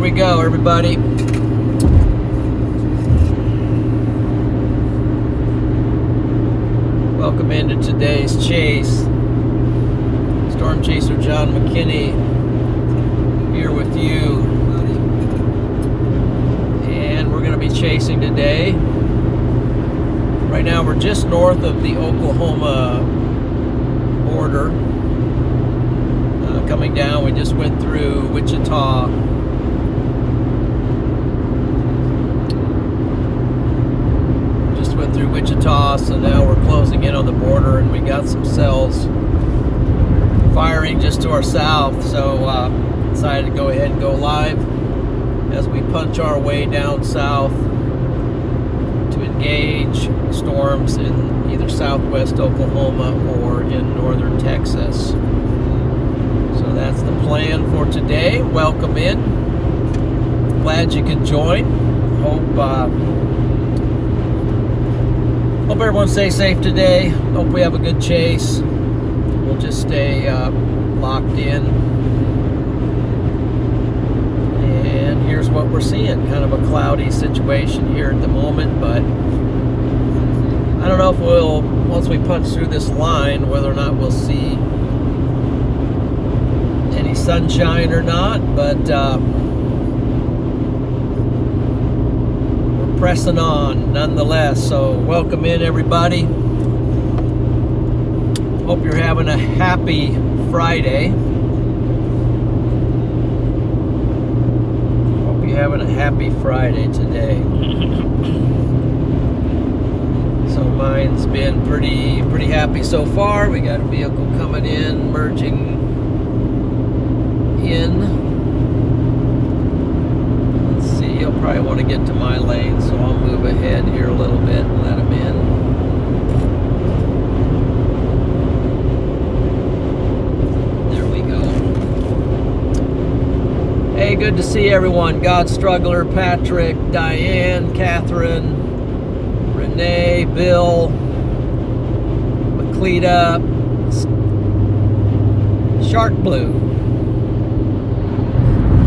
we go, everybody. Welcome into today's chase. Storm Chaser John McKinney here with you. And we're going to be chasing today. Right now we're just north of the Oklahoma border. Coming down, we just went through Wichita. Through Wichita, so now we're closing in on the border, and we got some cells firing just to our south, so decided to go ahead and go live as we punch our way down south to engage storms in either southwest Oklahoma or in northern Texas. So that's the plan for today. Welcome in. Glad you could join. Hope everyone stays safe today. Hope we have a good chase. We'll just stay locked in. And here's what we're seeing. Kind of a cloudy situation here at the moment, but I don't know if we'll, once we punch through this line, whether or not we'll see any sunshine or not, but pressing on nonetheless. So welcome in, everybody. Hope you're having a happy Friday. Hope you're having a happy Friday today. So mine's been pretty happy so far. We got a vehicle coming in, merging in. He'll probably want to get to my lane, so I'll move ahead here a little bit and let him in. There we go. Hey, good to see everyone. God Struggler, Patrick, Diane, Catherine, Renee, Bill, McCleta, Shark Blue.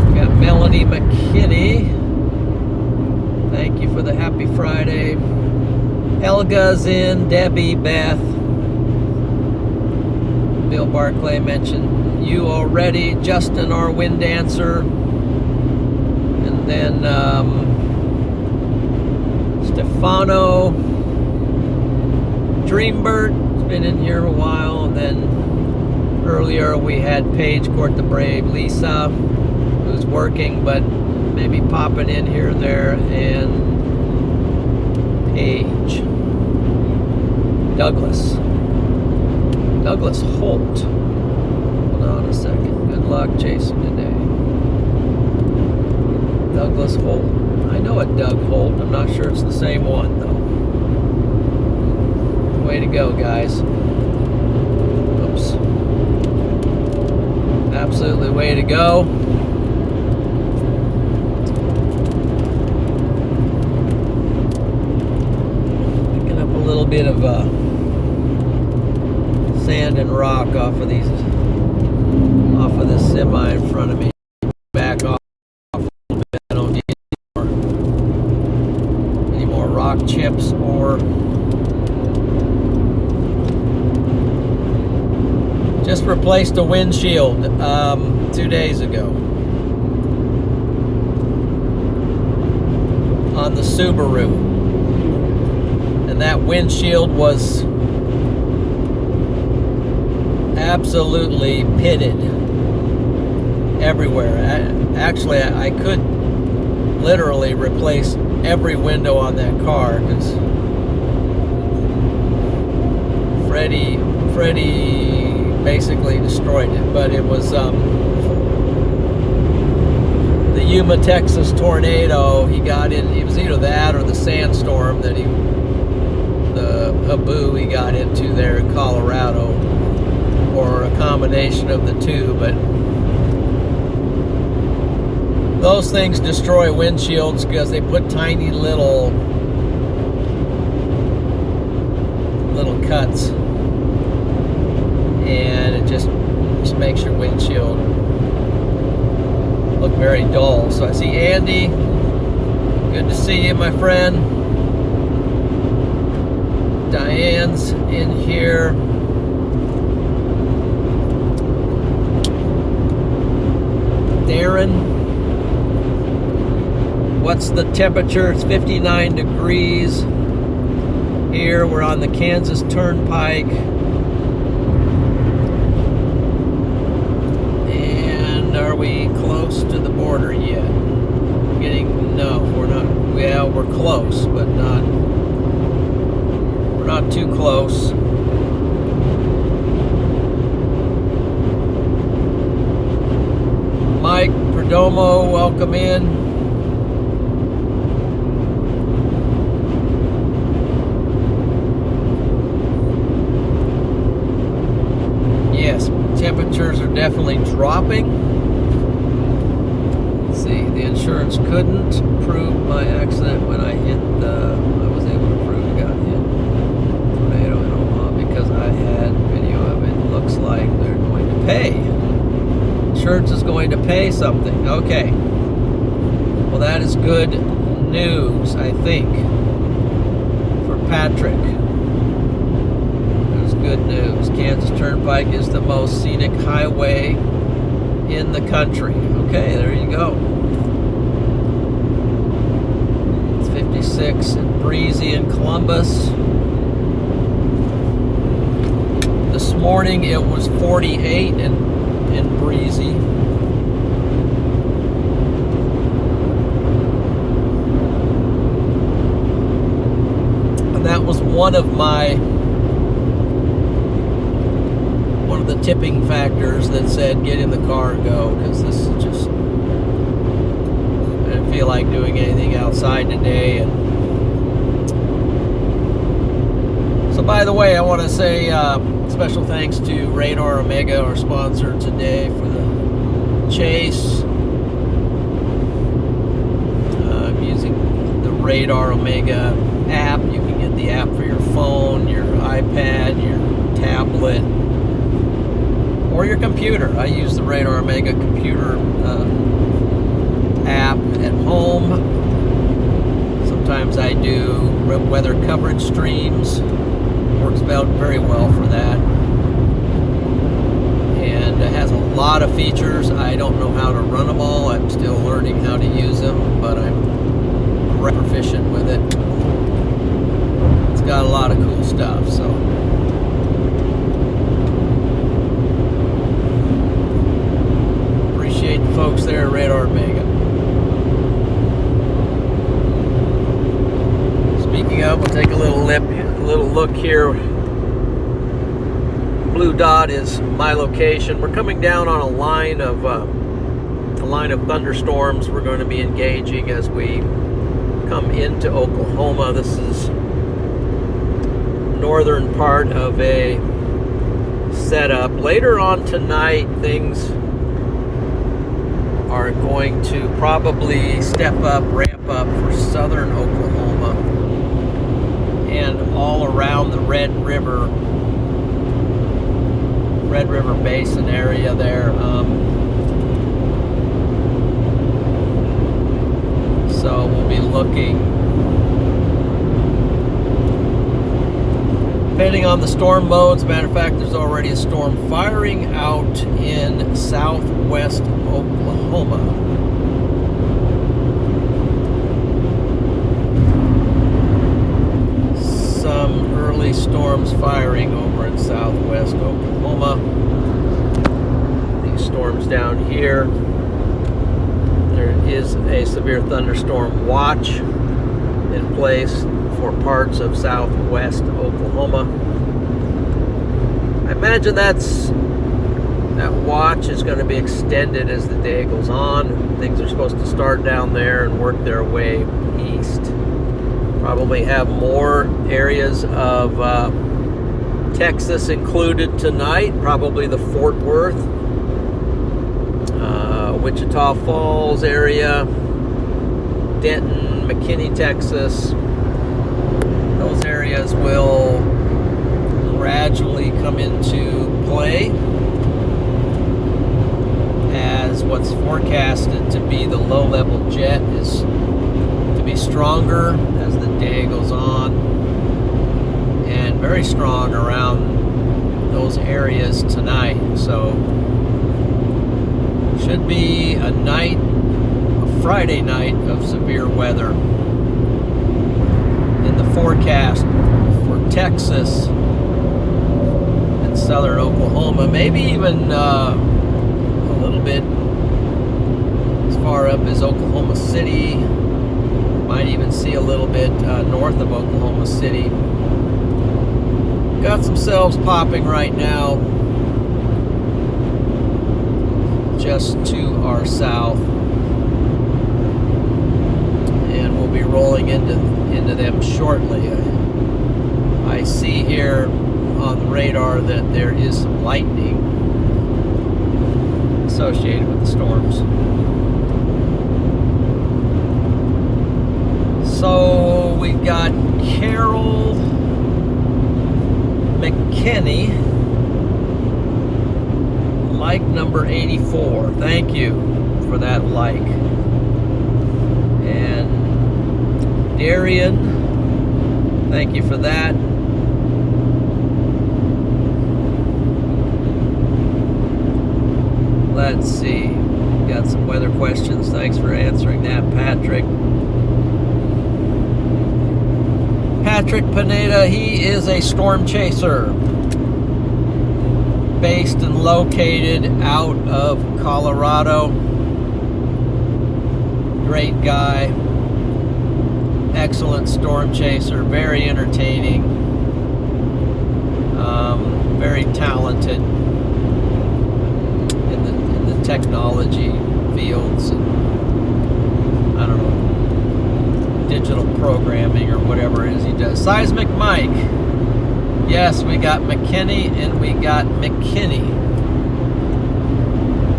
We got Melanie McKinney. Thank you for the happy Friday. Helga's in, Debbie, Beth. Bill Barclay mentioned you already. Justin, our wind dancer. And then Stefano. Dreambird's been in here a while. And then earlier we had Paige Court the Brave, Lisa, who's working, but maybe popping in here and there, and Paige. Douglas Holt. Hold on a second. Good luck chasing today. Douglas Holt. I know a Doug Holt. I'm not sure it's the same one, though. Way to go, guys. Oops. Absolutely way to go. Bit of sand and rock off of this semi in front of me. Back off a little bit. I don't need any more rock chips or just replaced a windshield 2 days ago on the Subaru. That windshield was absolutely pitted everywhere. Actually, I could literally replace every window on that car because Freddie basically destroyed it. But it was the Yuma, Texas tornado. He got in. It was either that or the sandstorm that the Haboo he got into there in Colorado, or a combination of the two. But those things destroy windshields because they put tiny little cuts, and it just makes your windshield look very dull. So I see Andy. Good to see you, my friend. Diane's in here. Darren. What's the temperature? It's 59 degrees. Here we're on the Kansas Turnpike. And are we close to the border yet? No, we're not. Yeah, we're close, but we're not too close. Mike Perdomo, welcome in. Yes, temperatures are definitely dropping. Let's see, the insurance couldn't prove my accident when I hit I was able to prove I got hit. Tornado in Omaha because I had video of it. Looks like they're going to pay. Insurance is going to pay something. Okay. Well, that is good news, I think, for Patrick. That's good news. Kansas Turnpike is the most scenic highway in the country. Okay, there you go. It's 56 and breezy in Columbus. This morning it was 48 and breezy. And that was one of the tipping factors that said get in the car and go, because this is just, I didn't feel like doing anything outside today. And so, by the way, I want to say special thanks to Radar Omega, our sponsor today, for the chase. I'm using the Radar Omega app. You can get the app for your phone, your iPad, your tablet, or your computer. I use the Radar Omega computer app at home. Sometimes I do weather coverage streams. Works out very well for that. And it has a lot of features. I don't know how to run them all. I'm still learning how to use them, but I'm proficient with it. It's got a lot of cool stuff, so. Appreciate the folks there at Radar Omega. Speaking of, we'll take a little look here. Blue dot is my location. We're coming down on a line of thunderstorms we're going to be engaging as we come into Oklahoma. This is northern part of a setup. Later on tonight, things are going to probably ramp up for southern Oklahoma and all around the Red River Basin area there. So we'll be looking, depending on the storm modes. Matter of fact, there's already a storm firing out in southwest Oklahoma. Some early storms firing over in southwest Oklahoma. These storms down here. There is a severe thunderstorm watch in place for parts of southwest Oklahoma. I imagine that watch is going to be extended as the day goes on. Things are supposed to start down there and work their way east. Probably have more areas of Texas included tonight. Probably the Fort Worth, Wichita Falls area, Denton, McKinney, Texas. Those areas will gradually come into play as what's forecasted to be the low-level jet is to be stronger as the day goes on, and very strong around those areas tonight. So should be a Friday night of severe weather in the forecast for Texas and southern Oklahoma, maybe even a little bit as far up as Oklahoma City. Might even see a little bit north of Oklahoma City. Got some cells popping right now just to our south, and we'll be rolling into them shortly. I see here on the radar that there is some lightning associated with the storms. So we got Carol McKinney, like number 84. Thank you for that like. And Darian, thank you for that. Let's see. Got some weather questions. Thanks for answering that, Patrick. Patrick Pineda, he is a storm chaser based and located out of Colorado. Great guy. Excellent storm chaser. Very entertaining. Very talented in the technology fields. And, I don't know, digital programming or whatever it is he does. Seismic Mike. Yes, we got McKinney and we got McKinney.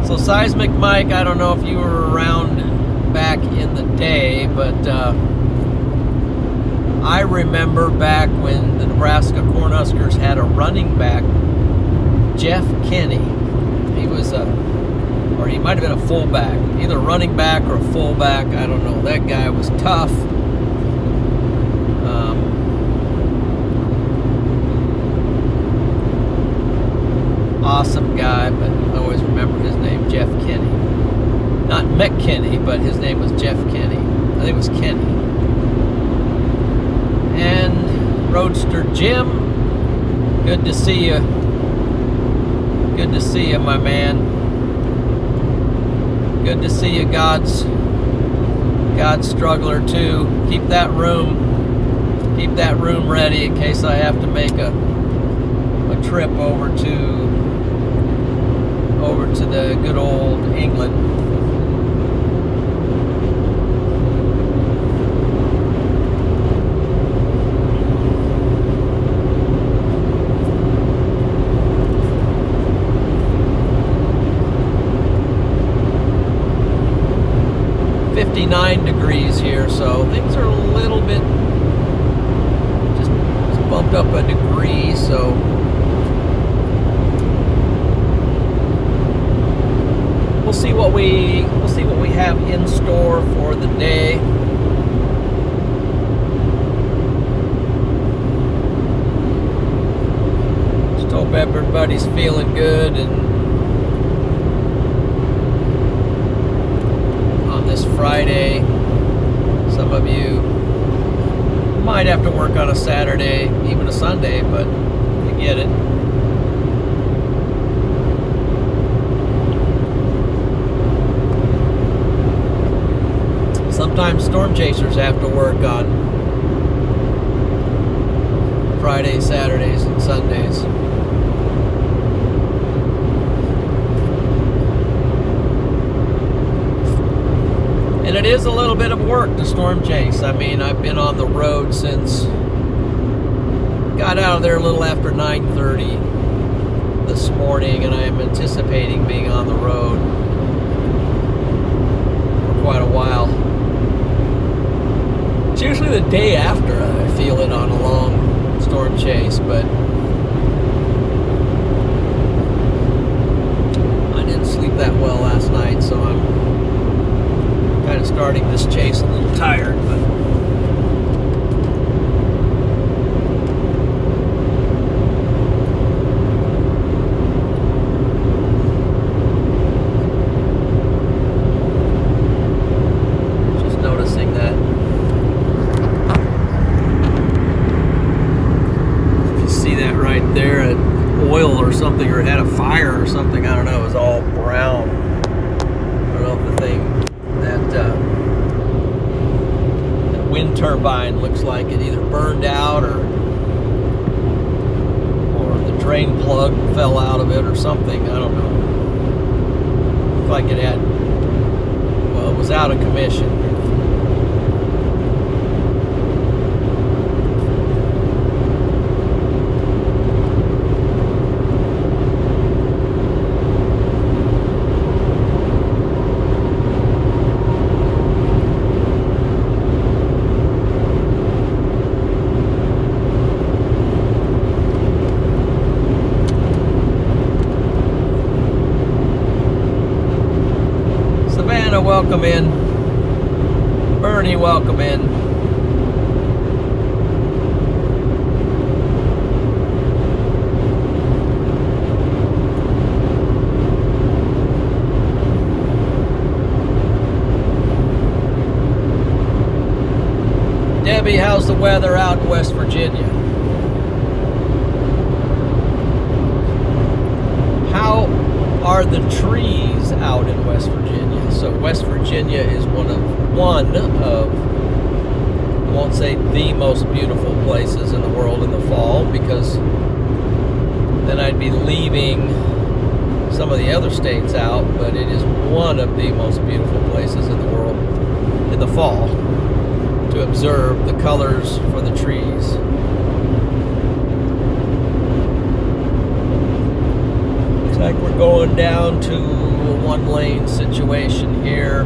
So Seismic Mike, I don't know if you were around back in the day, but I remember back when the Nebraska Cornhuskers had a running back, Jeff Kinney. He was or he might have been a fullback, either a running back or a fullback, I don't know. That guy was tough. Awesome guy, but I always remember his name, Jeff Kinney. Not McKinney, but his name was Jeff Kinney. I think it was Kenny. And Roadster Jim, good to see you. Good to see you, my man. Good to see you, God's struggler too. Keep that room ready in case I have to make a trip over to the good old England. .9 degrees here, so things are a little bit just bumped up a degree, so we'll see what we have in store for the day. Just hope everybody's feeling good and this Friday. Some of you might have to work on a Saturday, even a Sunday, but I get it. Sometimes storm chasers have to work on Fridays, Saturdays, and Sundays. And it is a little bit of work to storm chase. I mean, I've been on the road since, got out of there a little after 9:30 this morning, and I am anticipating being on the road for quite a while. It's usually the day after I feel it on a long storm chase, but I didn't sleep that well last night, so I'm starting this chase a little tired, but just noticing that if you see that right there, at oil or something, or had a fire or something, I don't know, it was all brown. I don't know if the thing that wind turbine looks like it either burned out or the drain plug fell out of it or something. I don't know. Looked like it had, well, it was out of commission. Welcome in. Bernie, welcome in. Debbie, how's the weather out in West Virginia? How are the trees out in West Virginia? So West Virginia is one of, I won't say the most beautiful places in the world in the fall, because then I'd be leaving some of the other states out, but it is one of the most beautiful places in the world in the fall to observe the colors for the trees. Looks like we're going down to a one-lane situation here.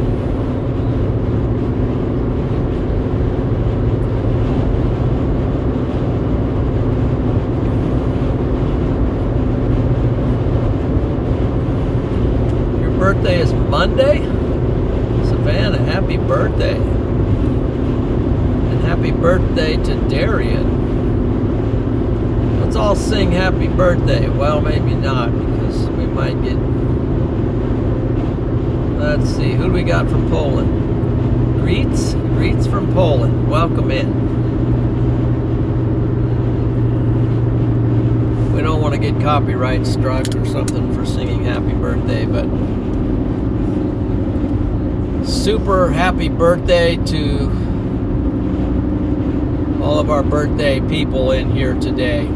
Your birthday is Monday? Savannah, happy birthday. And happy birthday to Darian. Let's all sing happy birthday. Well, maybe not, because we might get... Let's see, who do we got from Poland? Greets from Poland. Welcome in. We don't want to get copyright struck or something for singing happy birthday, but super happy birthday to all of our birthday people in here today.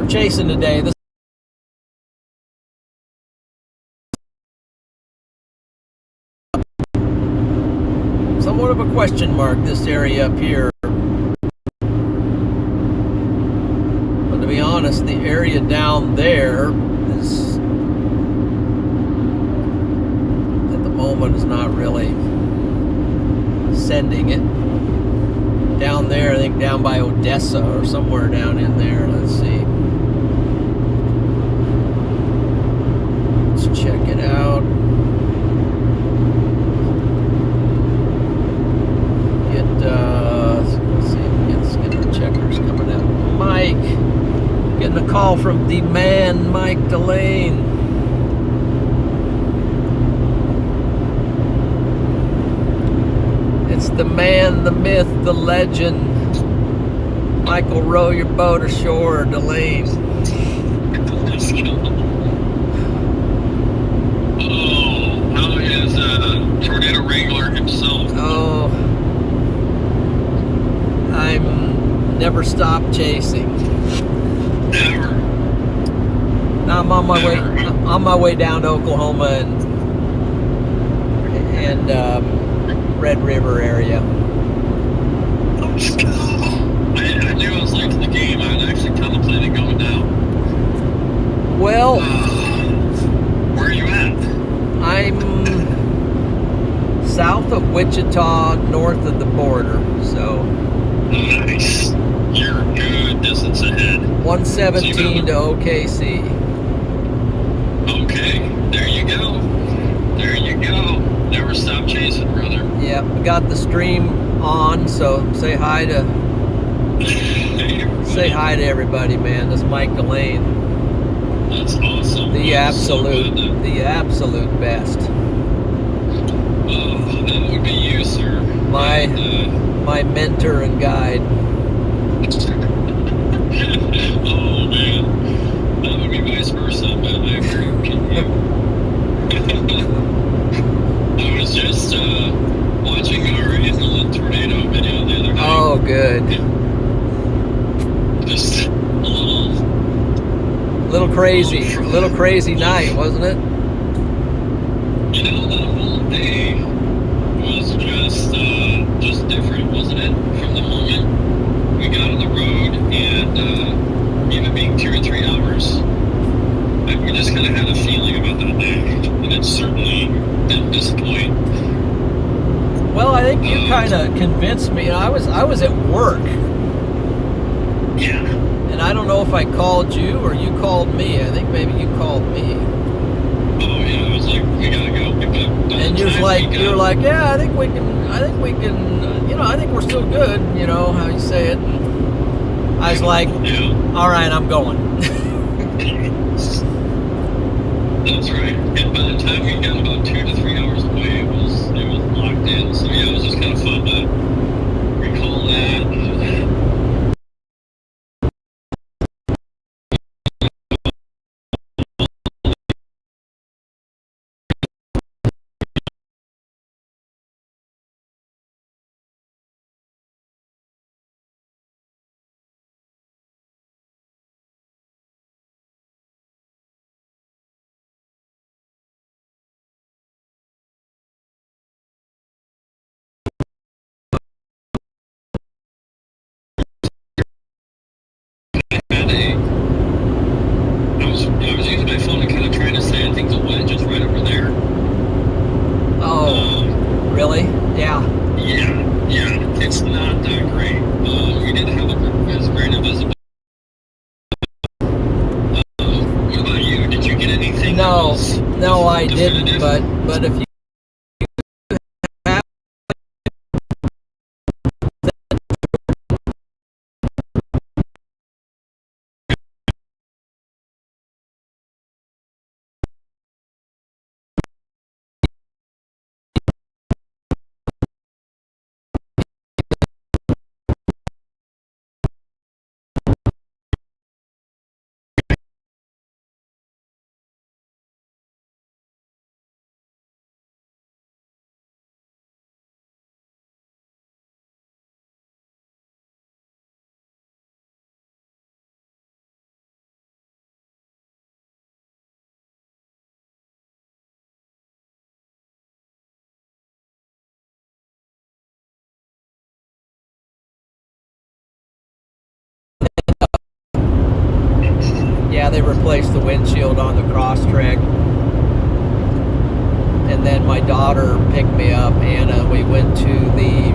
Chasing today. This somewhat of a question mark, this area up here. But to be honest, the area down there is, at the moment, is not really sending it. Down there, I think down by Odessa or somewhere down in there. Let's see. Check it out. Let's see if we get the checkers coming out. Mike, getting a call from the man, Mike Delane. It's the man, the myth, the legend. Michael, row your boat ashore, Delane. Tornado Wrangler himself. Oh, I'm never stop chasing. Never. Now I'm on my way down to Oklahoma and Red River area. Let's go. I knew I was late to the game. I was actually contemplating going down. Wichita, north of the border. So Nice. You're a good distance ahead. 117 to OKC. Okay, there you go. There you go. Never stop chasing, brother. Yep, we got the stream on, so say hi to everybody, man. This is Mike Delane. That's awesome. The I'm so glad absolute best. Oh, that would be you, sir. My mentor and guide. Oh man, that would be vice versa, but I agree with you. I was just watching our inland tornado video the other night. Oh, good. Just a Little crazy night, wasn't it? You know, that whole day was just different, wasn't it? From the moment we got on the road and even being 2 or 3 hours, we just kind of had a feeling about that day, and it certainly didn't disappoint. Well, I think you kind of convinced me. I was at work, Yeah. and I don't know if I called you or you called me. I think maybe you called me. Oh yeah, I was like, we gotta go. And you're like, yeah, I think we can, I think we're still good, how you say it. And I was like, Yeah. all right, I'm going. That's right. And by the time we got about 2 to 3 hours away, it was locked in. So yeah, it was just kind of fun to recall that. I was using my phone and kind of trying to say I think the wedge is right over there. Oh, really? Yeah. Yeah, it's not that great. We did have as great a visibility. What about you? Did you get anything? No, I didn't. But if you they replaced the windshield on the Crosstrek, and then my daughter picked me up, Anna. We went to the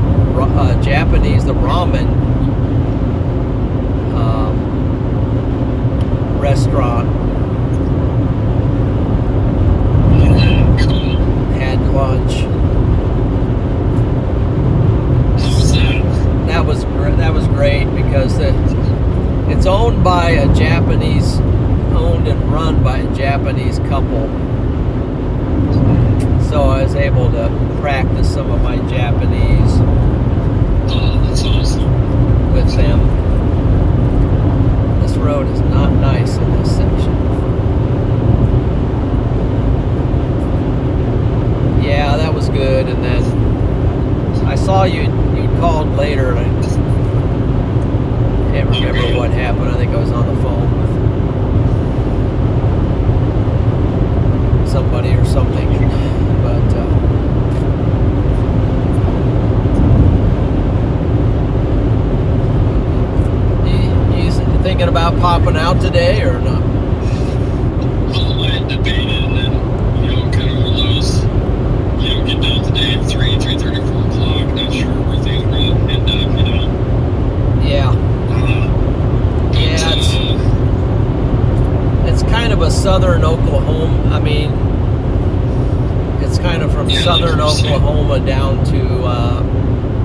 Japanese, the ramen restaurant. Had lunch. That was great because it's owned by a Japanese. Owned and run by a Japanese couple, so I was able to practice some of my Japanese. Oh, that's awesome. With them. This road is not nice in this section. Yeah, that was good. And then I saw you called later, and I can't remember what happened. I think I was on the phone with somebody or something, but you thinking about popping out today or not? Well, I had debated, and then kind of one of those, get down today at 3:30, 4 Oklahoma down to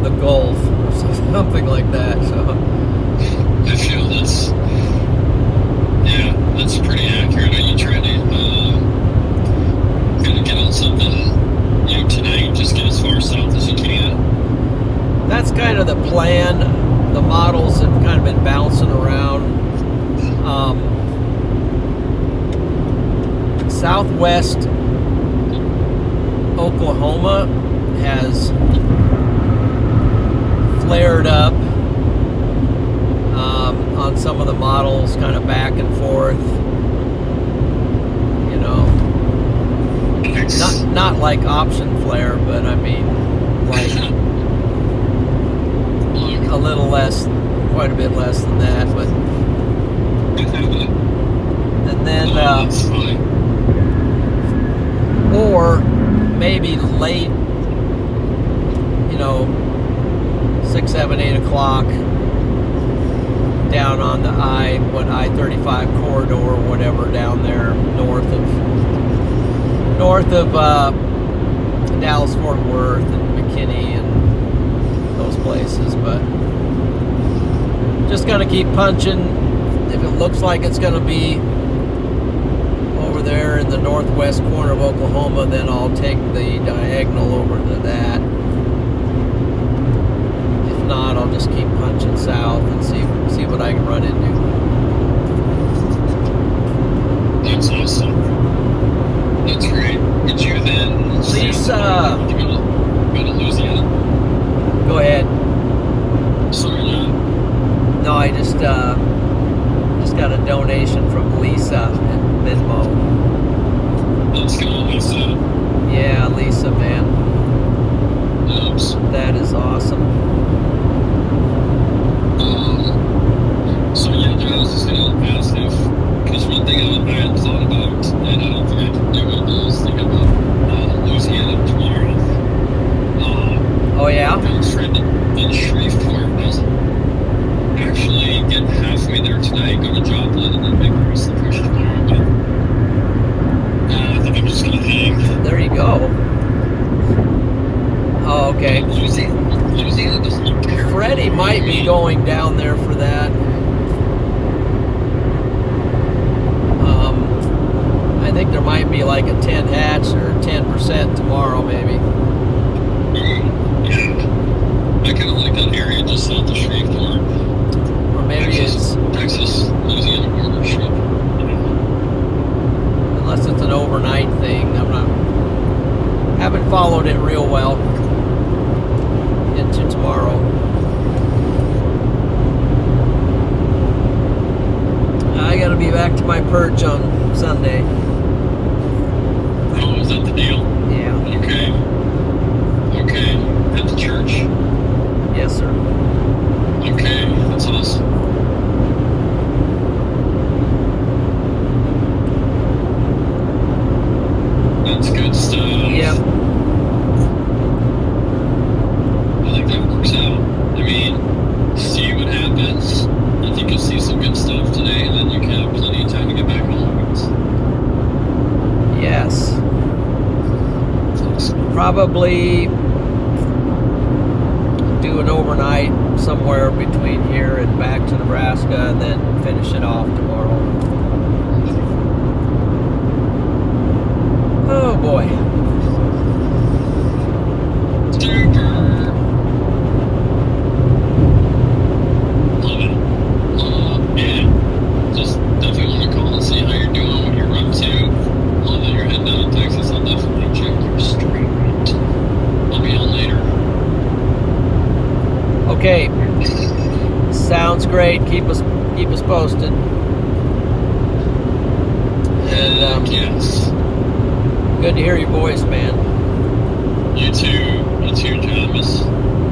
the Gulf or something like that. So I feel that's pretty accurate. Are you trying to get on something, tonight? Just get as far south as you can. that's kind of the plan. The models have kind of been bouncing around. Southwest Oklahoma has flared up on some of the models, kind of back and forth. Not like option flare, but I mean like a little less, quite a bit less than that. But and then or maybe late, 6, 7, 8 o'clock down on the I-35 corridor or whatever down there north of Dallas Fort Worth and McKinney and those places. But just gonna keep punching. If it looks like it's gonna be over there in the northwest corner of Oklahoma, then I'll take the diagonal over to that. If not, I'll just keep punching south and see what I can run into. That's awesome. That's great. Did you then Lisa, go to Louisiana? Go ahead. Sorry, No, I just got a donation from Lisa at Venmo. Let's go, Lisa. Yeah, Lisa, man. Oops. That is awesome. So I was just gonna ask because one thing I had thought about, and I don't think I can do it, is think about Louisiana tomorrow. Oh yeah? I was trying to in Shreveport. I was actually get halfway there tonight, go to Joplin, and then make the rest of the push tomorrow. But I think I'm just gonna hang. There you go. Oh, okay. Louisiana doesn't look terrible. Freddie might be going down there for that. I think there might be like a 10 hatch or 10% tomorrow, maybe. Yeah. I kind of like that area just south of Shreveport. Or maybe Texas, Louisiana border, Shreveport. unless it's an overnight thing. Haven't followed it real well into tomorrow. I gotta be back to my perch on Sunday. Oh, is that the deal? Yeah. Okay. At the church? Yes, sir. Okay, that's awesome. That's good stuff. Yep. I think that works out. I mean, see what happens. I think you'll see some good stuff today, and then you can have plenty of time to get back home. Yes. That's awesome. Probably do an overnight somewhere between here and back to Nebraska, and then finish it off tomorrow. Oh boy. Super. Love it. Yeah. Just definitely want to call and see how you're doing, what you're up to. Love that you're heading out of Texas. I'll definitely check your stream route. I'll be on later. Okay. Sounds great. Keep us posted. And Yes. good to hear your voice, man. You too, John. Miss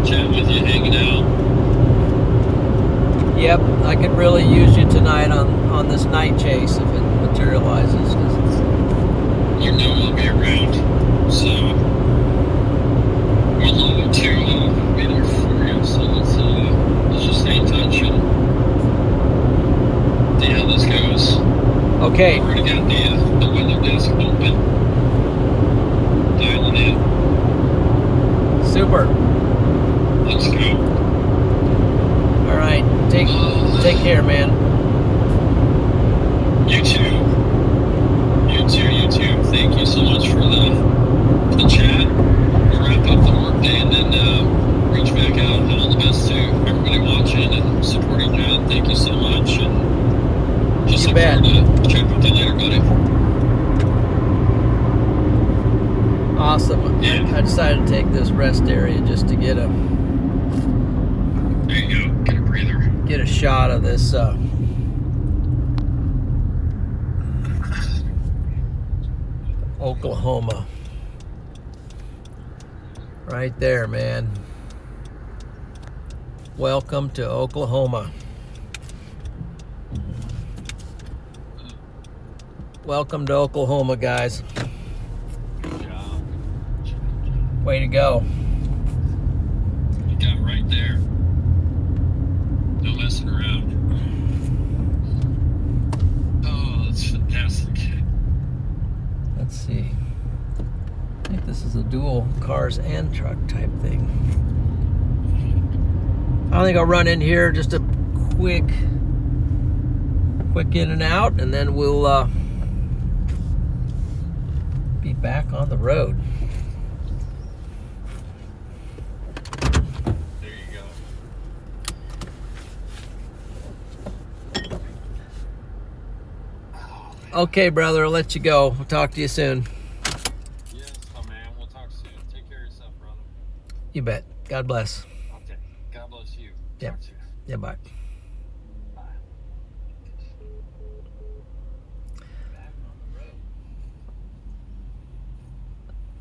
chatting with you, hanging out. Yep, I could really use you tonight on this night chase if it materializes. You know I'll be around, so we'd love to be there for you. So let's just stay in touch and see how this goes. Okay. I've already got the weather desk open, dialing in. Super. Let's go. All right. Take care, man. You too. You too. Thank you so much for the chat. We'll wrap up the workday and then reach back out. And all the best to everybody watching and supporting John. Thank you so much. And just You look bet. forward to chatting with you later, buddy. Awesome. Yeah. I decided to take this rest area just to get There you go. Get a breather. a shot of this Oklahoma. Right there, man. Welcome to Oklahoma. Welcome to Oklahoma, guys. Good job. Way to go. You got right there. No messing around. Oh, that's fantastic. Let's see. I think this is a dual cars and truck type thing. I think I'll run in here just a quick in and out, and then we'll be back on the road. There you go. Okay, brother, I'll let you go. We'll talk to you soon. Yes, my man. We'll talk soon. Take care of yourself, brother. You bet. God bless. Okay. God bless you. Yep. Talk to you. Yeah, bye. Bye.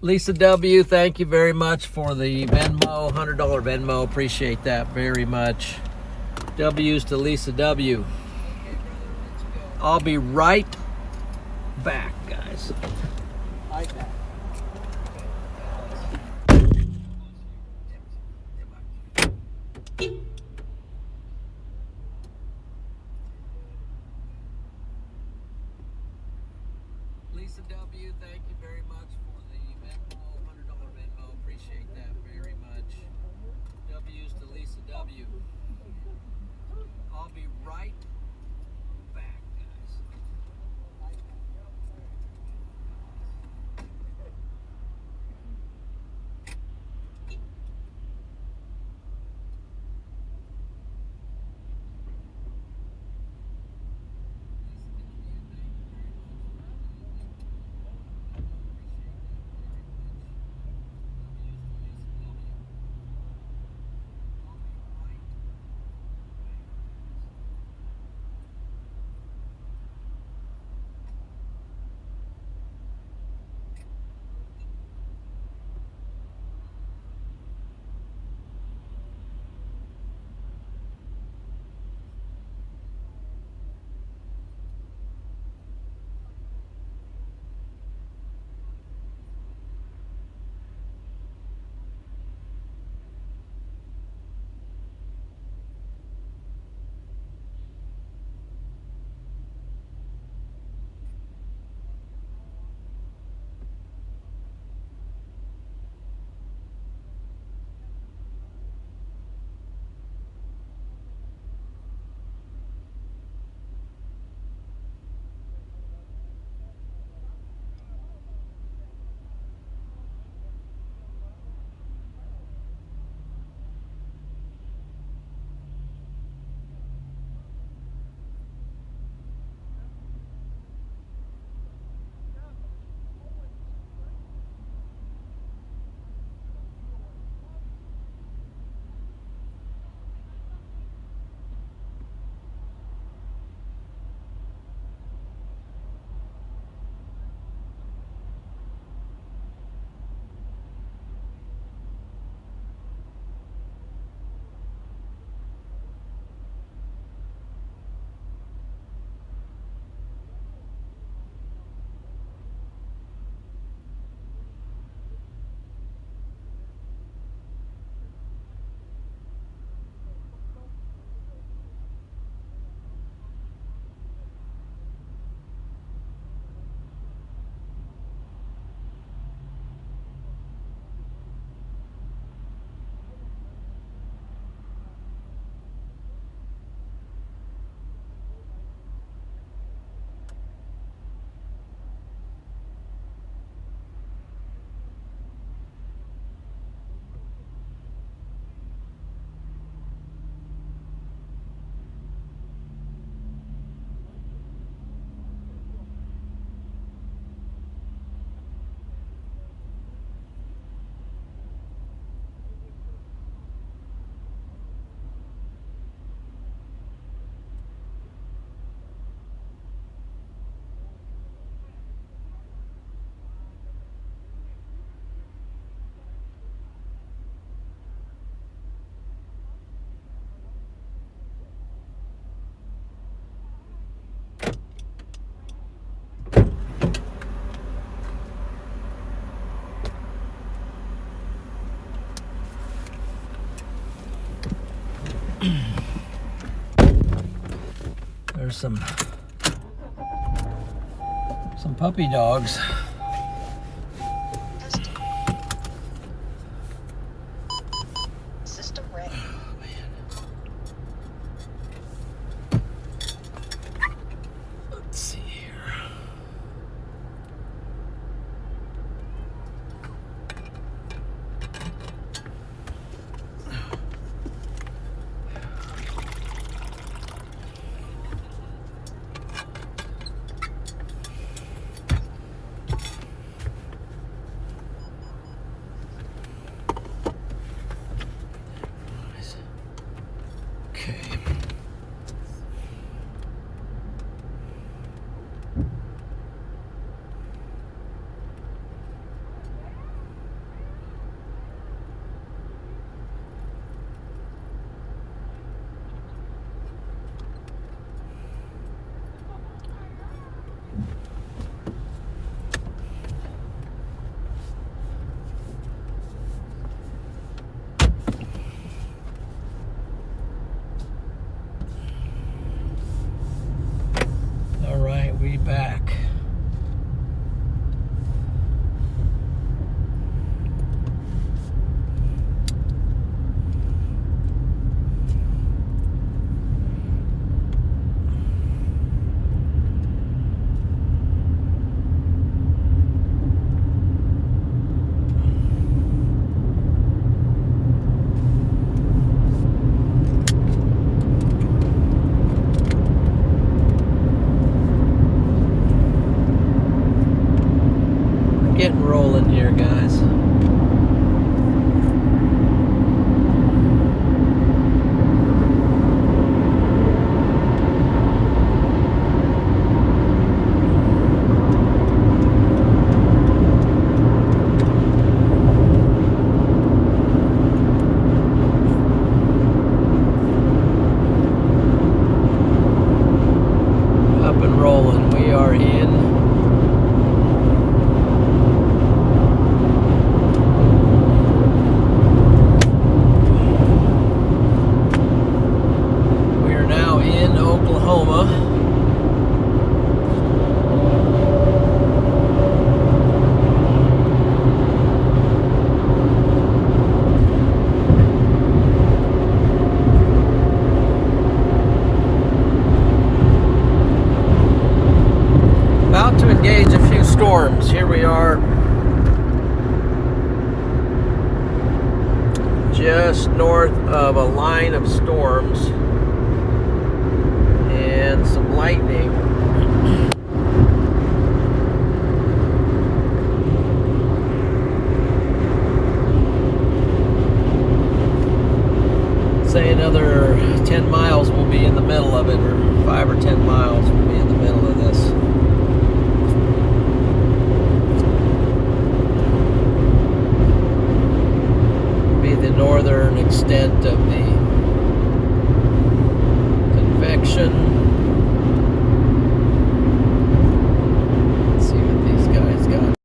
Lisa W., thank you very much for the Venmo, $100 Venmo. Appreciate that very much. W's to Lisa W. I'll be right back, guys. Right back. Lisa W., thank you very much for the Venmo, $100 Venmo. Appreciate that very much. W's to Lisa W. I'll be right back, guys. There's some puppy dogs. System ready. Oh, man. Let's see here. Okay. All right, we back. Getting rolling here, guys. Up and rolling. We are in Oklahoma. About to engage a few storms. Here we are, just north of a line of storms and some lightning. Say another 10 miles we'll be in the middle of it, or 5 or 10 miles we'll be in the middle of this. Be the northern extent of the convection. Let's see what these guys got.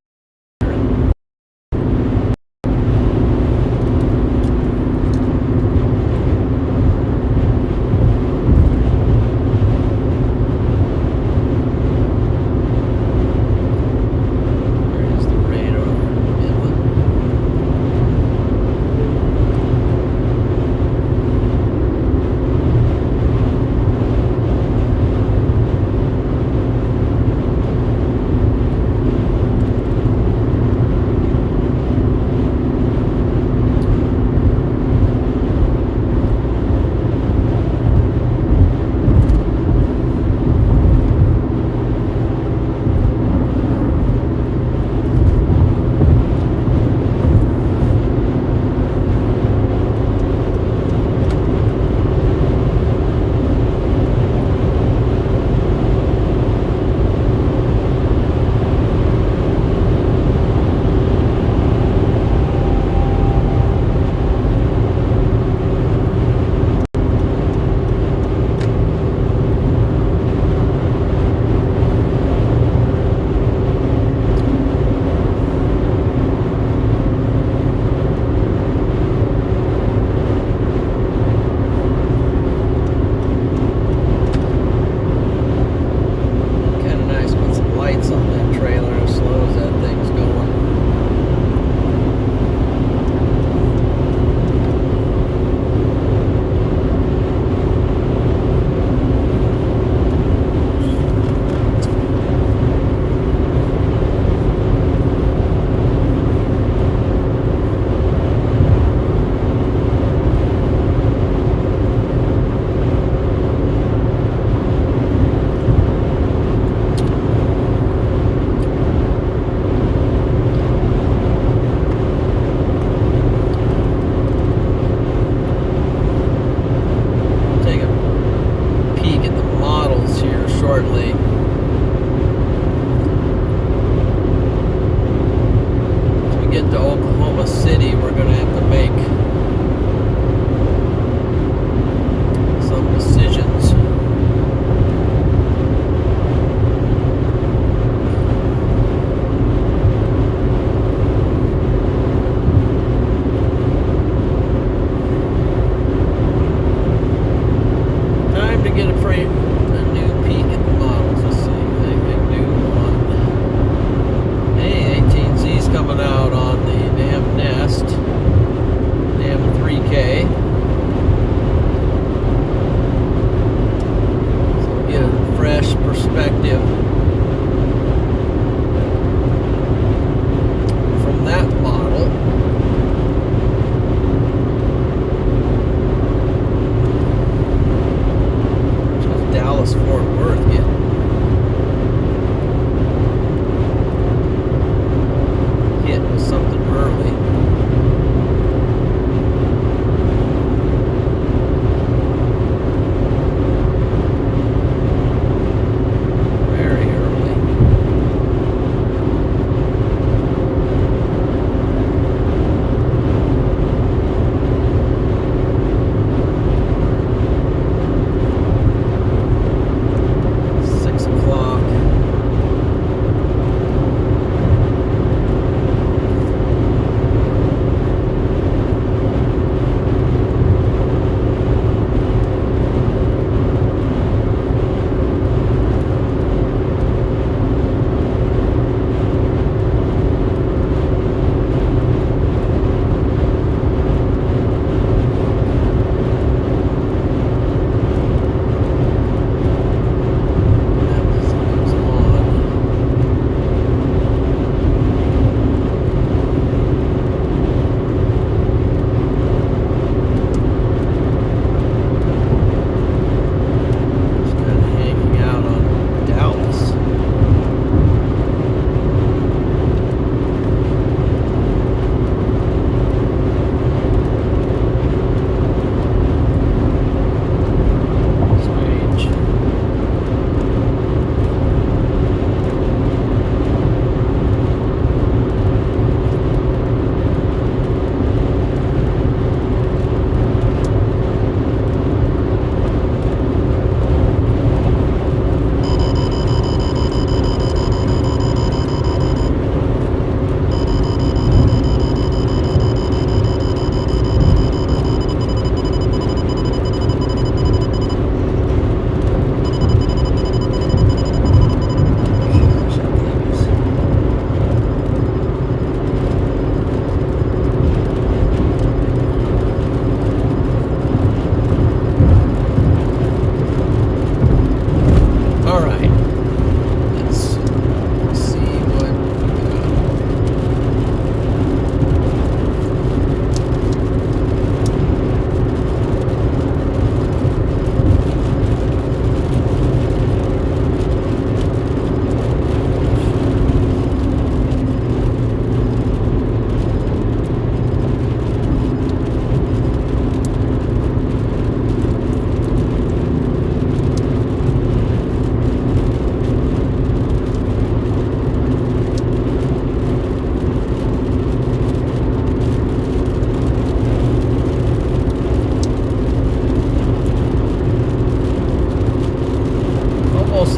shortly. As we get to Oklahoma City, we're going to have to make some decisions.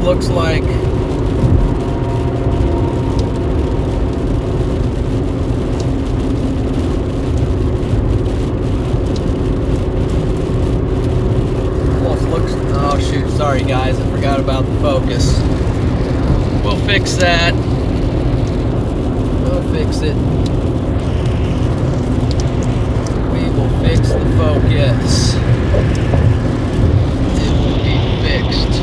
Looks like oh shoot, sorry guys, I forgot about the focus. We'll fix that. We'll fix it. We will fix the focus. It will be fixed.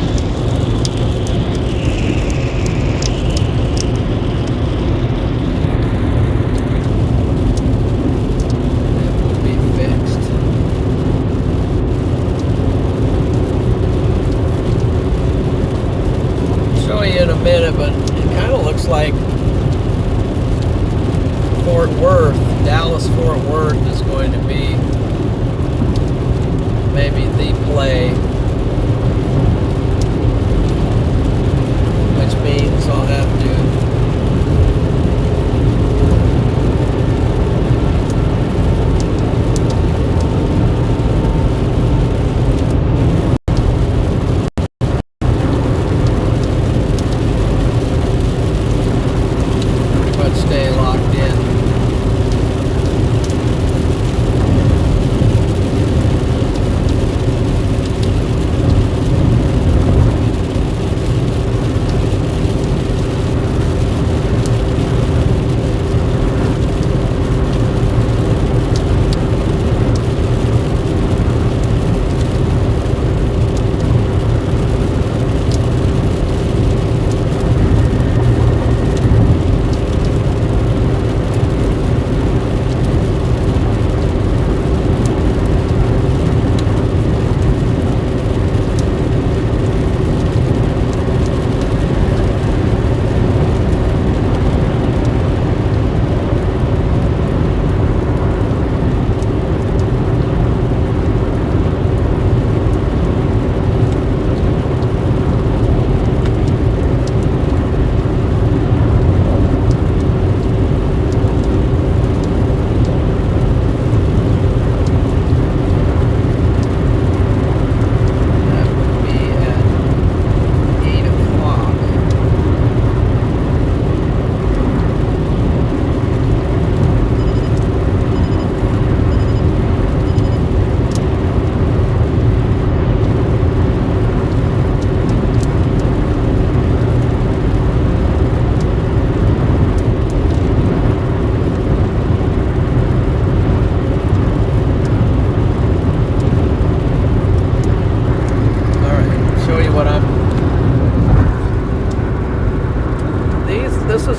In a minute, but it kind of looks like Fort Worth, Dallas-Fort Worth is going to be maybe the play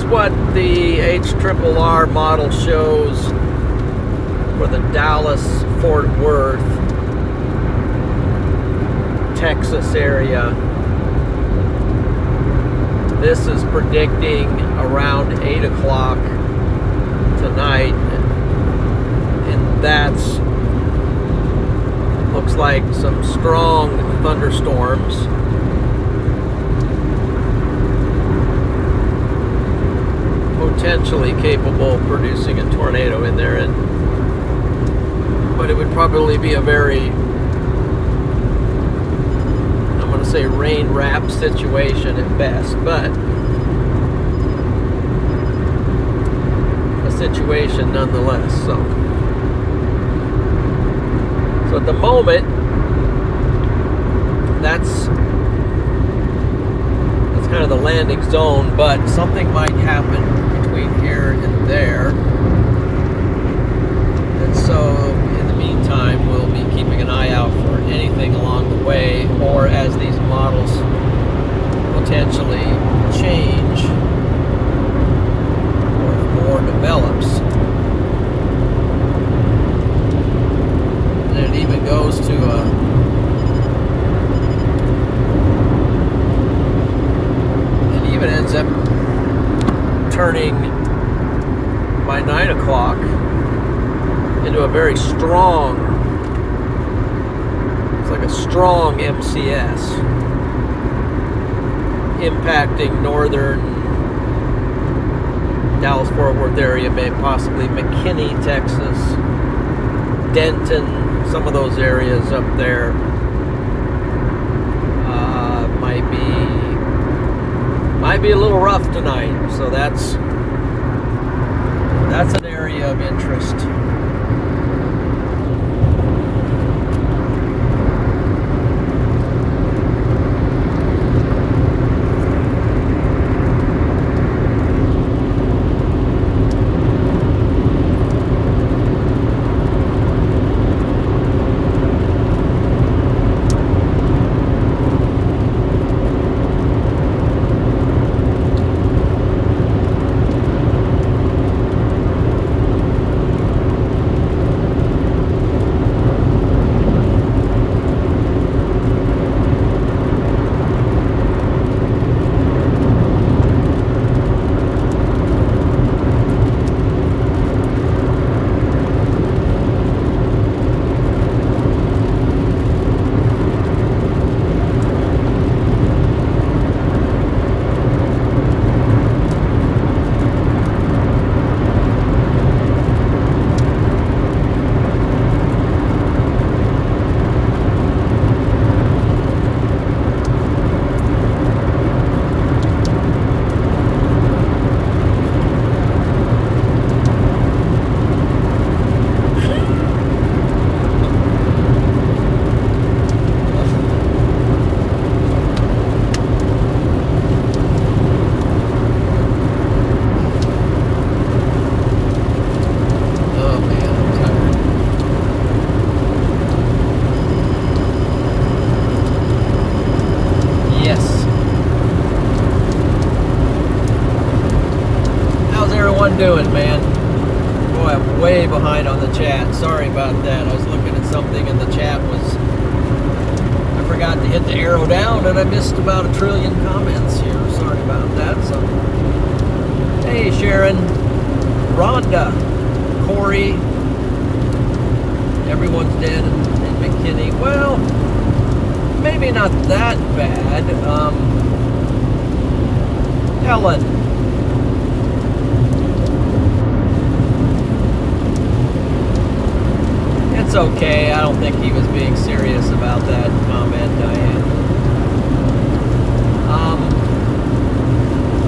what the HRRR model shows for the Dallas-Fort Worth, Texas area. This is predicting around 8 o'clock tonight, and that's looks like some strong thunderstorms. Potentially capable of producing a tornado in there, but it would probably be a very, I'm going to say, rain-wrapped situation at best, but a situation nonetheless. So at the moment, that's kind of the landing zone, but something might happen between here and there, and so in the meantime we'll be keeping an eye out for anything along the way, or as these models potentially change or if more develops. And it even goes to it ends up turning by 9 o'clock into a very strong, it's like a strong MCS impacting northern Dallas-Fort Worth area, maybe possibly McKinney, Texas, Denton, some of those areas up there. Might be a little rough tonight, so that's an area of interest. Doing, man? Boy, I'm way behind on the chat. Sorry about that. I was looking at something and the chat was, I forgot to hit the arrow down and I missed about 1 trillion comments here. Sorry about that. So, hey Sharon, Rhonda, Corey, everyone's dead in McKinney. Well, maybe not that bad. Helen, it's okay. I don't think he was being serious about that comment, Diane.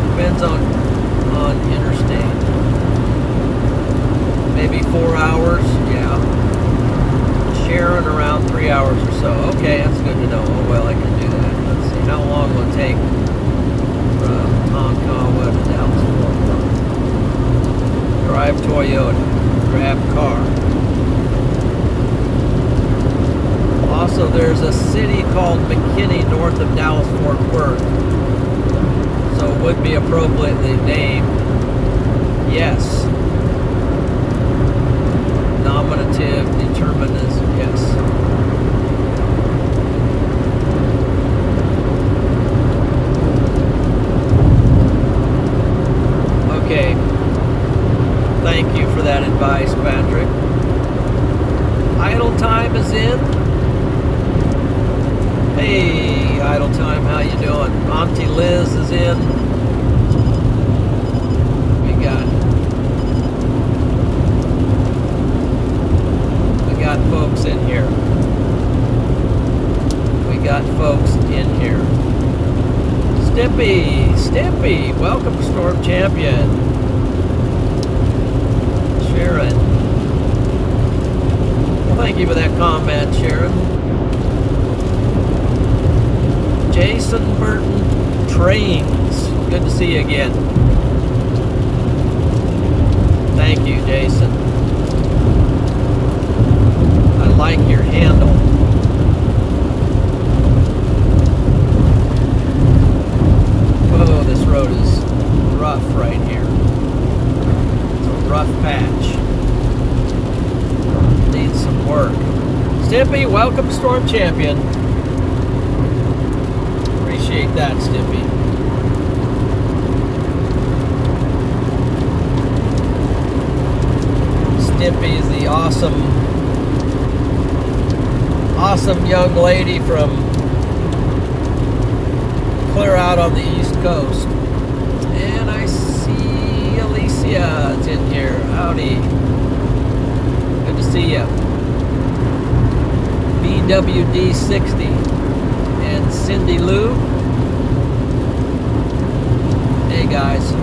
Depends on interstate. Maybe 4 hours, yeah. Sharon around 3 hours or so. Okay, that's good to know. Oh well, I can do that. Let's see, how long will it take from Tonkawa to Dallas-Fort Worth? Drive Toyota. Grab car. Also, there's a city called McKinney north of Dallas-Fort Worth, so it would be appropriately named Yes. Nominative determinism. Yes. Okay. Thank you for that advice, Patrick. Idle time is in. Hey, Idle Time, how you doing? Auntie Liz is in. We got folks in here. We got folks in here. Stimpy, welcome, Storm Champion. Sharon. Well, thank you for that comment, Sharon. Jason Burton Trains. Good to see you again. Thank you, Jason. I like your handle. Whoa, this road is rough right here. It's a rough patch. Needs some work. Stimpy, welcome, Storm Champion. Appreciate that, Stimpy. Stimpy is the awesome young lady from clear out on the East Coast. And I see Alicia is in here. Howdy. Good to see you. BWD60 and Cindy Lou. Hey guys.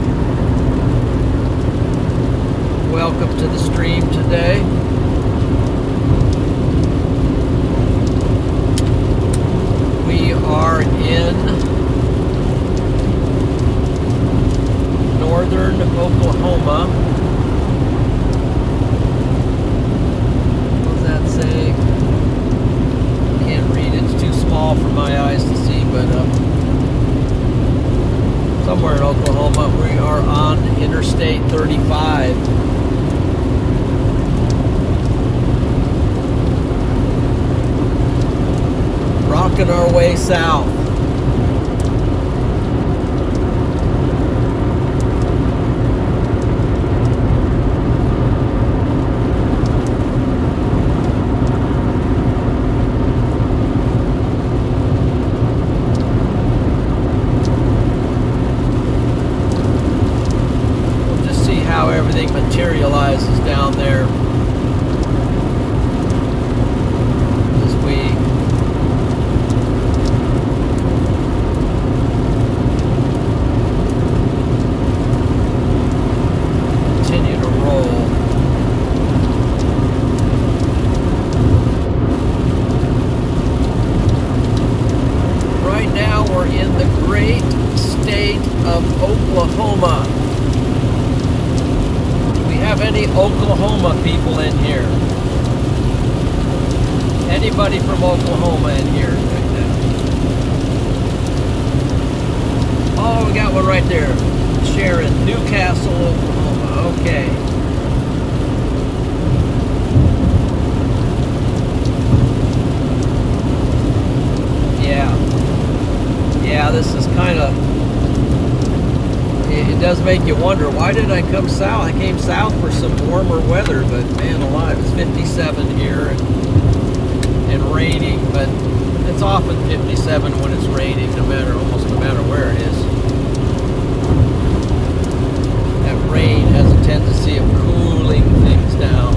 Welcome to the stream today. We are in northern Oklahoma. What does that say? Can't read. It's too small for my eyes to see, but somewhere in Oklahoma. We are on Interstate 35. Rocking our way south. We'll just see how everything materializes down there as we continue to roll. Right now we're in the great state of Oklahoma. Do we have any Oklahoma people in here? Anybody from Oklahoma in here right now? Oh, we got one right there. Sharon, Newcastle, Oklahoma. Okay. Yeah, this is kind of, it does make you wonder, why did I come south? I came south for some warmer weather, but man alive, it's 57 here and raining, but it's often 57 when it's raining, almost no matter where it is. That rain has a tendency of cooling things down.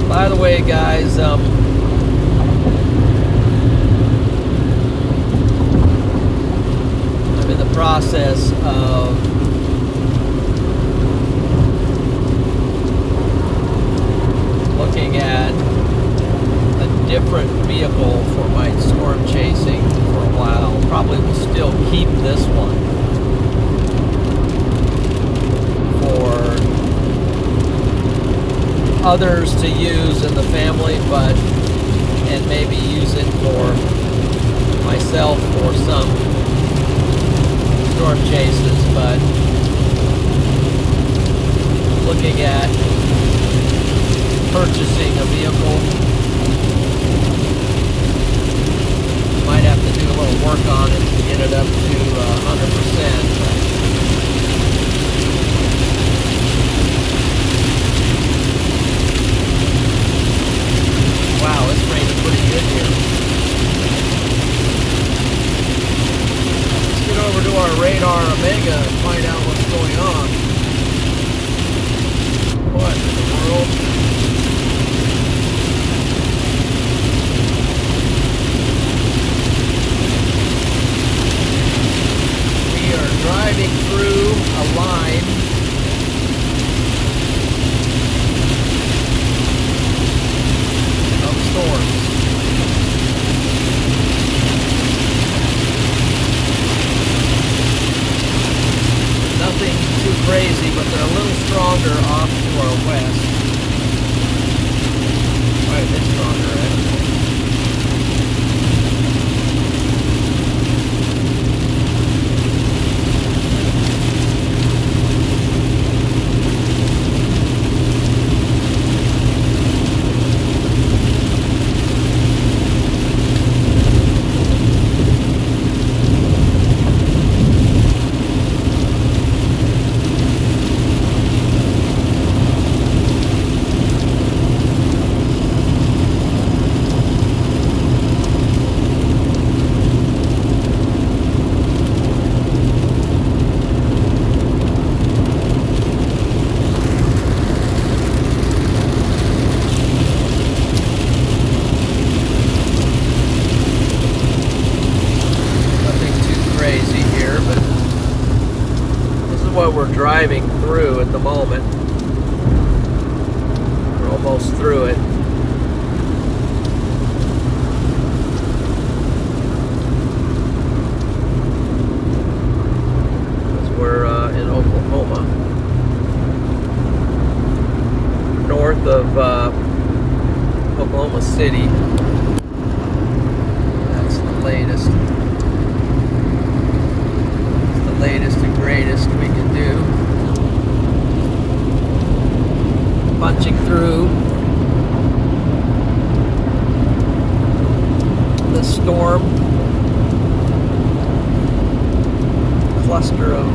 By the way, guys, I'm in the process of looking at a different vehicle for my storm chasing for a while. Probably will still keep this one for others to use in the family, and maybe use it for myself for some storm chases, but looking at purchasing a vehicle. Might have to do a little work on it to get it up to 100%. Wow, it's raining pretty good here. Let's get over to our radar Omega and find out what's going on. What in the world? We are driving through a line of storms. Nothing too crazy, but they're a little stronger off to our west. Quite a bit stronger, actually. Driving through at the moment. We're almost through it. Because we're in Oklahoma. North of Oklahoma City. That's the latest. It's the latest and greatest we can do. Punching through the storm cluster of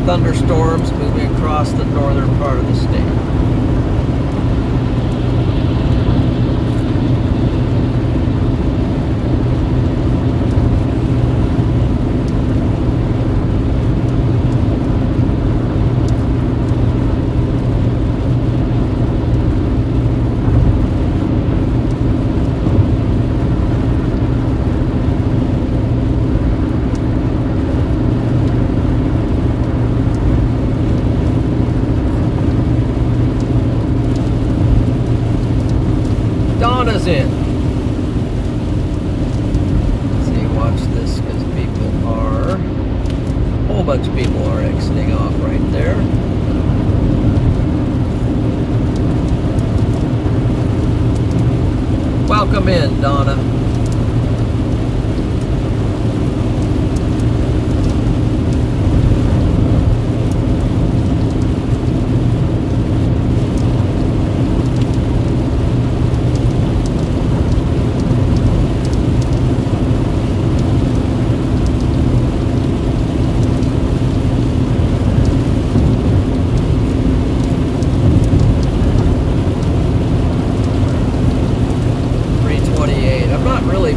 thunderstorms moving across the northern part of the state. In. Let's see, watch this because people are, a whole bunch of people are exiting off right there. Welcome in, Donna.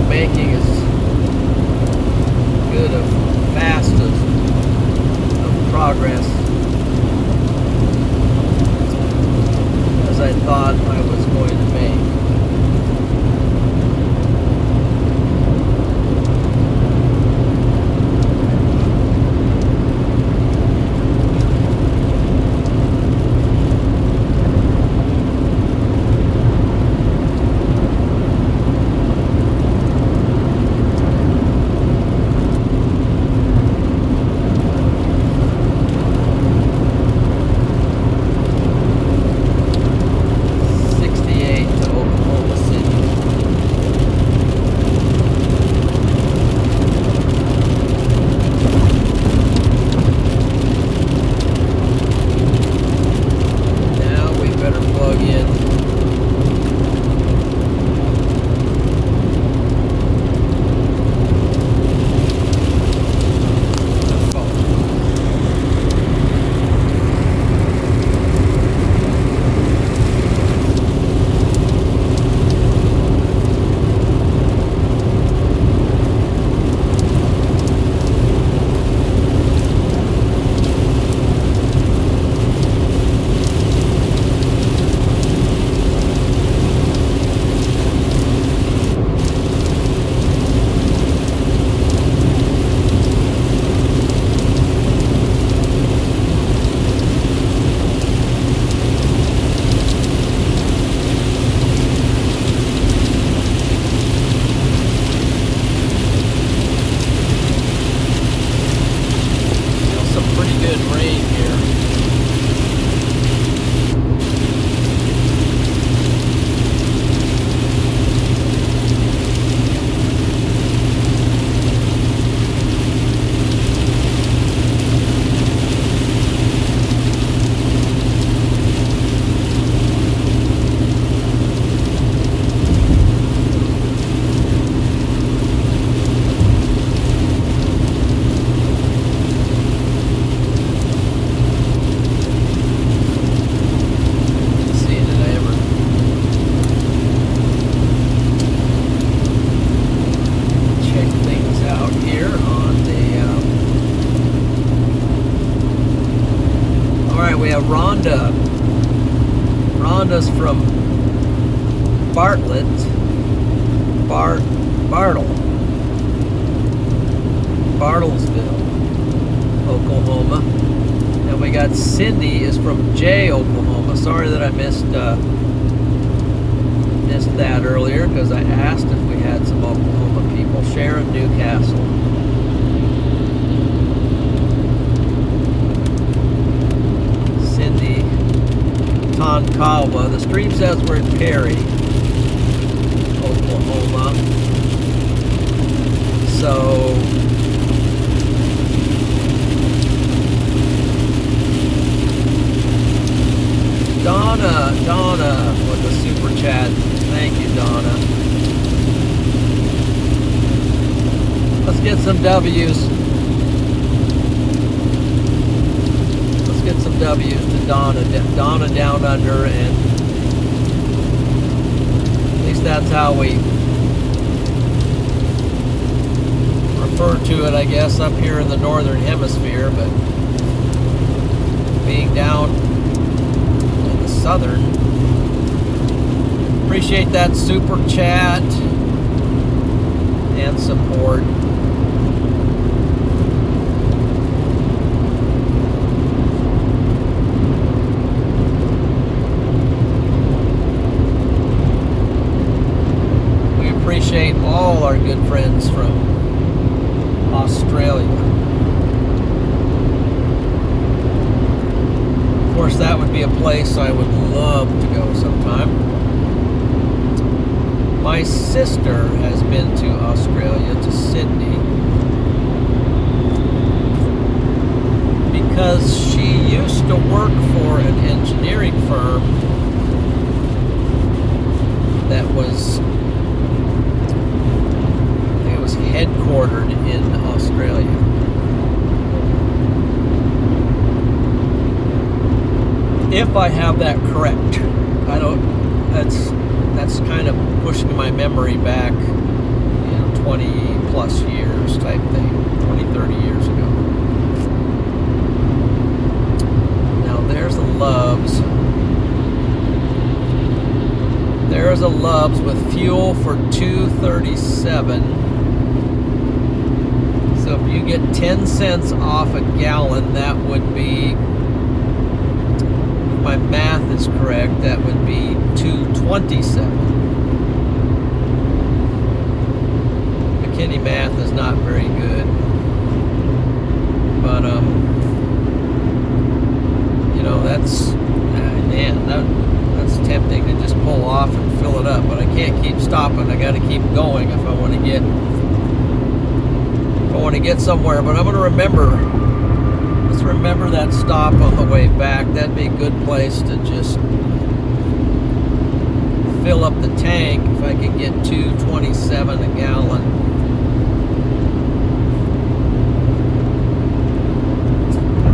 Making as good of fast of progress as I thought I was going to make. we have Rhonda. Rhonda's from Bartlesville, Oklahoma. And we got Cindy is from Jay, Oklahoma. Sorry that I missed that earlier because I asked if we had some Oklahoma people. Sharon, Newcastle. Cindy, Tonkawa. The stream says we're in Perry, Oklahoma. So Donna with the super chat. Thank you, Donna. Let's get some W's. Let's get some W's to Donna. Donna down under, and at least that's how we refer to it, I guess, up here in the northern hemisphere, but being down in the southern. Appreciate that super chat and support. We appreciate all our good friends from Australia. Of course, that would be a place I would love to go sometime. My sister has been to Australia, to Sydney, because she used to work for an engineering firm that was, I think it was headquartered in Australia. If I have that correct. I don't, that's kind of pushing my memory back, 20 plus years type thing, 20, 30 years ago. Now there's a Loves. There's a Loves with fuel for $2.37. So if you get 10 cents off a gallon, that would be, if my math is correct, that would be $2.27. McKinney math is not very good, but that's that's tempting to just pull off and fill it up, but I can't keep stopping. I got to keep going if I want to get somewhere. But I'm going to remember. Let's remember that stop on the way back. That'd be a good place to just fill up the tank if I could get $2.27 a gallon.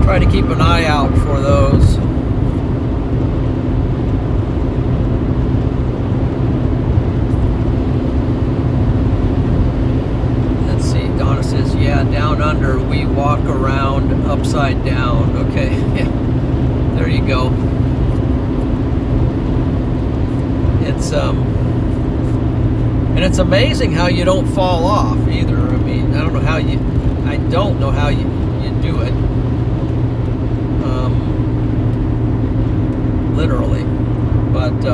Try to keep an eye out for those. Let's see, Donna says, yeah, down under we walk around upside down. Okay, yeah, there you go. It's and it's amazing how you don't fall off either. I mean, I don't know how you do it. Literally, but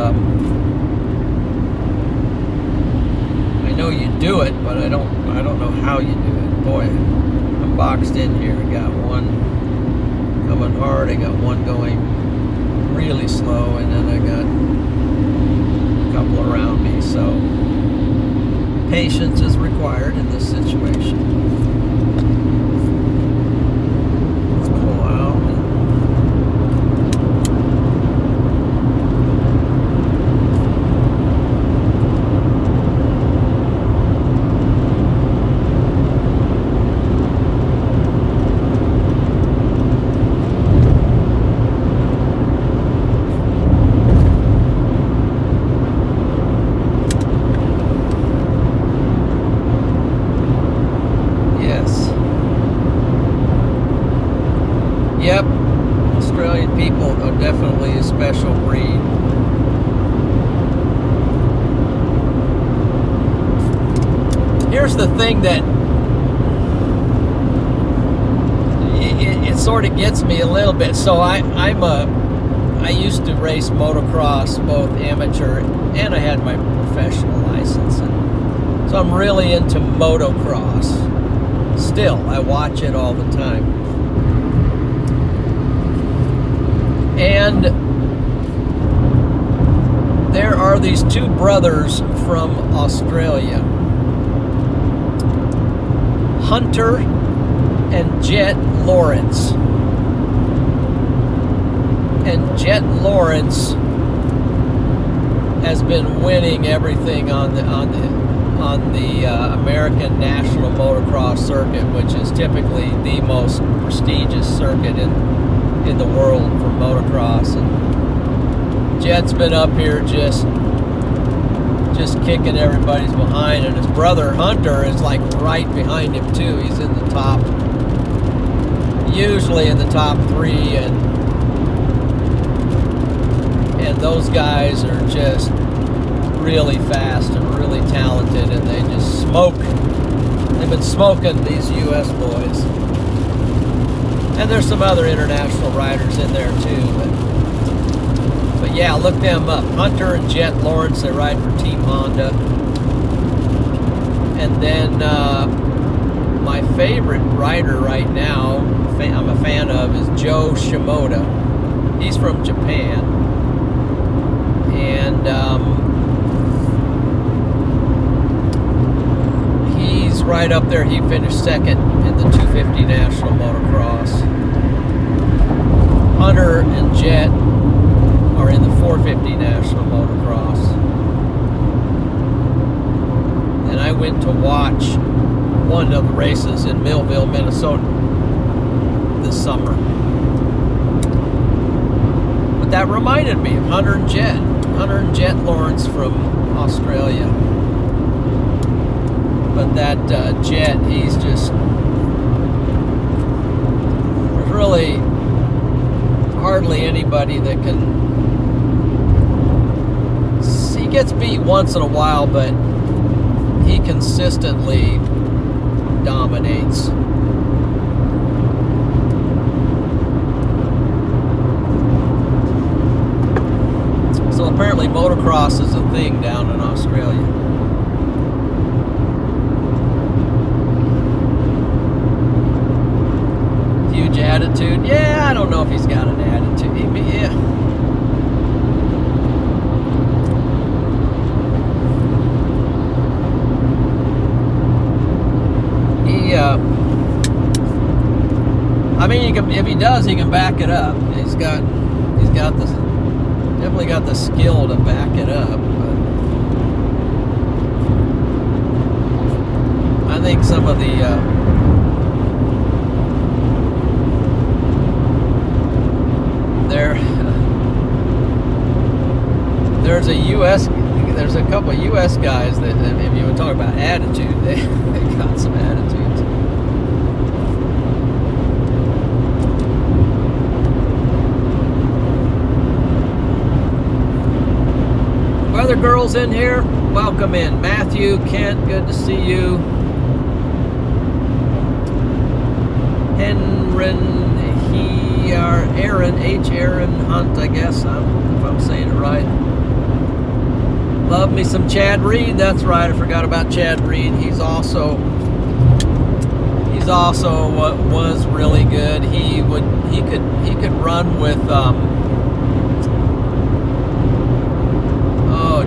I know you do it, but I don't know how you do it. Boy, I'm boxed in here. I got one coming hard, I got one going really slow, and then I got a couple around me. So patience is required in this situation. Australian people are definitely a special breed. Here's the thing that it sort of gets me a little bit. So I used to race motocross, both amateur, and I had my professional license. And so I'm really into motocross. Still, I watch it all the time. And there are these two brothers from Australia, Hunter and Jet Lawrence. And Jet Lawrence has been winning everything on the American National Motocross Circuit, which is typically the most prestigious circuit in the world for motocross. And Jet's been up here just kicking everybody's behind, and his brother Hunter is like right behind him too. He's in the top, usually in the top 3, and those guys are just really fast and really talented, and they just smoke. They've been smoking these U.S. boys. And there's some other international riders in there too, but yeah, look them up. Hunter and Jet Lawrence, they ride for Team Honda. And then my favorite rider right now, I'm a fan of, is Joe Shimoda. He's from Japan. And he's right up there. He finished second in the 250 National Motocross. Hunter and Jet are in the 450 National Motocross. And I went to watch one of the races in Millville, Minnesota this summer. But that reminded me of Hunter and Jet Lawrence from Australia. But that Jet, he's just, there's really hardly anybody that can, he gets beat once in a while, but he consistently dominates. So apparently motocross is a thing down in Australia. Huge attitude. Yeah, I don't know if he's got an attitude. Yeah. I mean, if he does, he can back it up. He's got this, definitely got the skill to back it up. But I think some of the there's a couple of U.S. guys that, if you want to talk about attitude, they got some attitudes. Other girls in here, welcome in. Matthew, Kent, good to see you. Aaron Hunt, I guess, if I'm saying it right. Love me some Chad Reed. That's right, I forgot about Chad Reed. He's also what was really good. He could run with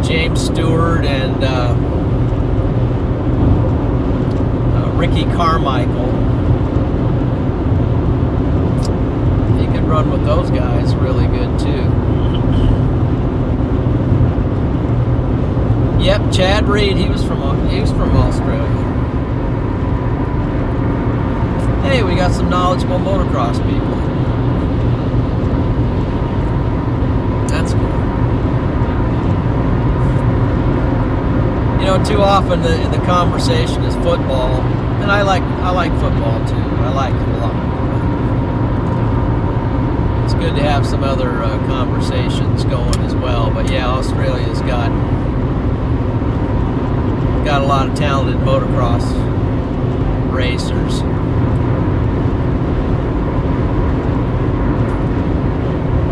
James Stewart and Ricky Carmichael. He could run with those guys really good too. Yep, Chad Reed. He was from Australia. Hey, we got some knowledgeable motocross people. That's cool. You know, too often the conversation is football, and I like football too. I like it a lot. It's good to have some other conversations going as well. But yeah, Australia's got a lot of talented motocross racers.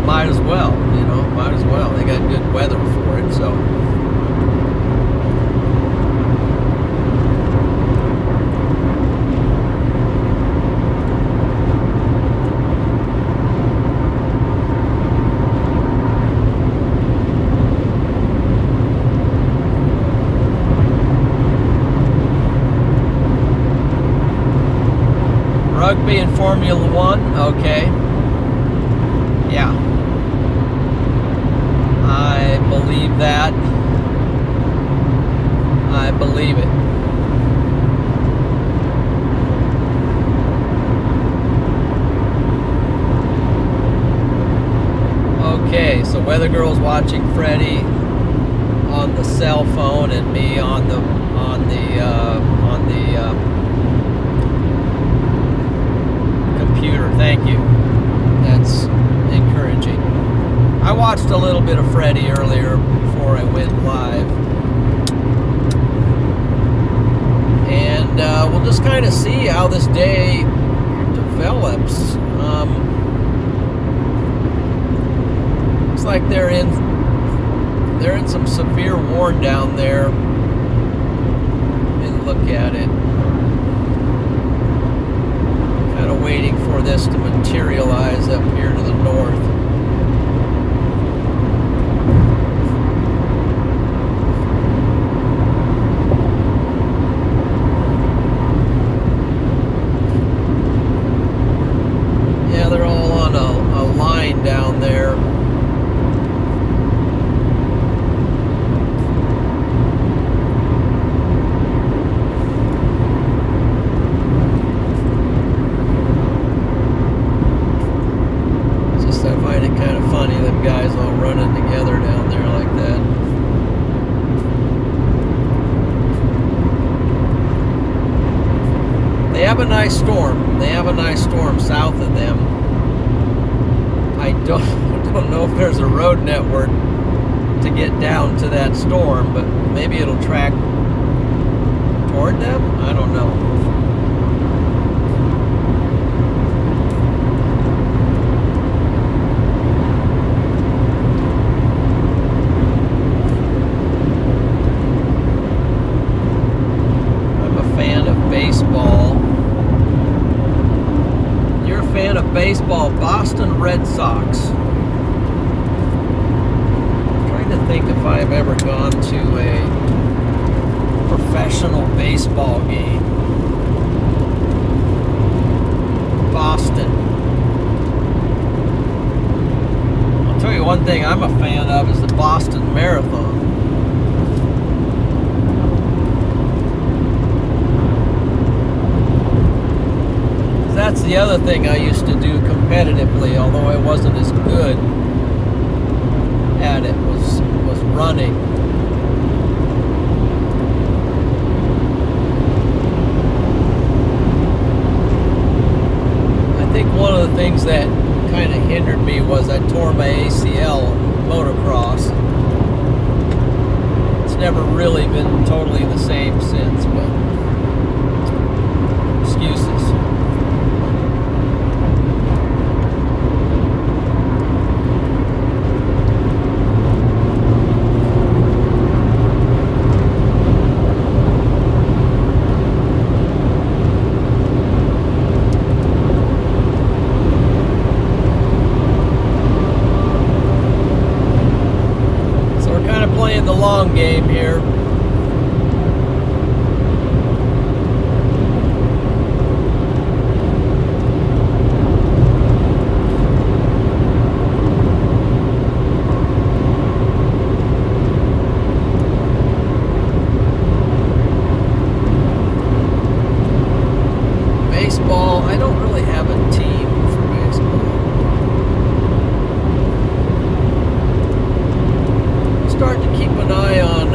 Might as well, you know, might as well. They got good weather for it, so. Rugby and Formula One, okay. Yeah. I believe that. I believe it. Okay, so Weather Girl's watching Freddie on the cell phone and me on the computer. Thank you. That's encouraging. I watched a little bit of Freddie earlier before I went live. And we'll just kind of see how this day develops. Looks like they're in some severe warn down there. And look at it. Kind of waiting for this to materialize up here to the north. Yeah, they're all on a line down there. I find it kind of funny, them guys all running together down there like that. They have a nice storm. They have a nice storm south of them. I don't know if there's a road network to get down to that storm, but maybe it'll track toward them? I don't know. Baseball. You're a fan of baseball, Boston Red Sox. I'm trying to think if I've ever gone to a professional baseball game. Boston. I'll tell you one thing I'm a fan of is the Boston Marathon. That's the other thing I used to do competitively, although I wasn't as good at it, was running. I think one of the things that kind of hindered me was I tore my ACL in motocross. It's never really been totally the same since, but excuses. Playing the long game here. Baseball, I don't really have a team for baseball. Starting to keep an eye on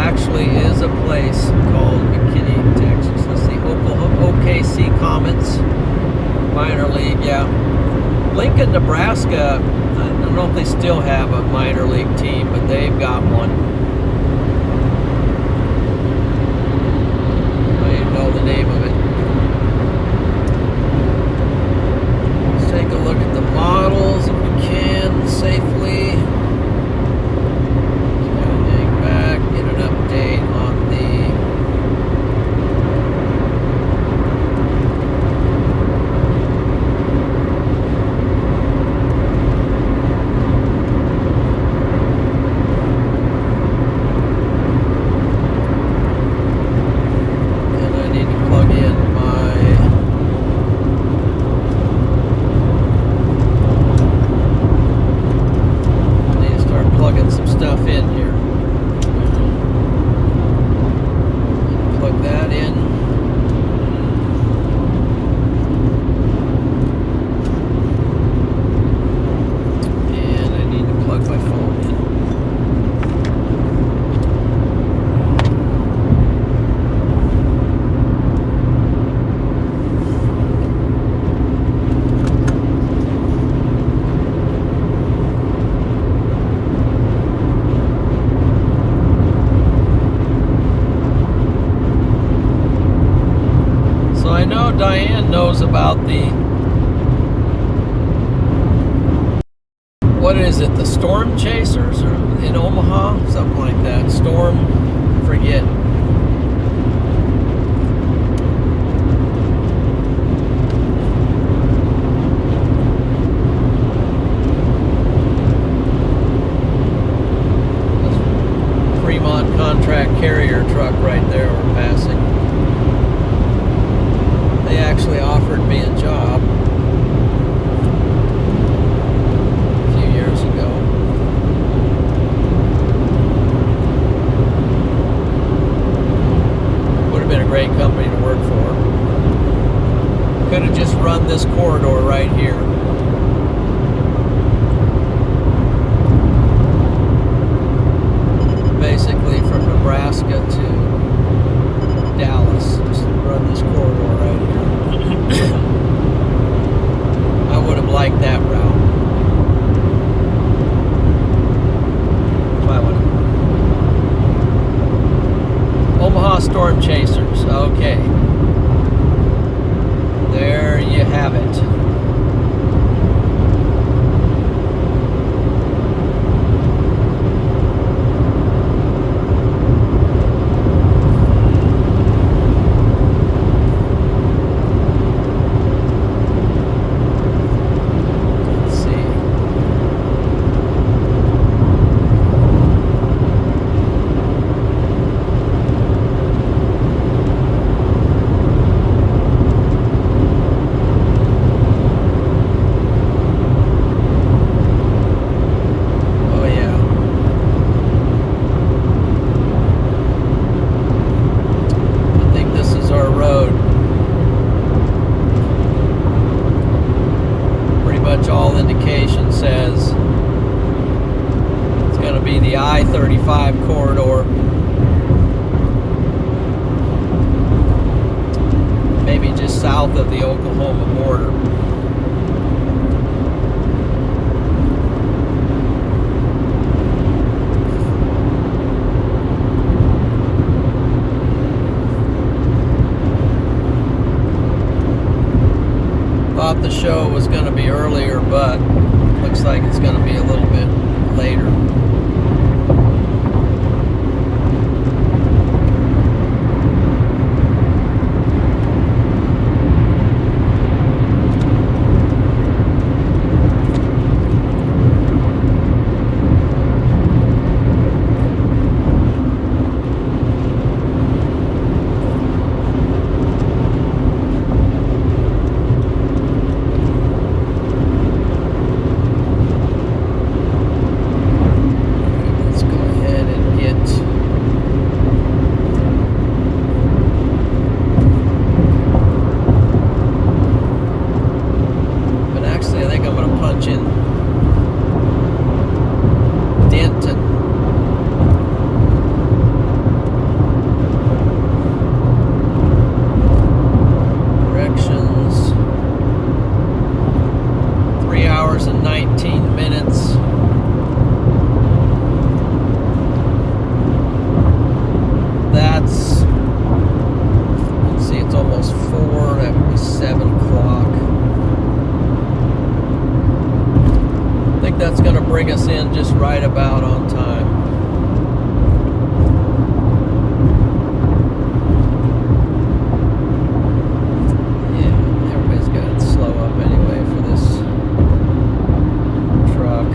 actually is a place called McKinney, Texas. Let's see, Oklahoma, OKC Comets, minor league, yeah. Lincoln, Nebraska, I don't know if they still have a minor league team, but they've got one. I don't even know the name of it. Let's take a look at the models if we can safely. Hang back, get an update on the Diane knows about the, what is it, the Storm Chasers or in Omaha, something like that. Storm, I forget. This Fremont contract carrier truck right there we're passing. They actually offered me a job a few years ago. Would have been a great company to work for. Could have just run this corridor right here. Basically from Nebraska to Dallas. Just run this corridor right here. I would have liked that route. If I would have. Omaha Storm Chasers. Okay. There you have it. Says it's going to be the I-35 corridor, maybe just south of the Oklahoma border. Thought the show was going to be earlier, but looks like it's going to be a little bit later. on time. Yeah, everybody's got to slow up anyway for this truck.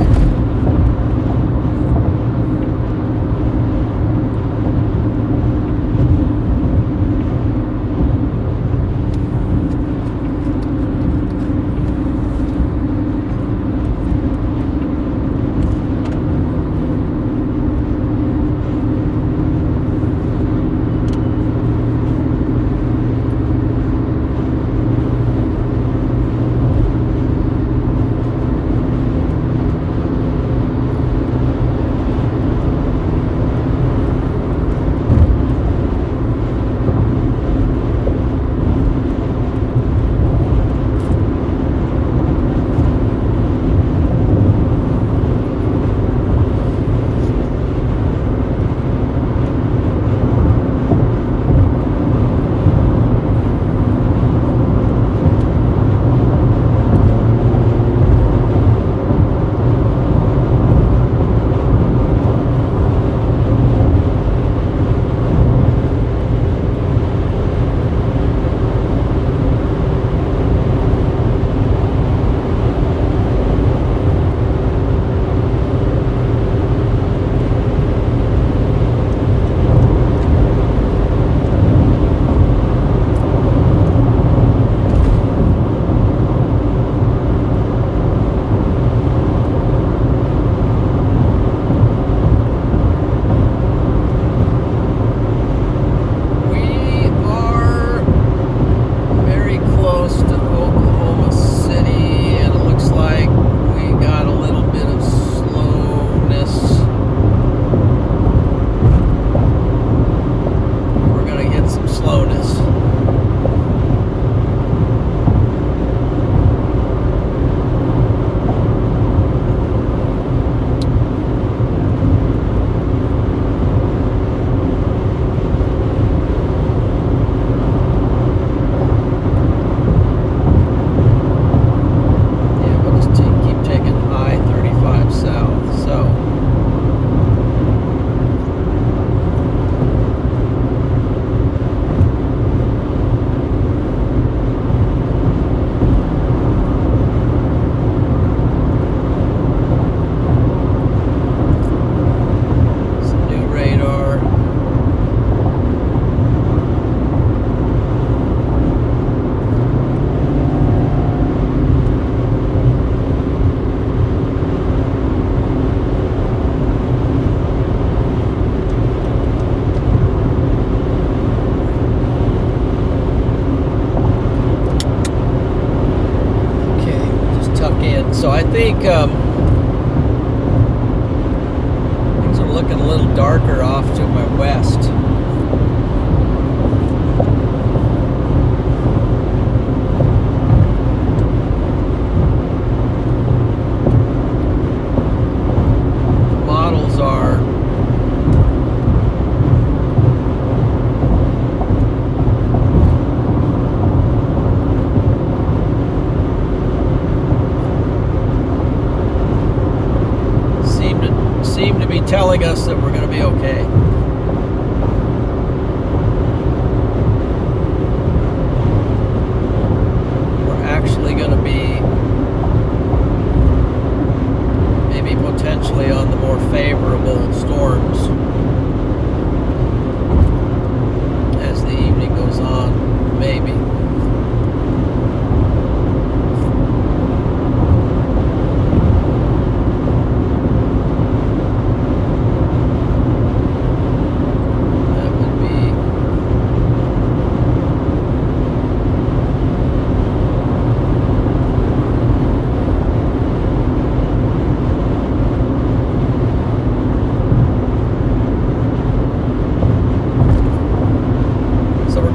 So I think things are looking a little darker off to my west. Models are seem to be telling us that we're going to be okay. We're actually going to be maybe potentially on the more favorable storms as the evening goes on, maybe.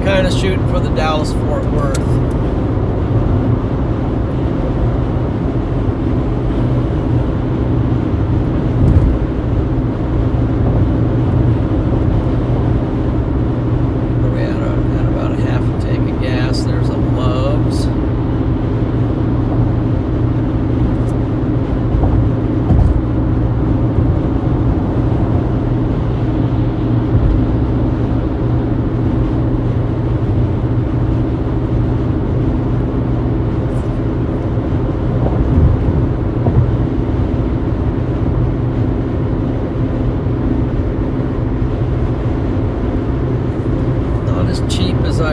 Kind of shooting for the Dallas-Fort Worth. Where we at about a half a tank of gas. There's a Love's.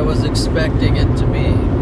was expecting it to be.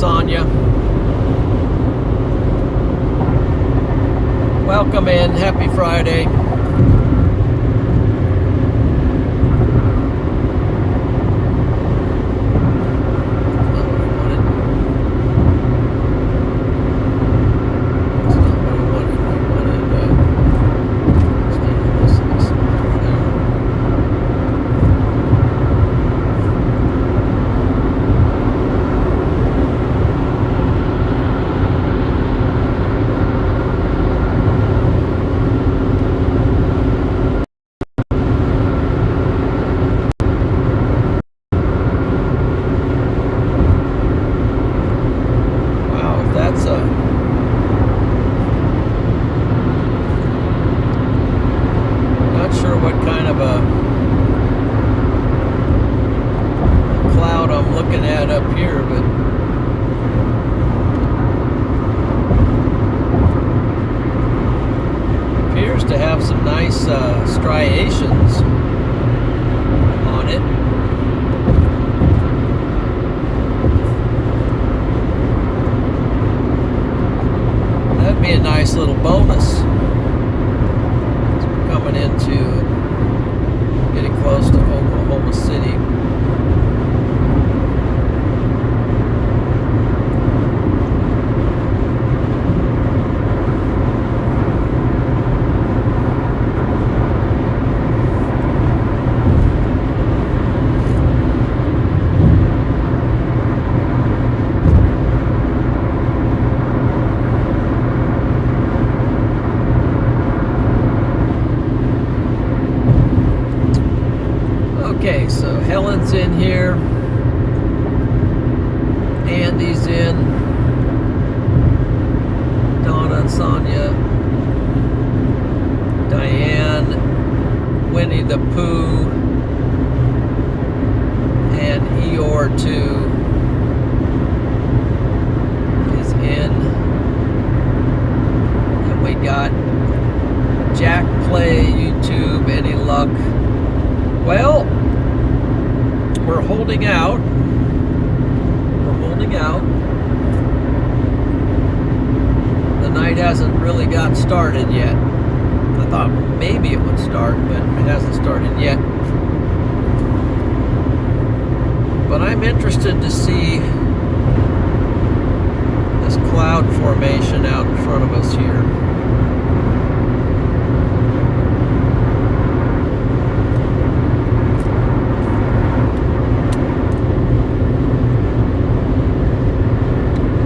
Sonia. Welcome in. Happy Friday. Striations on it. That'd be a nice little bonus. We're coming into getting close to Oklahoma City. Okay, so Helen's in here. Andy's in. Donna and Sonia. Diane. Winnie the Pooh. And Eeyore 2 is in. And we got Jack Play, YouTube, Any Luck? Well, we're holding out. We're holding out. The night hasn't really got started yet. I thought maybe it would start, but it hasn't started yet. But I'm interested to see this cloud formation out in front of us here.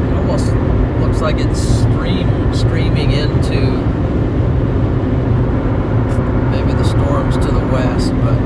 It almost looks like it's streaming into maybe the storms to the west, but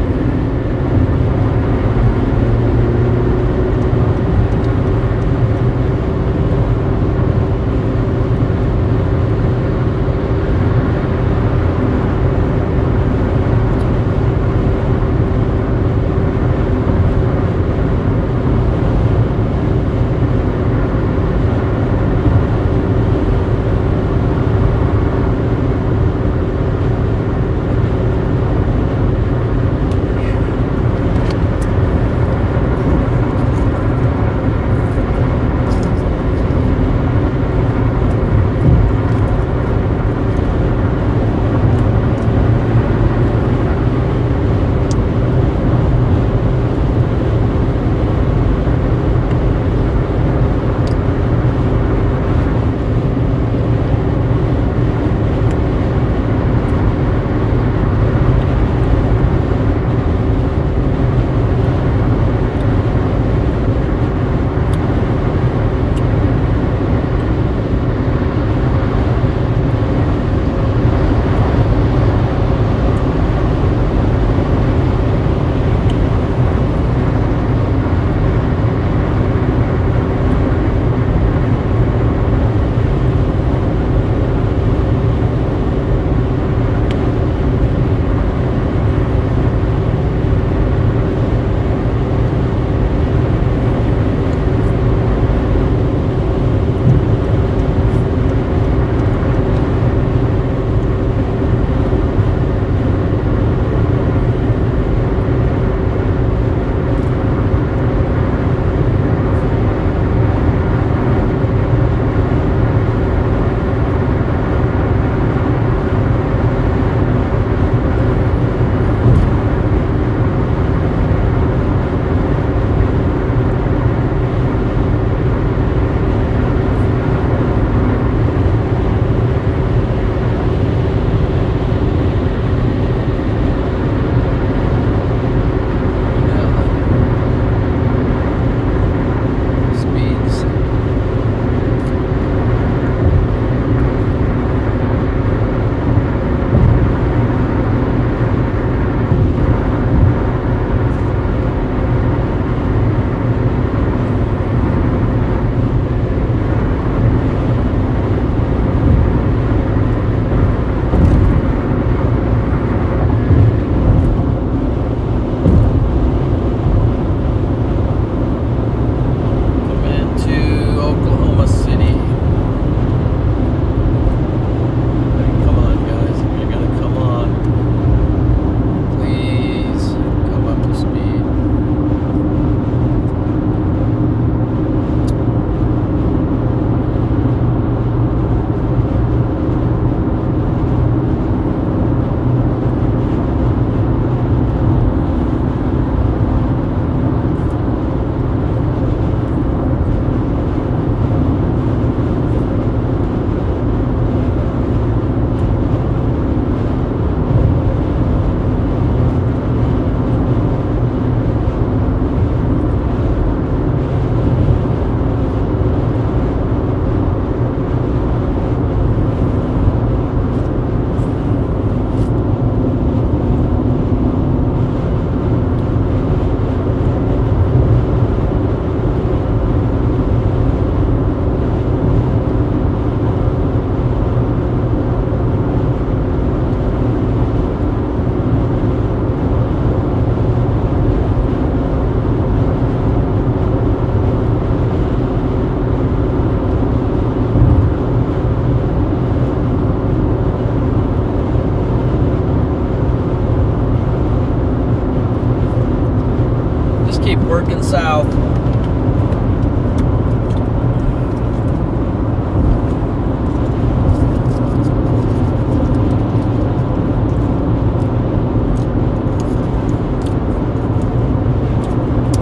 keep working south.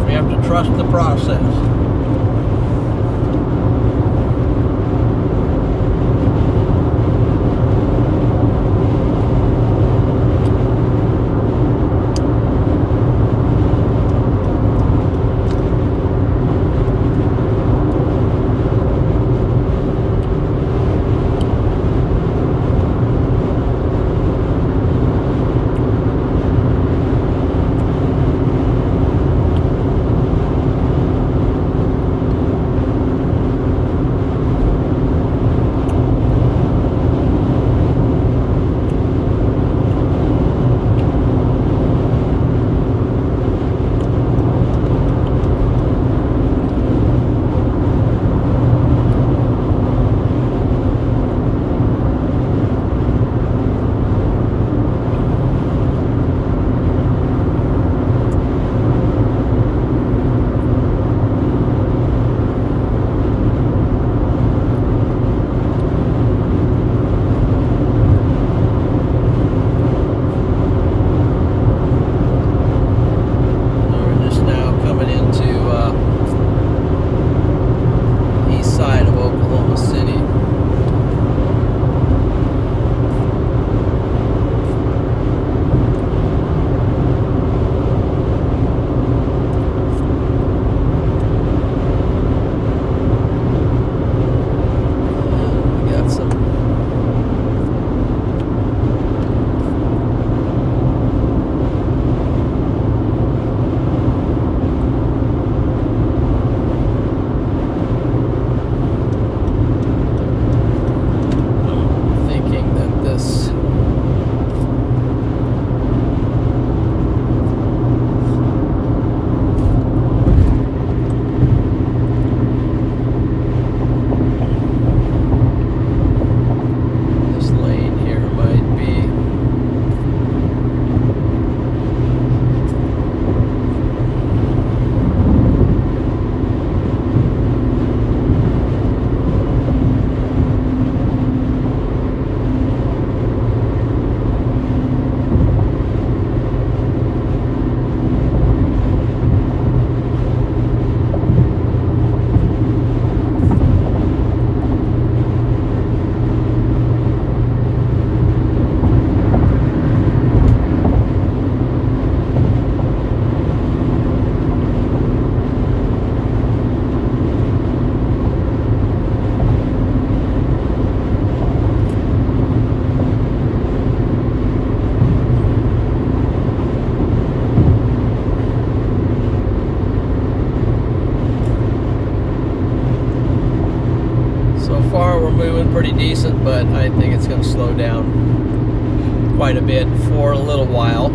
We have to trust the process. Moving pretty decent, but I think it's going to slow down quite a bit for a little while.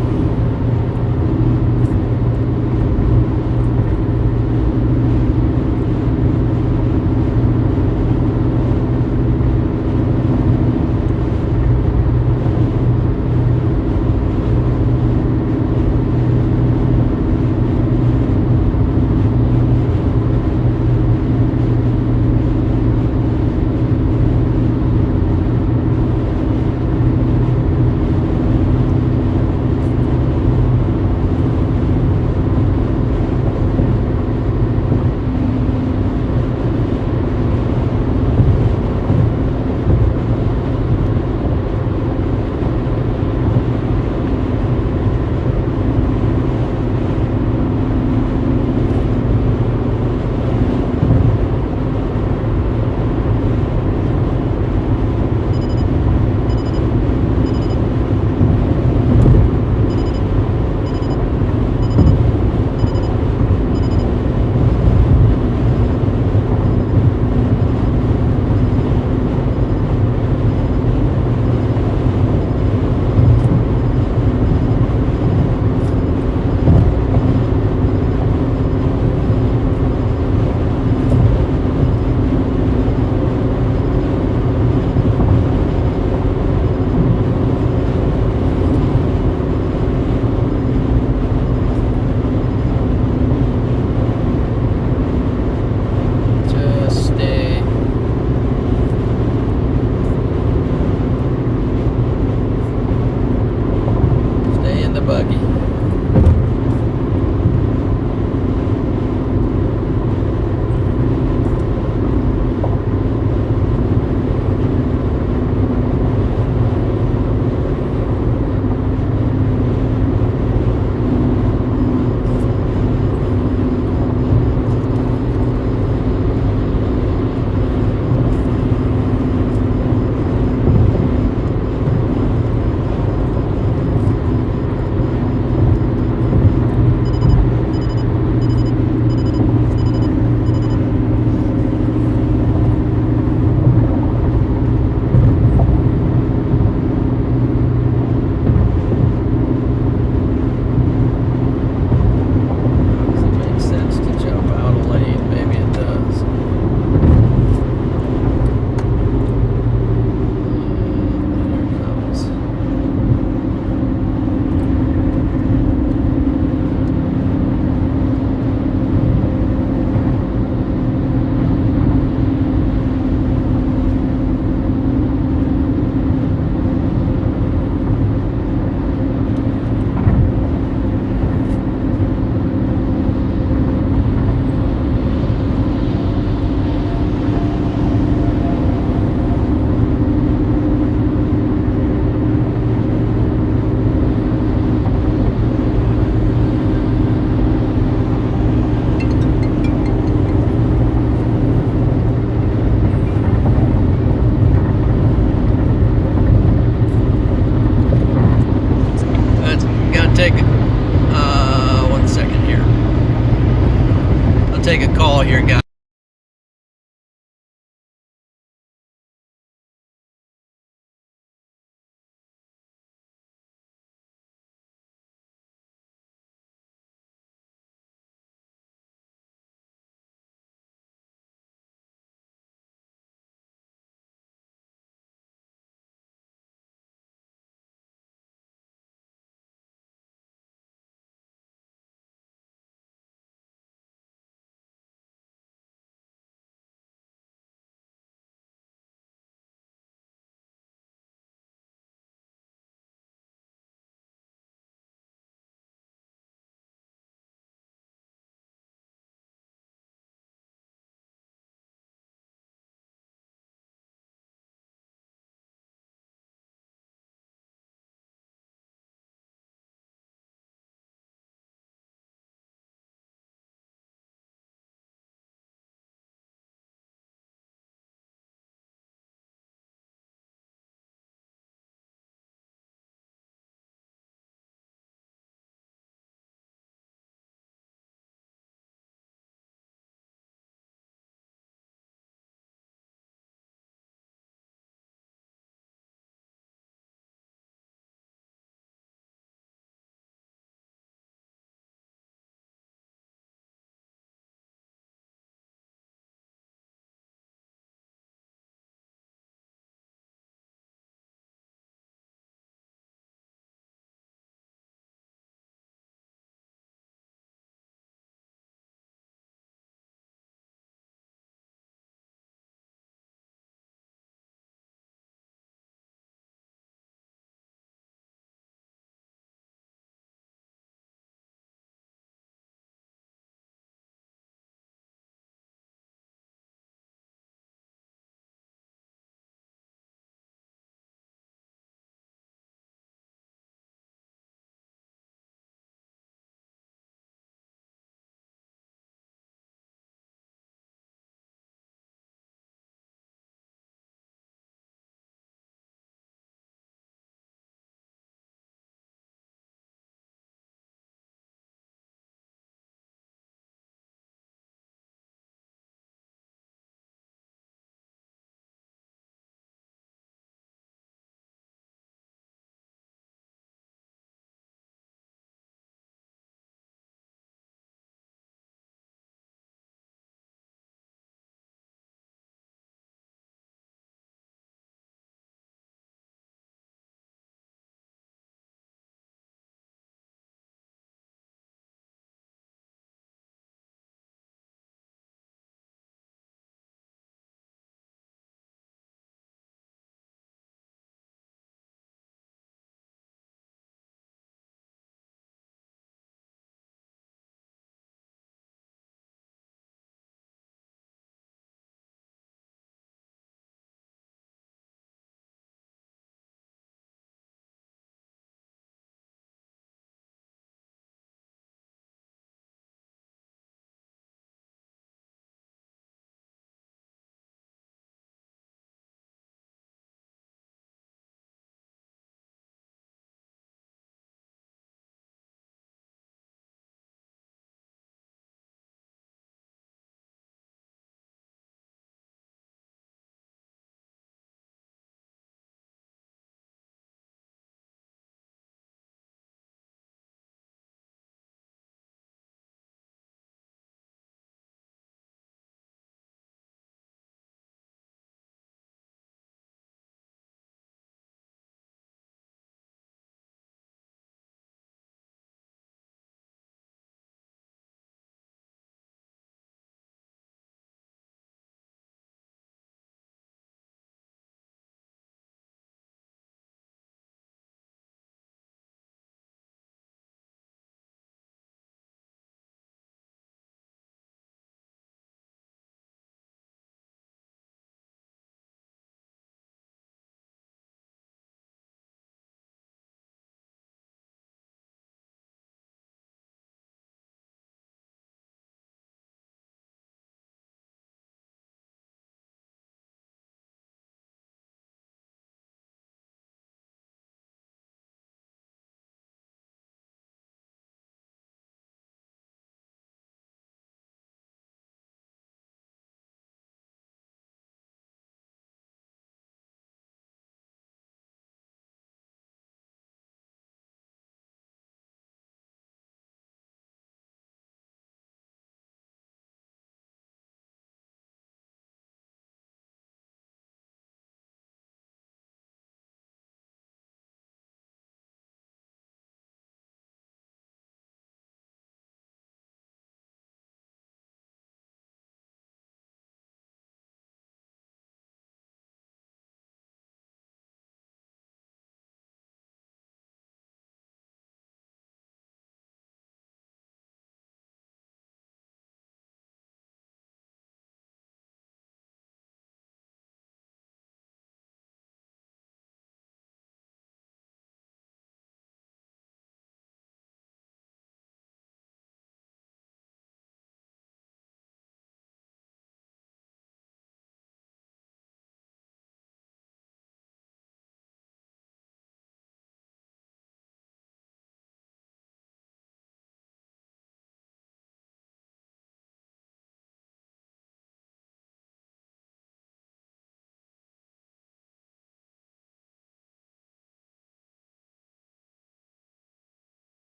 take a call here, guys.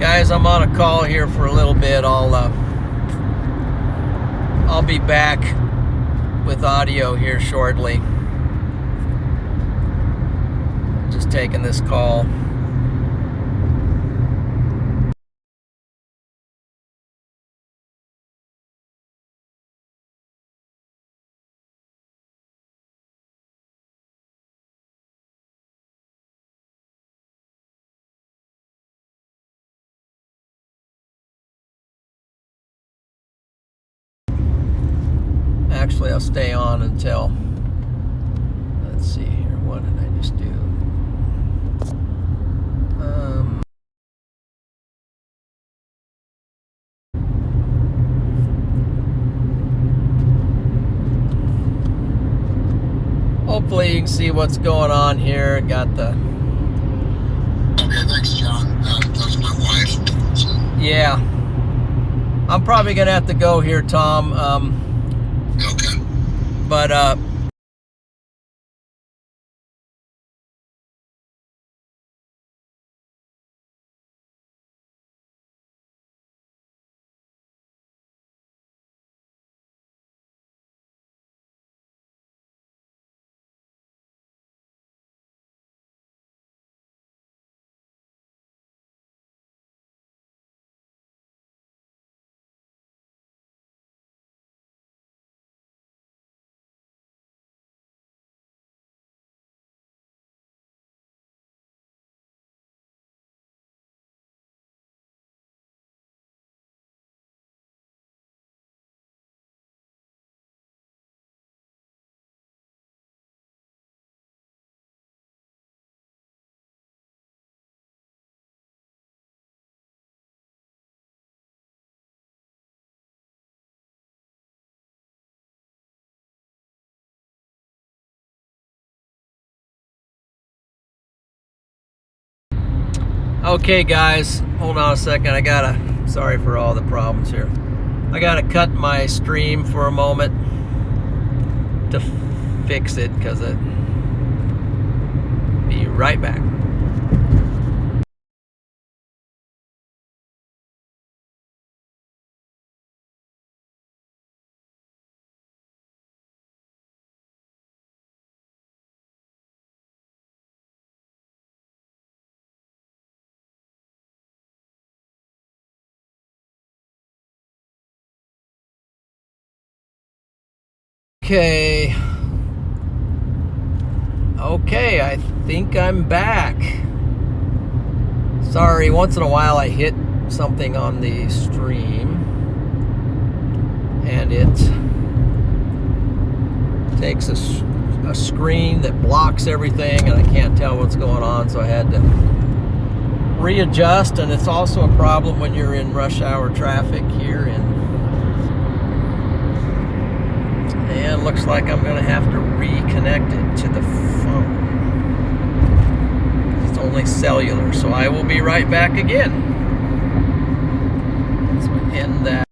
Guys, I'm on a call here for a little bit. I'll be back with audio here shortly. Just taking this call. Actually, I'll stay on until, let's see here, what did I just do? Hopefully you can see what's going on here. Got the... Okay, thanks, John. That was my wife. So. Yeah. I'm probably going to have to go here, Tom. Okay. But, okay, guys, hold on a second. Sorry for all the problems here. I gotta cut my stream for a moment to fix it, because be right back. Okay, I think I'm back. Sorry, once in a while I hit something on the stream and it takes a screen that blocks everything and I can't tell what's going on, so I had to readjust. And it's also a problem when you're in rush hour traffic here and looks like I'm going to have to reconnect it to the phone. It's only cellular, so I will be right back again. Let's end that.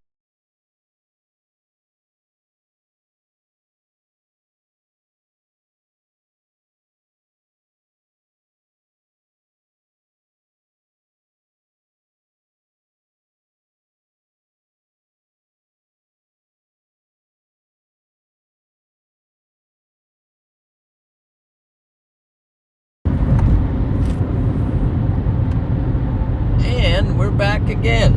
And we're back again.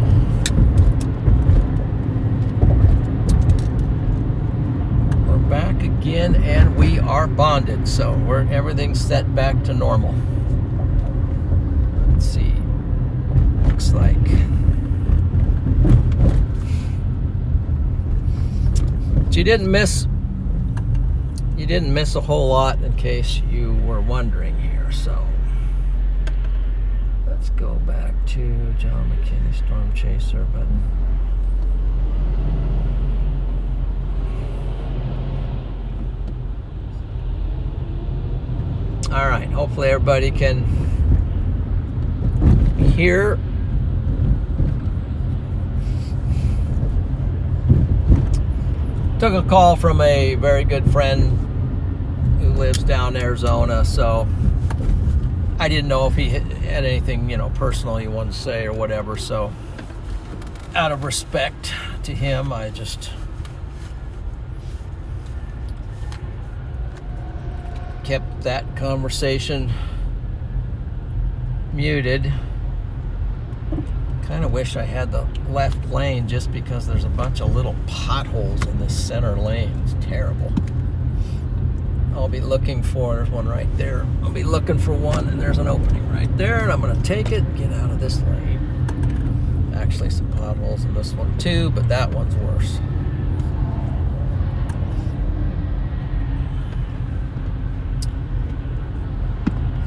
We're back again, and we are bonded, so everything's set back to normal. Let's see. Looks like but you didn't miss a whole lot, in case you were wondering here. So let's go back to John McKinney Storm Chaser button. All right, hopefully everybody can hear. Took a call from a very good friend who lives down in Arizona, so I didn't know if he had anything, you know, personal he wanted to say or whatever. So out of respect to him, I just kept that conversation muted. Kind of wish I had the left lane just because there's a bunch of little potholes in this center lane. It's terrible. I'll be looking for, there's one right there. I'll be looking for one, and there's an opening right there, and I'm going to take it and get out of this lane. Actually, some potholes in this one too, but that one's worse.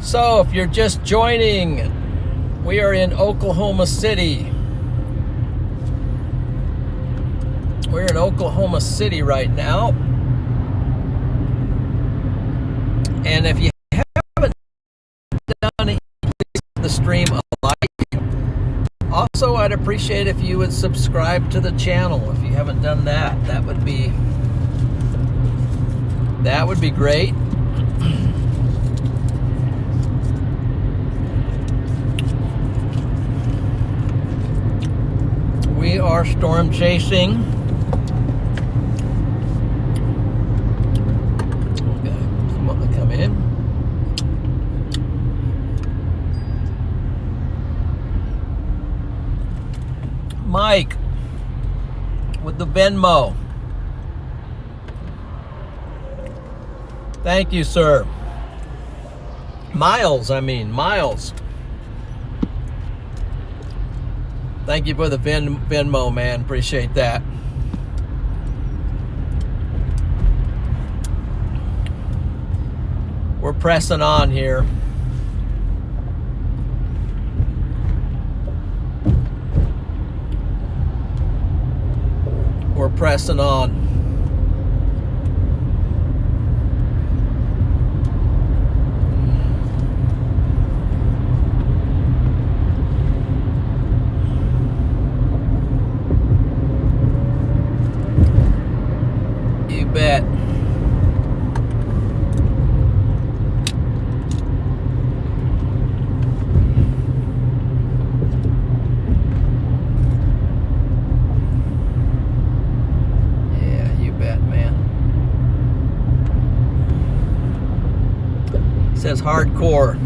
So, if you're just joining, we are in Oklahoma City. We're in Oklahoma City right now. And if you haven't done it, please give the stream a like. Also, I'd appreciate if you would subscribe to the channel. If you haven't done that, that would be great. We are storm chasing. Okay, someone to come in. Mike with the Venmo. Thank you, sir. Miles. Thank you for the Venmo, man. Appreciate that. We're pressing on here. We're pressing on. Bet. Yeah, you bet, man. It says hardcore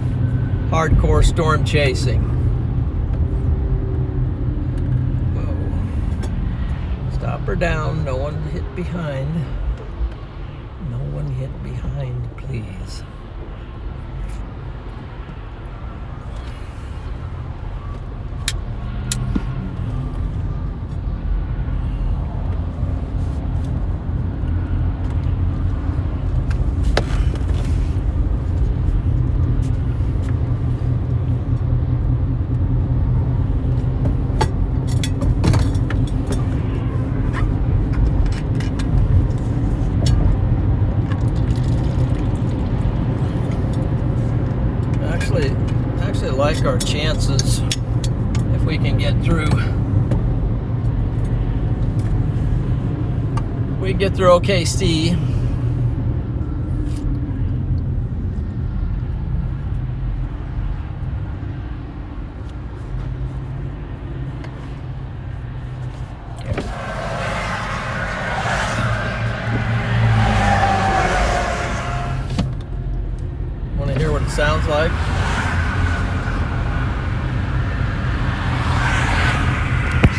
storm chasing. Whoa. Stop her down. No one hit behind. Hit behind, please. Like our chances if we can get through. We can get through OKC. Want to hear what it sounds like?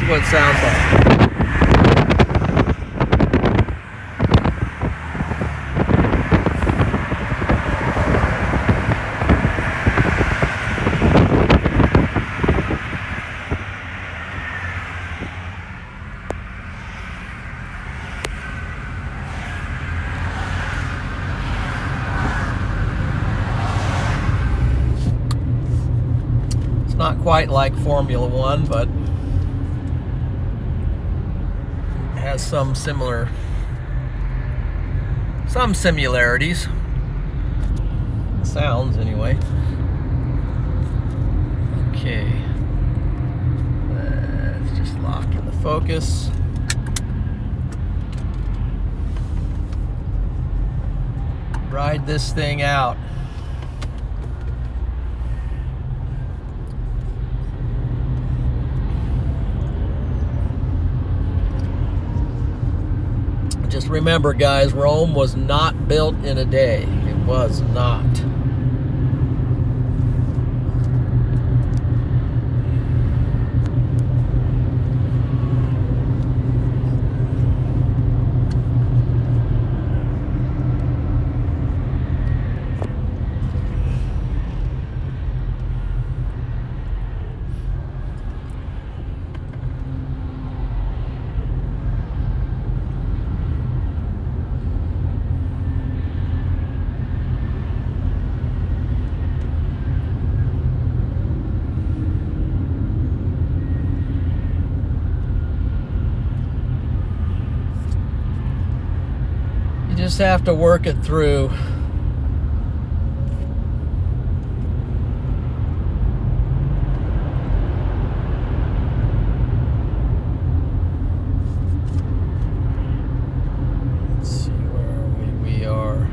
What it sounds like. It's not quite like Formula One, but has some similarities. Sounds anyway. Okay. Let's just lock in the focus. Ride this thing out. remember, guys, Rome was not built in a day. It was not. Just have to work it through. Let's see, where are we? We are.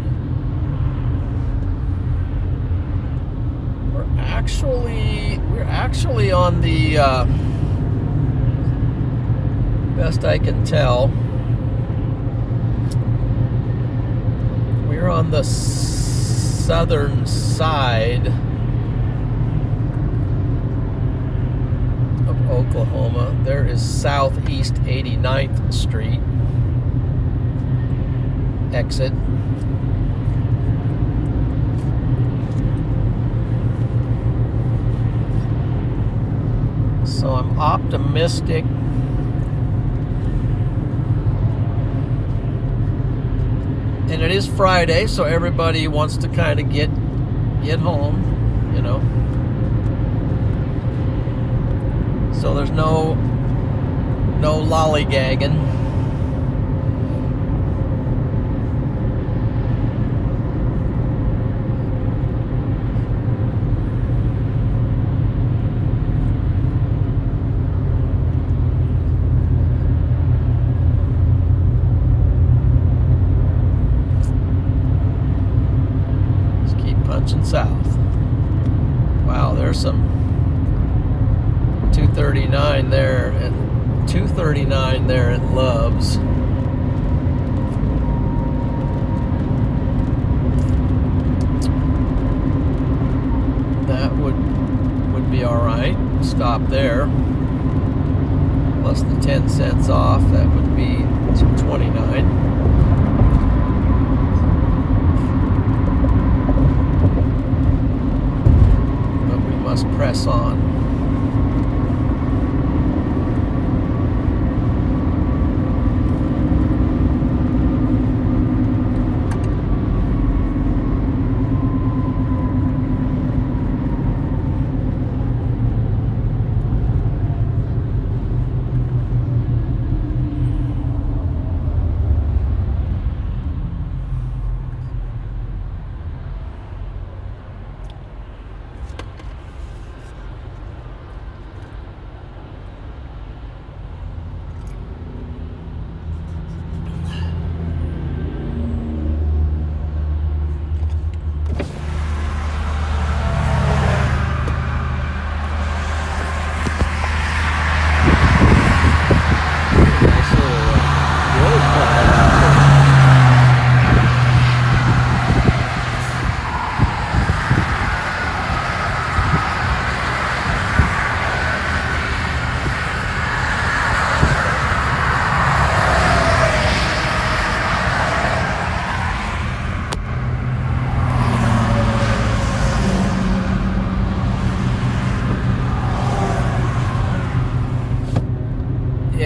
We're actually on the best I can tell. We're on the southern side of Oklahoma. There is Southeast 89th Street exit. So I'm optimistic and it is Friday, so everybody wants to kind of get home, you know. So there's no lollygagging. South. Wow, there's some 239 there and 239 there at Love's. That would be all right. Stop there. Plus the 10 cents off, that would be 229. Press on.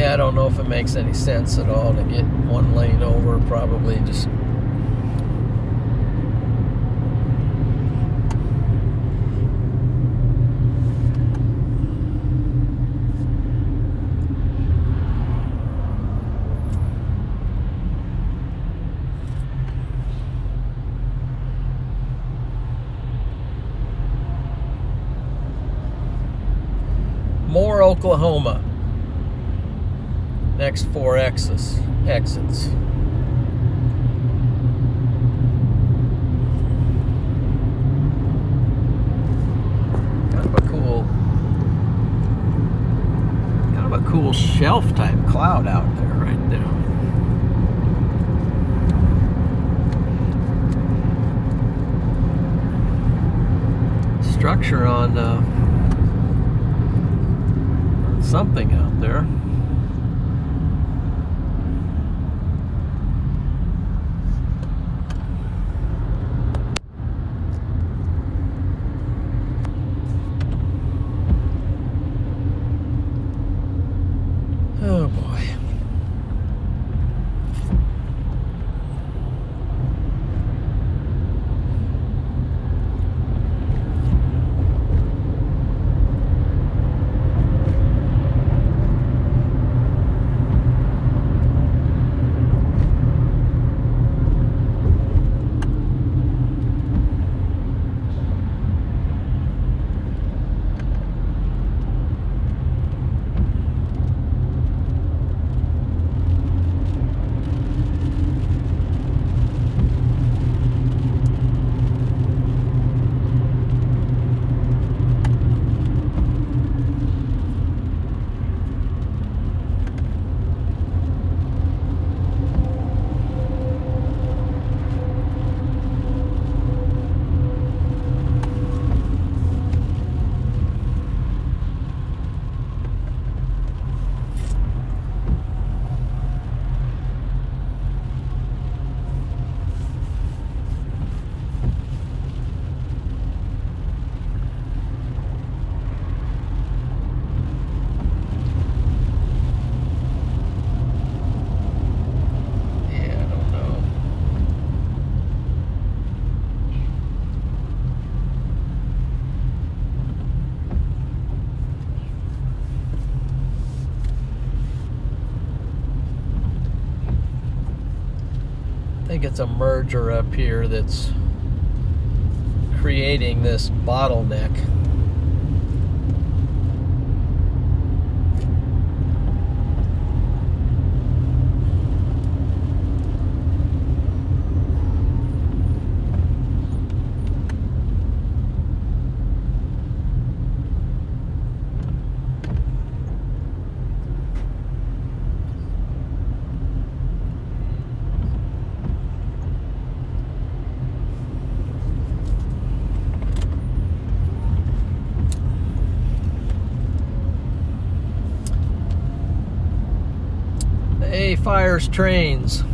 I don't know if it makes any sense at all to get one lane over. Probably just more Oklahoma. Next 4 exits. Kind of a cool shelf type cloud out there right now. structure on something out there. Oh boy. I think it's a merger up here that's creating this bottleneck. A fires trains.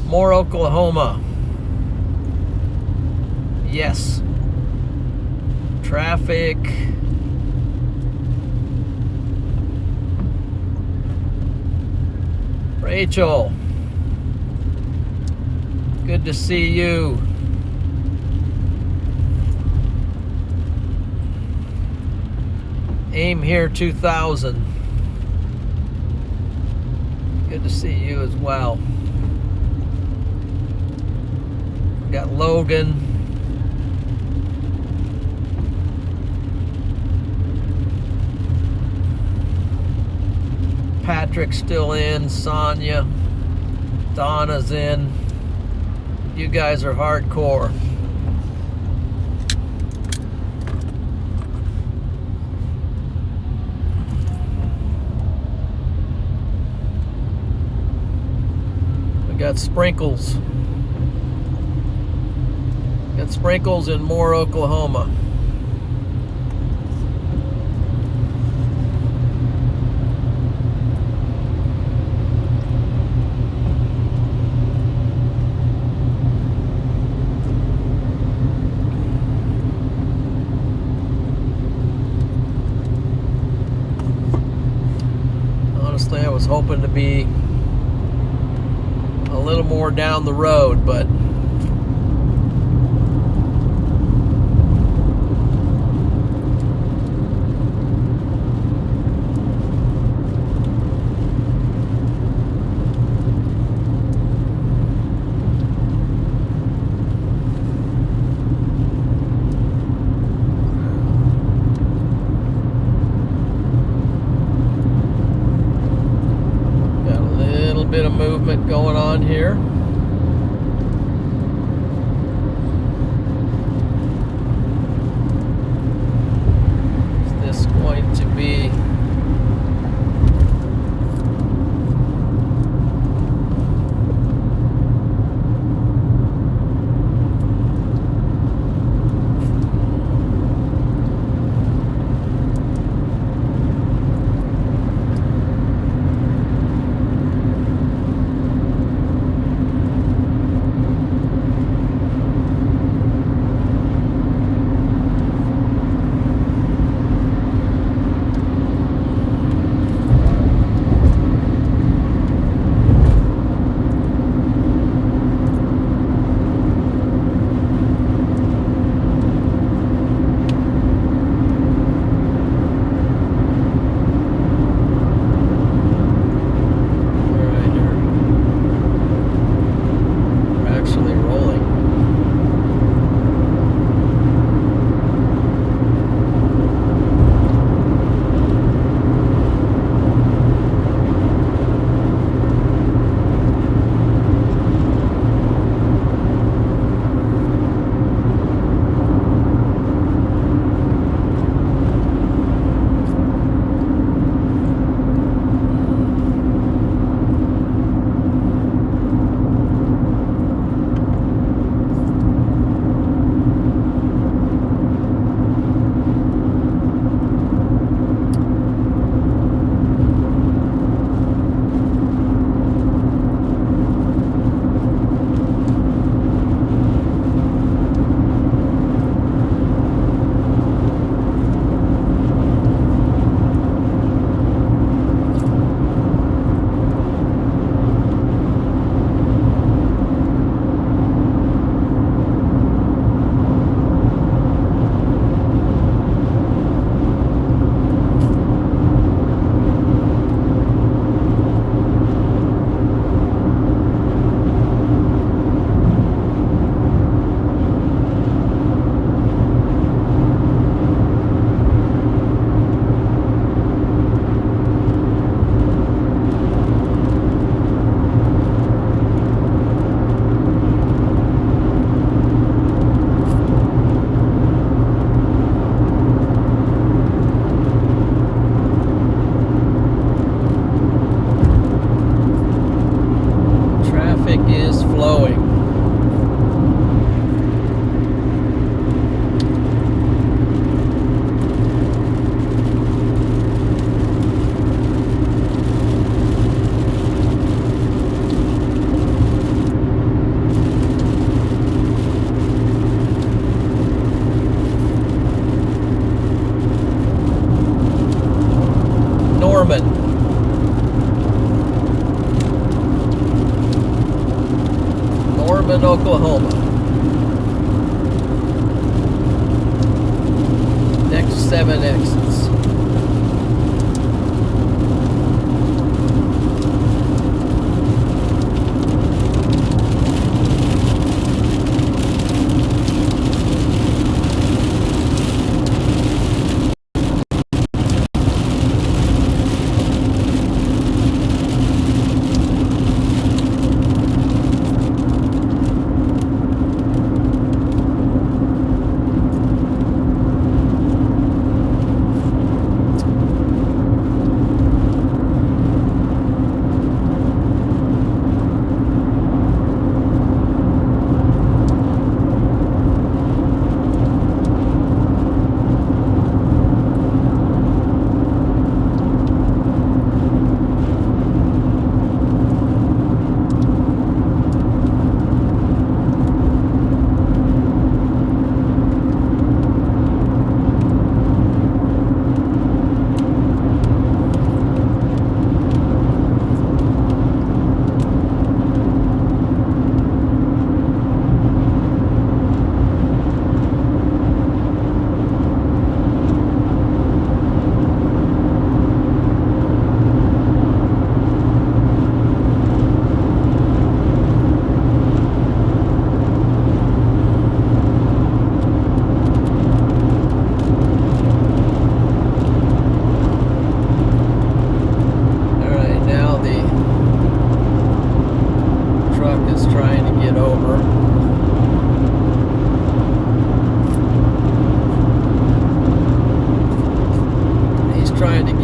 More Oklahoma. Yes. Traffic. Rachel. Good to see you. Aim here 2000. Good to see you as well. We got Logan. Patrick's still in. Sonia. Donna's in. You guys are hardcore. Got sprinkles. Got sprinkles in Moore, Oklahoma. Honestly, I was hoping to be a little more down the road, but got a little bit of movement going on here. Is this going to be Tulsa, Oklahoma. Next 7 exits.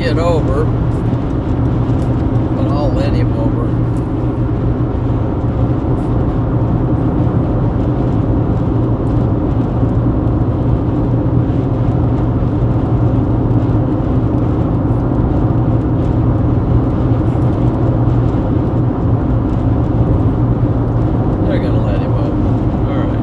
Get over, but I'll let him over. They're gonna let him over. All right.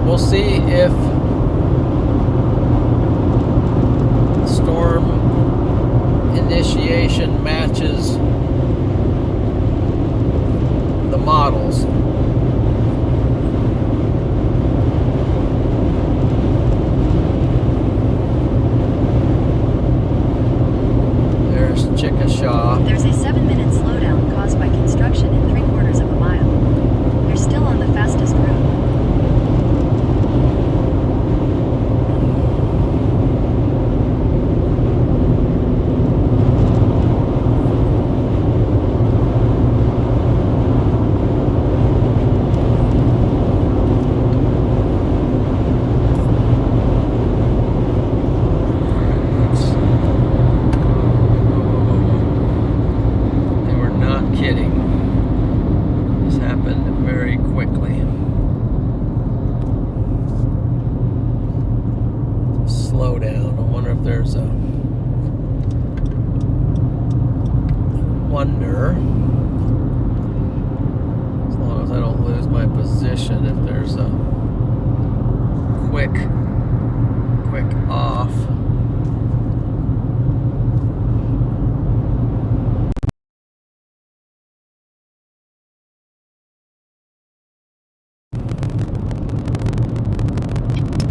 We'll see if storm initiation matches the models. Shaw. There's a 7-minute slowdown caused by construction in 3/4 of a mile. You're still on the fastest route. If there's a quick off.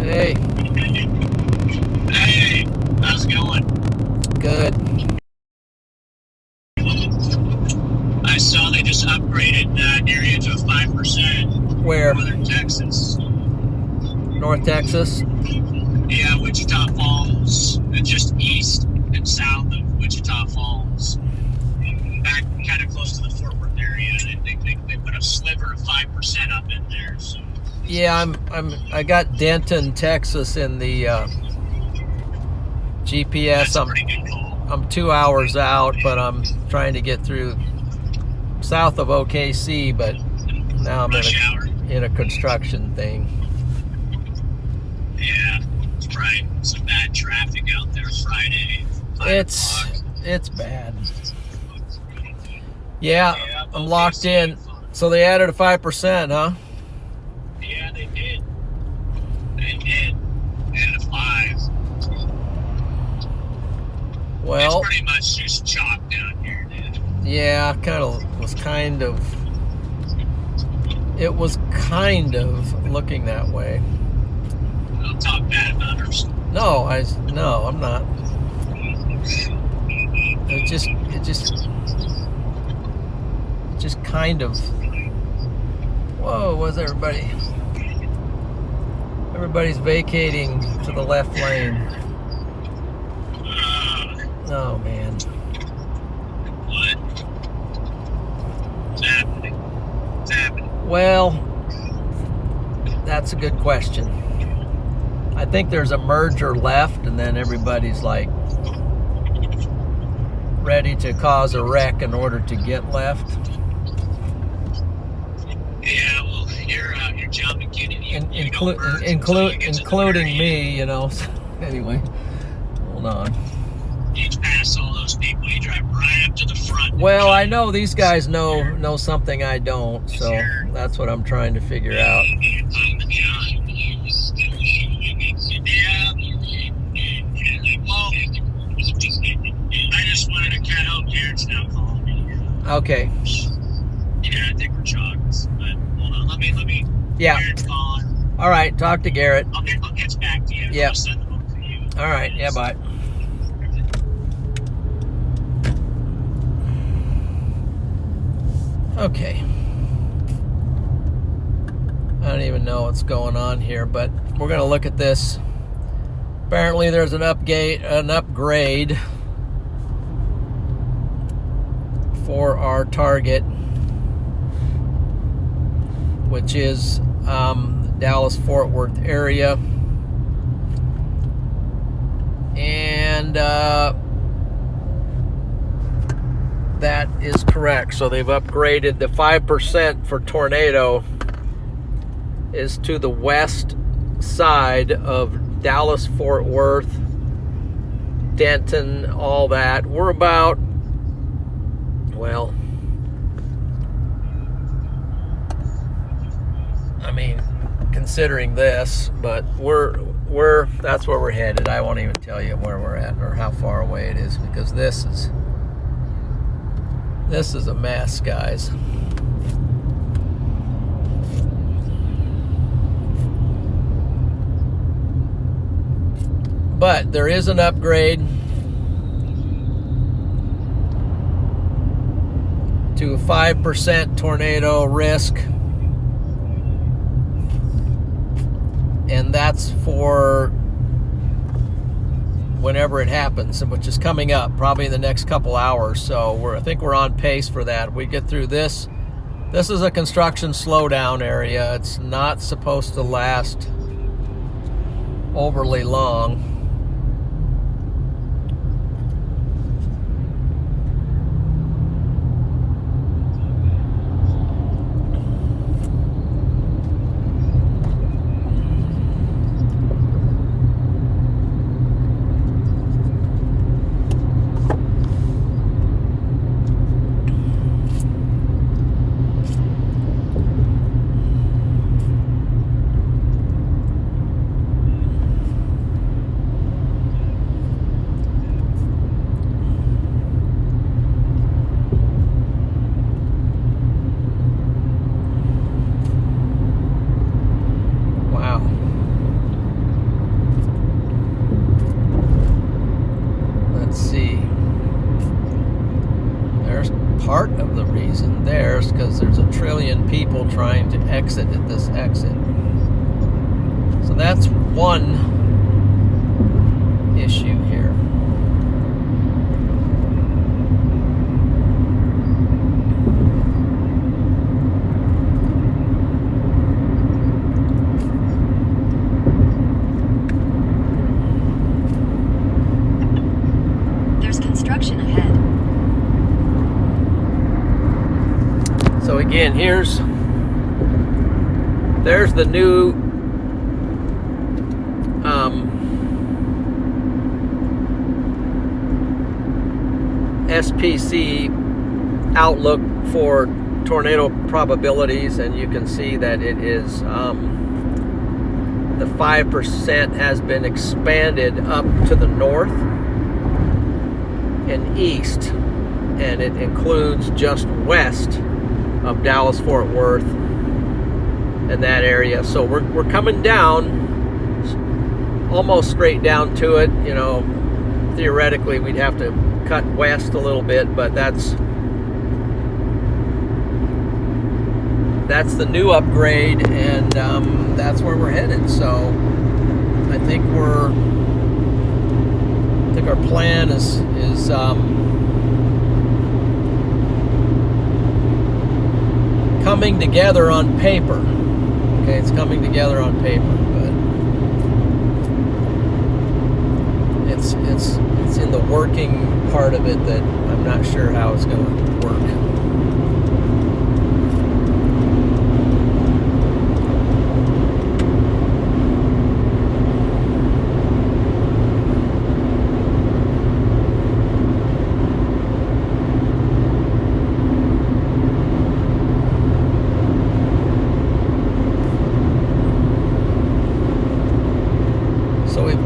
Hey. Hey, how's it going? Good. I saw they just upgraded that area to a 5%. Where? Northern Texas. North Texas? Yeah, Wichita Falls. Just east and south of Wichita Falls. Back kind of close to the Fort Worth area. They put a sliver of 5% up in there. So. Yeah, I got Denton, Texas in the GPS. That's a pretty good call. I'm 2 hours out, but I'm trying to get through south of OKC, but now I'm in a construction thing. Yeah, it's probably some bad traffic out there Friday. It's bad. Yeah, I'm locked in. So they added a 5%, huh? Yeah, they did. They did. They added a 5. Well, it's pretty much just chalk down here, dude. Yeah, it was kind of looking that way. Don't talk bad about her. No, I'm not. It just kind of. Whoa, where's everybody? Everybody's vacating to the left lane. Oh man. What? What's happening? What's happening? Well, that's a good question. I think there's a merger left, and then everybody's like ready to cause a wreck in order to get left. Yeah, well, you're John McKinney. Including me, you know. So, anyway, hold on. You pass all those people, you drive right up to the front. Well, I know these guys know something I don't, so that's what I'm trying to figure out. Yeah. Well, I just wanted to kind of hope Garrett's now calling me. Okay. Yeah, I think we're chalked. But hold on, let me. Yeah. Garrett's calling. All right, talk to Garrett. I'll get back to you. Yeah. I'll send them over to you. All right, yeah, bye. Okay. I don't even know what's going on here, but we're going to look at this. Apparently there's an upgrade for our target, which is Dallas-Fort Worth area. And that is correct. So they've upgraded. The 5% for Tornado is to the west side of Dallas-Fort Worth, Denton, all that. We're about, well, I mean, considering this, but that's where we're headed. I won't even tell you where we're at or how far away it is, because this is a mess, guys. But there is an upgrade. to 5% tornado risk. And that's for whenever it happens, which is coming up probably in the next couple hours. So I think we're on pace for that. We get through this. This is a construction slowdown area. It's not supposed to last overly long. Part of the reason there's because there's a trillion people trying to exit at this exit. So that's one issue here. There's construction ahead. So again, there's the new SPC outlook for tornado probabilities, and you can see that it is the 5% has been expanded up to the north and east, and it includes just west of Dallas-Fort Worth and that area. So we're coming down almost straight down to it. You know, theoretically we'd have to cut west a little bit, but that's the new upgrade, and that's where we're headed. So I think our plan is coming together on paper. Okay, it's coming together on paper, but it's in the working part of it that I'm not sure how it's going to work.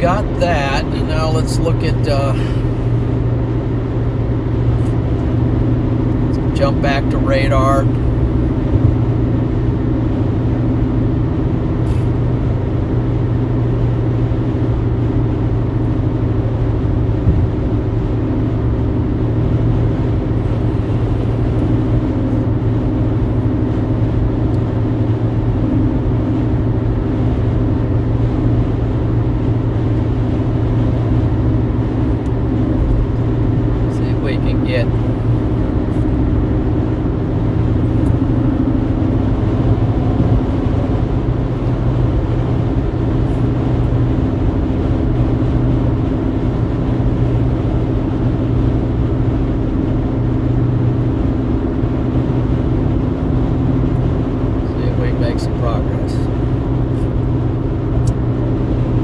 Got that, and now let's look at let's jump back to radar.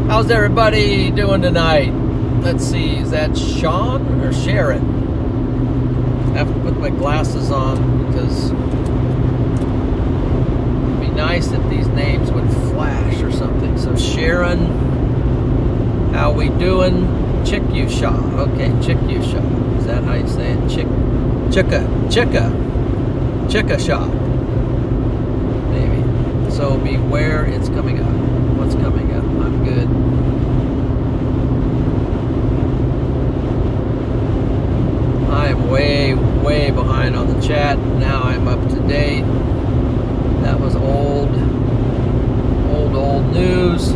How's everybody doing tonight? Let's see, is that Sean or Sharon? I have to put my glasses on because it'd be nice if these names would flash or something. So Sharon, how we doing? Chick-U-Shaw. Okay, Chick-U-Shaw. Is that how you say it? Chick-A-Shaw. Maybe. So beware, it's coming up. What's coming up? I'm good. I am way, way behind on the chat. Now I'm up to date. That was old news.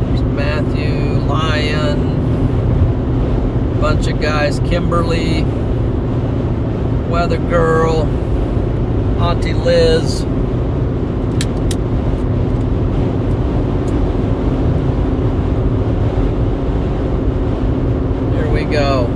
There's Matthew, Lion, bunch of guys, Kimberly, Weather Girl, Auntie Liz. Here we go.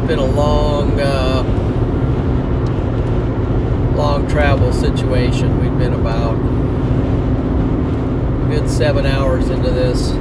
Been a long travel situation. We've been about a good 7 hours into this.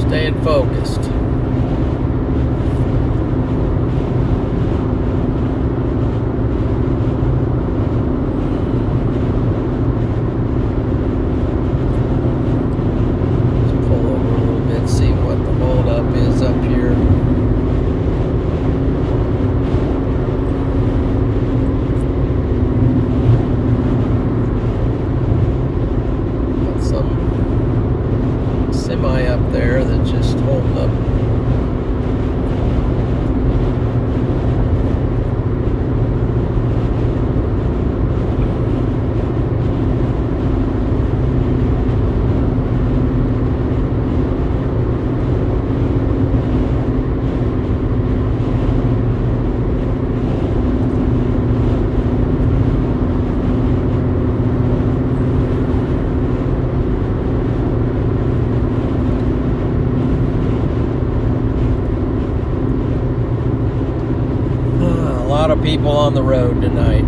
Staying focused. Let's pull over a little bit, see what the holdup is up here. Got some semi up there that's just holding up. A lot of people on the road tonight.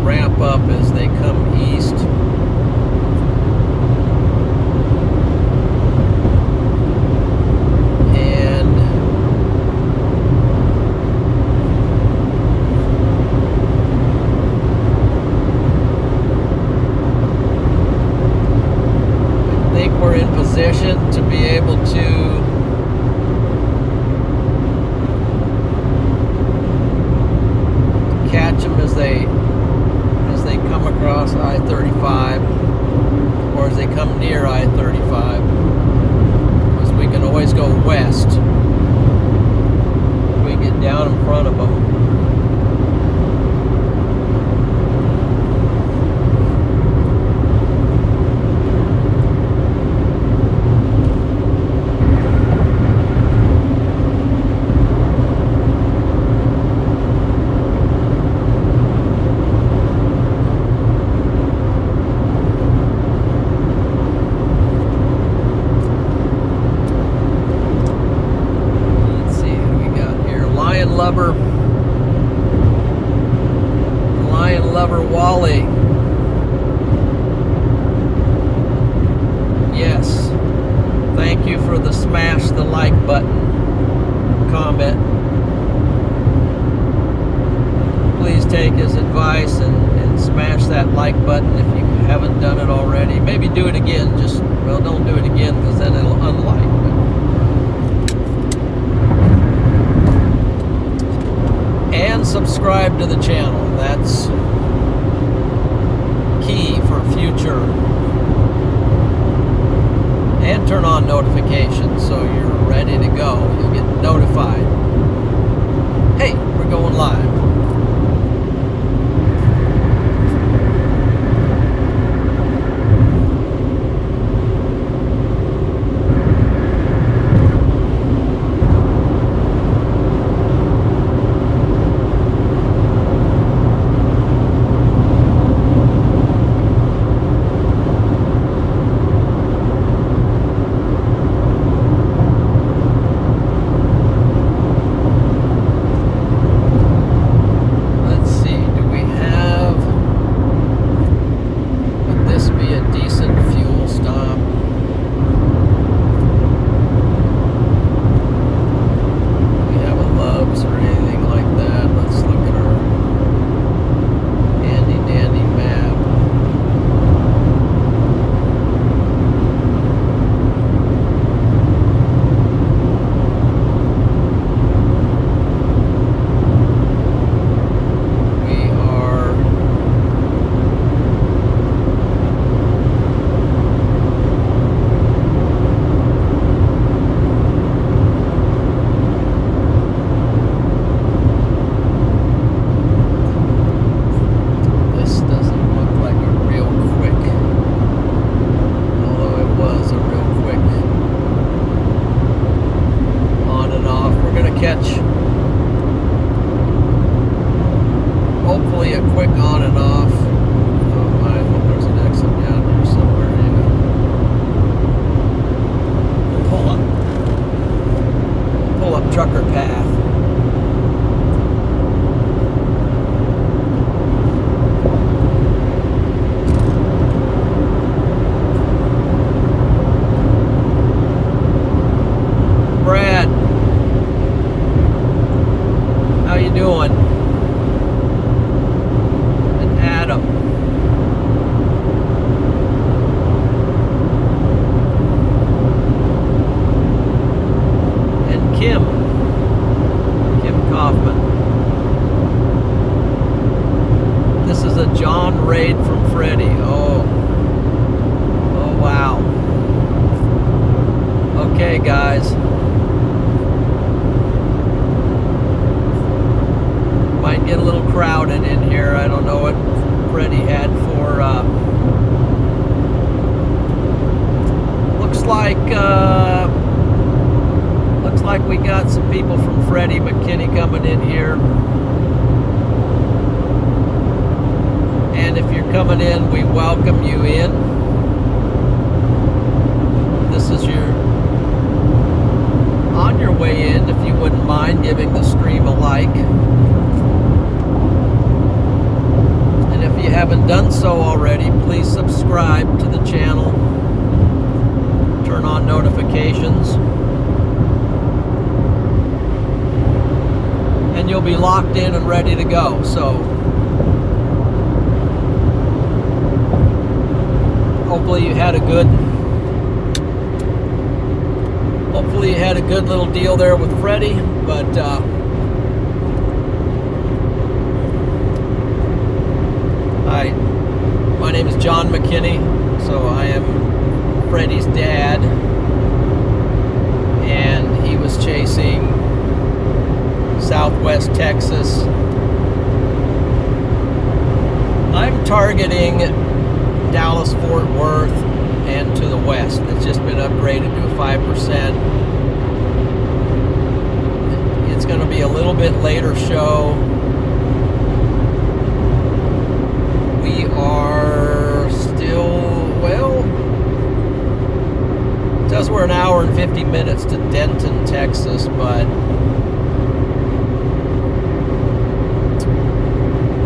ramp up as they come east. And I think we're in position to be able to catch them as they come across I-35 or as they come near I-35, because we can always go west. We get down in front of them. Lion Lover Wally. Yes. Thank you for the smash the like button comment. Please take his advice and smash that like button if you haven't done it already. Maybe do it again. Well, don't do it again because then it'll unlike. And subscribe to the channel. That's key for future. And turn on notifications so you're ready to go. You'll get notified. Hey, we're going live. Hopefully a quick on and off. Oh, I hope there's an exit down here somewhere. Yeah. Pull up trucker path. Brad, how you doing? Adam. And Kim Kaufman. This is a John raid from Freddie. Oh wow. Okay, guys. Might get a little crowded in here. I don't know what Freddie had for looks like we got some people from Freddie McKinney coming in here. And if you're coming in, we welcome you in. This is on your way in, if you wouldn't mind giving the stream a like. And if you haven't done so already, please subscribe to the channel. Turn on notifications. And you'll be locked in and ready to go. So hopefully you had a good little deal there with Freddie, but hi, my name is John McKinney, so I am Freddie's dad, and he was chasing Southwest Texas. I'm targeting Dallas, Fort Worth, and to the west. It's just been upgraded to a 5%. It's going to be a little bit later show. We are still, well, it says we're an hour and 50 minutes to Denton, Texas, but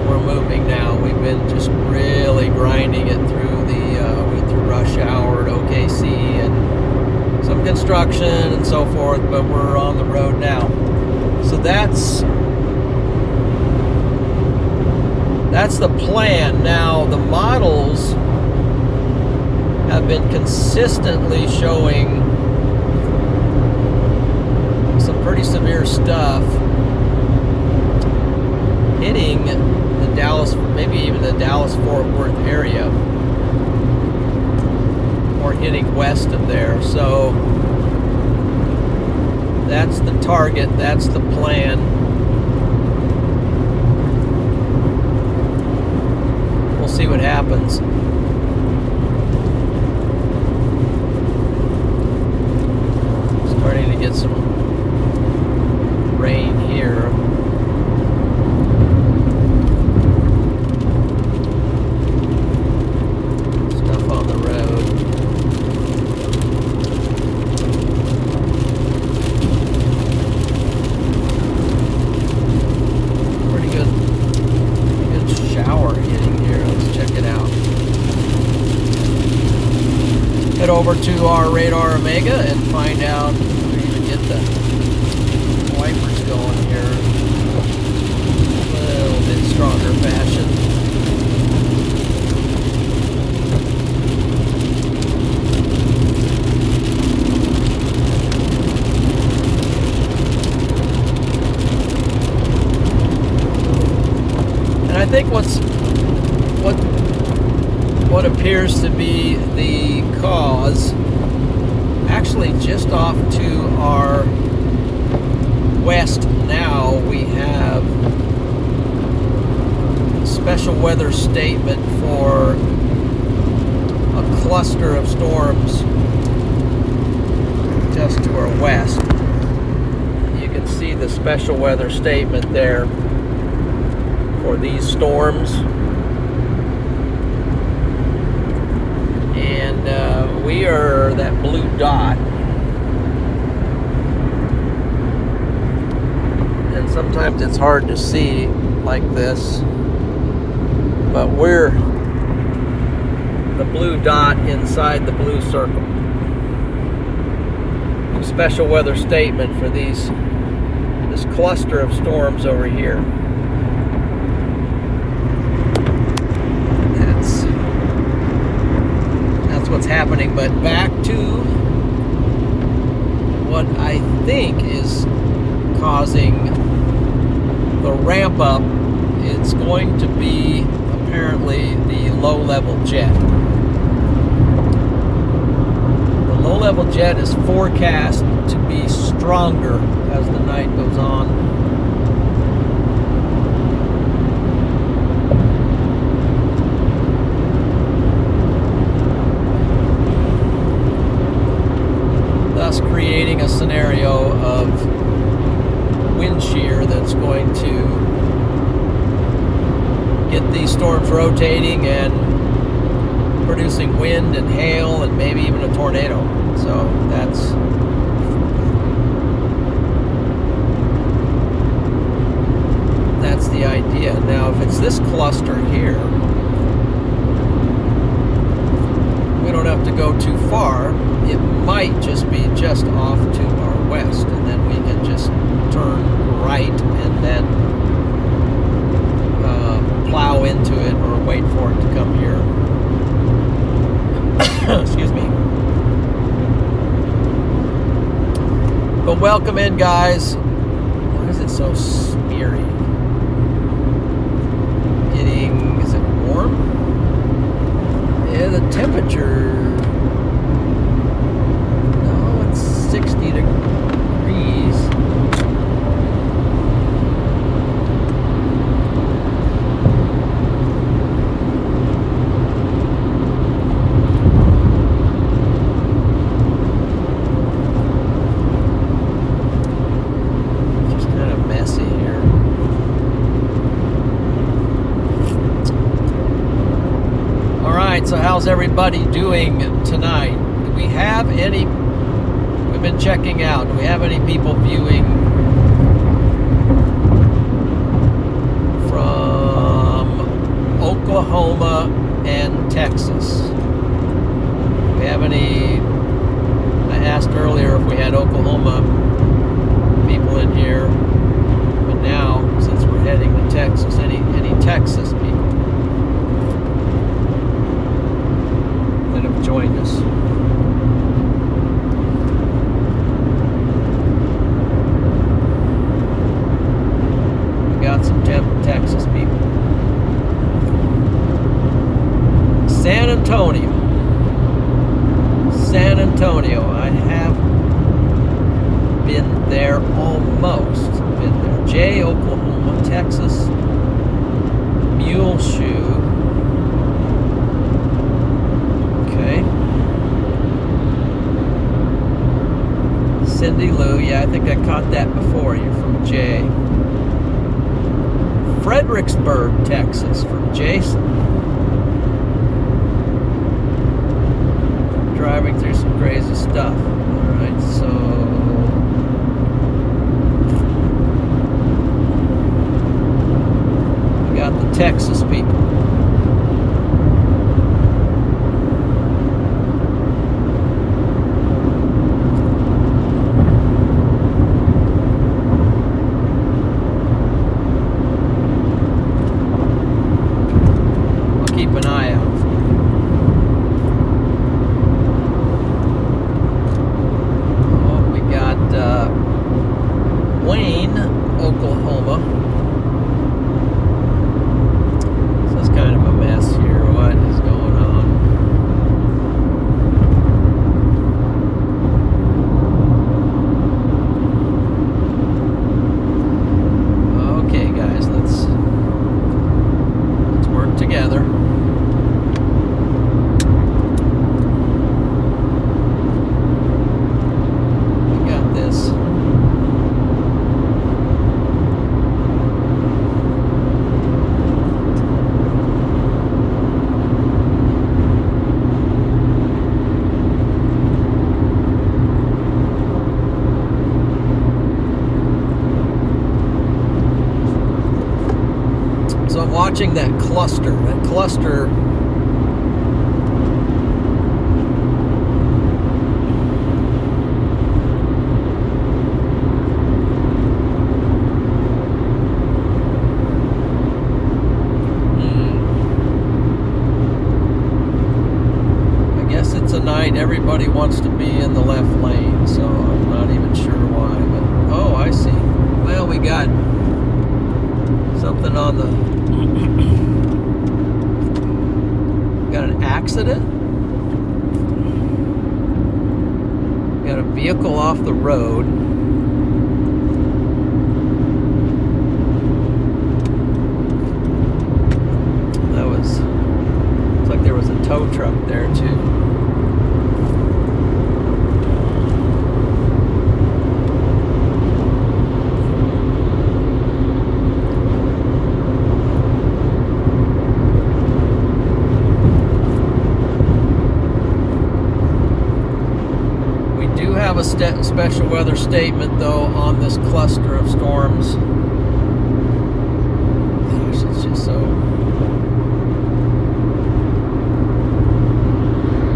we're moving now. We've been just really grinding it through through rush hour at OKC and some construction and so forth, but we're on the road now. So that's the plan. Now the models have been consistently showing some pretty severe stuff hitting the Dallas, maybe even the Dallas-Fort Worth area, or hitting west of there. So that's the target, that's the plan. We'll see what happens. Starting to get some rain here. Stuff on the road. Pretty good shower hitting here. Let's check it out. Head over to our Radar Omega and find out. We even get the wipers going here a little bit stronger fashion. And I think what appears to be the cause, actually just off to our west now, we have a special weather statement for a cluster of storms just to our west. You can see the special weather statement there for these storms. And we are that blue dot. And sometimes it's hard to see like this, but we're the blue dot inside the blue circle. A special weather statement for this cluster of storms over here. That's what's happening. But back to what I think is causing the ramp up. It's going to be apparently the low-level jet. The low-level jet is forecast to be stronger as the night goes on. Thus creating a scenario of wind shear that's going to get these storms rotating and producing wind and hail and maybe even a tornado. So that's the idea. Now if it's this cluster here, enough to go too far, it might just be just off to our west, and then we can just turn right and then plow into it or wait for it to come here. Excuse me. But welcome in, guys. Why is it so smeary? Is it warm? Yeah, the temperature. No, it's 60 degrees. Just kind of messy here. All right, so how's everybody doing tonight? Do we have any? We've been checking out. Do we have any people viewing from Oklahoma and Texas? Do we have any? I asked earlier if we had Oklahoma people in here, but now since we're heading to Texas, any Texas people that have joined us? We got some Texas people. San Antonio. San Antonio. I have been there almost. Been there. Jay, Oklahoma, Texas. Muleshoe. Okay. Cindy Lou, yeah, I think I caught that before. You're from Jay. Fredericksburg, Texas, from Jason. Driving through some crazy stuff. Alright, so we got the Texas people. Keep an eye out for you. Oh, we got Wayne, Oklahoma. This is kind of a mess here. What is going on? Okay, guys, let's work together. So I'm watching that cluster. That cluster I guess it's a night everybody wants to be in the left lane, so I'm not even sure why, but oh, I see. Well, we got something on the got an accident. Got a vehicle off the road. That was, looks like there was a tow truck there too. Have a special weather statement though on this cluster of storms. Gosh, it's just so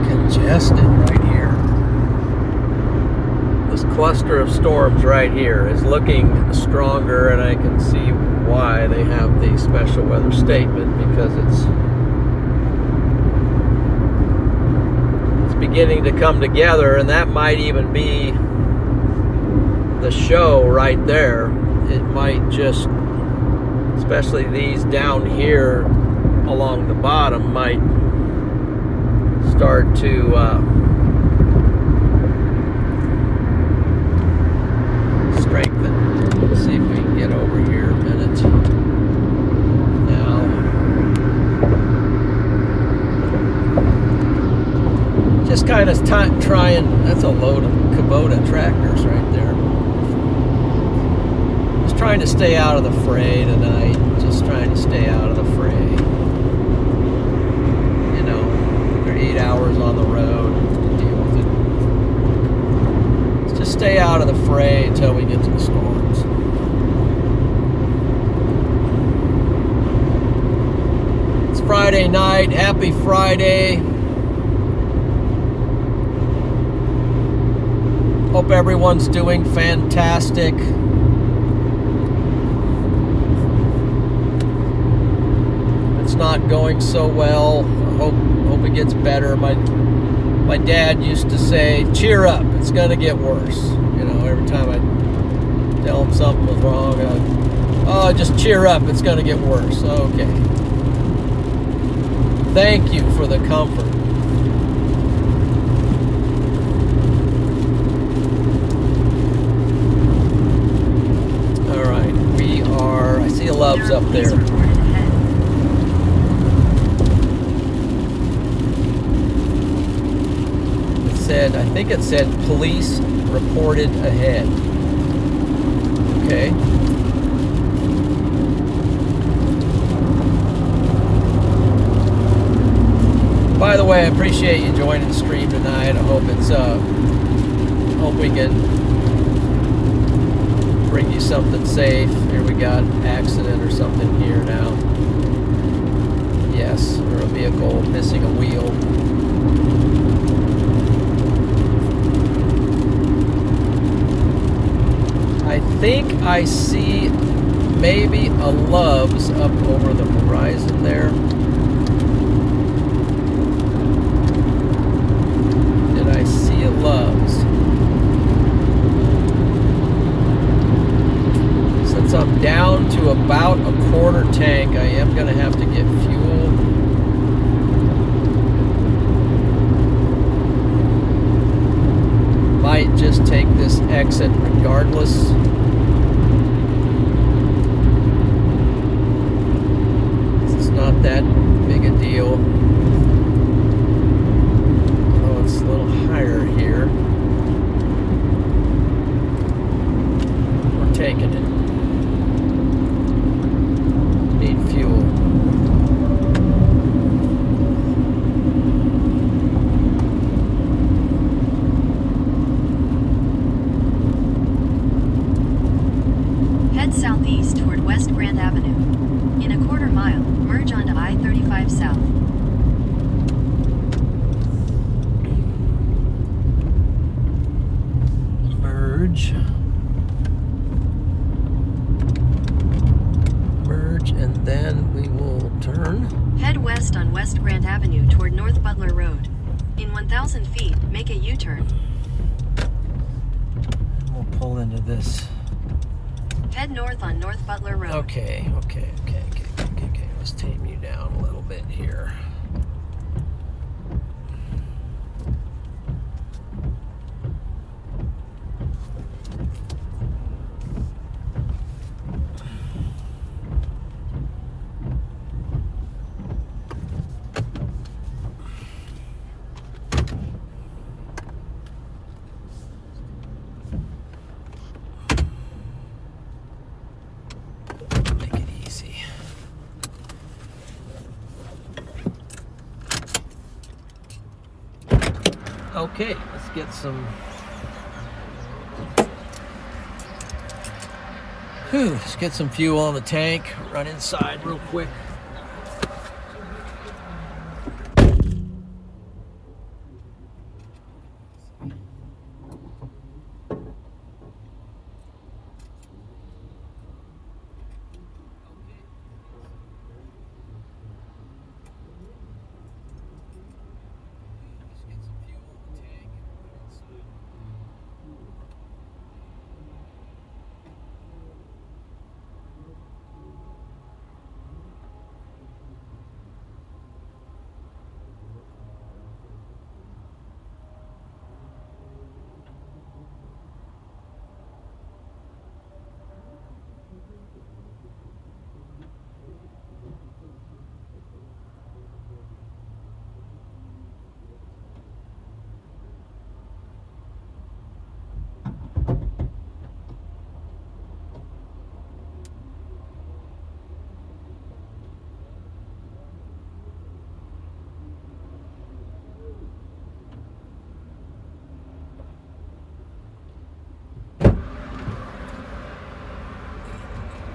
congested. cluster of storms right here is looking stronger, and I can see why they have the special weather statement, because it's beginning to come together, and that might even be the show right there. It might just, especially these down here along the bottom, might start to strengthen. Let's see if we can get over here a minute. Now, just kind of trying, that's a load of Kubota tractors right there. Just trying to stay out of the fray tonight. Just trying to stay out of the fray. You know, they're 8 hours on the road to deal with it. Let's just stay out of the fray until we get to the storms. It's Friday night. Happy Friday. Hope everyone's doing fantastic. It's not going so well. I hope it gets better. My dad used to say, cheer up, it's gonna get worse. You know, every time I tell him something was wrong, oh, just cheer up, it's gonna get worse. Okay. Thank you for the comfort. I see Love's up there. It said, I think it said police reported ahead. Okay. By the way, I appreciate you joining the stream tonight. I hope it's hope we can bring you something safe. Here we got an accident or something here now. Yes, or a vehicle missing a wheel. I think I see maybe a Love's up over the horizon there. Did I see a Love's? Since I'm down to about a quarter tank, I am going to have to get fuel. Might just take this exit regardless. It's not that big a deal. Oh, it's a little higher here. We're taking it. Need fuel. Head southeast toward West Grand Avenue. In a quarter mile, merge onto I-35 South. Merge, and then we will turn. Head west on West Grand Avenue toward North Butler Road. In 1,000 feet, make a U-turn. We'll pull into this. Head north on North Butler Road. Okay. Let's tame you down a little bit here. Okay, let's get some. Let's get some fuel on the tank. Run inside real quick.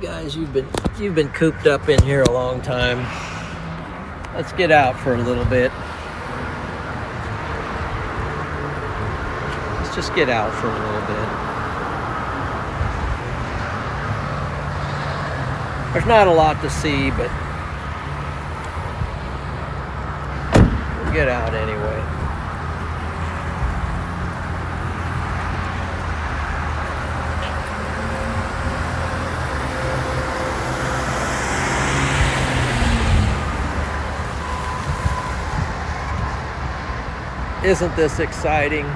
Guys, you've been cooped up in here a long time. Let's get out for a little bit. Let's just get out for a little bit. There's not a lot to see, but we'll get out anyway. Isn't this exciting?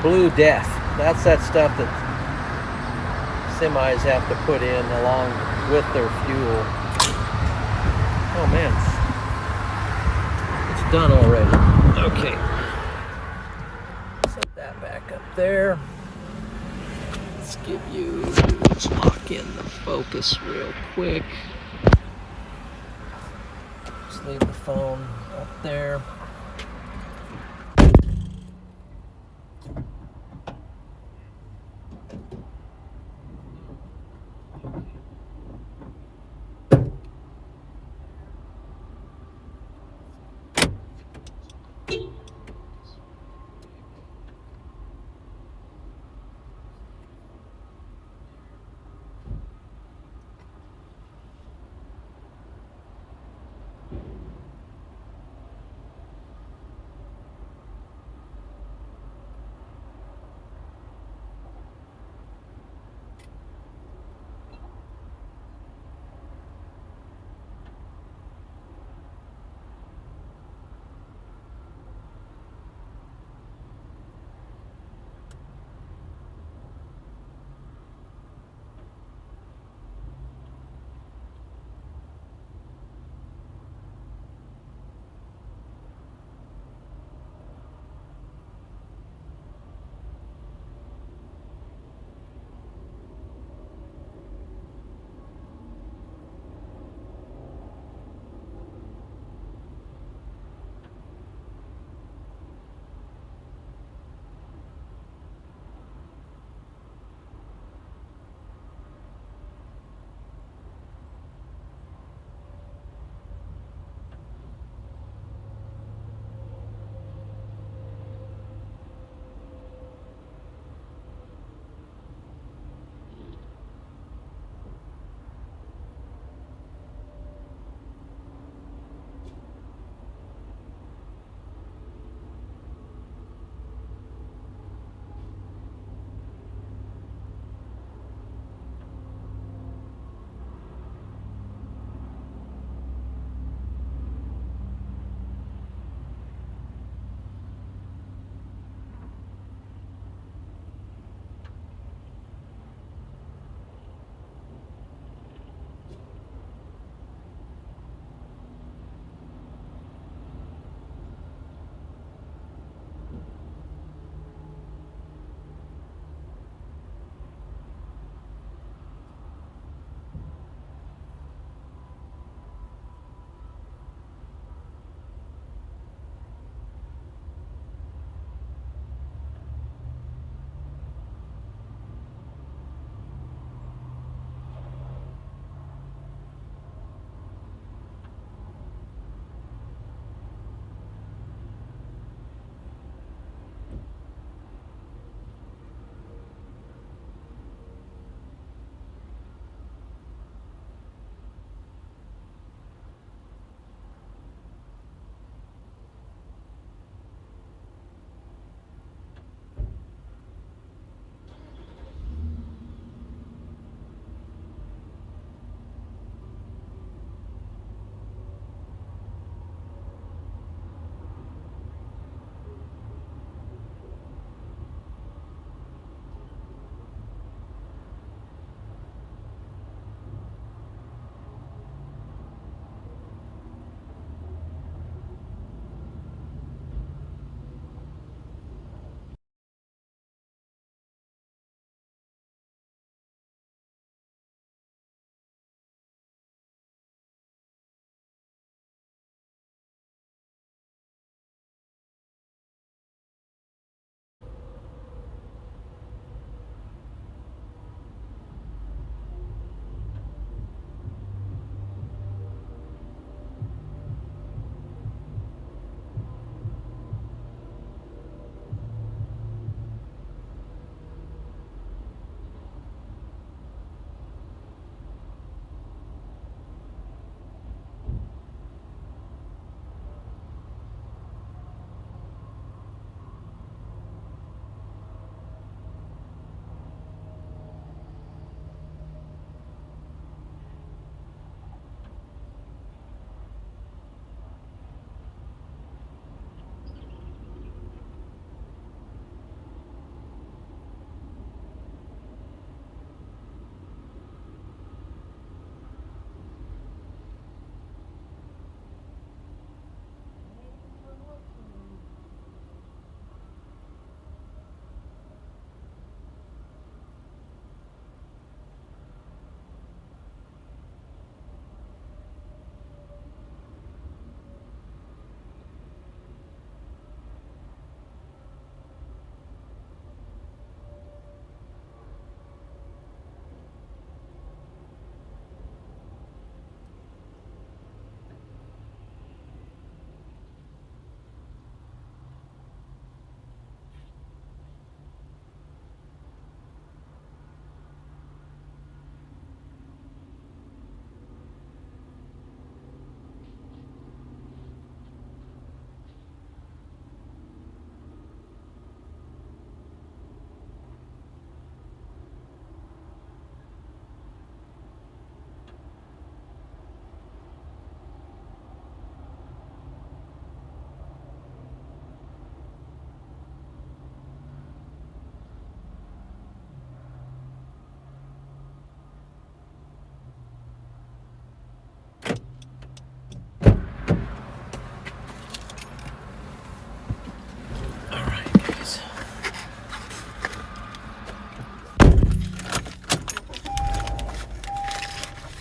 Blue death. That's that stuff that semis have to put in along with their fuel. Oh man, it's done already. Okay. Set that back up there. Let's let's lock in the focus real quick. Just leave the phone up there.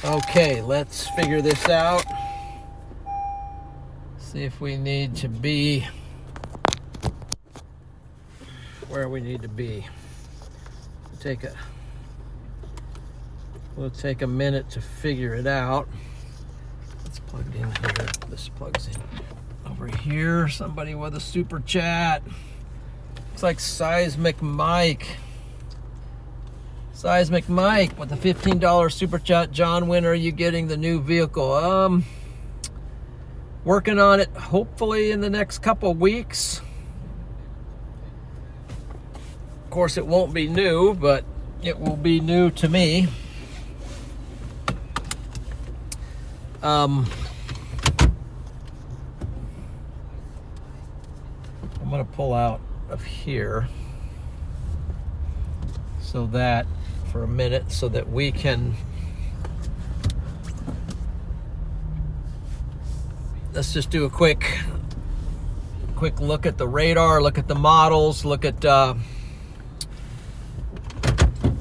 Okay, let's figure this out. See if we need to be where we need to be. We'll take a minute to figure it out. It's plugged in here. This plugs in over here. Somebody with a super chat. Looks like Seismic Mike. Seismic Mike with the $15 super chat. John, when are you getting the new vehicle? Working on it, hopefully in the next couple weeks. Of course, it won't be new, but it will be new to me. I'm going to pull out of here so that for a minute so that we can let's just do a quick look at the radar, look at the models, look at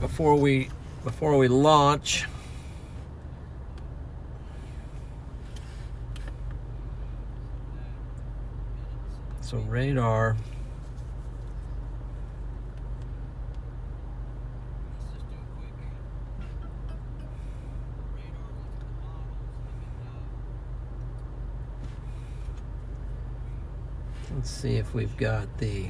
before we launch. So radar. Let's see if we've got the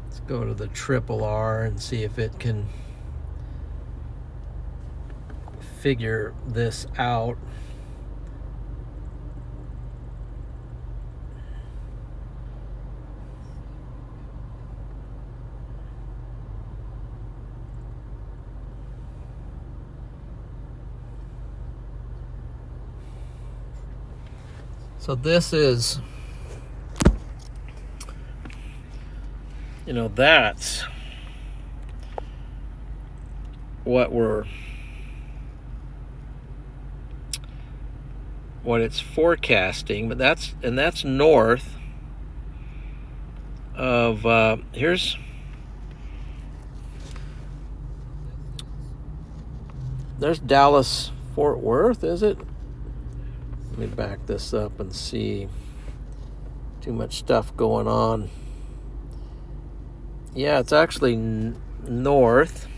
let's go to the RRR and see if it can figure this out. So this is, that's what it's forecasting, but that's north of there's Dallas Fort Worth, is it? Let me back this up and see. Too much stuff going on. Yeah, it's actually north.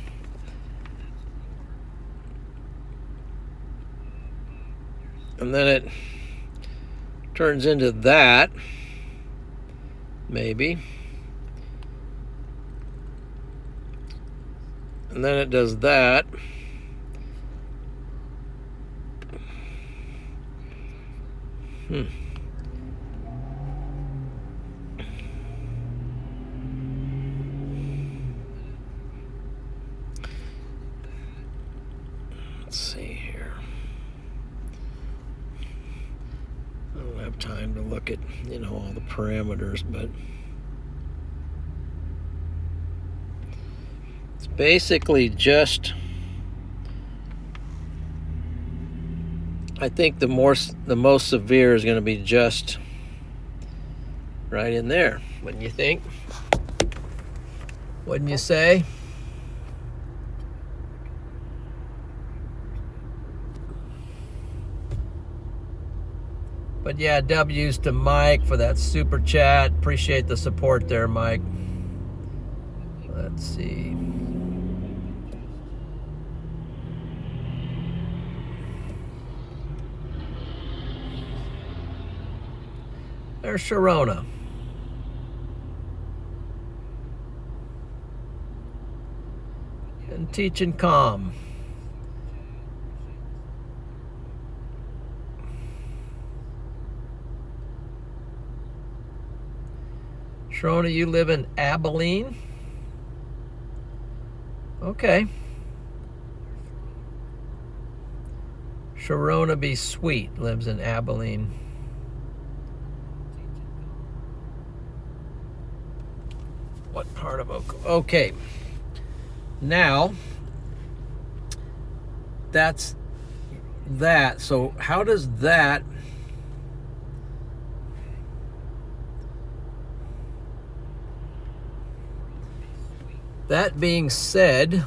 And then it turns into that, maybe. And then it does that. Let's see here. I don't have time to look at, all the parameters, but it's basically just, I think the most severe is going to be just right in there. Wouldn't you think? Wouldn't you say? But yeah, W's to Mike for that super chat. Appreciate the support there, Mike. Let's see. There's Sharona. And teaching calm. Sharona, you live in Abilene? Okay. Sharona Be Sweet lives in Abilene. What part of Oklahoma? Okay. Now, that's that. So how does that That being said,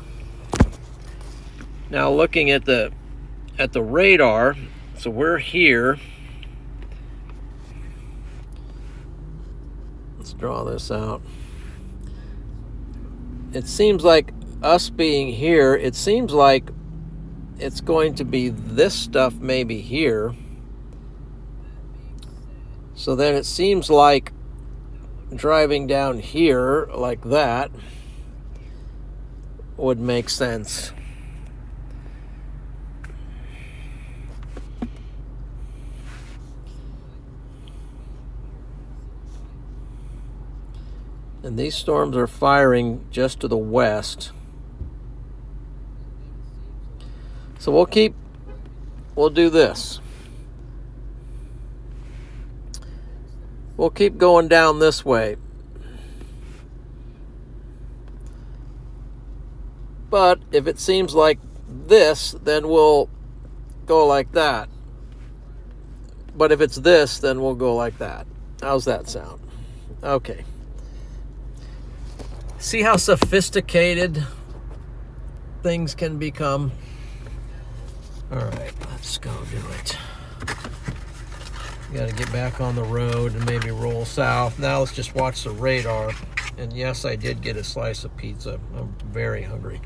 now looking at the radar, so we're here. Let's draw this out. It seems like us being here, it seems like it's going to be this stuff maybe here. So then it seems like driving down here like that would make sense. And these storms are firing just to the west. So we'll do this. We'll keep going down this way. But if it seems like this, then we'll go like that. But if it's this, then we'll go like that. How's that sound? Okay. See how sophisticated things can become? All right, let's go do it. Got to get back on the road and maybe roll south. Now let's just watch the radar. And yes, I did get a slice of pizza. I'm very hungry.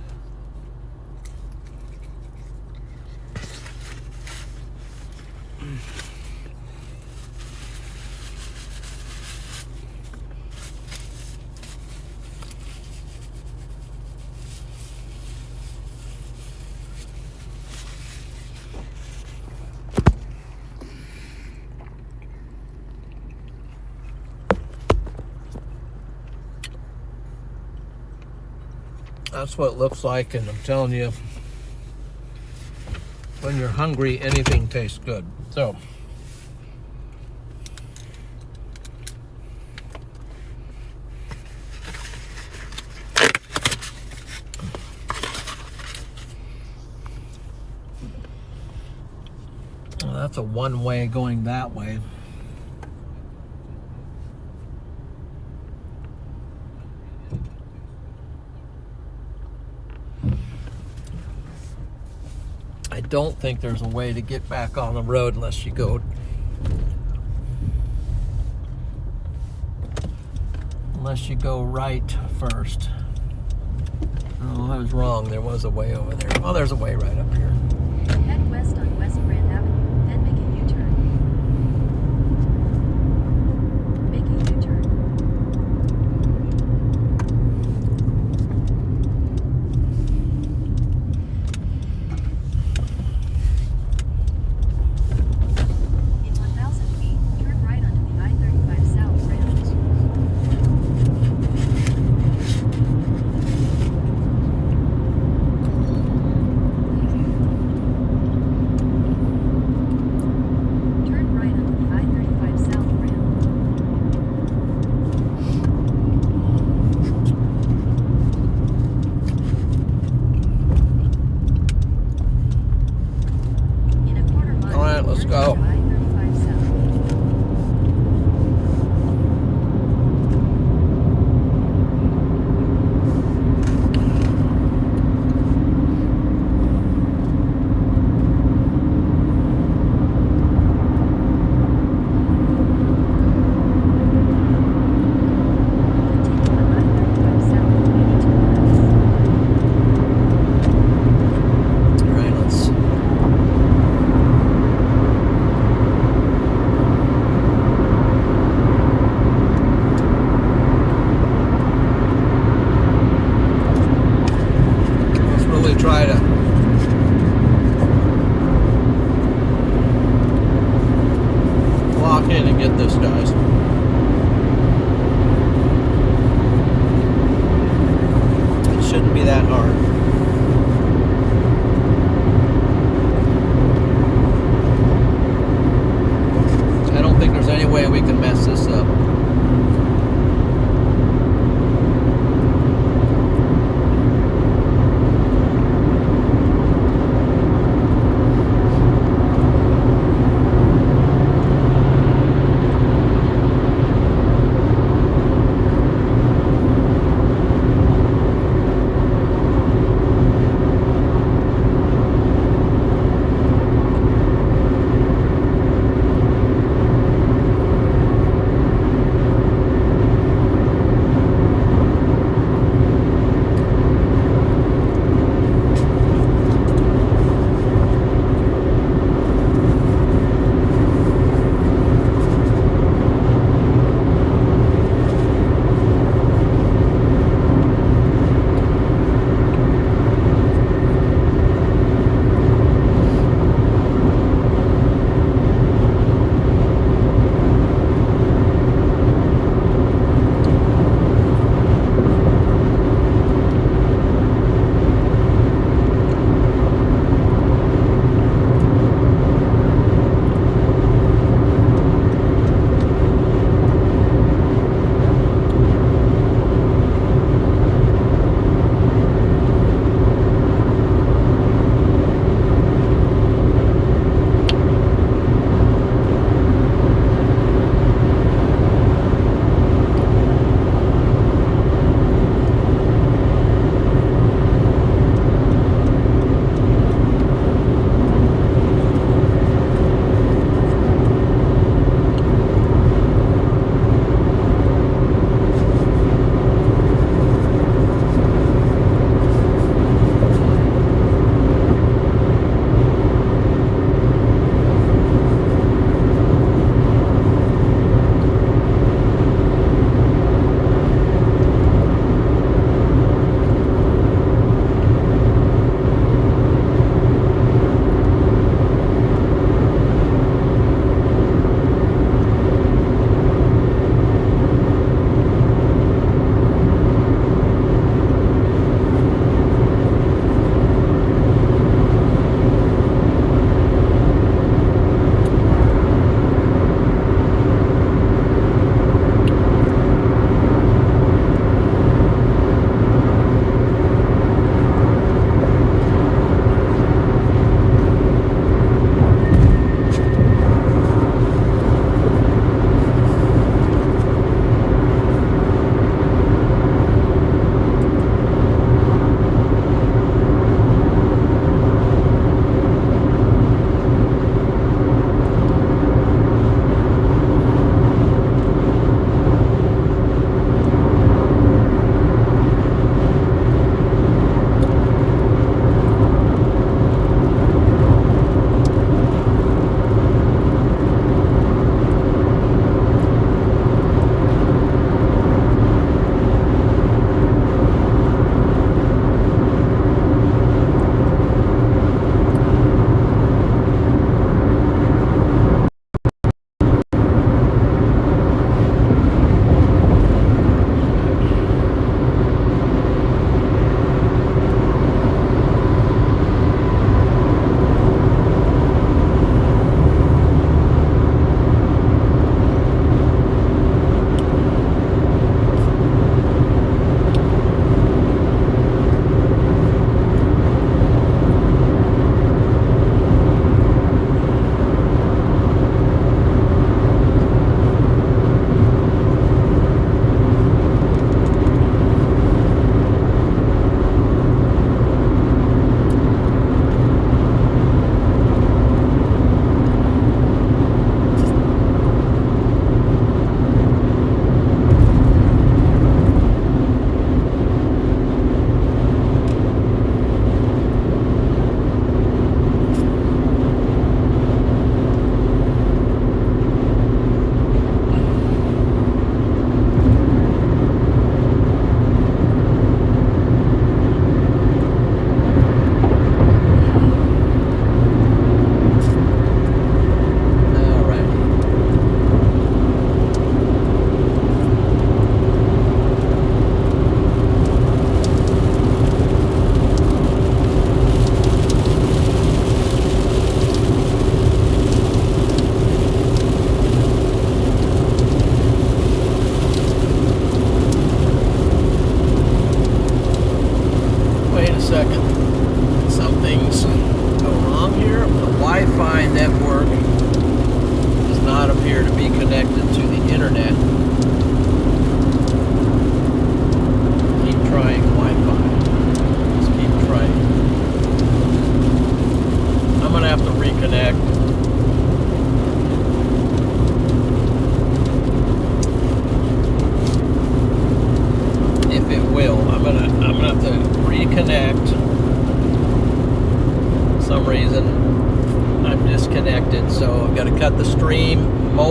That's what it looks like, and I'm telling you, when you're hungry, anything tastes good. So, well, that's a one-way going that way. I don't think there's a way to get back on the road unless you go right first. Oh, I was wrong. There was a way over there. Well, there's a way right up here. Head west on West Grand Avenue, then make a U-turn. Make a U-turn. In 1,000 feet, turn right onto the I-35 South ramp. Turn right onto the I-35 South ramp. In a quarter mile, All right, let's turn go. onto I-35 South. Continue on I-35 South for 82 miles. All right, let's. Let's really try to lock in and get this, guys. It shouldn't be that hard. I don't think there's any way we can mess this up.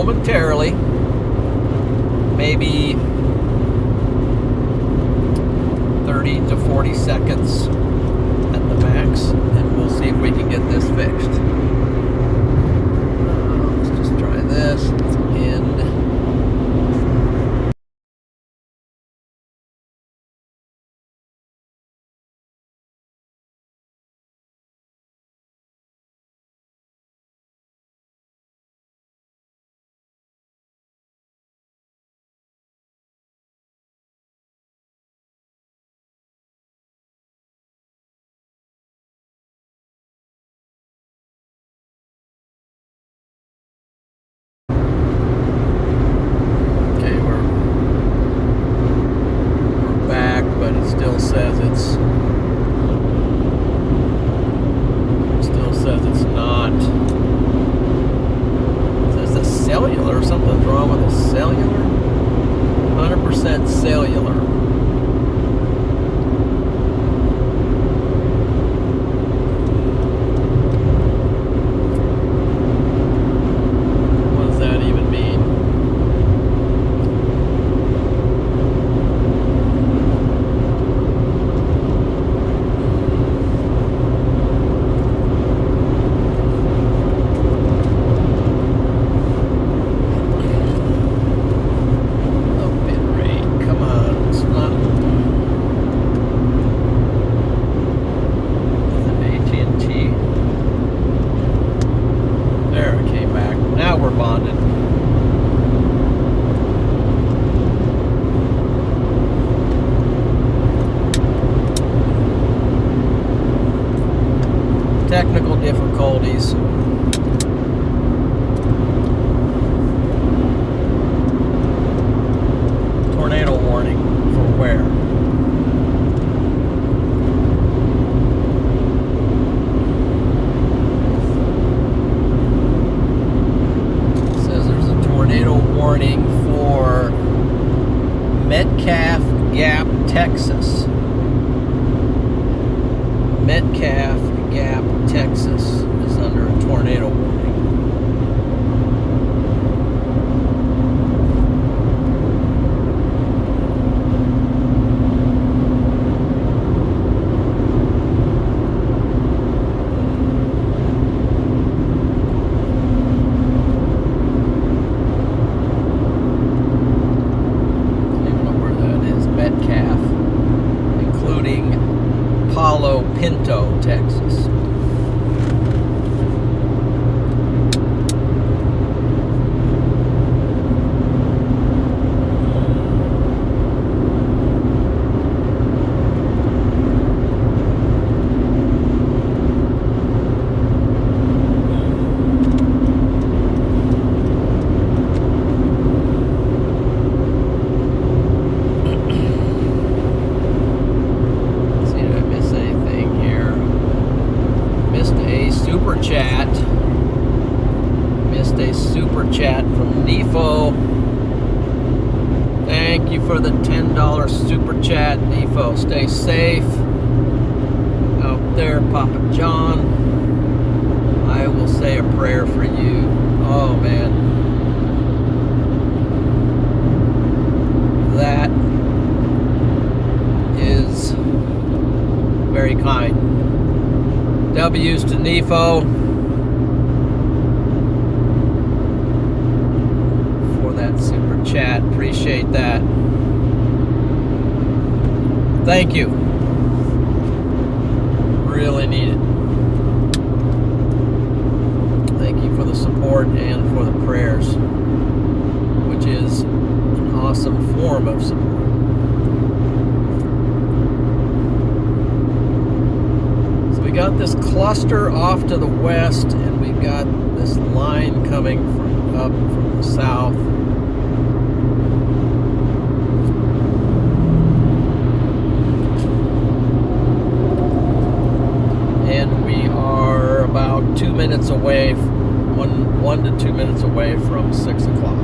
momentarily, maybe 30 to 40 seconds at the max, and we'll see if we can get this fixed. Let's just try this. Let's end. Something's wrong with the cellular. 100% cellular. What does that even mean? Technical difficulties. Tornado warning for where? It says there's a tornado warning for Metcalf Gap, Texas. Metcalf Gap, Texas is under a tornado warning. I don't even know where that is. Metcalf, including Palo Pinto, Texas. Super chat from Nefo. Thank you for the $10 super chat, Nefo. Stay safe out there, Papa John. I will say a prayer for you. Oh man, that is very kind. W's to Nefo. Super chat, appreciate that. Thank you. Really need it. Thank you for the support and for the prayers, which is an awesome form of support. So we got this cluster off to the west, and we've got this line coming from up from the south. About 2 minutes away, 1 to 2 minutes away from 6 o'clock.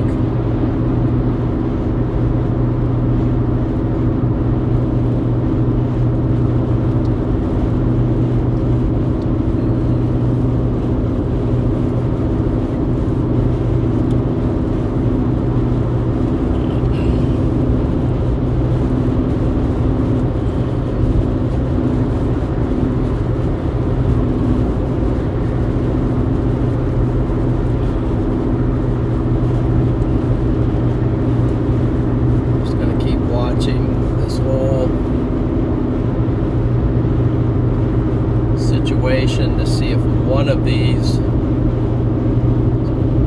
of these.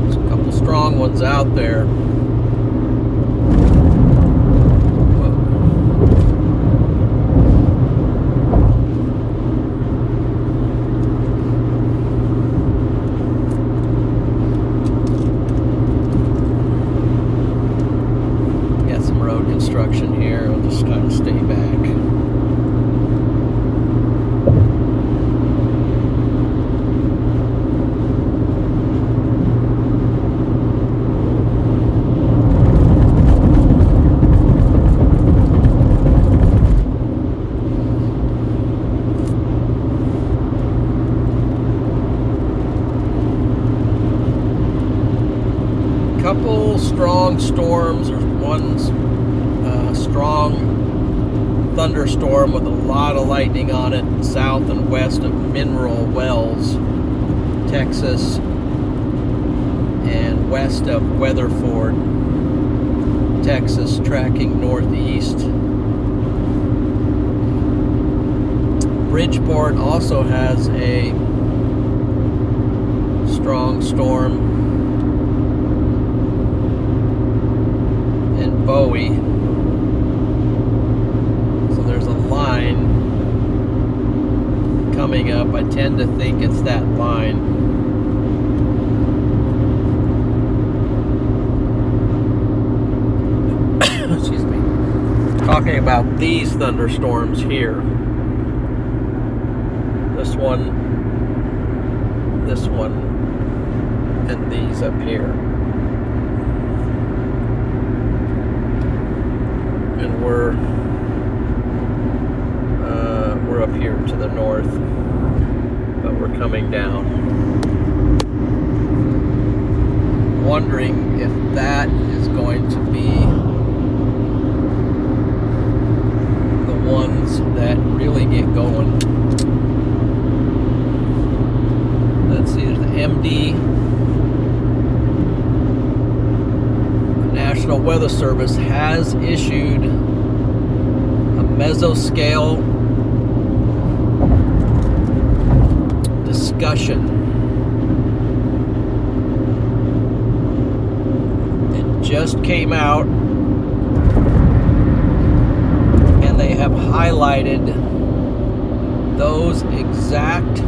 There's a couple strong ones out there. Construction here. I'll just kind of stay back. Couple strong storms. There's one strong thunderstorm with a lot of lightning on it south and west of Mineral Wells, Texas, and west of Weatherford, Texas, tracking northeast. Bridgeport also has a strong storm, and Bowie. Coming up, I tend to think it's that line. Excuse me. Talking about these thunderstorms here. This one, and these up here. And we're up here to the north, but we're coming down. Wondering if that is going to be the ones that really get going. Let's see, there's the MD. The National Weather Service has issued a mesoscale discussion. It just came out, and they have highlighted those exact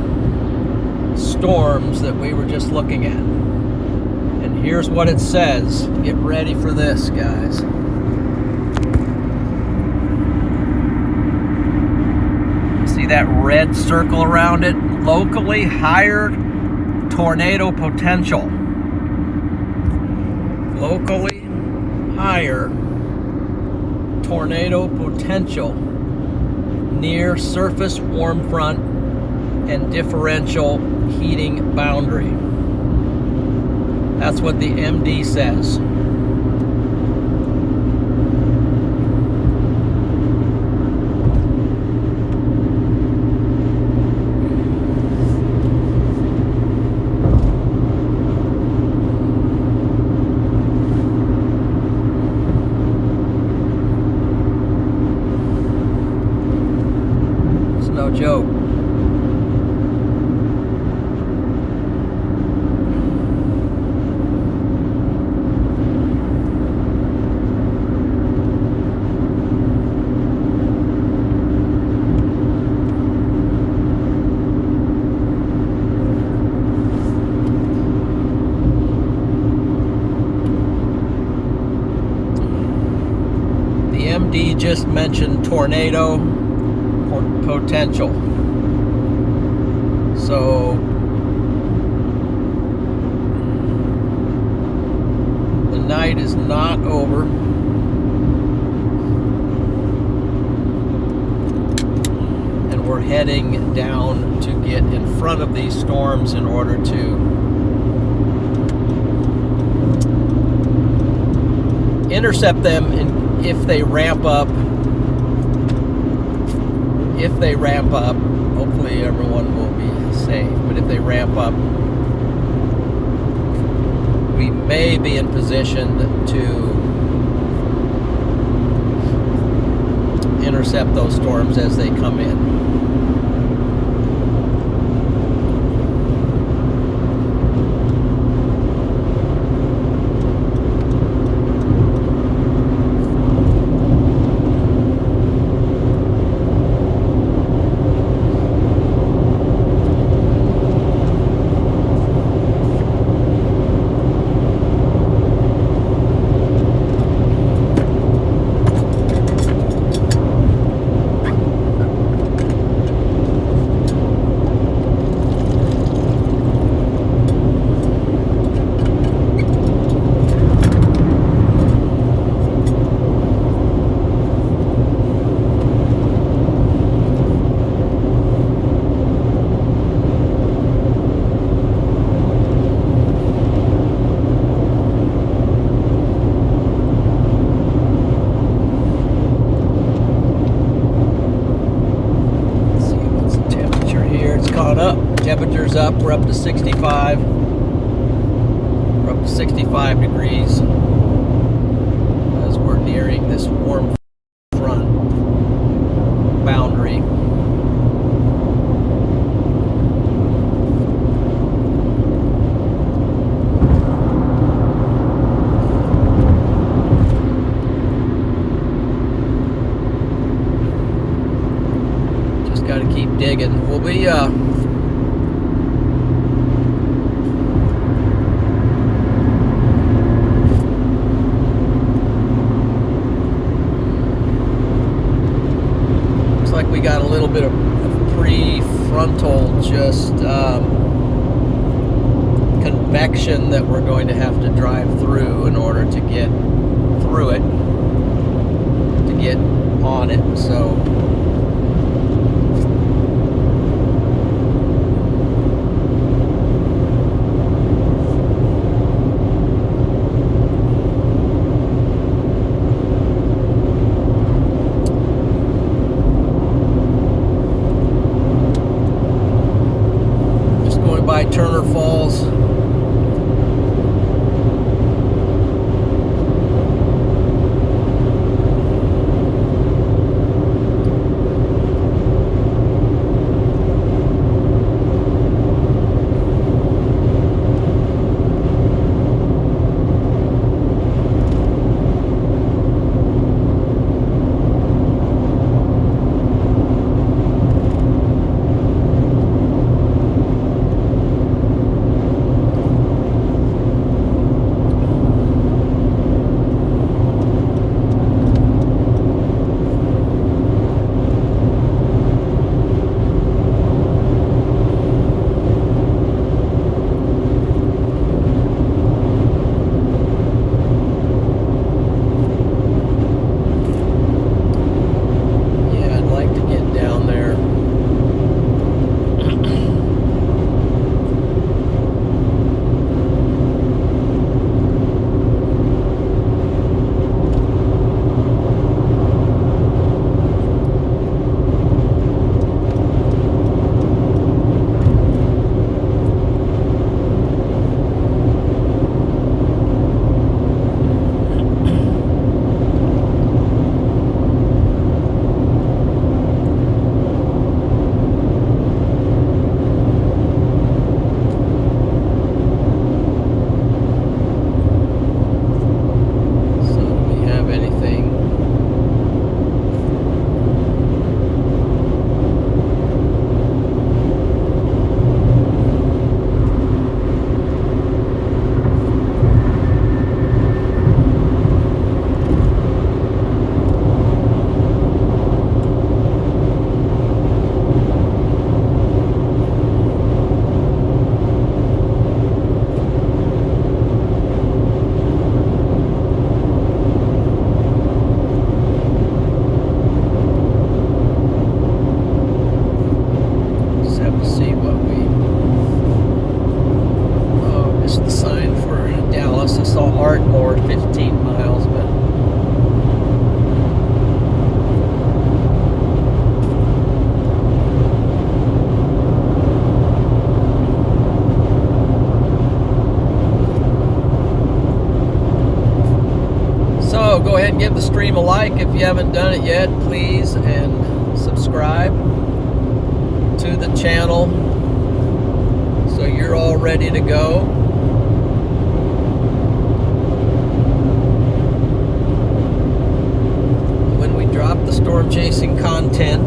storms that we were just looking at. And here's what it says. Get ready for this, guys. See that red circle around it? Locally higher tornado potential. Locally higher tornado potential near surface warm front and differential heating boundary. That's what the MD says. No joke. The MD just mentioned tornado potential. So the night is not over. And we're heading down to get in front of these storms in order to intercept them if they ramp up. If they ramp up, hopefully everyone will be safe, but if they ramp up, we may be in position to intercept those storms as they come in. up. We're up to 65. We're up to 65 degrees as we're nearing this warm front boundary. Just got to keep digging. We'll be like we got a little bit of prefrontal just convection that we're going to have to drive through in order to get through it, to get on it. So by Turner Falls. Ardmore 15 miles, but so go ahead and give the stream a like if you haven't done it yet, please, and subscribe to the channel so you're all ready to go. Drop the storm chasing content.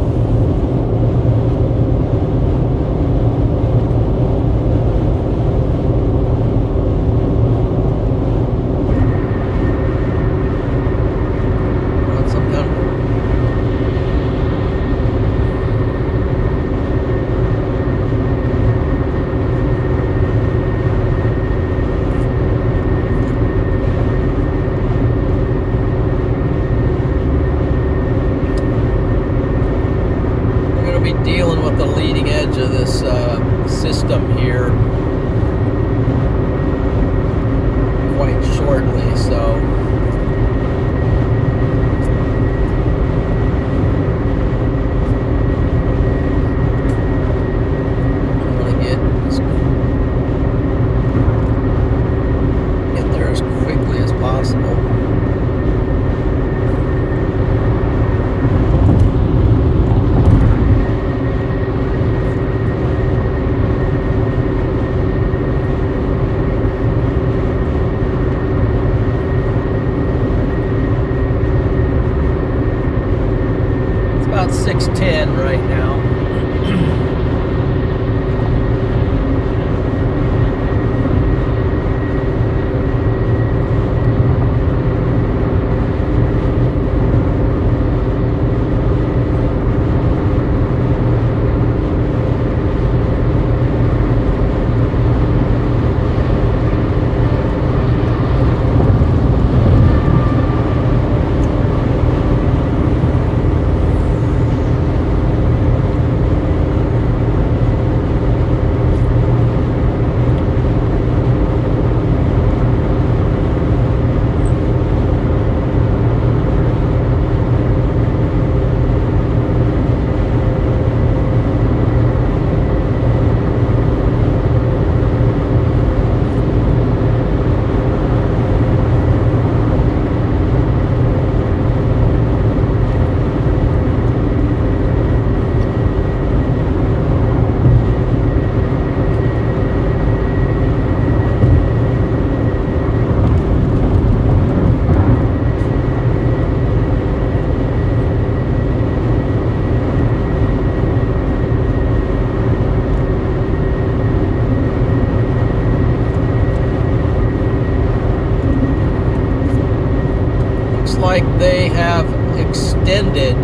they have extended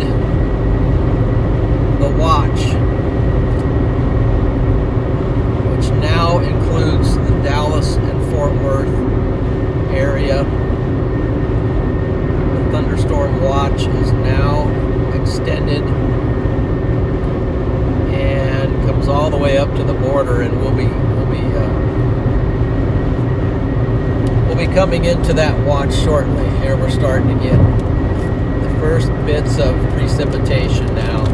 the watch, which now includes the Dallas and Fort Worth area. The thunderstorm watch is now extended and comes all the way up to the border, and we'll be coming into that watch shortly. Here we're starting to get the first bits of precipitation now.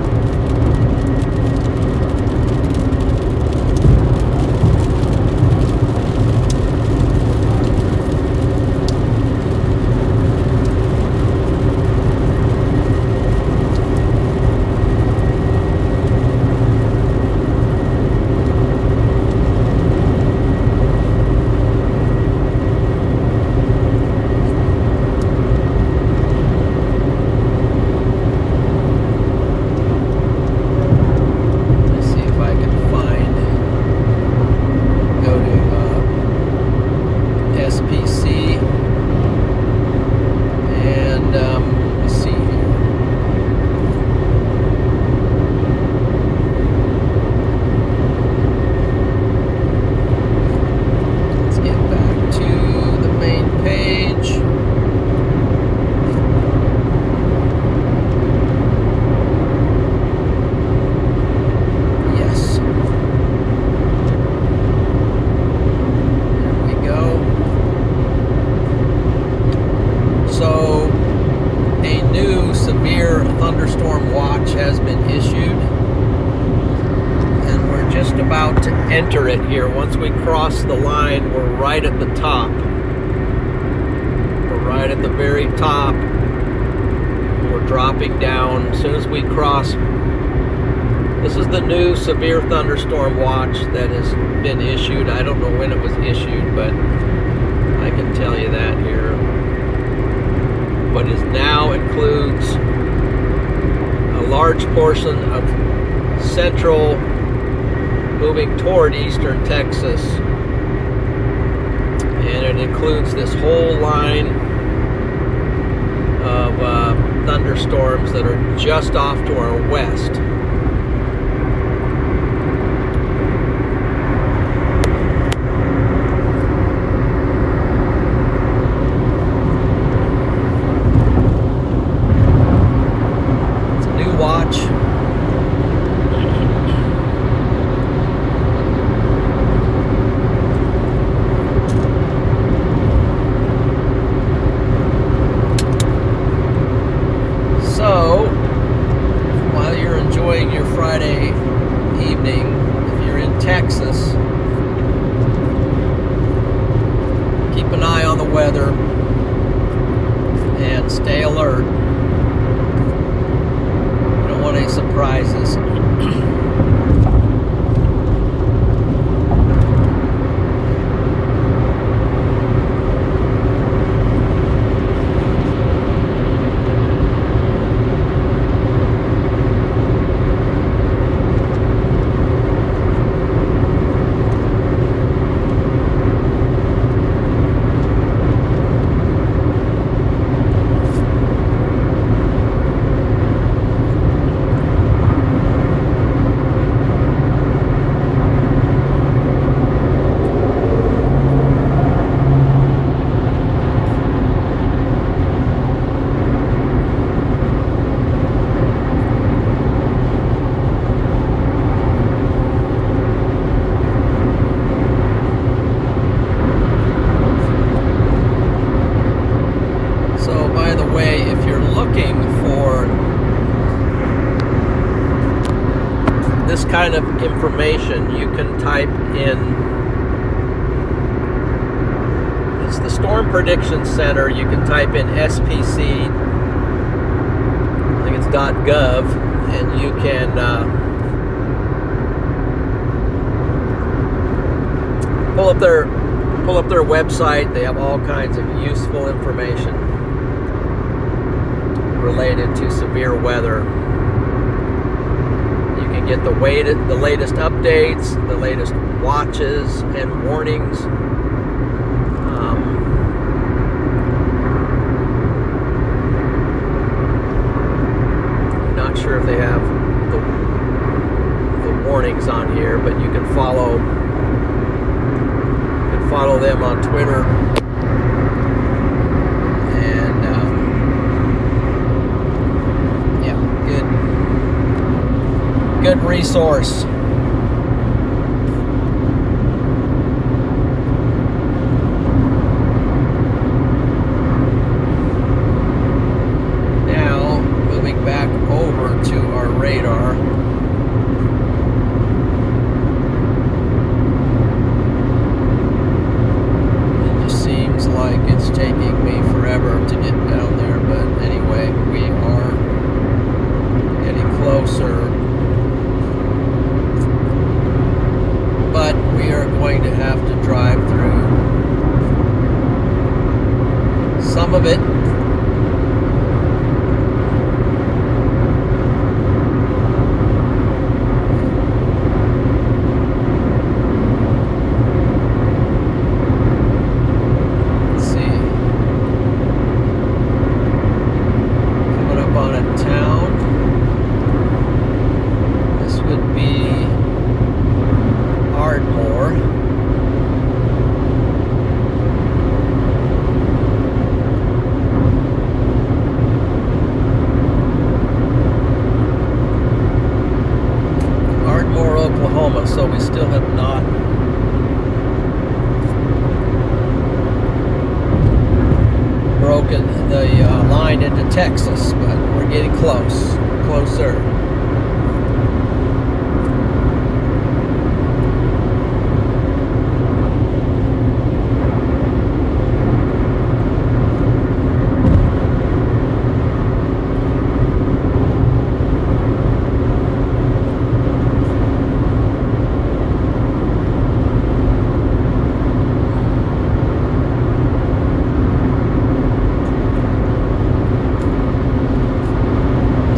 Enter it here. Once we cross the line, we're right at the top. We're right at the very top. We're dropping down. As soon as we cross, this is the new severe thunderstorm watch that has been issued. I don't know when it was issued, but I can tell you that here. But it now includes a large portion of central moving toward eastern Texas, and it includes this whole line of thunderstorms that are just off to our west. It's a new watch. So, while you're enjoying your Friday evening, if you're in Texas, keep an eye on the weather and stay alert. You don't want any surprises. This kind of information, you can type in, it's the Storm Prediction Center. You can type in SPC, I think it's .gov, and you can pull up their website. They have all kinds of useful information related to severe weather. Get the latest updates, the latest watches and warnings. if they have the warnings on here, but you can follow them on Twitter. And yeah, good resource. Back over to our radar. It just seems like it's taking me forever to get down there, but anyway, we are getting closer. But we are going to have to drive through some of it. So we still have not broken the line into Texas, but we're getting closer.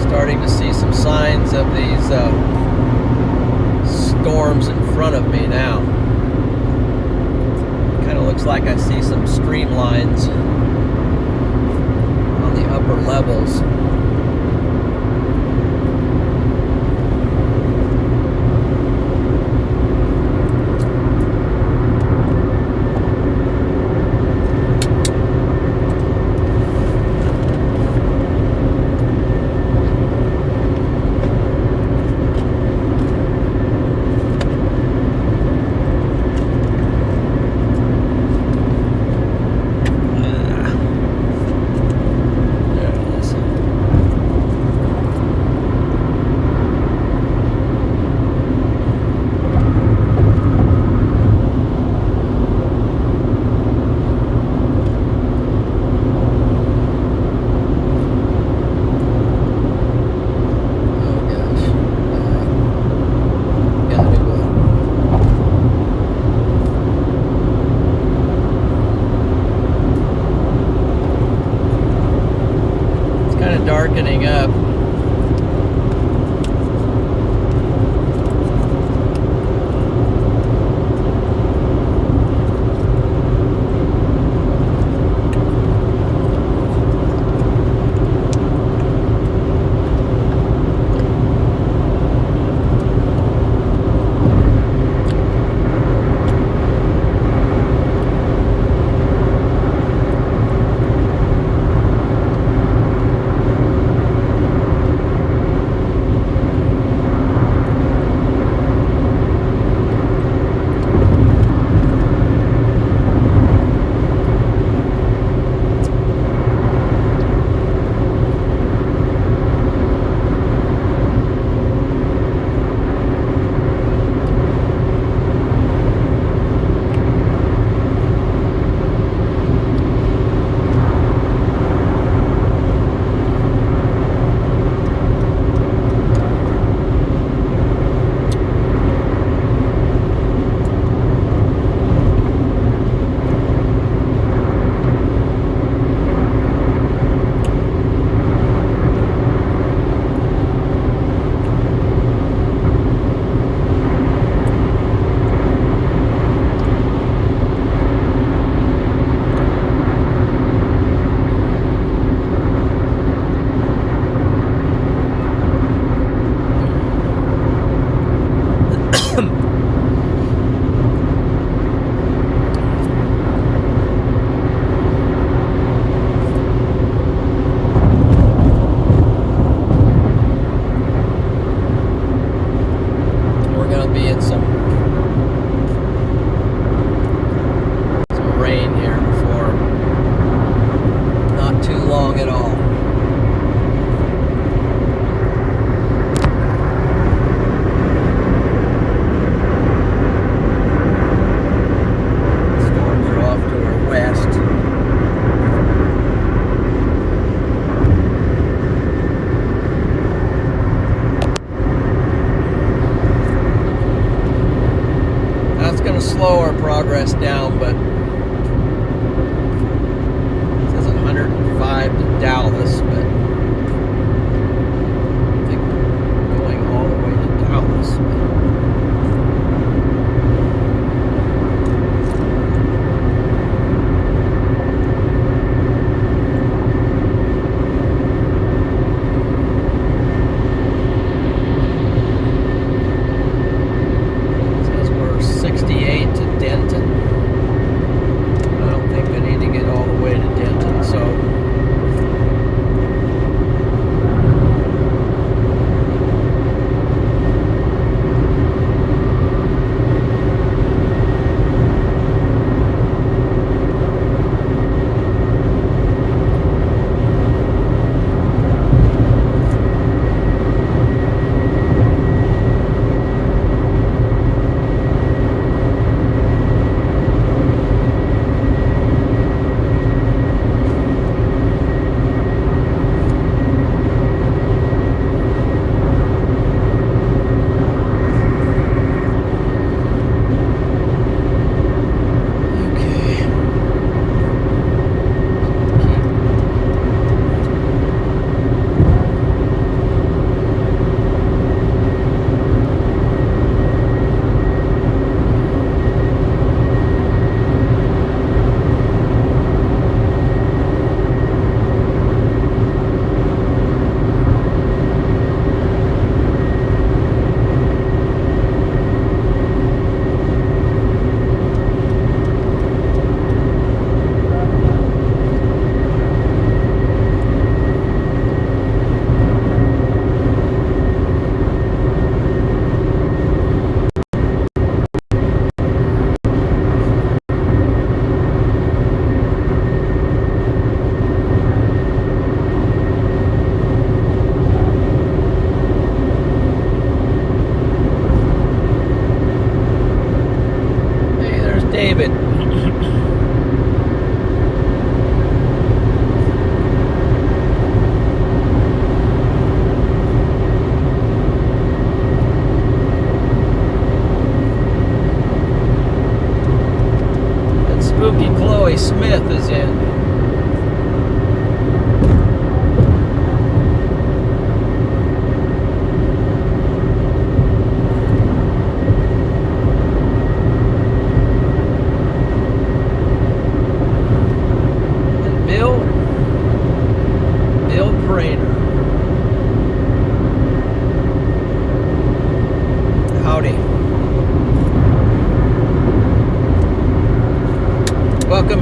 Starting to see some signs of these storms in front of me now. Kind of looks like I see some streamlines on the upper levels. Darkening up.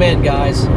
them in, guys.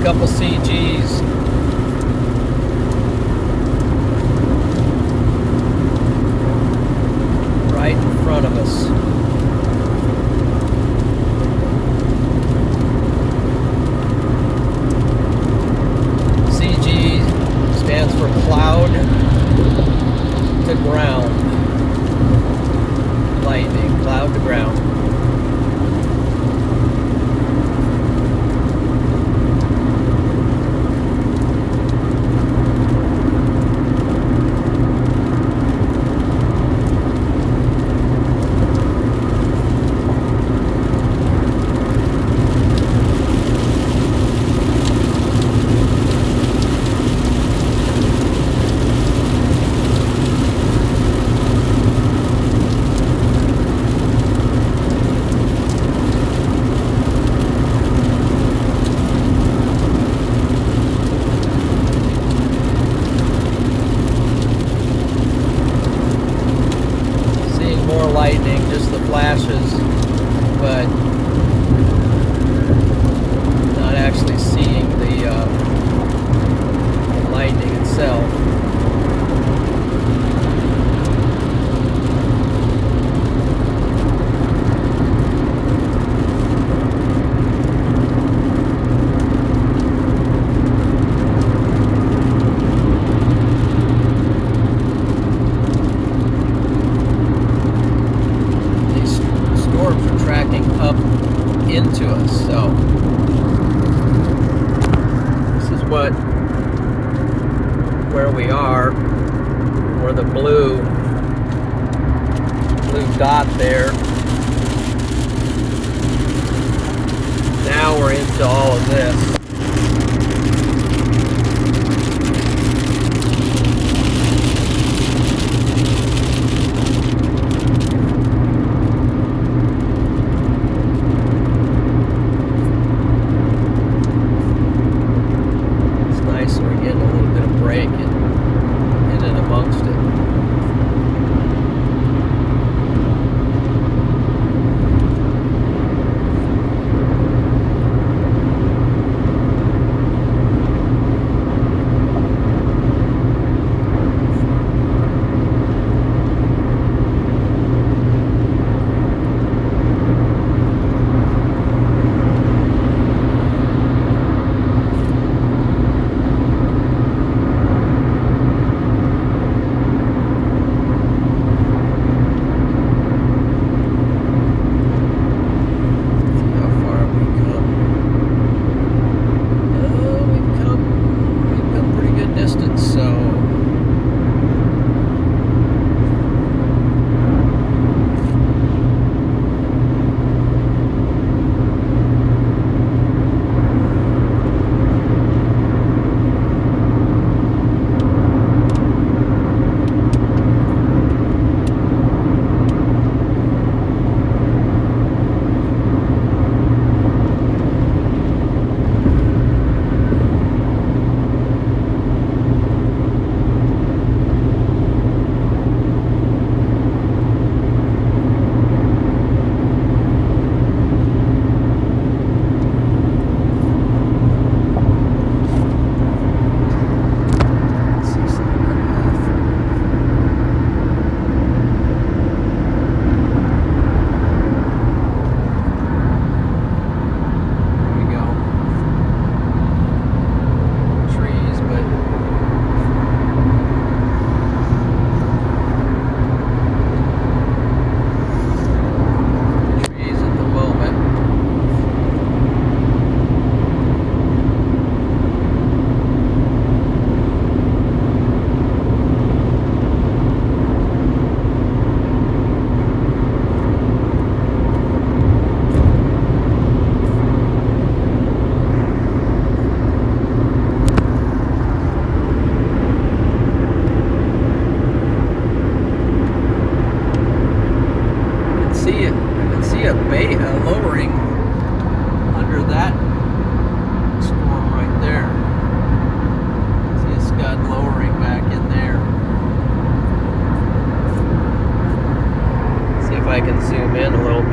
Couple CGs. Right in front of us. CG stands for cloud to ground. Lightning, cloud to ground. Lightning, just the flashes, but not actually seeing the lightning itself. Up into us, so this is where we are, where the blue dot there. Now we're into all of this.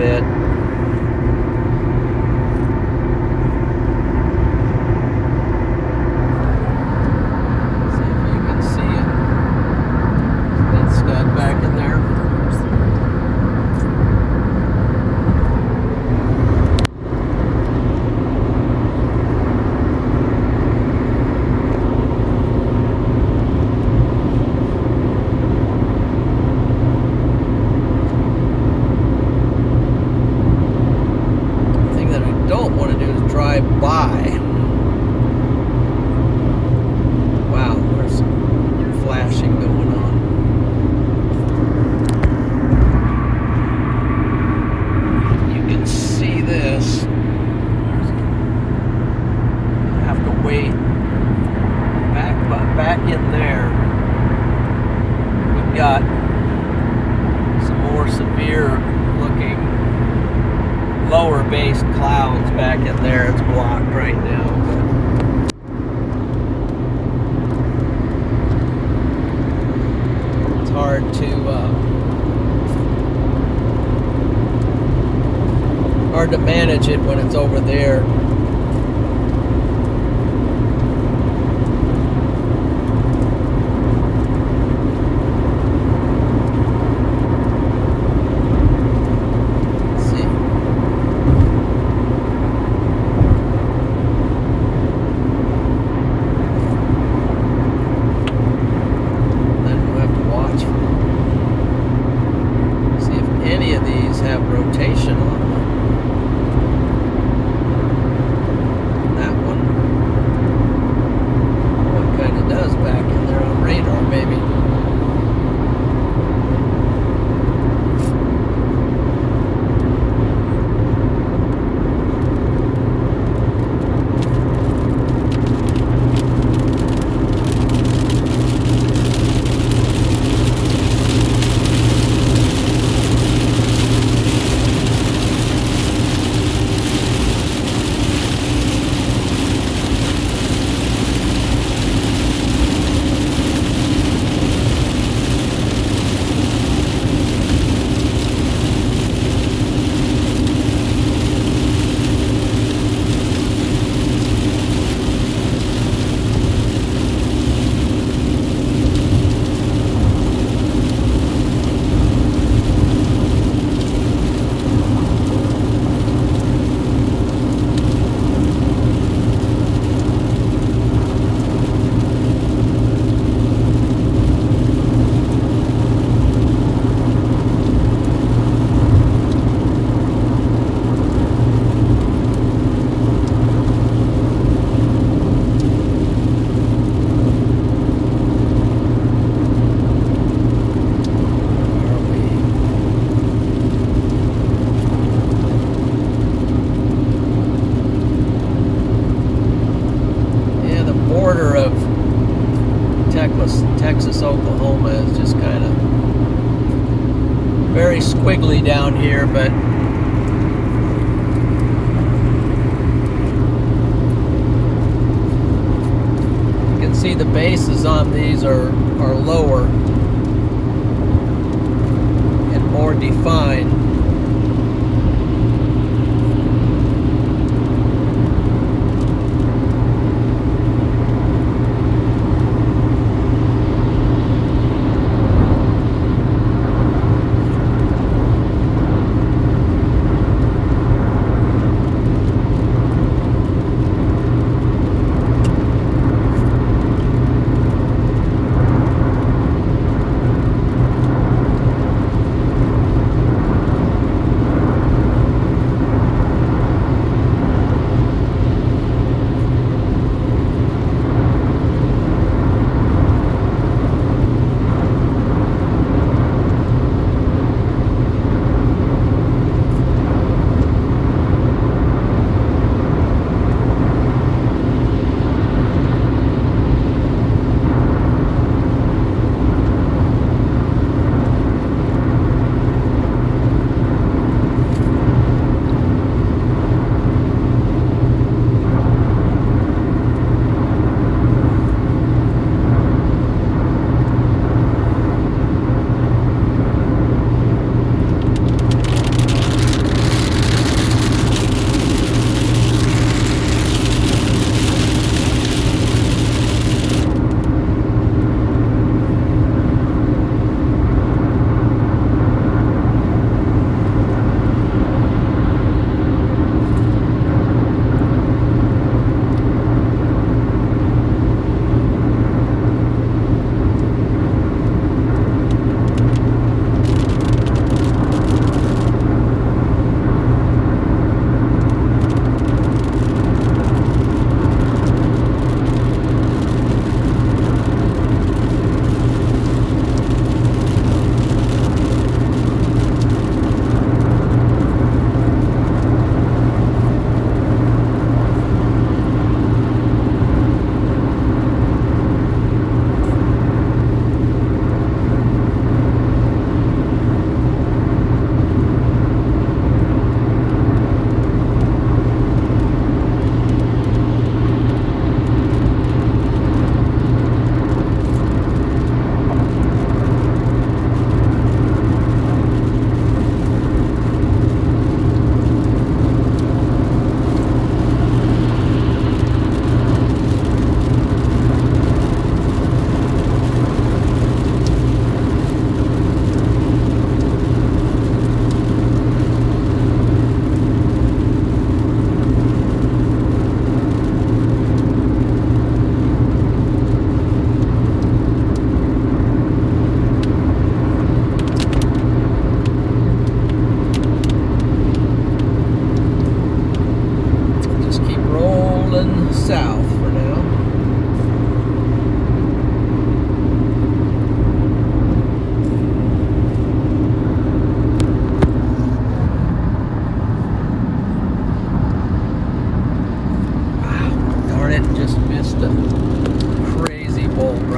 bit. See if you can see it. That scud back in there. By. Wow, there's some flashing going on. You can see this. I have to wait. Back in there, we've got some more severe looking lower based clouds back in there. It's blocked right now, but it's hard to manage it when it's over there. Rotation on them. That one, what kind of does back in there on radar, maybe? Texas, Oklahoma is just kind of very squiggly down here, but you can see the bases on these are lower and more defined.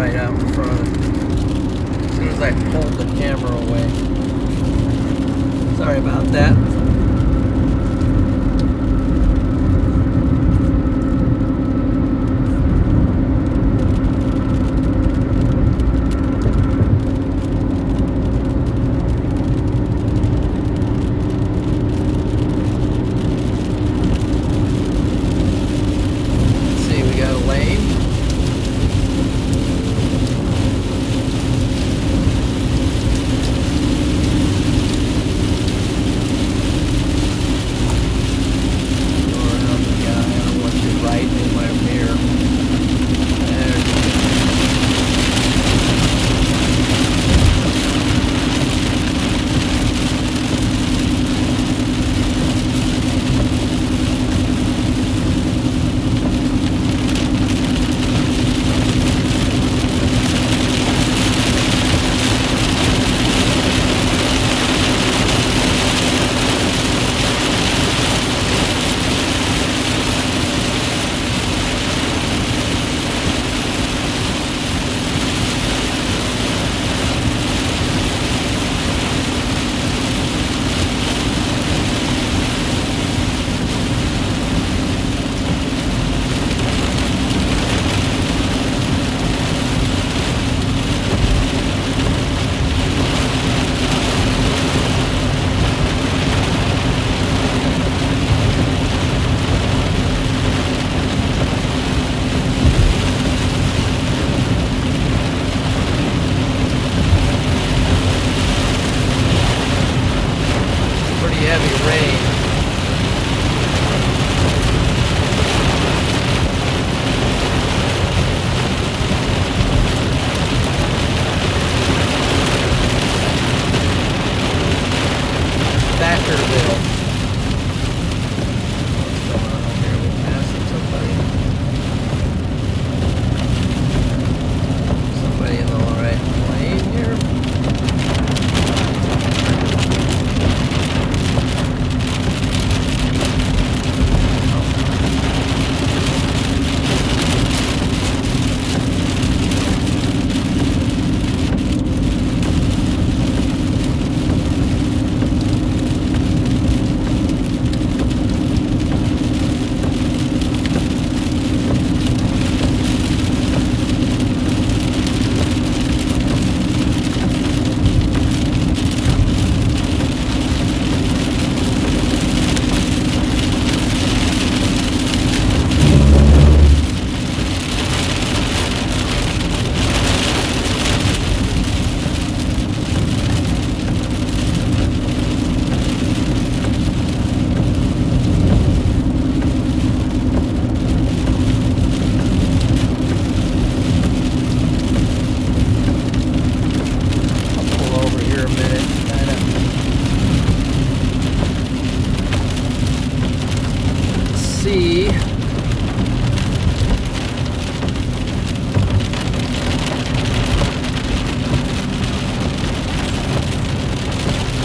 right out in front. As soon as I pulled the camera away. Sorry about that.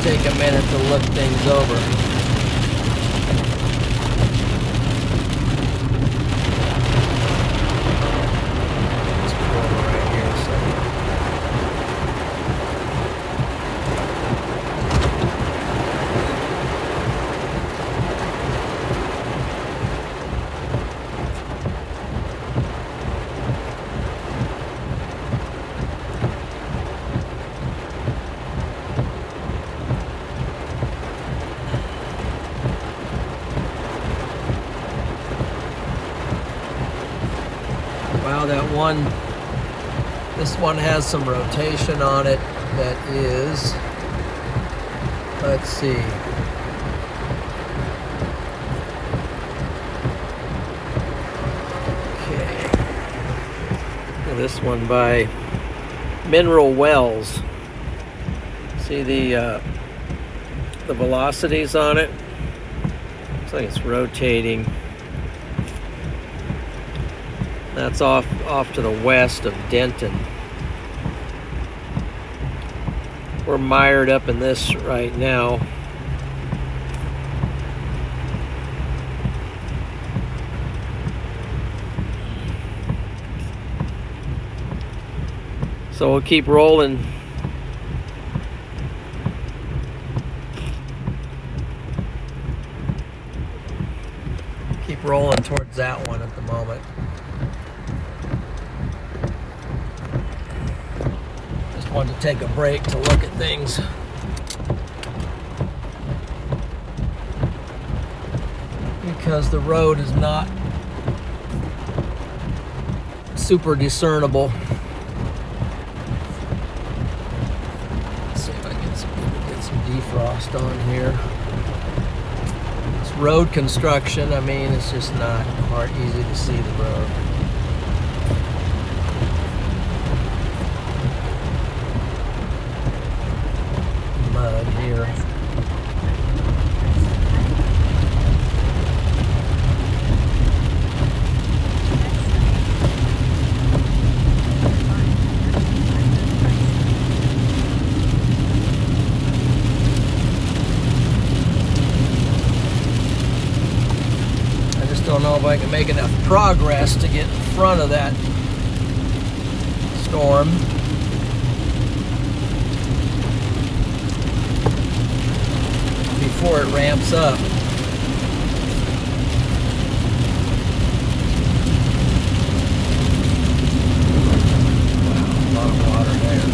Take a minute to look things over. Let's pull over right here a second. Wow, this one has some rotation on it that is, let's see, okay, this one by Mineral Wells. See the velocities on it? Looks like it's rotating. That's off to the west of Denton. We're mired up in this right now. So we'll keep rolling. Keep rolling towards that one at the moment. Just wanted to take a break to look at things. Because the road is not super discernible. Let's see if I can get some defrost on here. It's road construction. I mean, it's just not easy to see the road. Mud here. Don't know if I can make enough progress to get in front of that storm. Before it ramps up. Wow, a lot of water there.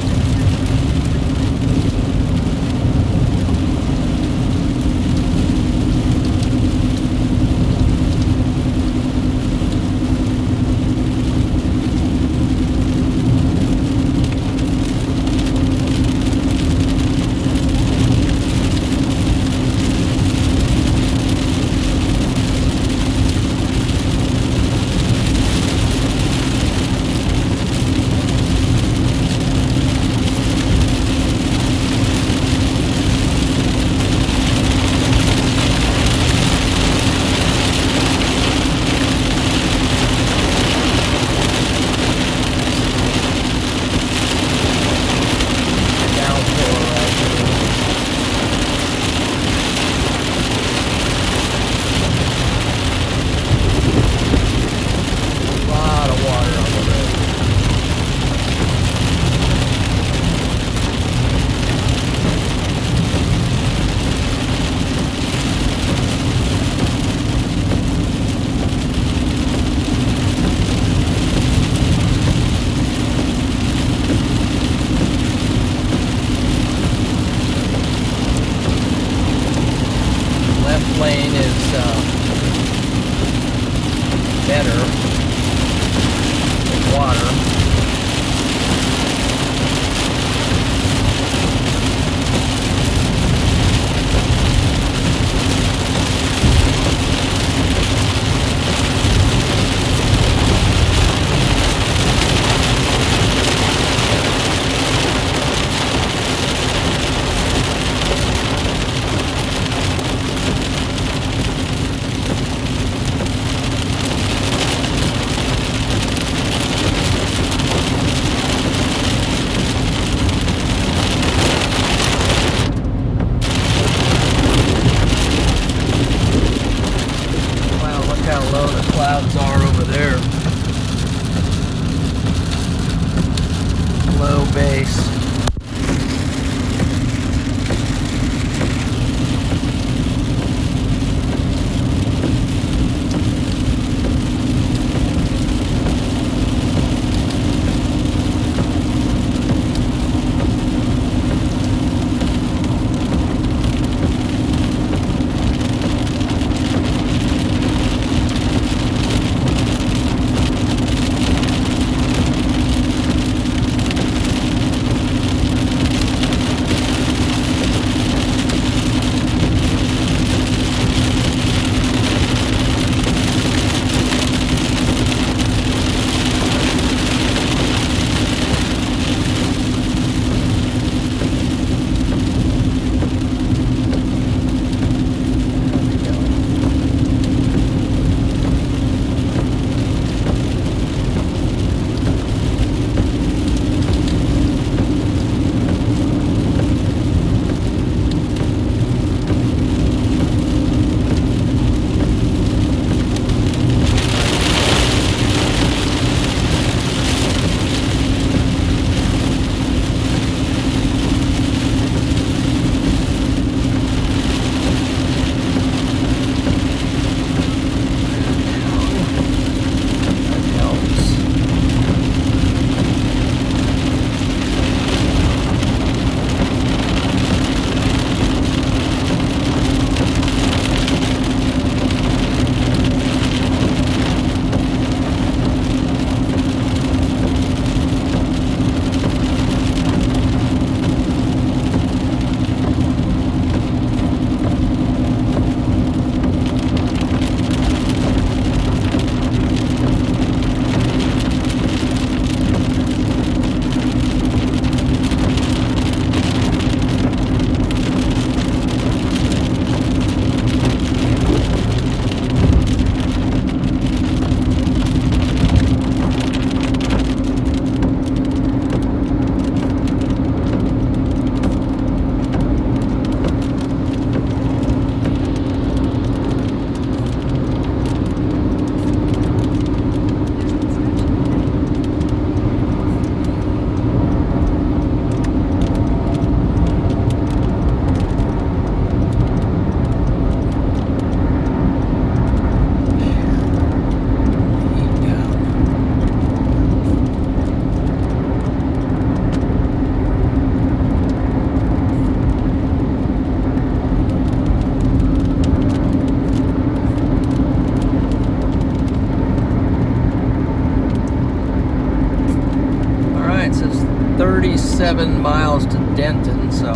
37 miles to Denton, so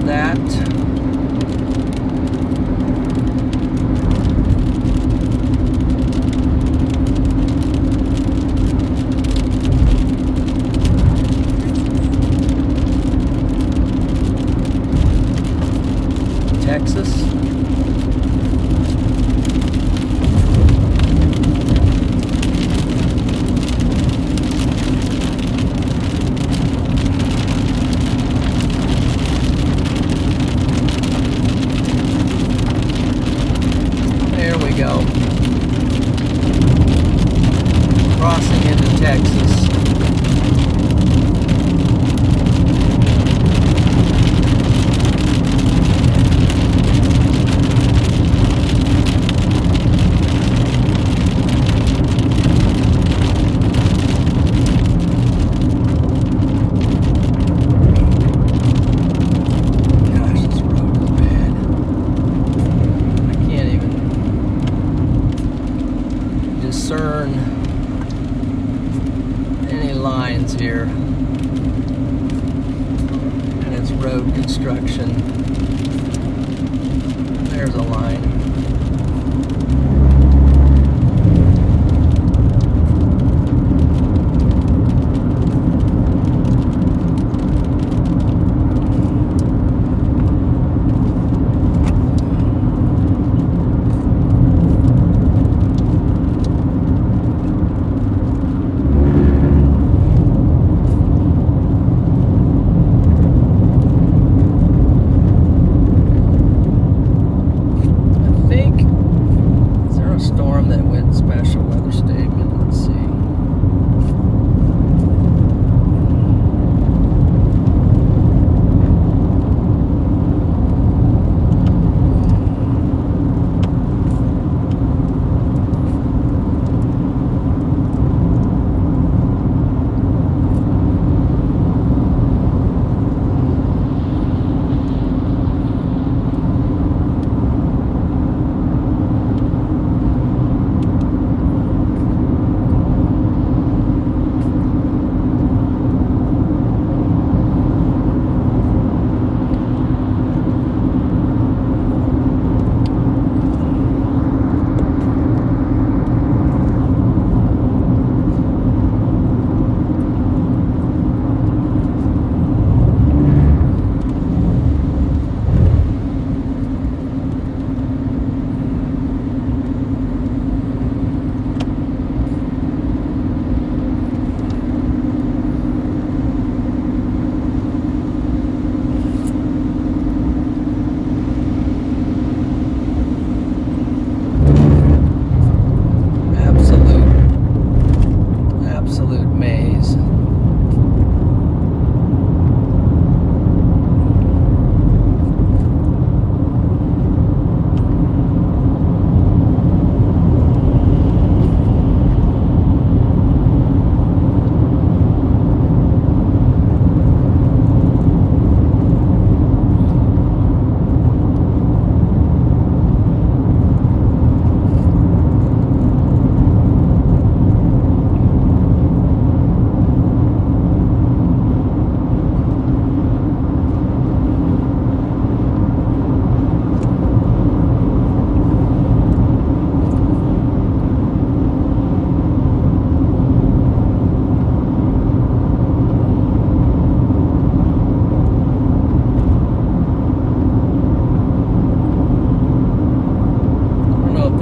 that Texas. There we go. Crossing into Texas. Discern any lines here, and it's road construction. There's a line. That went special weather statement. Let's see.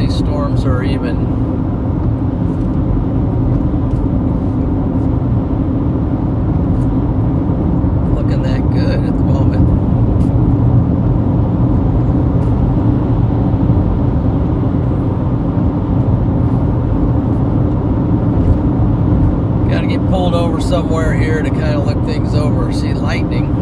storms are even looking that good at the moment. Got to get pulled over somewhere here to kind of look things over. See lightning.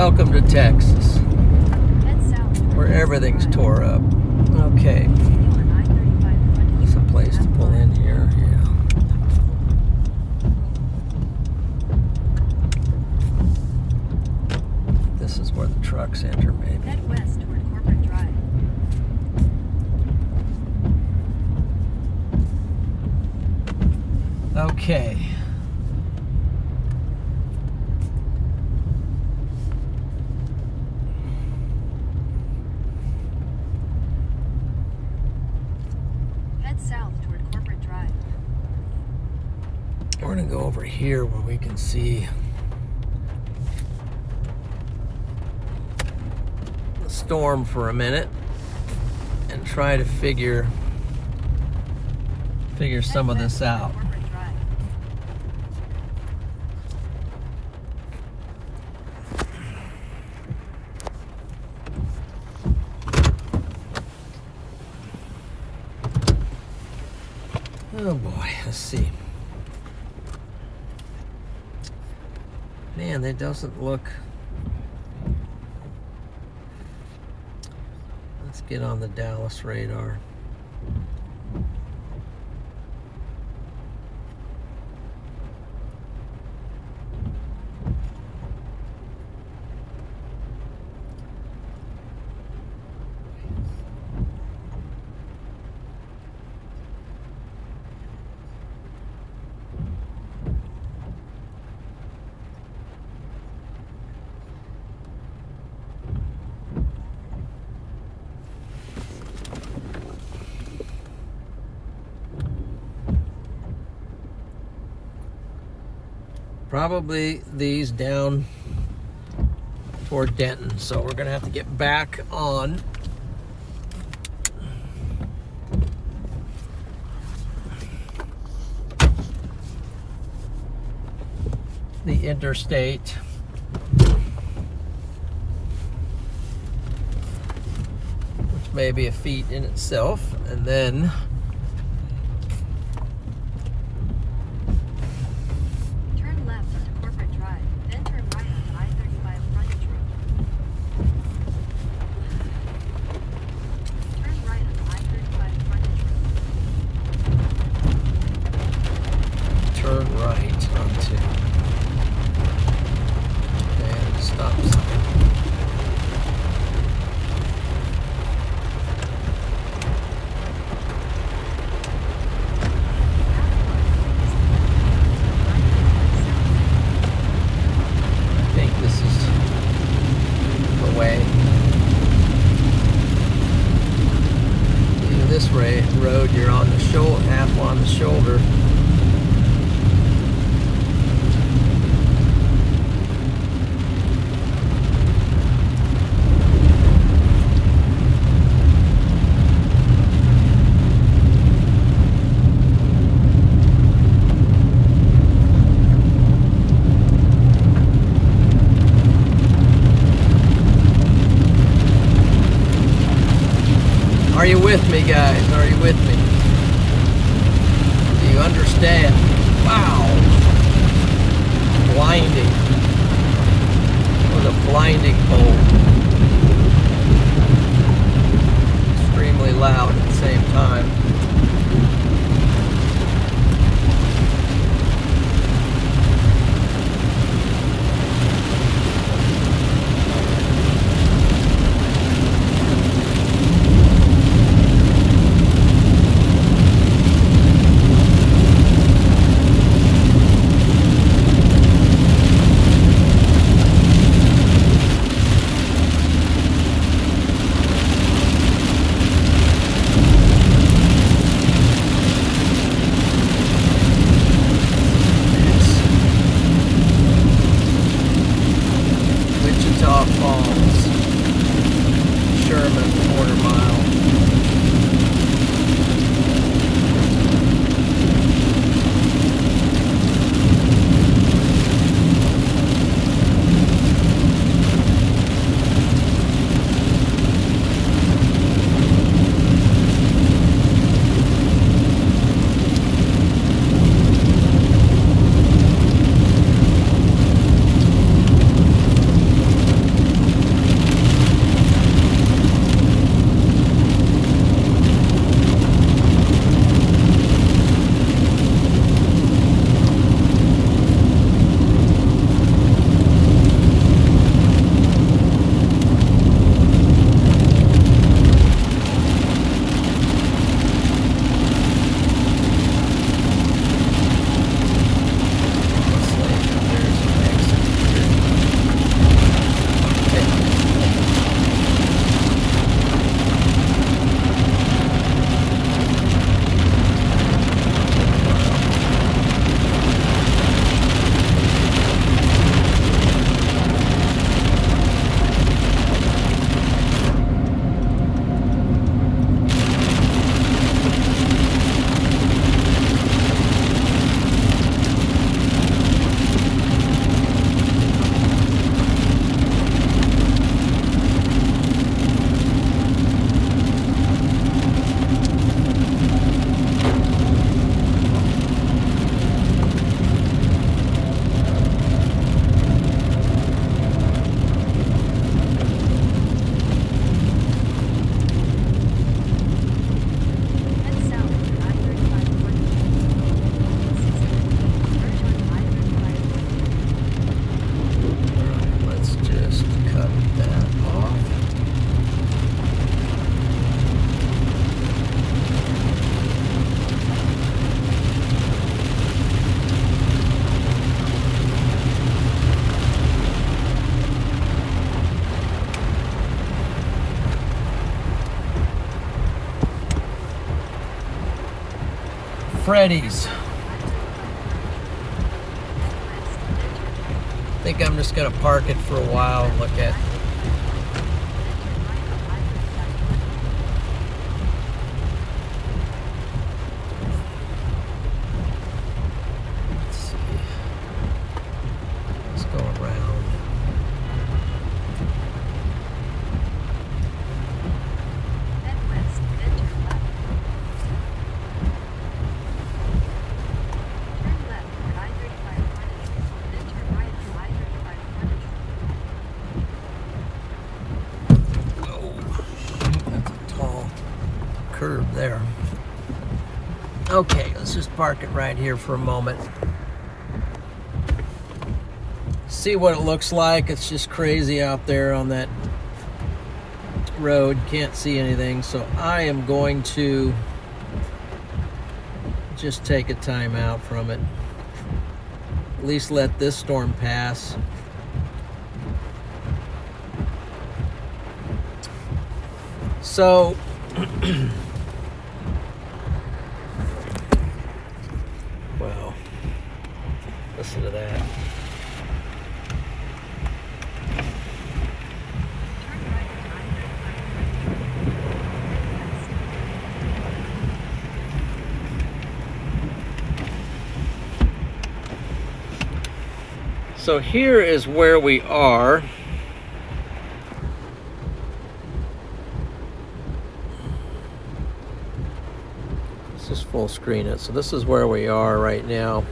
Welcome to Texas, Head south toward where West everything's Drive. tore up. Okay, Continue on I-35 frontage there's a road place to pull in here. Yeah. This is where the trucks enter, maybe. Head west toward Corporate Drive. Okay. Head south toward Corporate Drive. We're gonna go over here where we can see the storm for a minute and try to figure some of this out. Corporate Drive. Oh boy, let's see. Man, that doesn't look. Let's get on the Dallas radar. Probably these down toward Denton, so we're gonna have to get back on the interstate, which may be a feat in itself, and then Turn left onto Corporate Drive, then turn right onto I-35 frontage road. Turn right onto I-35 frontage road. turn right onto and stop sign. I think this is the way. This road, you're on the shoulder, half on the shoulder. Are you with me, guys? Are you with me? Do you understand? Wow. Blinding. With a blinding cold. Extremely loud at the same time. Freddy's. I think I'm just gonna park it for a while and look at. Let's see. Let's go around. Head west, then turn left. Turn left at I-35 frontage, then turn right at I-35 frontage. Oh, that's a tall curb there. Okay, let's just park it right here for a moment. See what it looks like. It's just crazy out there on that road. Can't see anything, so I am going to just take a time out from it. At least let this storm pass. So well, listen to that. Turn right at I-35 frontage. So here is where we are. Let's just full screen it. So this is where we are right now.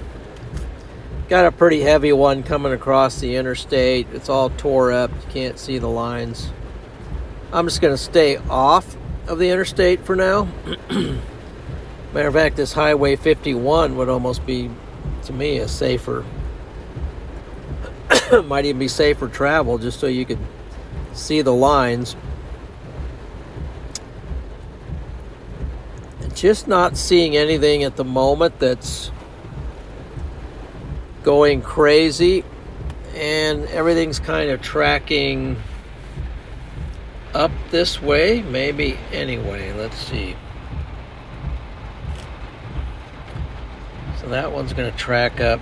Got a pretty heavy one coming across the interstate. It's all tore up. You can't see the lines. I'm just going to stay off of the interstate for now. Matter of fact, this Highway 51 would almost be, to me, a safer, might even be safer travel, just so you could see the lines. Just not seeing anything at the moment that's going crazy, and everything's kind of tracking up this way, maybe. Anyway, let's see. So that one's going to track up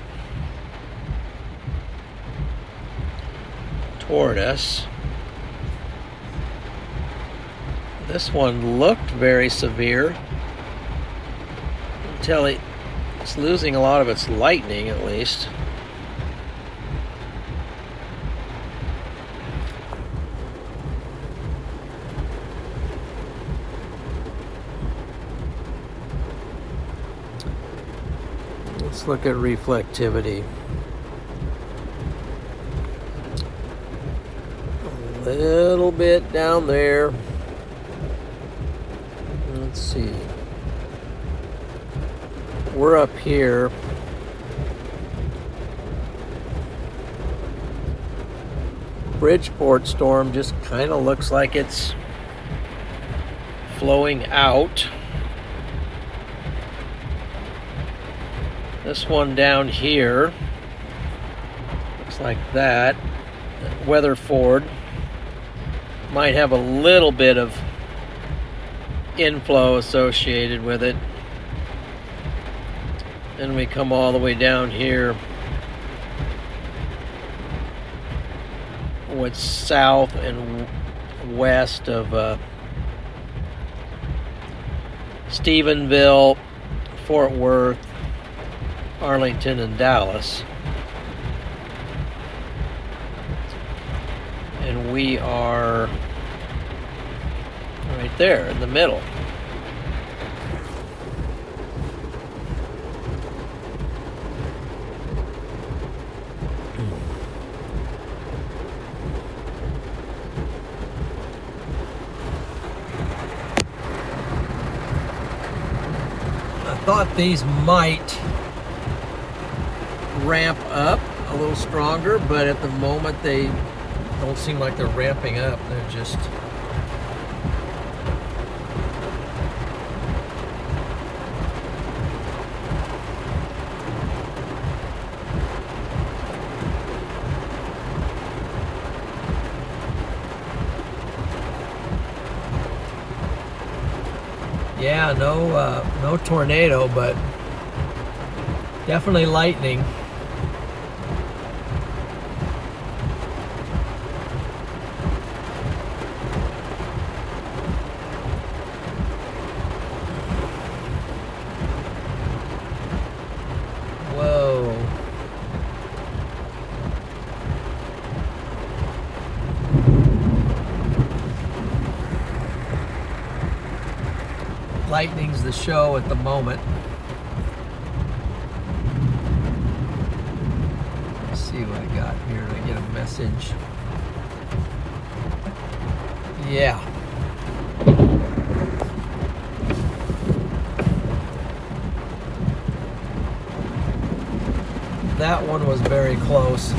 toward us. This one looked very severe until it's losing a lot of its lightning, at least. Let's look at reflectivity. A little bit down there. Let's see. We're up here. Bridgeport storm just kind of looks like it's flowing out. This one down here looks like that. Weatherford might have a little bit of inflow associated with it. Then we come all the way down here. What's south and west of Stephenville, Fort Worth, Arlington, and Dallas. And we are right there in the middle. I thought these might ramp up a little stronger, but at the moment they don't seem like they're ramping up. They're just yeah, no tornado, but Definitely lightning. Whoa. Lightning's the show at the moment. Let's see what I got here. Did I get a message? Yeah. That one was very close.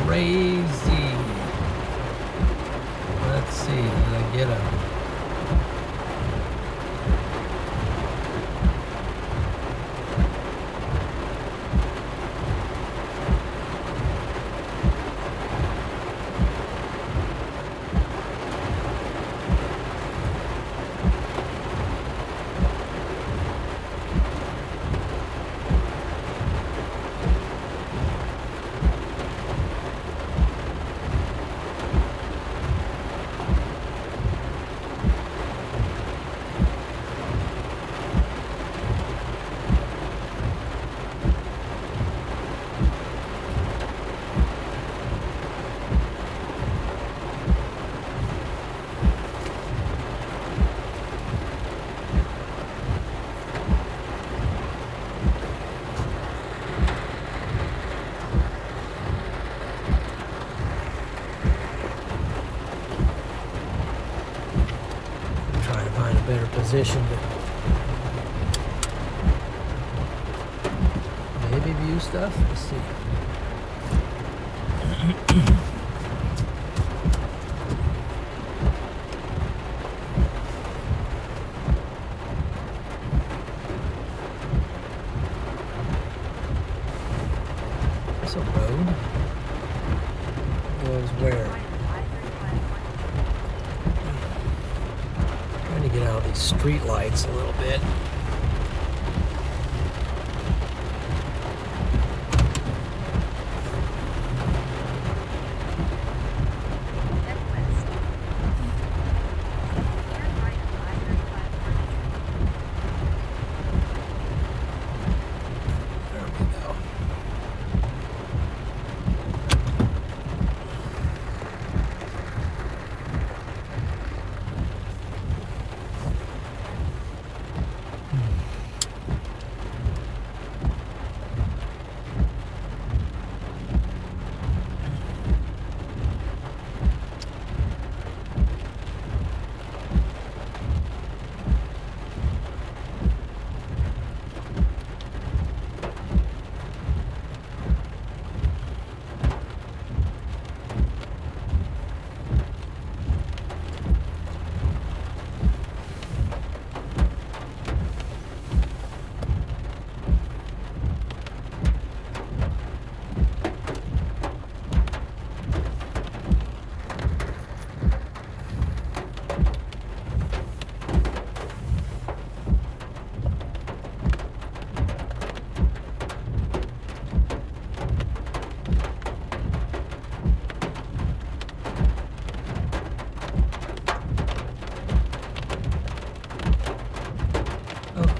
Crazy. Let's see, did I get a... better position to maybe view stuff. Let's see. There's a road. Goes where? Trying to get out of these street lights a little bit.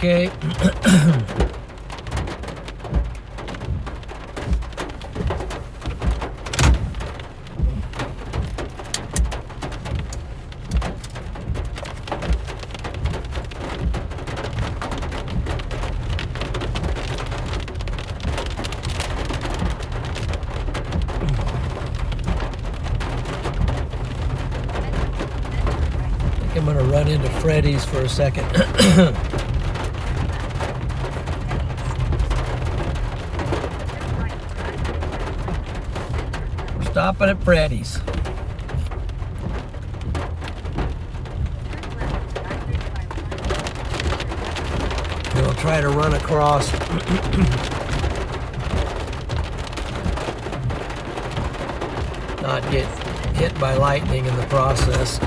Okay. Freddy's for a second. We're stopping at Freddy's. We'll try to run across. Not get hit by lightning in the process.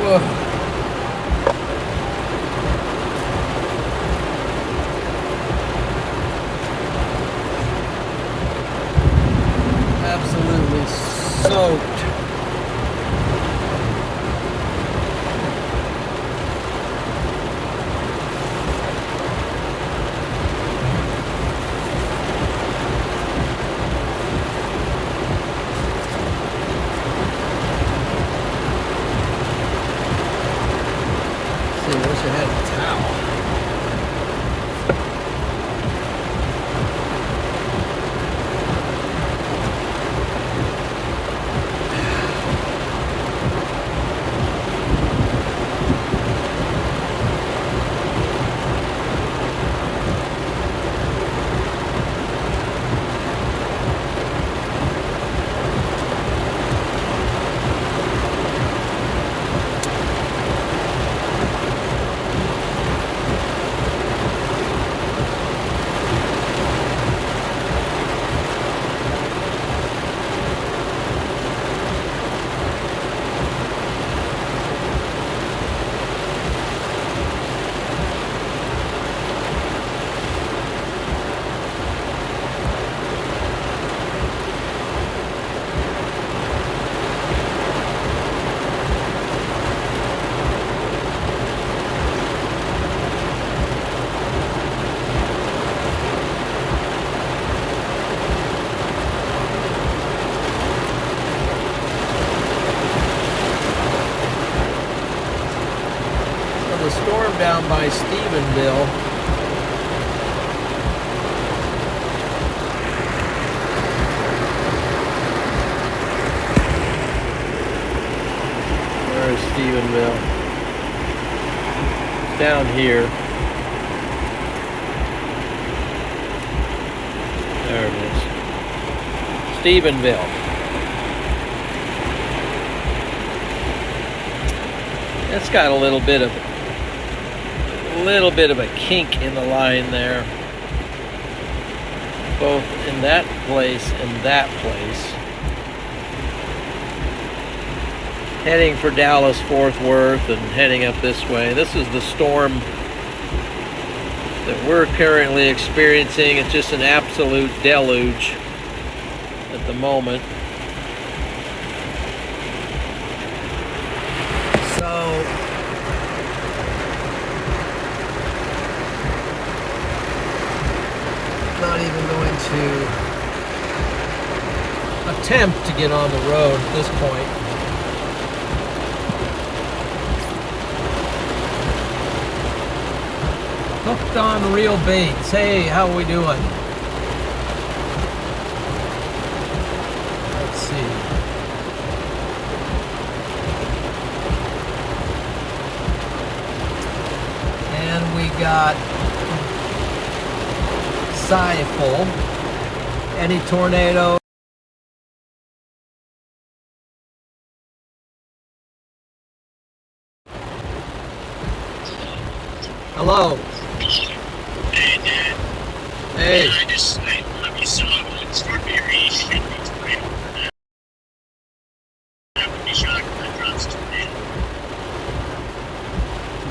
Whoa. Absolutely soaked. See, I wish I had a towel. The storm down by Stephenville. Where is Stephenville? Down here. There it is. Stephenville. It's got a little bit of a kink in the line there, both in that place and that place. Heading for Dallas Fort Worth and heading up this way. This is the storm that we're currently experiencing. It's just an absolute deluge at the moment. Not even going to attempt to get on the road at this point. Hooked on Real Baits. Hey, how are we doing? Let's see. And we got Sifel, any tornado. Hello. Hey, Dad. Hey. I love you so much. Strawberry should be tornado. I would be shocked if that drops tornado.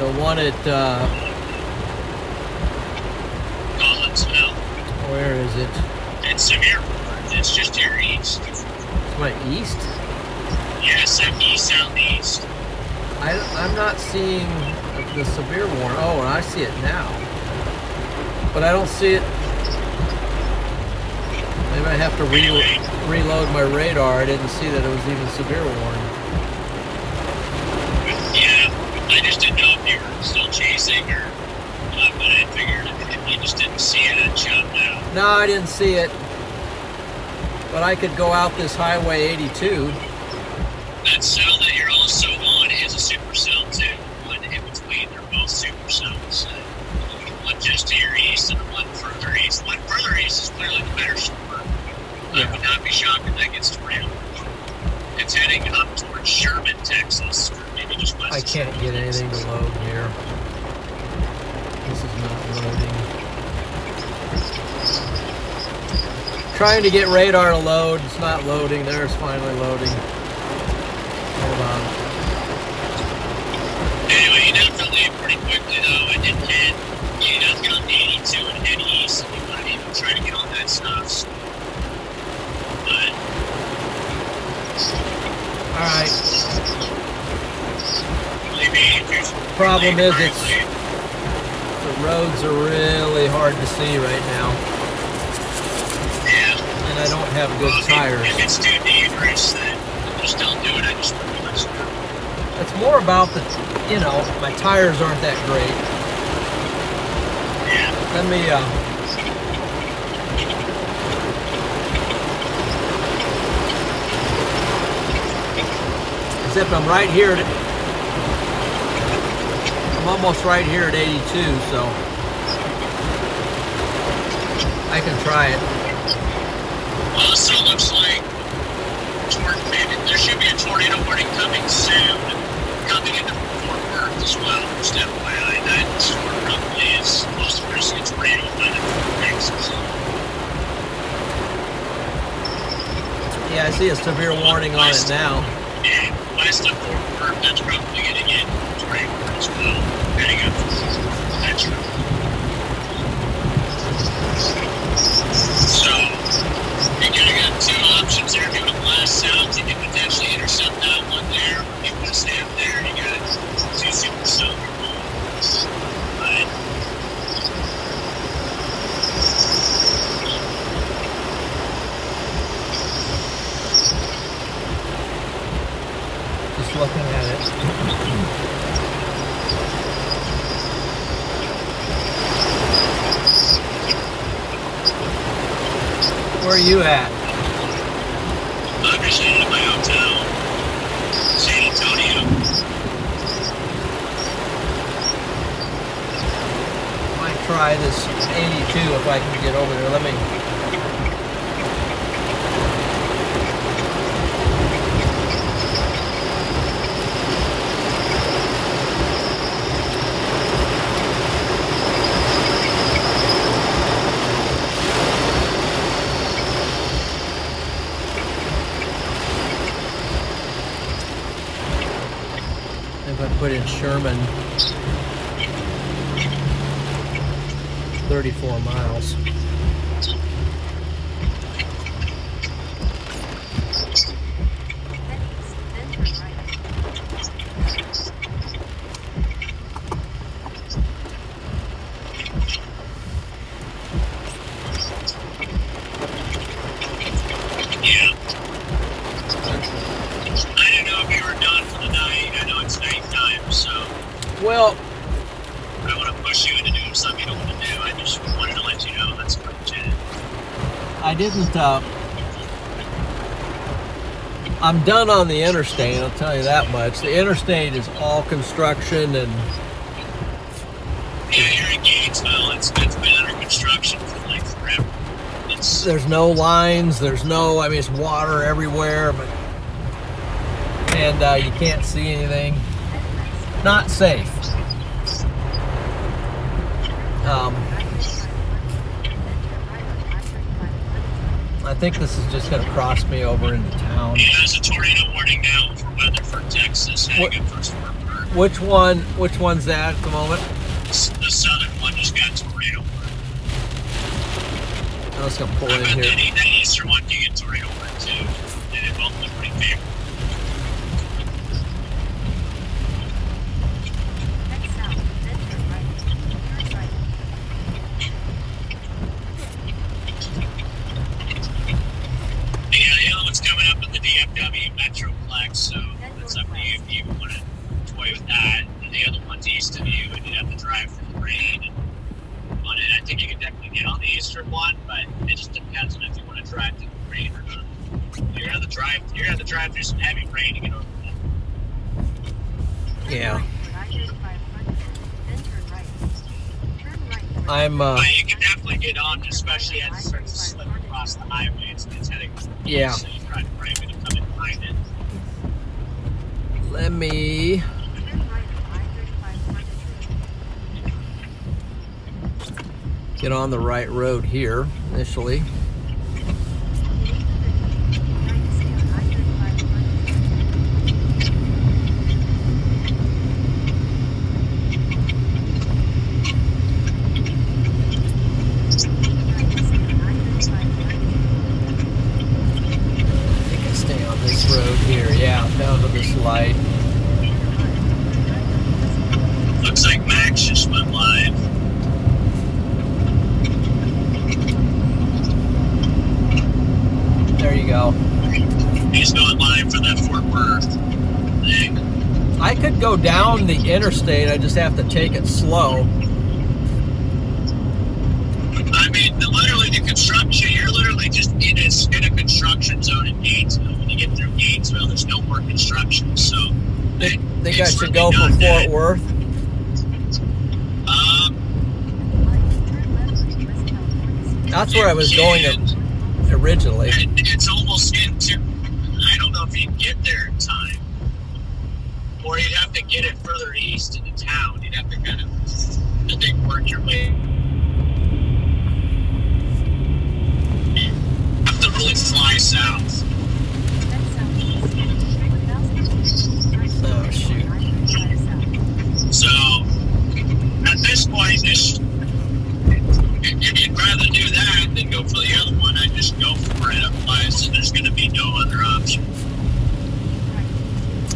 The one at Collinsville. where is it? It's severe. It's just here east. It's my east? Yes, I'm east southeast. I'm not seeing the severe warning. Oh, and I see it now. But I don't see it. Maybe I have to reload my radar. I didn't see that it was even severe warning. Yeah, I just didn't know if you were still chasing or not, but I figured if you just didn't see it, I'd shut down. No, I didn't see it. But I could go out this Highway 82. That cell that you're also on is a supercell too. One in between, they're both supercells. One just to your east and one further east. One further east is clearly the better storm. I would not be shocked if that gets tornado. It's heading up towards Sherman, Texas, or maybe just west. I can't get anything to load here. This is not loading. Trying to get radar to load. It's not loading. There's finally loading. Hold on. Anyway, he does leave pretty quickly though. It didn't hit. He does get on the 82 and head east if you want to even try to get on that stuff. So. But. Alright. Problem is the roads are really hard to see right now. Yeah. And I don't have good tires. If it's too dangerous, then just don't do it. I just want to let you know. It's more about the, you know, my tires aren't that great. Yeah. Let me, except I'm right here at, I'm almost right here at 82, so I can try it. Well, it still looks like there should be a tornado warning coming soon, coming into Fort Worth as well. Just FYI, that storm probably is close to producing a tornado by the Texas. Yeah, I see a severe warning on it now. Yeah, west of Fort Worth, that's probably going to get tornado warning as well. Heading up to Metro. So, you kind of got two options there. If you want to blast south, you can potentially intercept that one there. If you want to stay up there, you got two Supercell rolls. But Just looking at it. Where are you at? I'm just headed to my hotel, San Antonio. Might try this 82 if I can get over there. Let me. If I put in Sherman, 34 miles. Yeah. I didn't know if you were done for the night. I know it's nighttime, so Well, I don't want to push you into doing something you don't want to do. I just wanted to let you know that's what it is. I didn't, I'm done on the interstate, I'll tell you that much. The interstate is all construction and Yeah, you're in Gainesville. It's been under construction for like forever. there's no lines, there's no, I mean, it's water everywhere, but, and you can't see anything. Not safe. I think this is just going to cross me over into town. Yeah, there's a tornado warning now for Weatherford, Texas, heading up towards Fort Worth. Which one's that at the moment? The southern one just got tornado warning. I was going to pull I in bet here. that eastern one can get tornado warning too. And it both look pretty favorable. Yeah, the other one's coming up in the DFW Metroplex, so that's up to you if you want to toy with that. And the other one's east of you, and you'd have to drive through the rain. And on it, I think you can definitely get on the eastern one, but it just depends on if you want to drive through the rain or not. You're gonna have to drive through some heavy rain to get over that. Yeah. But you can definitely get on, especially as it starts to slip across the highway. It's heading east, Yeah. so you try to brake it and come in behind it. Let me. Get on the right road here initially. road here. Yeah, down to this light. Looks like Max just went live. There you go. He's going live for that Fort Worth thing. I could go down the interstate. I just have to take it slow. I mean, literally the construction, you're literally just in a construction zone in Gainesville. When you get through Gainesville, there's no more construction, so... Think I should go for Fort Worth? That's where I was going originally. It's almost into... I don't know if you can get there in time. Or you'd have to get it further east into town. You'd have to kind of, I think, work your way. Have to really fly south. Oh, shoot. So, at this point, if you'd rather do that than go for the other one, I'd just go for it. Otherwise, there's going to be no other option.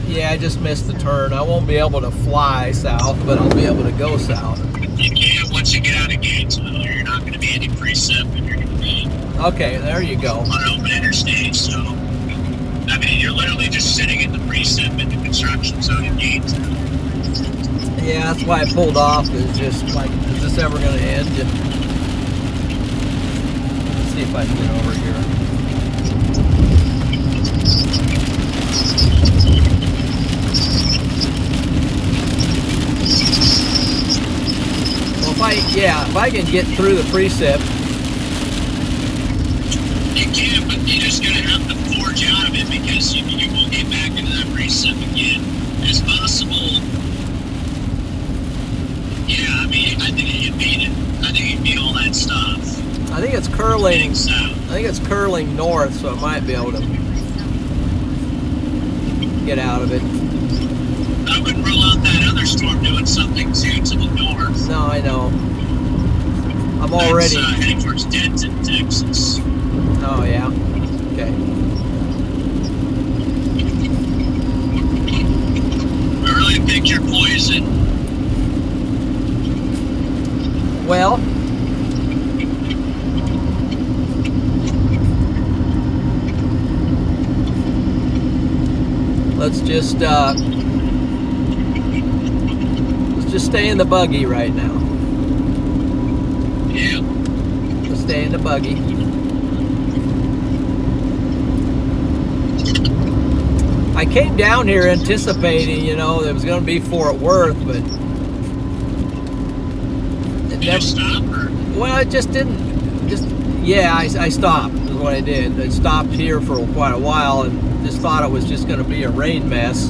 Yeah, I just missed the turn. I won't be able to fly south, but I'll be able to go south. You can't once you get out of Gainesville. You're not going to be any precip, and you're going to be Okay, there you go. on an open interstate. So, I mean, you're literally just sitting in the precip in the construction zone in Gainesville. Yeah, that's why I pulled off. It's just like, is this ever going to end? Let's see if I can get over here. Well, if I can get through the precip. You can, but you're just going to have to forge out of it because you won't get back into that precip again. It's possible. Yeah, I mean, I think you'd beat it. I think you'd beat all that stuff. I think it's curling. South. I think it's curling north, so I might be able to get out of it. I wouldn't rule out that other storm doing something too to the north. No, I know. I'm already heading towards Denton, Texas. Oh yeah. Okay. I really think you're poison. Well, let's just stay in the buggy right now. Yeah. Let's stay in the buggy. I came down here anticipating, there was going to be Fort Worth, but it never Stop her. Well, it just didn't. I stopped. Is what I did. I stopped here for quite a while and just thought it was just going to be a rain mess.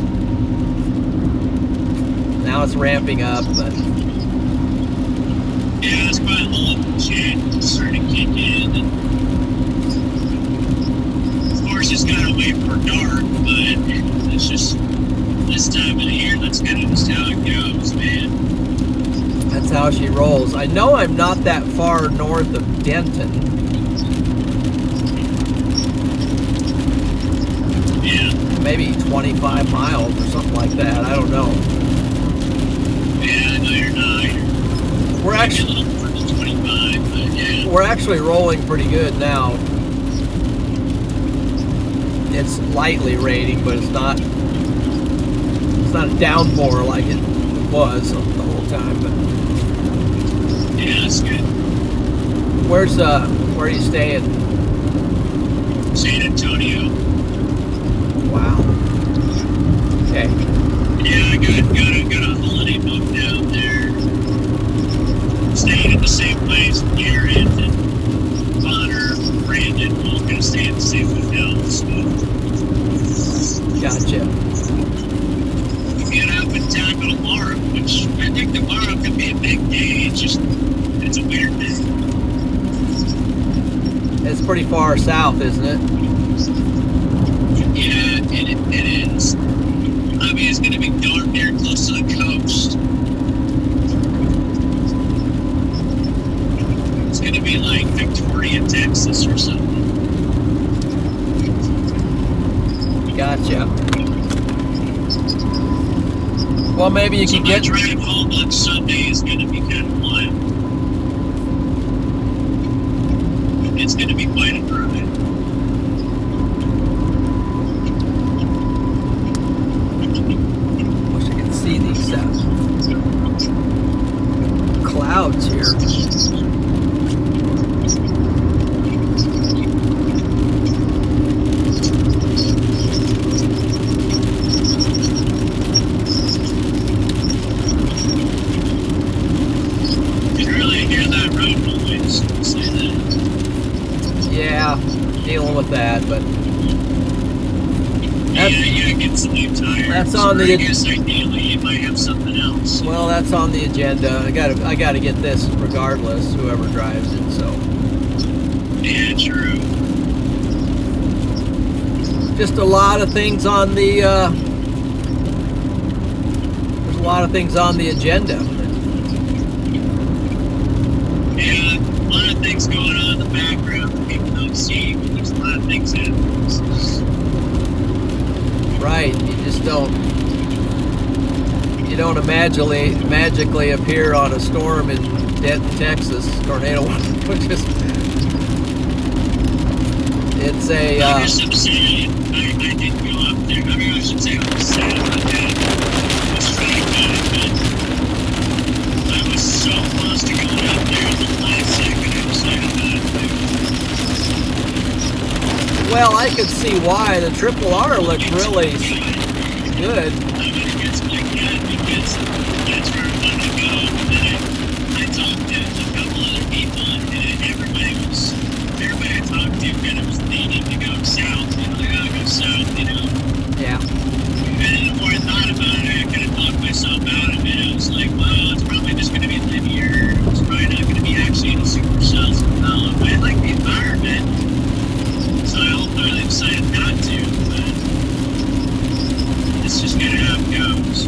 Now it's ramping up, but Yeah, it's quite a little shit starting to kick in. And of course, it's got to wait for dark, but it's just this time of the year. That's kind of just how it goes, man. that's how she rolls. I know I'm not that far north of Denton. Yeah. Maybe 25 miles or something like that. I don't know. Yeah, I know you're not. We're actually a little more than 25, but yeah. we're actually rolling pretty good now. It's lightly raining, but it's not a downpour like it was the whole time. But Yeah, that's good. where are you staying? San Antonio. Wow. Okay. Yeah, I got a holiday book down there. Staying at the same place with Garrett and Connor, Brandon. We're all gonna stay at the same hotel. So Gotcha. get up and tackle tomorrow, which I think tomorrow could be a big day. It's a weird day. It's pretty far south, isn't it? Yeah, it is. I mean, it's gonna be dark there close to the coast. It's gonna be like Victoria, Texas or something. Gotcha. Gotcha. Well, maybe you So can my get. drive home on Sunday is going to be kind of wild. It's going to be quite a drive. Wish I could see these clouds here. You can really hear that road noise. Say that. Yeah, dealing with that, but Yeah, it gets a new tire. that's So on the- I guess ideally you might have something else. well, that's on the agenda. I gotta get this regardless, whoever drives it. So Yeah, true. just a lot of things on the. There's a lot of things on the agenda. Yeah, a lot of things going on in the background that people don't see, but there's a lot of things happening. So, Right, you just don't. You don't magically appear on a storm in Denton, Texas, tornado, which is. It's a. I'm just upset. I didn't go up there. I mean, I should say I'm upset about that. I was trying to, but I was so close to going up there in the last second. I decided not to. Well, I could see why the Triple R looked really good. I'm gonna get my cat because that's where I want to go. And I talked to a couple other people, and everybody I talked to kind of was needing to go south. You know, they gotta go south. You know. Yeah. And the more I thought about it, I kind of talked myself out of it. I was like, well, it's probably just going to be linear. It's probably not going to be actually in a Supercell. I like the environment. So I ultimately decided not to, but it's just kind of how it goes.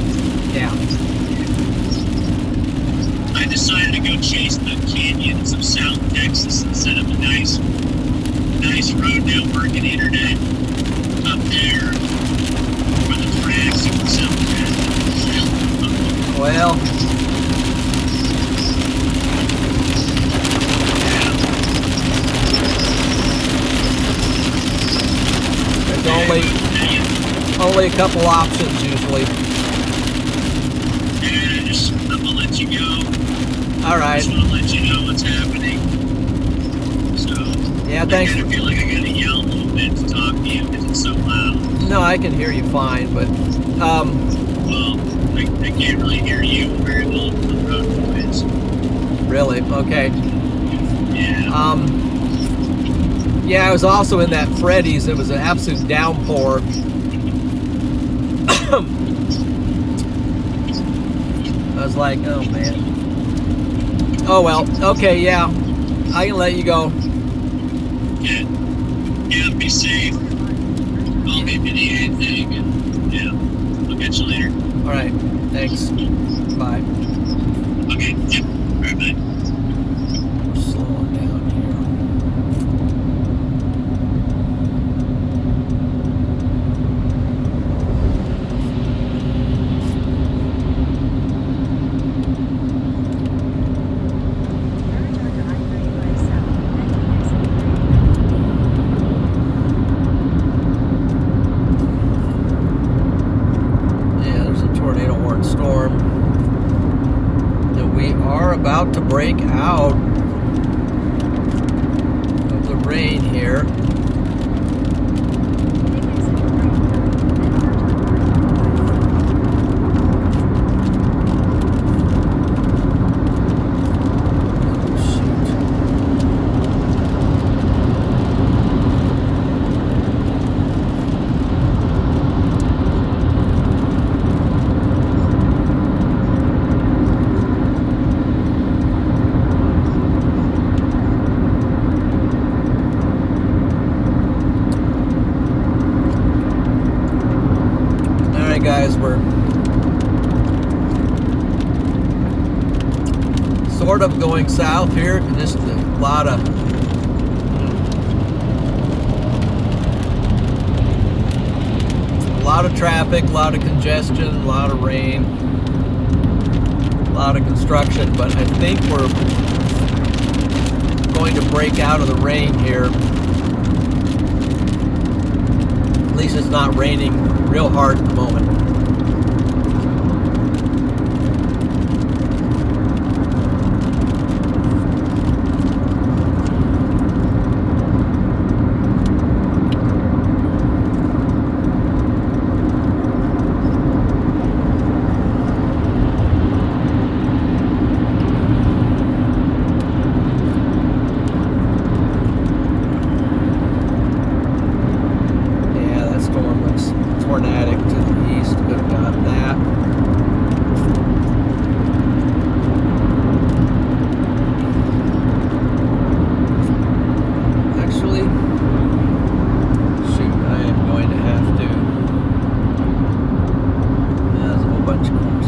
Yeah. I decided to go chase the canyons of South Texas instead of a nice road network and internet up there where the Tornadic Supercell is. Well. There's only a couple options usually. Yeah, I'm gonna let you go. All right. Just want to let you know what's happening. So, Yeah, thanks. I kind of feel like I gotta yell a little bit to talk to you because it's so loud. No, I can hear you fine, but Well, I can't really hear you very well from the road noise. really, okay. Yeah. Yeah, I was also in that Freddy's. It was an absolute downpour. I was like, oh man. Oh well, okay, yeah. I can let you go. Yeah, be safe. Call me if you need anything, and yeah, I'll catch you later. All right, thanks. Bye. Okay, yep, alright, bye. Slowing down here. Yeah, there's a tornado warning storm. And we are about to break out of the rain here. Guys, we're sort of going south here. Just a lot of lot of traffic, a lot of congestion, a lot of rain, a lot of construction, but I think we're going to break out of the rain here. At least it's not raining real hard at the moment. Tornadic to the east, could have got that. Actually, shoot, I am going to have to. There's a whole bunch of cars.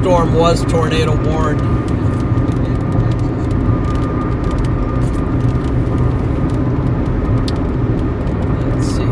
storm was tornado warned. Let's see.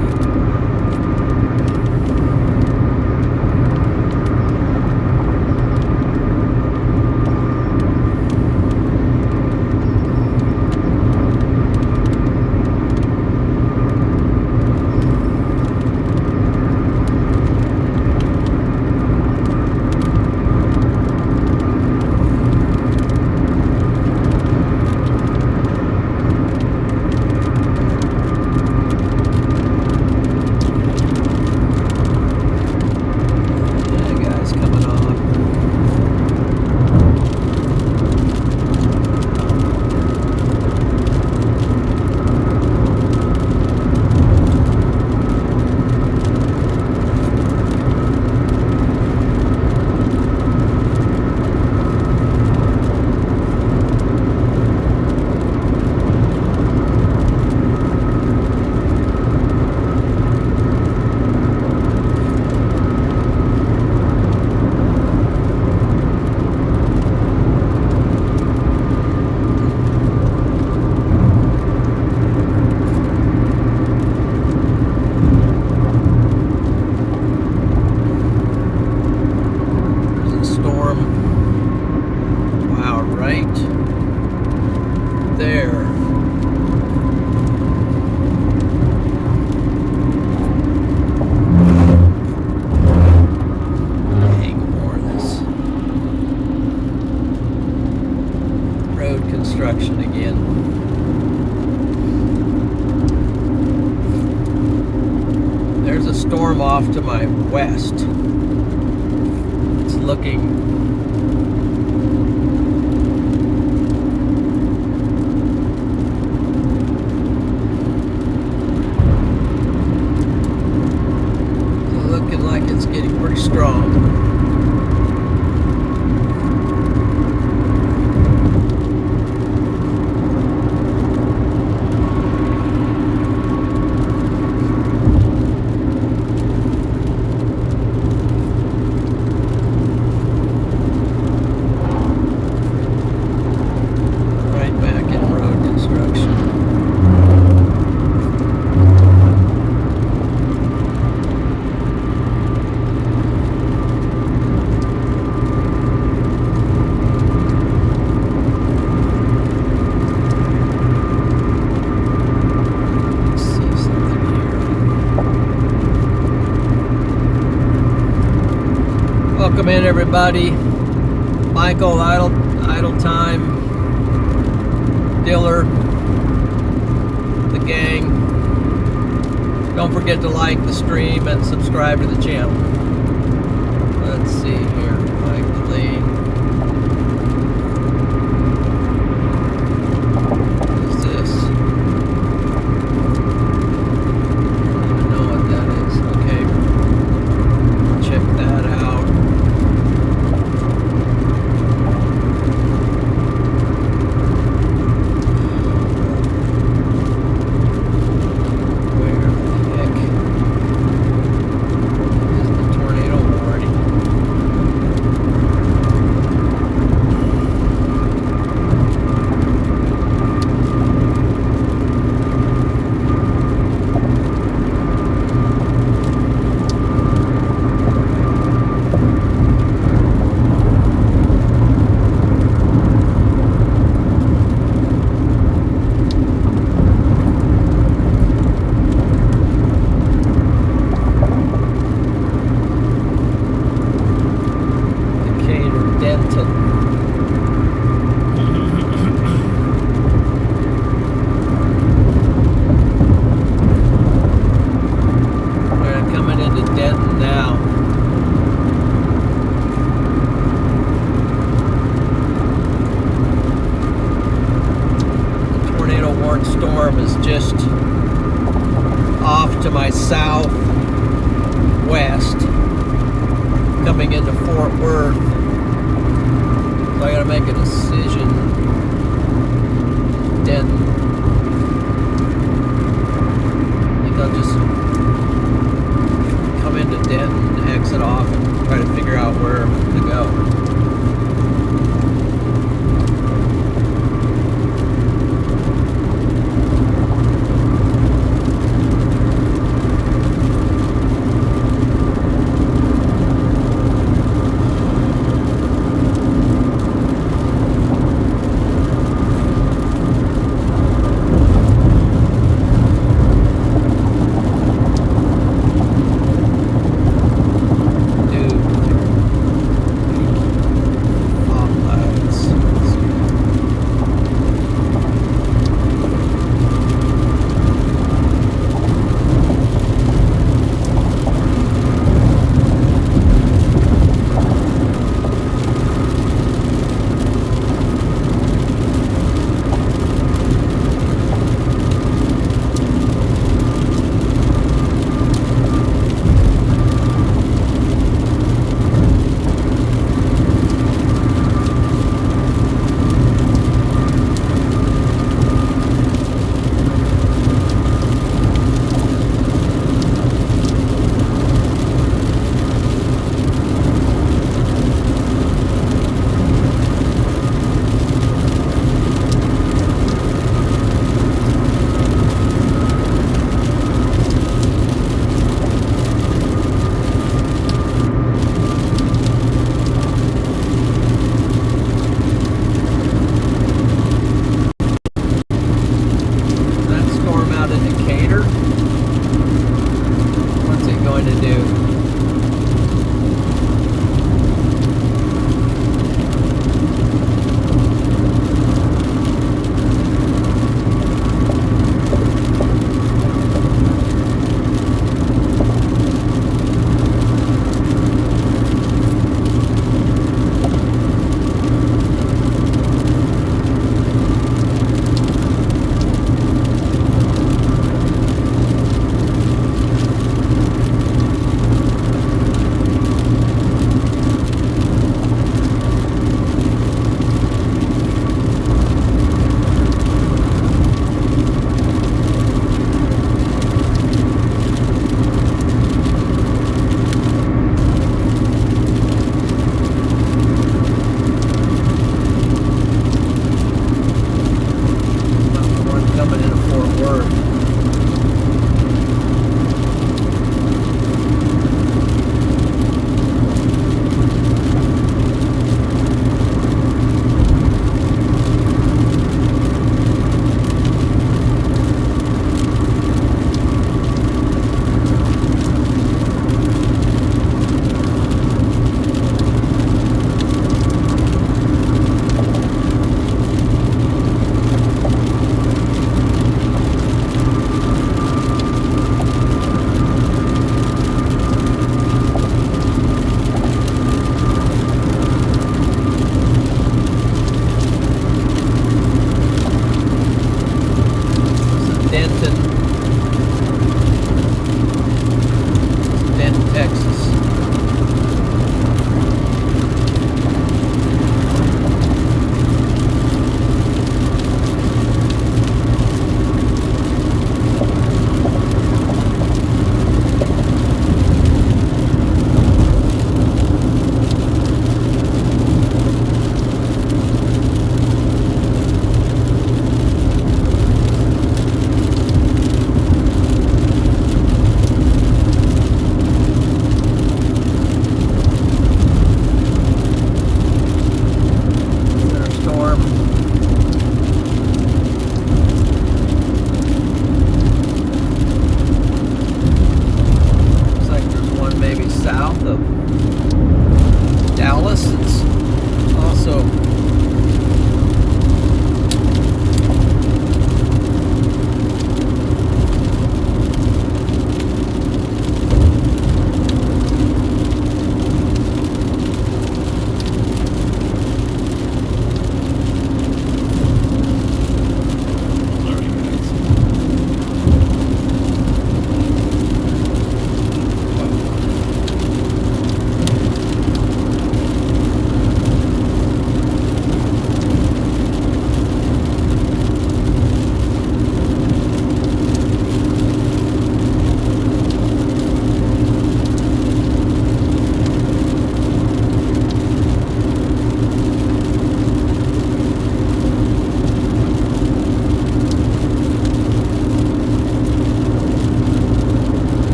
There. Dang, more of this road construction again. There's a storm off to my west. It's looking like it's getting pretty strong. Right back in road construction. Welcome in, everybody. Michael, Idle Time, Diller, the gang. Don't forget to like the stream and subscribe to the channel. Let's see here. Mike Lee. What is this? I don't even know what that is. Okay. Check that out. Storm is just off to my southwest, coming into Fort Worth. So I gotta make a decision. Denton. I think I'll just come into Denton, exit off, and try to figure out where to go. going to do.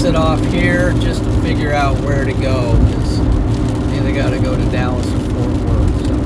exit off here just to figure out where to go, because either got to go to Dallas or Fort Worth. So.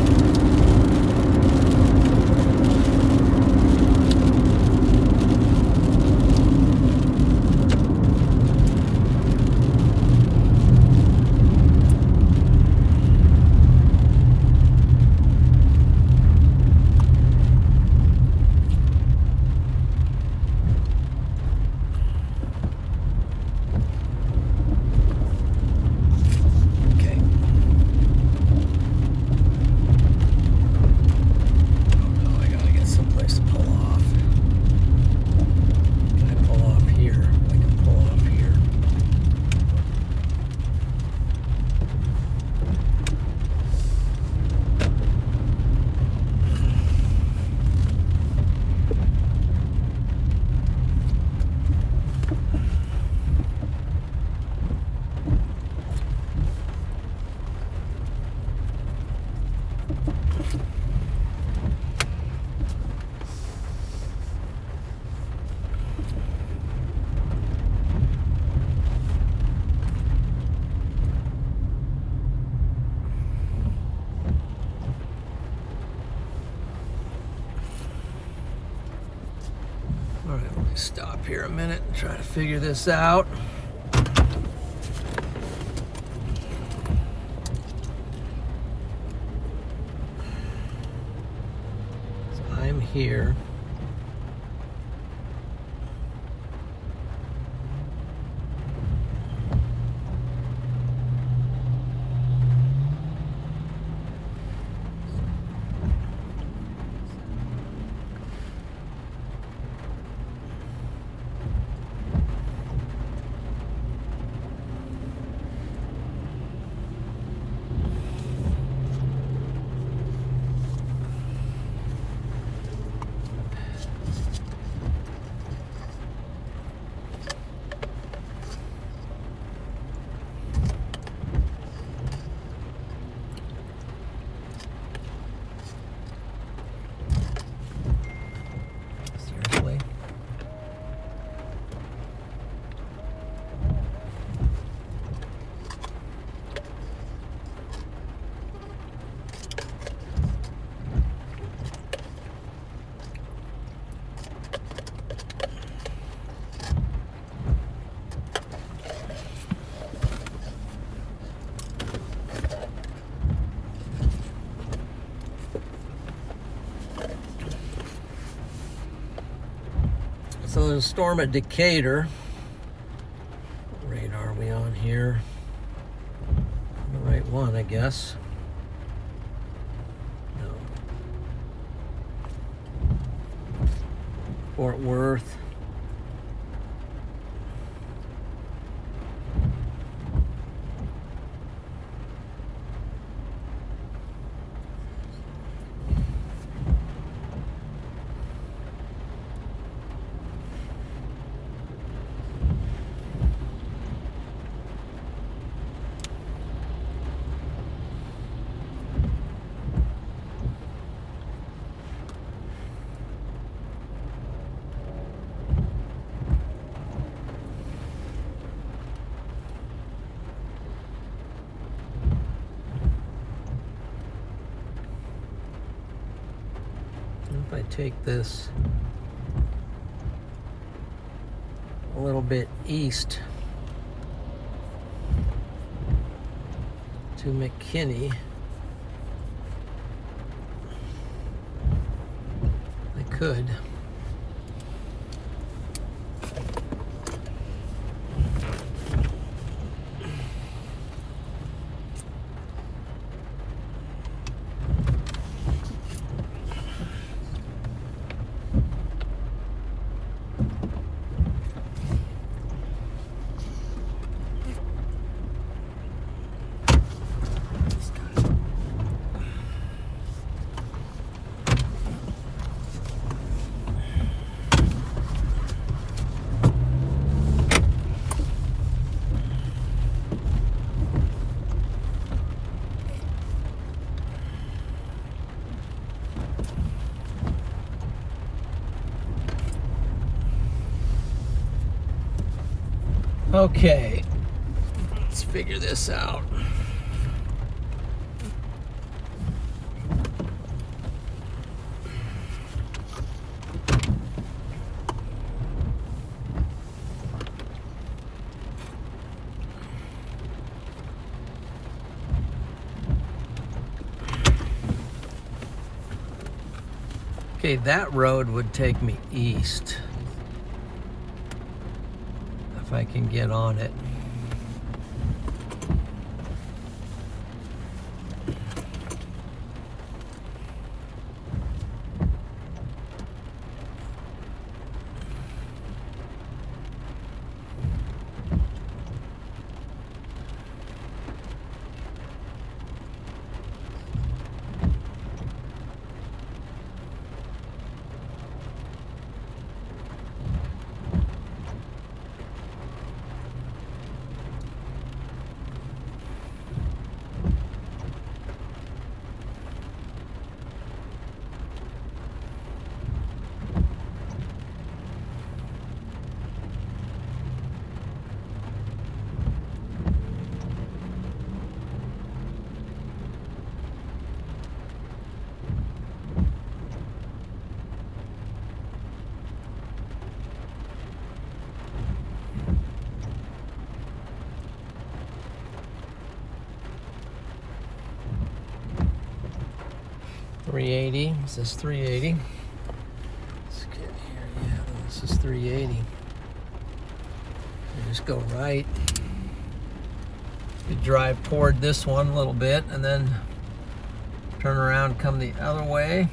All right, let me stop here a minute and try to figure this out. So I'm here. Seriously? So there's a storm at Decatur. What radar are we on here? The right one, I guess. No. Fort Worth. If I take this a little bit east to McKinney, I could. Okay, let's figure this out. Okay, that road would take me east. If I can get on it. 380. This is 380. Let's get here. Yeah, this is 380. You just go right. You drive toward this one a little bit and then turn around, come the other way.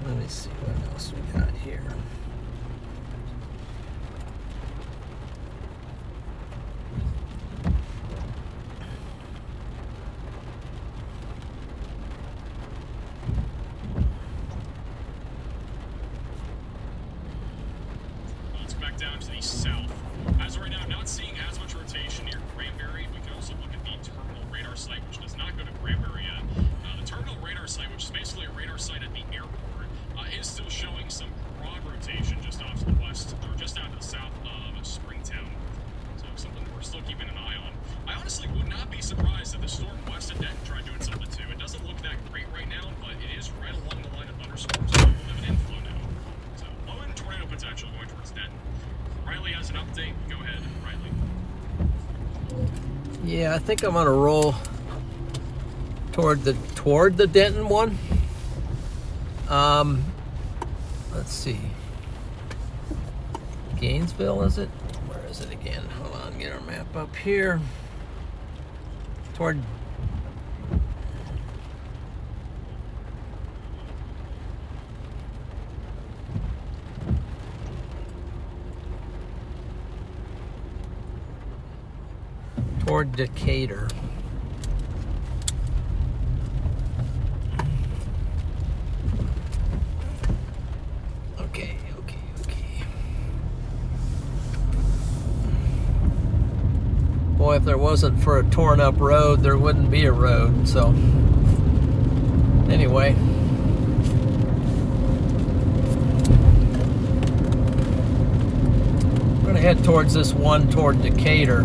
Let me see what else we got here. Let's go back down to the south. As of right now, not seeing as much rotation near Granbury. We can also look at the terminal radar site, which does not go to Granbury yet. The terminal radar site, which is basically a radar site at the airport, is still showing some broad rotation just off to the west, or just out to the south of Springtown. So something that we're still keeping an eye on. I honestly would not be surprised if the storm west of Denton tried doing something too. It doesn't look that great right now, but it is right along the line of thunderstorms, so we'll have an inflow now. So low end tornado potential going towards Denton. Riley has an update. Go ahead, Riley. Yeah, I think I'm gonna roll toward the Denton one. Let's see. Gainesville, is it? Where is it again? Hold on, get our map up here. Toward Decatur. Okay. Boy, if there wasn't for a torn up road, there wouldn't be a road. So, anyway. I'm going to head towards this one toward Decatur.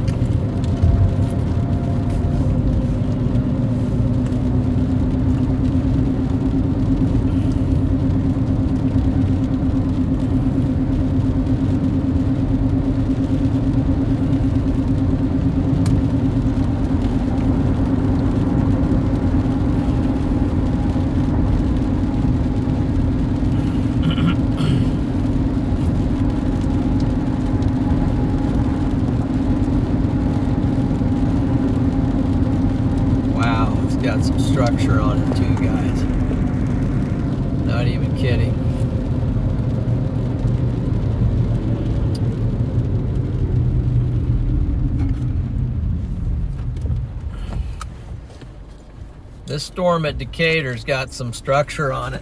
Got some structure on it too, guys. Not even kidding. This storm at Decatur's got some structure on it.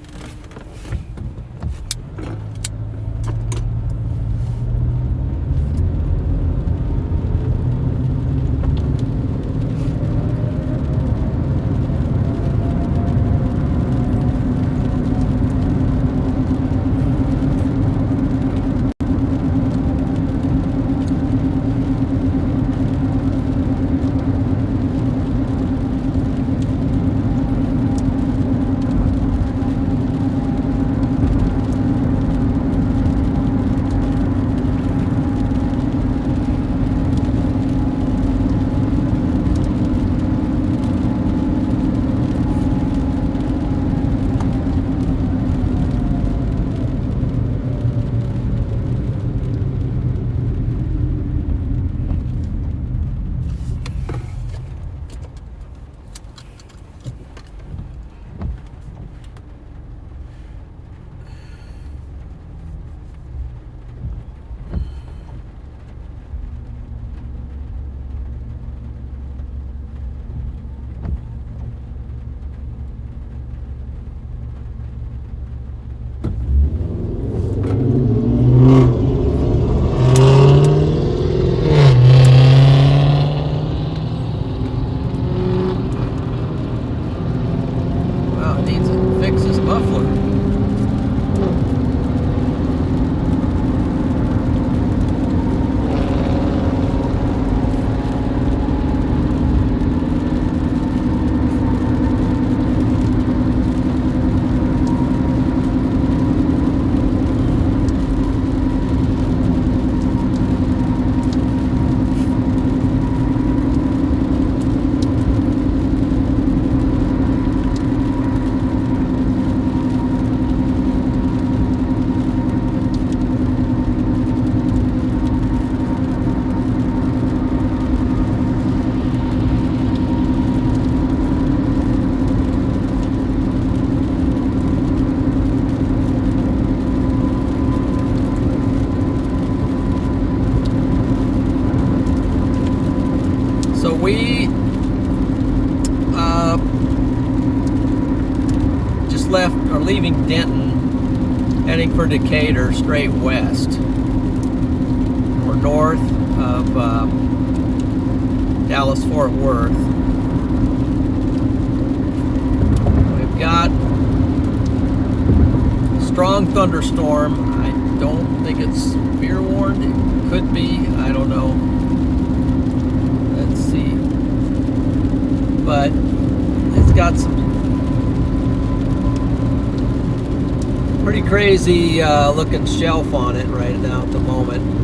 we just left, or leaving Denton, heading for Decatur, straight west. We're north of Dallas-Fort Worth. We've got a strong thunderstorm. I don't think it's severe warned. It could be. I don't know. Let's see. But it's got some pretty crazy looking shelf on it right now at the moment.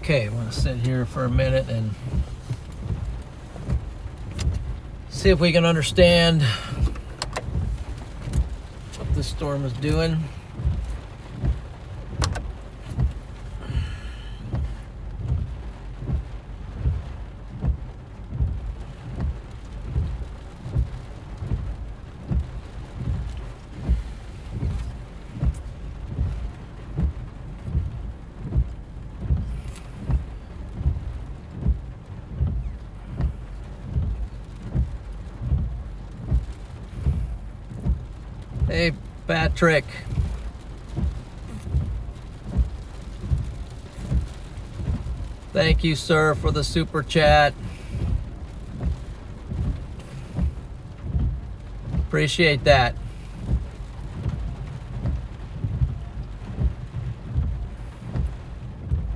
Okay, I'm gonna sit here for a minute and see if we can understand what this storm is doing. Hey, Patrick. Thank you, sir, for the super chat. Appreciate that.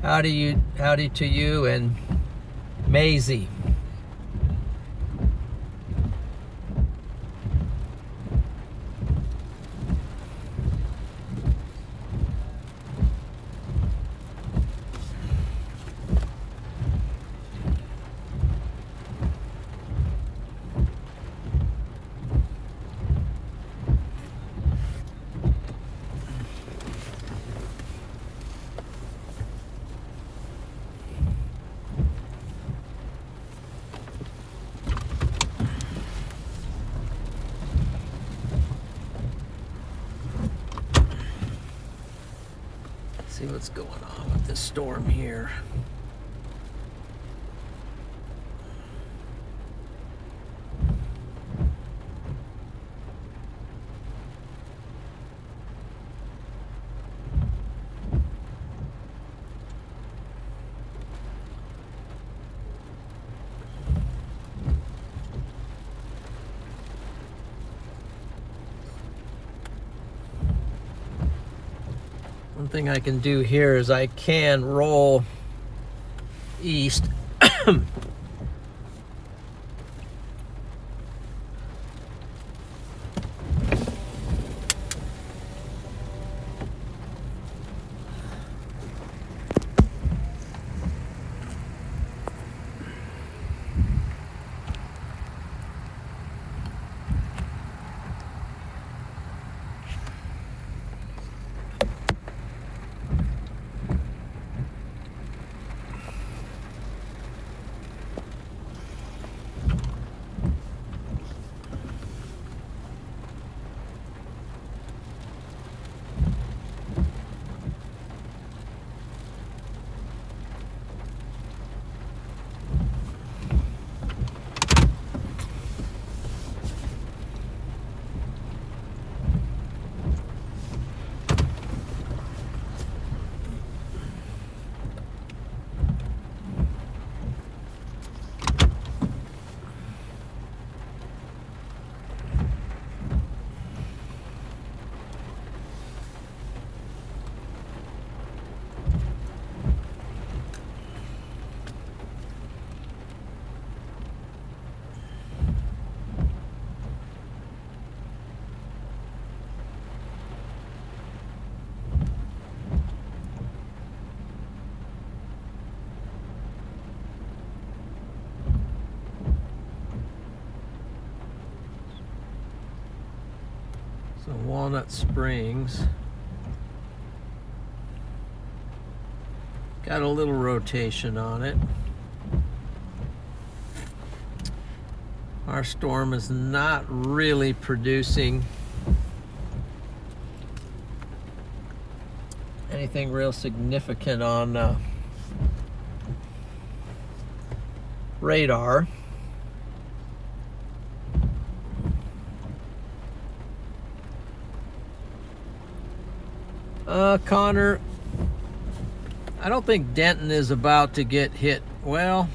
Howdy to you and Maisie. See what's going on with this storm here. One thing I can do here is I can roll east. So Walnut Springs got a little rotation on it. Our storm is not really producing anything real significant on radar. Connor, I don't think Denton is about to get hit. Well,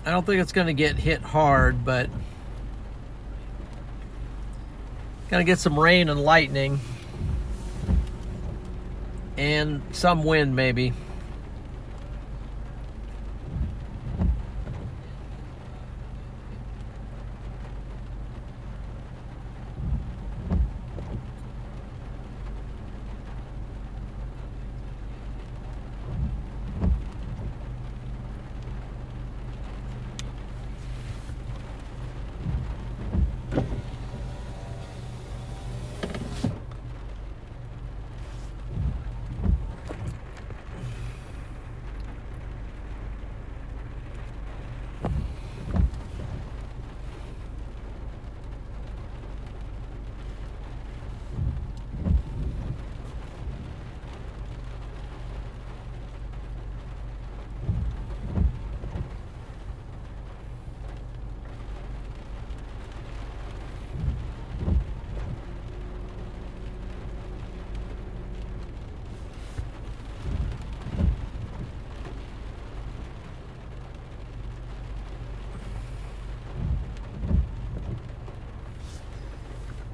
I don't think it's going to get hit hard, but going to get some rain and lightning and some wind maybe.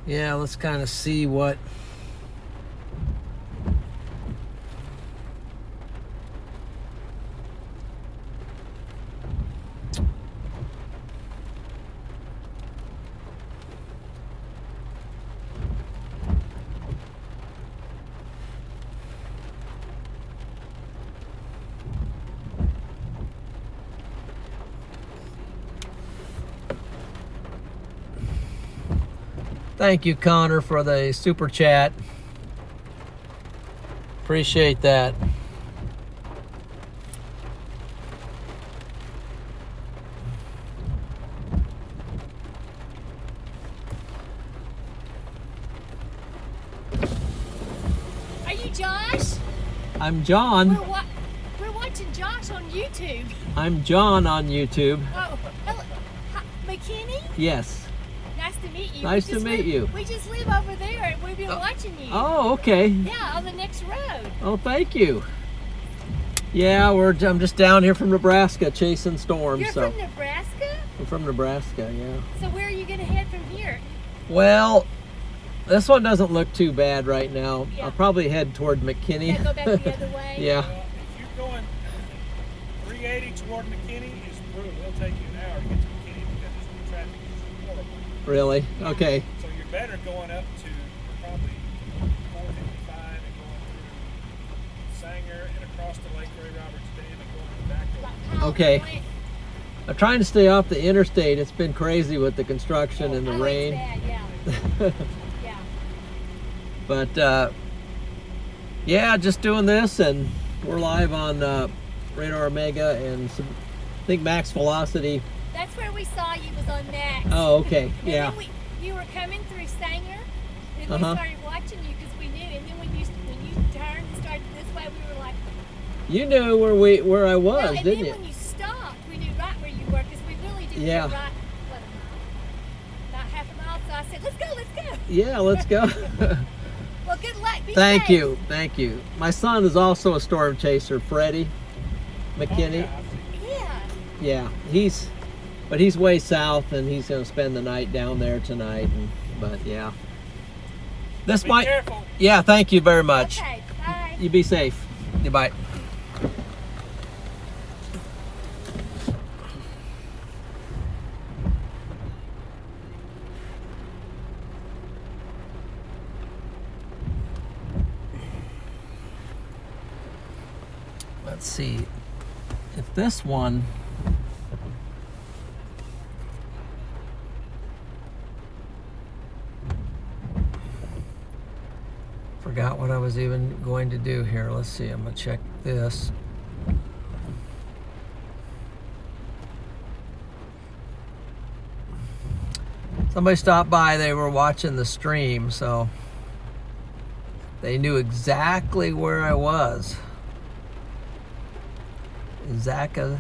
Yeah, let's kind of see what. Thank you, Connor, for the super chat. Appreciate that. Are you Josh? I'm John. We're watching Josh on YouTube. I'm John on YouTube. Oh, hello. Hi, McKinney? Yes. Nice to meet you. Nice to meet you. We just live over there and we've been watching you. Oh, okay. Yeah, on the next road. Oh, thank you. Yeah, I'm just down here from Nebraska chasing storms. You're from Nebraska? I'm from Nebraska, yeah. So where are you going to head from here? Well, this one doesn't look too bad right now. Yeah. I'll probably head toward McKinney. Yeah, go back the other way? Yeah. If you're going 380 toward McKinney, it's brutal. It'll take you an hour to get to McKinney because the traffic is horrible. Really? Okay. So you're better going up to probably 455 and going through Sanger and across the Lake Ray Roberts Dam and going back over. Okay. I'm trying to stay off the interstate. It's been crazy with the construction and the rain. It's bad, yeah. Yeah. But yeah, just doing this, and we're live on Radar Omega and I think Max Velocity. That's where we saw you, was on Max. Oh, okay. And Yeah. then you were coming through Sanger, and we Uh-huh. started watching you because we knew. And then when you turned and started this way, we were like, You knew where I was, well, and didn't then you? when you stopped, we knew right where you were because we really did Yeah. go right, what, a mile? About half a mile. So I said, let's go. Yeah, let's go. Well, good luck. Be Thank safe. you. Thank you. My son is also a storm chaser, Freddie McKinney. Yeah. Yeah, he's way south, and he's going to spend the night down there tonight. But yeah, this Be might. careful. Yeah, thank you very much. Okay. Bye. You be safe. Goodbye. Let's see if this one. Forgot what I was even going to do here. Let's see, I'm gonna check this. Somebody stopped by, they were watching the stream, so they knew exactly where I was. Zaka.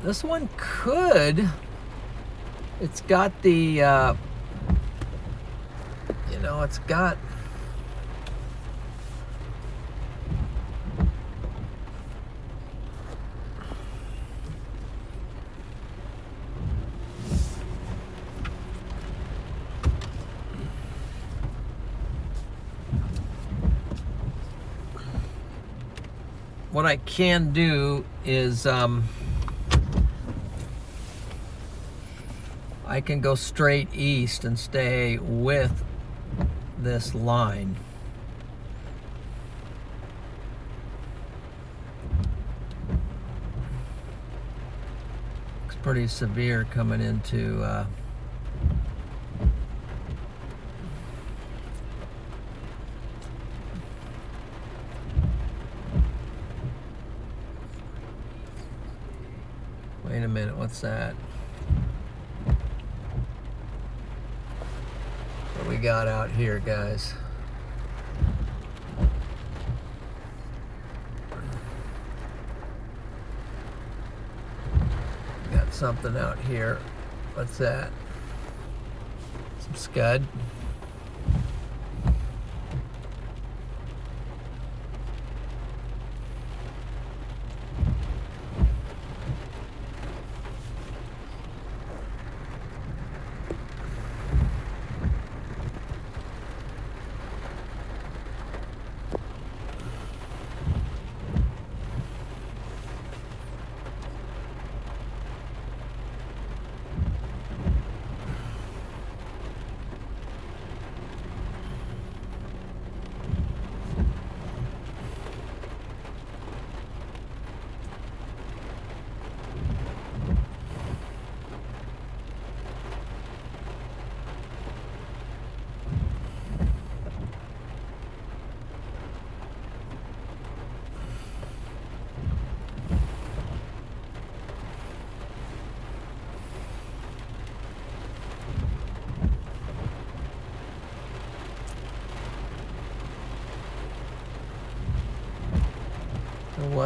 This one could. It's got the, it's got. What I can do is I can go straight east and stay with this line. It's pretty severe coming into wait a minute, what's that? What we got out here, guys? Got something out here. What's that? Some scud.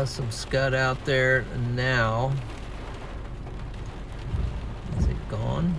was some scud out there now. Is it gone?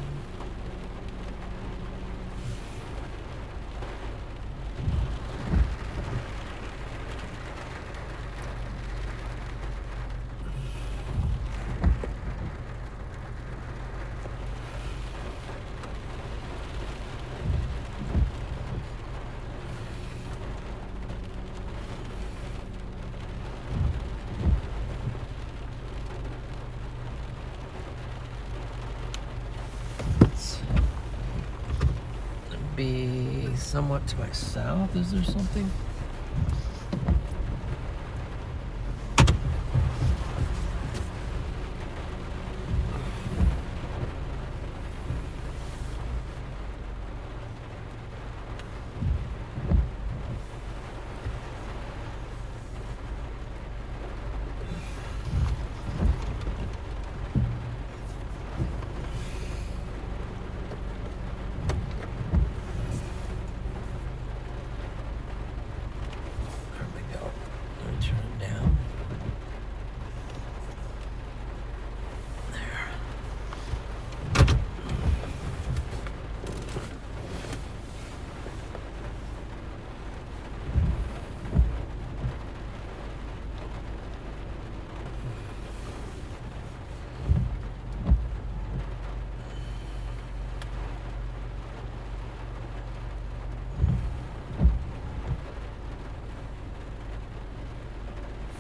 Be somewhat to my south. Is there something?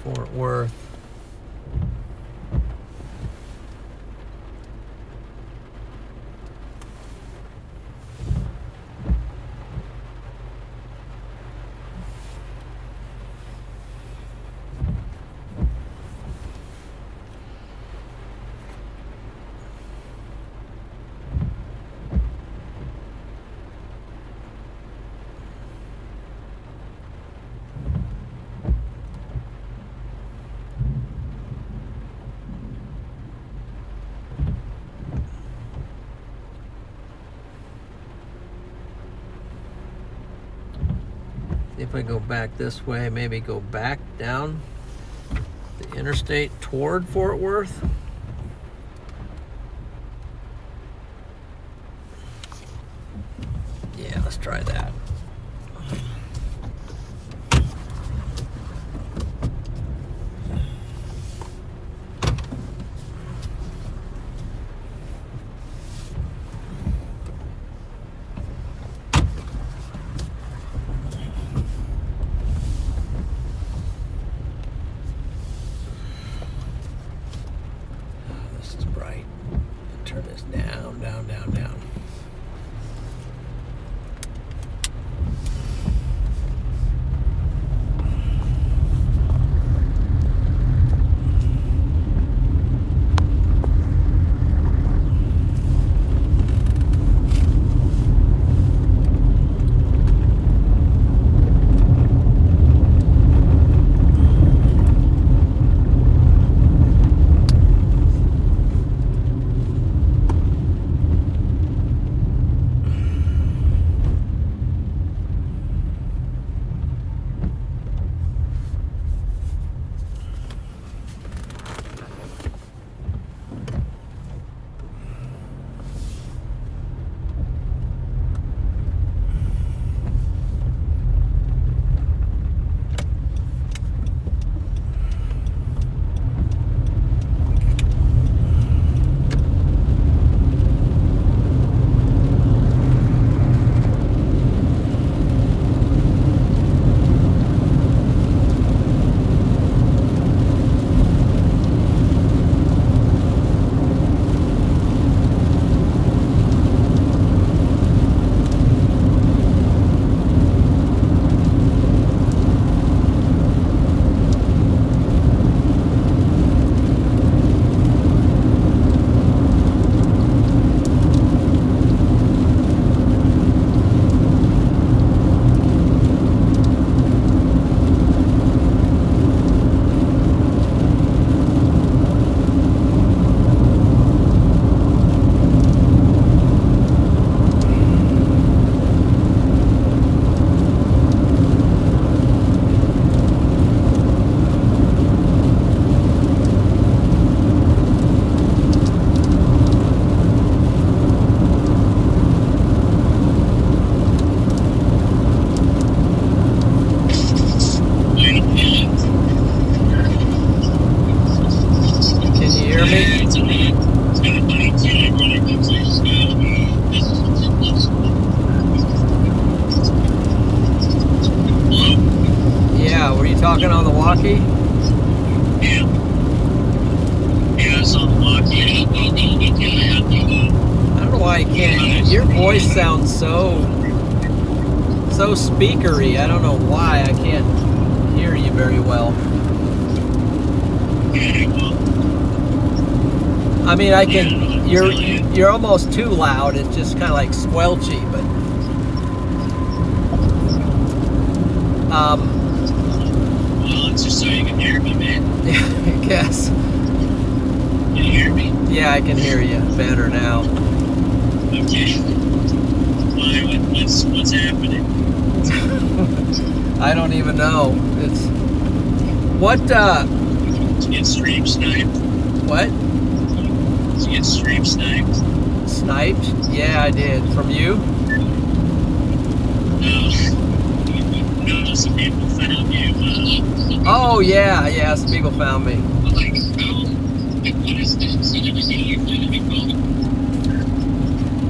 Fort Worth. If I go back this way, maybe go back down the interstate toward Fort Worth. Yeah, let's try that. Turn this down, down, down, down. voice sounds so speakery. I don't know why. I can't hear you very well. I mean, I can. You're almost too loud. It's just kind of like squelchy, but Well, it's just so you can hear me, man. I guess. Can you hear me? Yeah, I can hear you better now. Okay. Why? What's happening? I don't even know. It's what? Did you get stream sniped? What? Did you get stream sniped? Sniped? Yeah, I did. From you? No. No, some people found you. Oh yeah. Some people found me. Like, what is this? I never seen you find me called.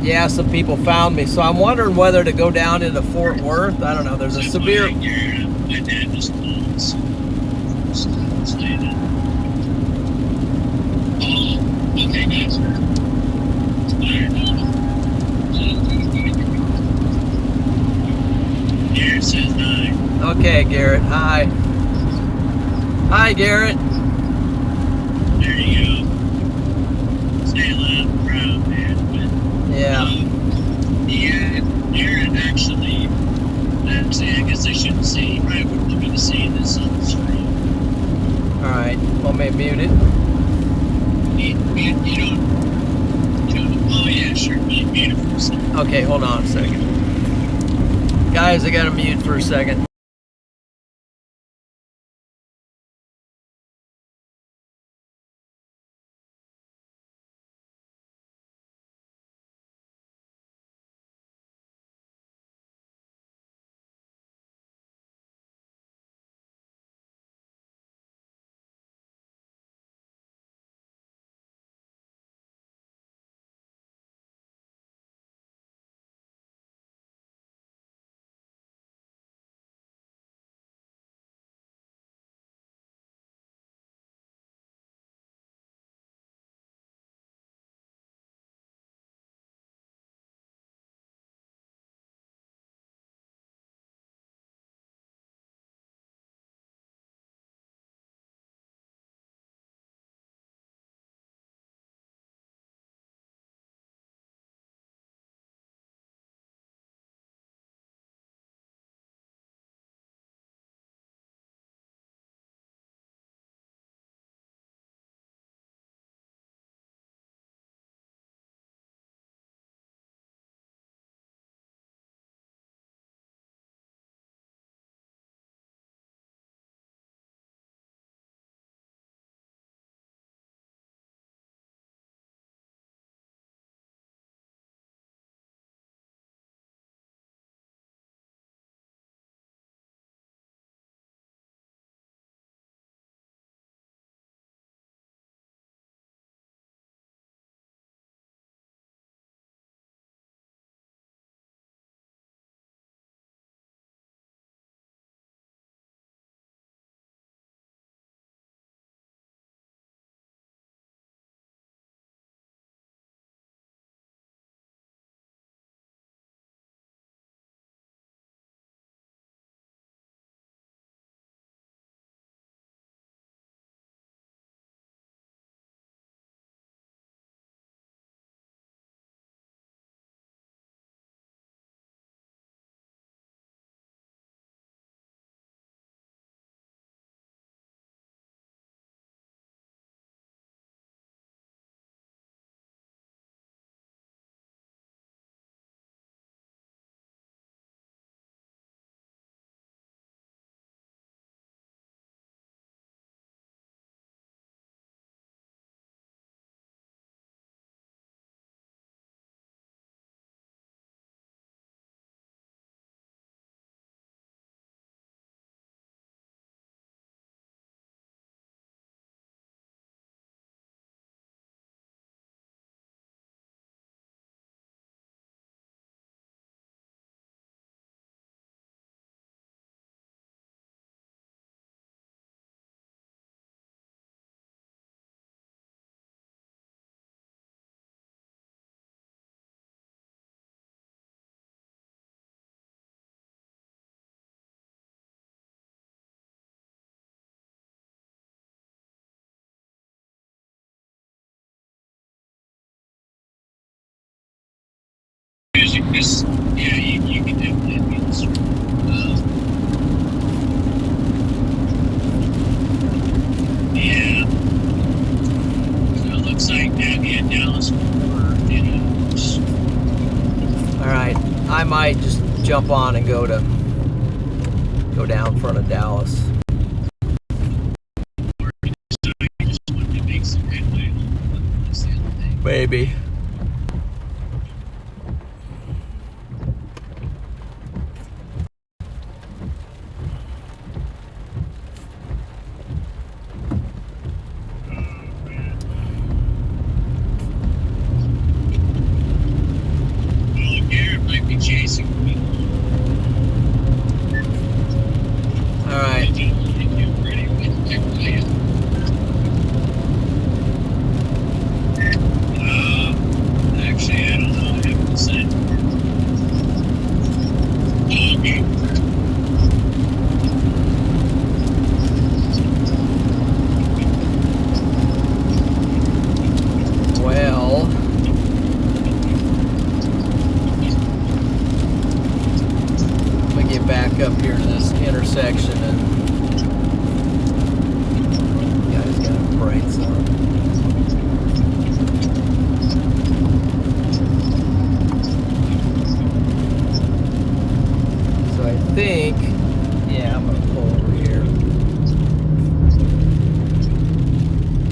Yeah, some people found me. So I'm wondering whether to go down into Fort Worth. I don't know. There's a severe. My dad just called. So stay there. Oh, okay, guys. Garrett says hi. Okay, Garrett. Hi. Hi, Garrett. There you go. Stay loud and proud, man. But, Yeah. yeah, Garrett actually, I guess I shouldn't say, he probably wouldn't want me to say this on the screen. All right. Want me to mute it? You don't, oh yeah, sure, mute it for a second. Okay, hold on a second. Guys, I got to mute for a second. Just, yeah, you can definitely be the street. Yeah. So it looks like Abby and Dallas were in All right, I might just jump on and go down in front of Dallas. just wanted to make some headway home. That's the other thing. Maybe. Well, Garrett might be chasing me. All right. Actually, I don't know. I haven't said. Okay. Well, let me get back up here to this intersection and guys got brakes on. So I think, yeah, I'm gonna pull over here.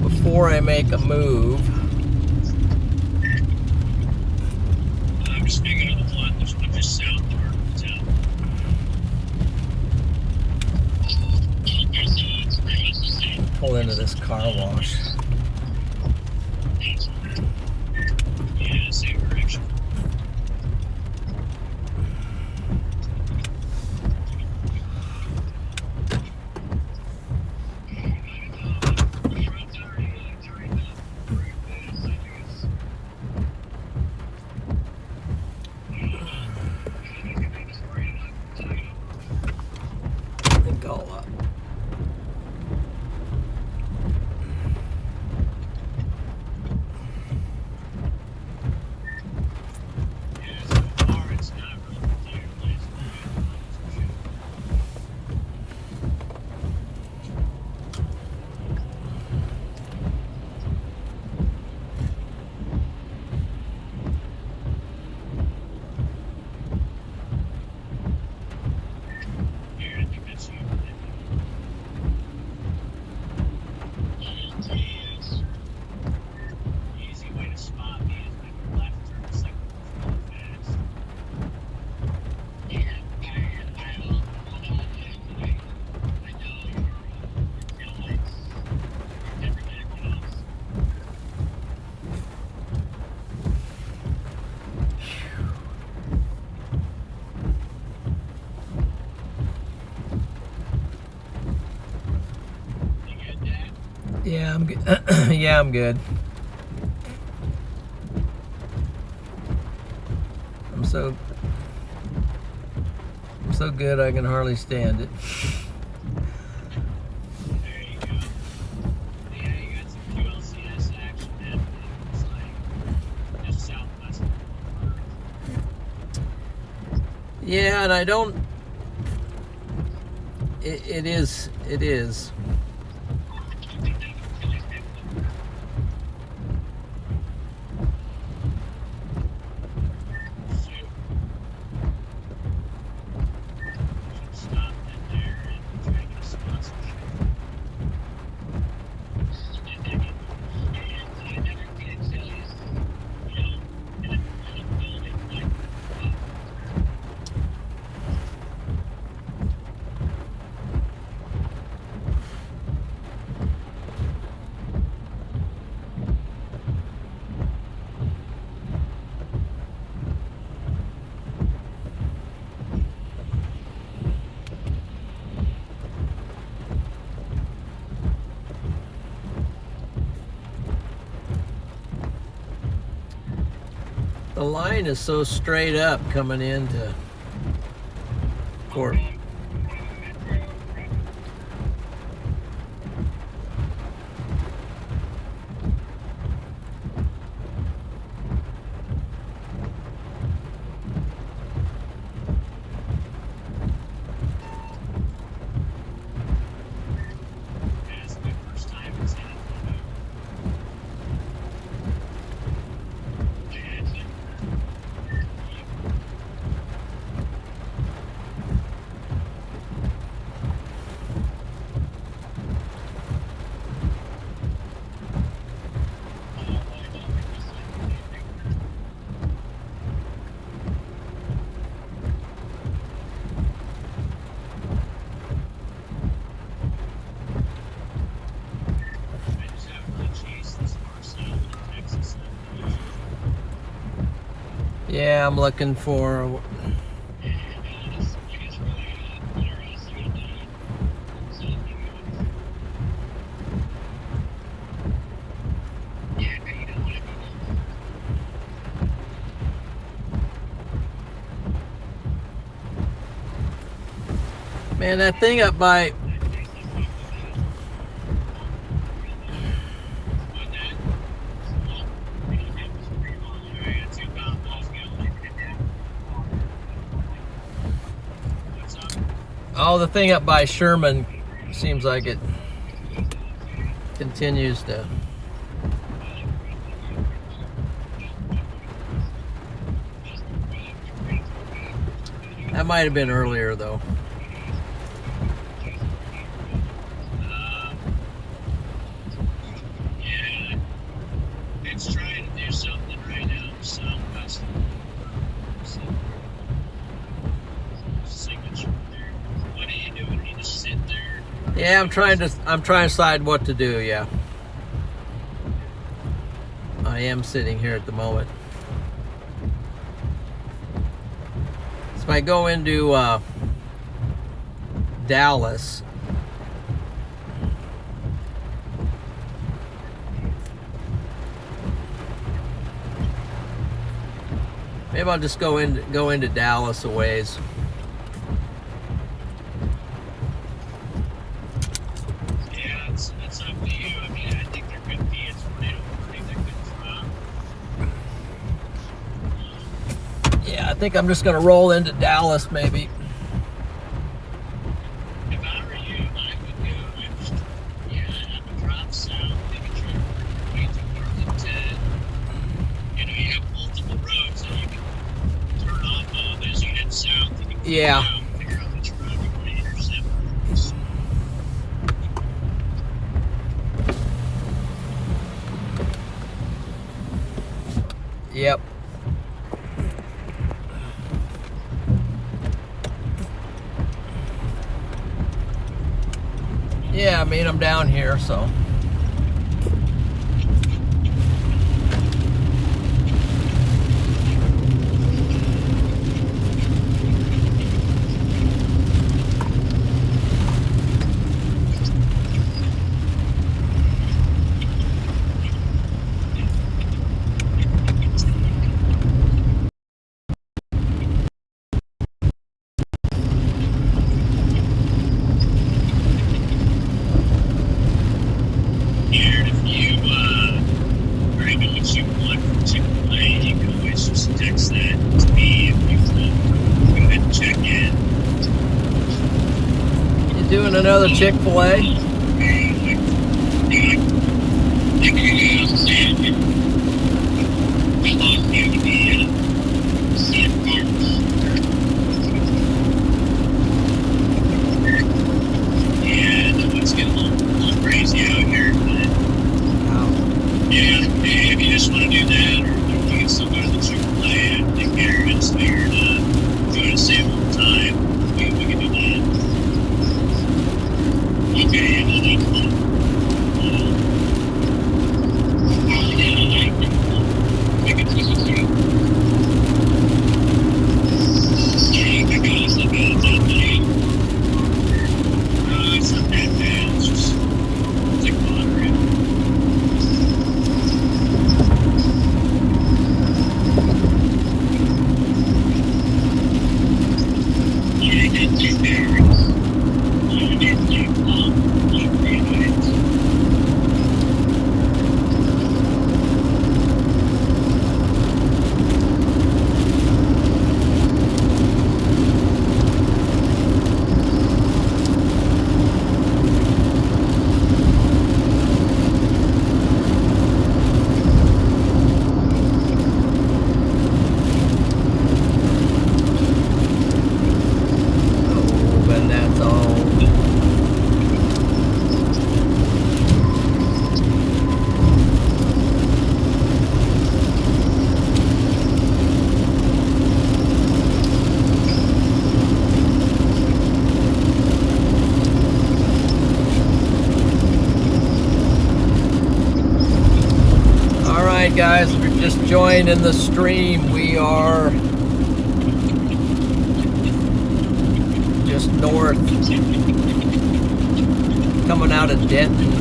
Before I make a move, I'm just speaking of the one. There's one just south of our hotel. pull into this car wash. Yeah, same direction. Think all up. Yeah, I'm good. Yeah, I'm good. I'm so good I can hardly stand it. There you go. Yeah, you got some QLCS action happening. It's like just southwest of Yeah, and I don't. It is. The line is so straight up coming into court. Yeah, I'm looking for. Man, that thing up by. Oh, the thing up by Sherman seems like it continues to. That might have been earlier, though. Yeah, it's trying to do something right now. Southwest signature there. What are you doing? You just sit there. Yeah, I'm trying to decide what to do. Yeah, I am sitting here at the moment. So if I go into Dallas, maybe I'll just go into Dallas a ways. Yeah, it's up to you. I mean, I think there could be a tornado warning that could drop. Yeah, I think I'm just gonna roll into Dallas maybe. If I were you, I would go. I would drop south, maybe try to work your way to Arlington. You know, you have multiple roads that you can turn off of as you head south. You can Yeah. figure out which road you want to intercept. Yep. Yeah, I mean, I'm down here, so. Here, if you already know what you want from Chick-fil-A, you can always just text that to me if you want. Go ahead and check in. You doing another Chick-fil-A? Yeah, the woods get a little crazy out here, but yeah, if you just want to do that, or you can still go to the Chick-fil-A and take care of it, so you're not going to save a little time, we can do that. Okay, yeah, well, that's fine. We can twist it through. Yeah, because look at it that day. It's not that bad, it's just, it's like moderate. You get 2 berries. You get 2 peanuts. Oh, and that's all. All right, guys, we're just joining the stream. We we are just north, coming out of Denton,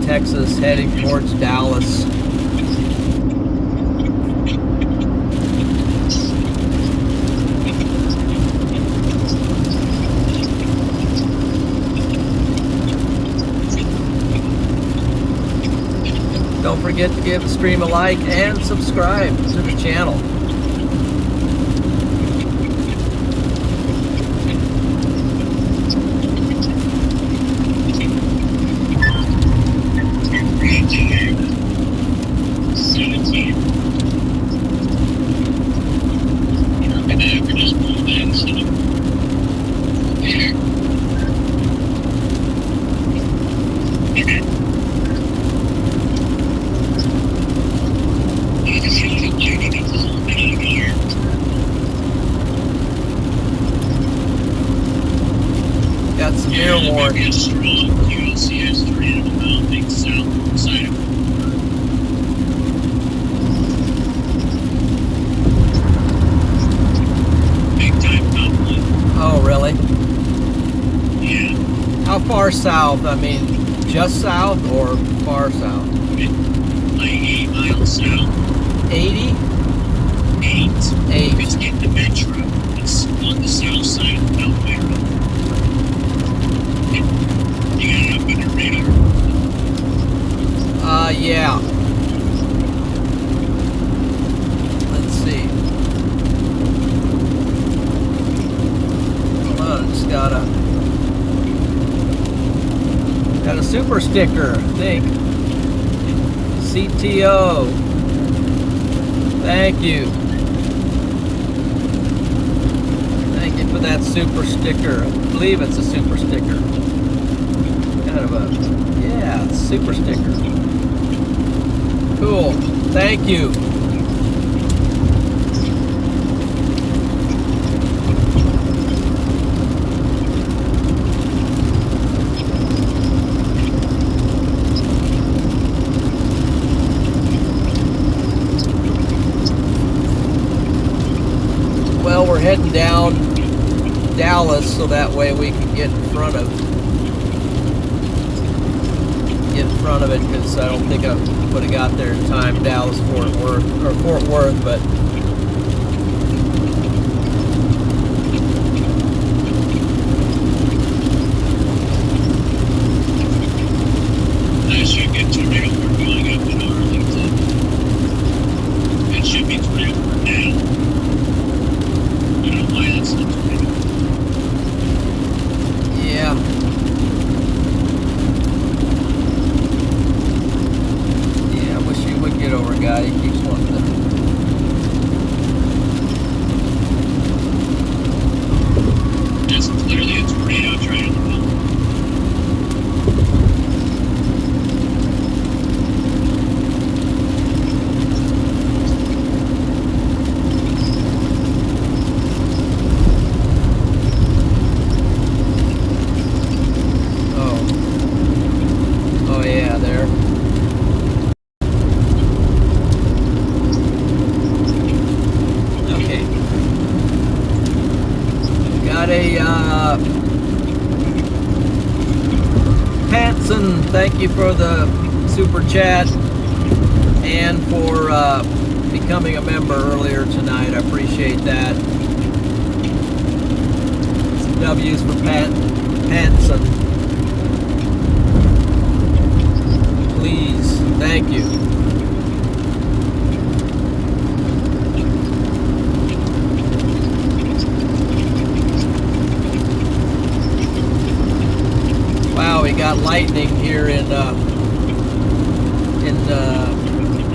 Texas, heading towards Dallas. Don't forget to give the stream a like and subscribe to the channel. Got some air warning. Maybe a strong ULCS tornado developing south side of big time tumbling. Oh, really? Yeah. How far south? I mean, just south or far south? Like 8 miles south. 80? 8. 8. It's in the metro. It's on the south side of the Beltway Road. You got it up on your radar. Yeah. Let's see. Hold on, I just got a super sticker, I think. CTO. Thank you. Thank you for that super sticker. I believe it's a super sticker. Kind of a, yeah, super sticker. Cool. Thank you. Well, we're heading down Dallas so that way we can get in front of it, because I don't think I would have got there in time. Dallas, Fort Worth, but That should get tornado warning going up in Arlington. It should be tornado warning now. I don't know why that's not tornado. yeah. Yeah, I wish you would get over, guy. He keeps wanting to. That's clearly a tornado trying to develop. Oh yeah, there. Okay. Got a Hanson, thank you for the super chat and for becoming a member earlier tonight. I appreciate that. Some W's for Hanson. Please, thank you. Wow, we got lightning here in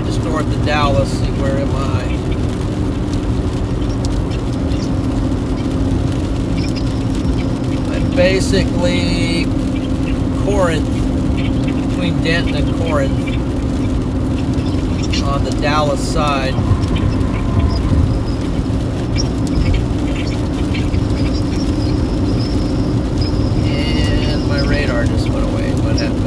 just north of Dallas. See, where am I? I'm basically Corinth, between Denton and Corinth, on the Dallas side. And my radar just went away. What happened?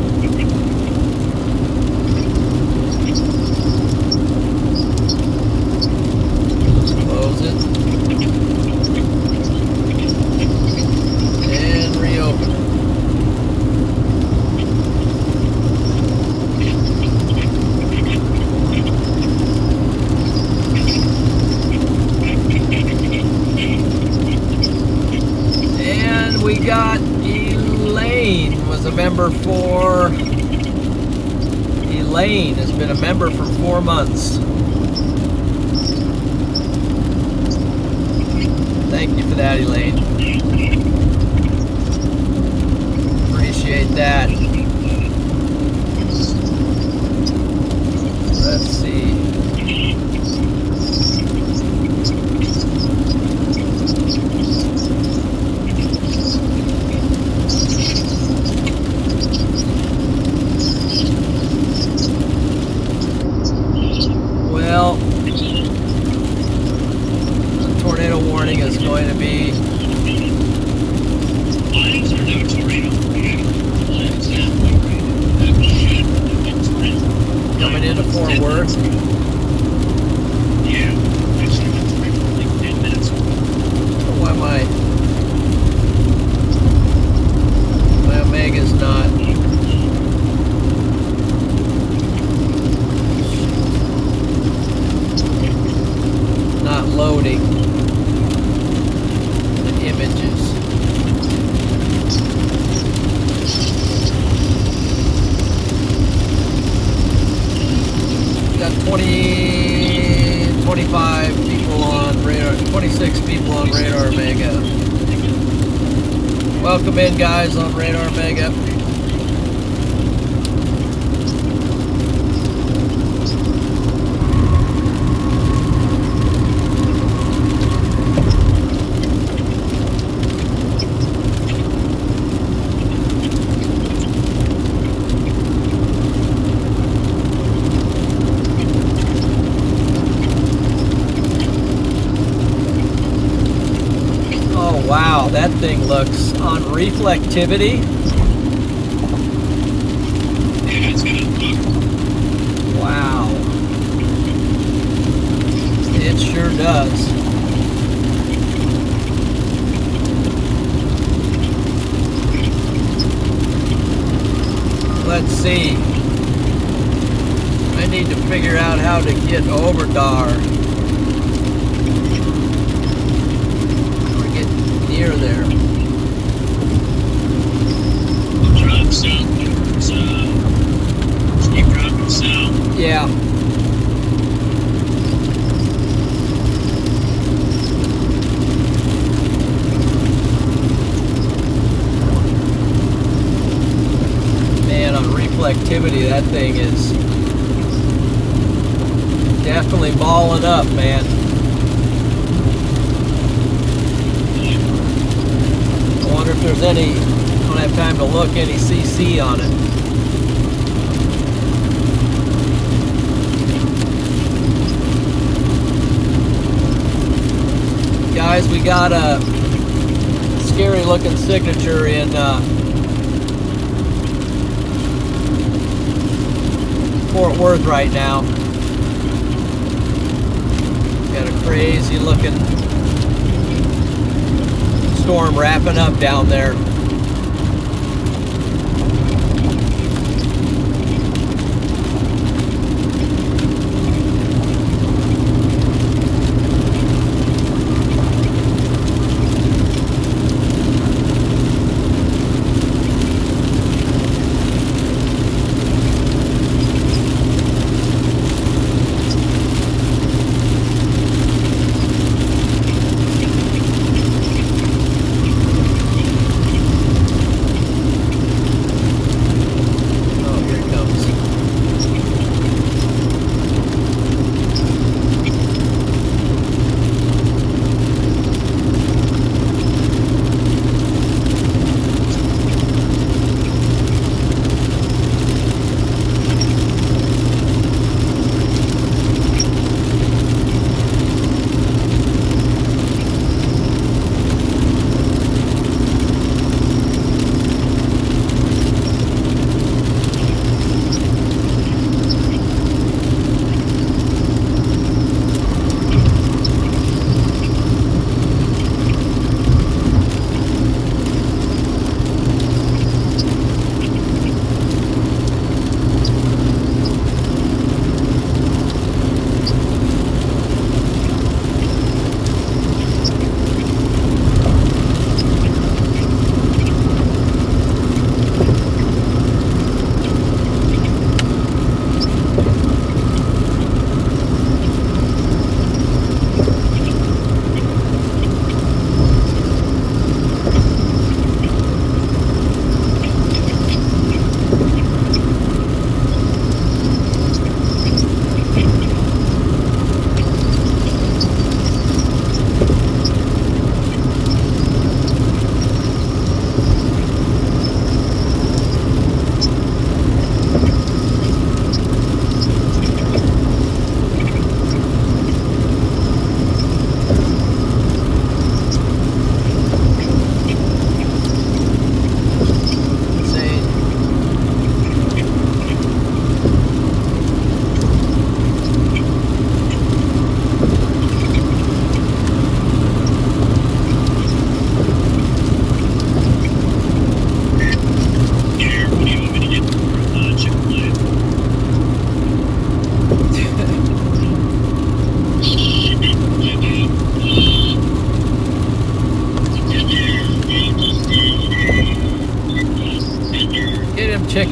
is a member for Elaine. Has been a member for 4 months. Thank you for that, Elaine. Appreciate that. Let's see. Well, the tornado warning is going to be coming into Fort Worth. Why my Omega's not loading the images. Got 25 people on radar, 26 people on Radar Mega. Welcome in, guys, on Radar Mega. Wow, that thing looks on reflectivity. Wow. It sure does. Let's see. I need to figure out how to get over Dar. Near there. Drop south. It's keep dropping south. Yeah. Man, on reflectivity, that thing is definitely balling up, man. I wonder if there's any, I don't have time to look, any CC on it. Guys, we got a scary looking signature in Fort Worth right now. Got a crazy looking storm wrapping up down there.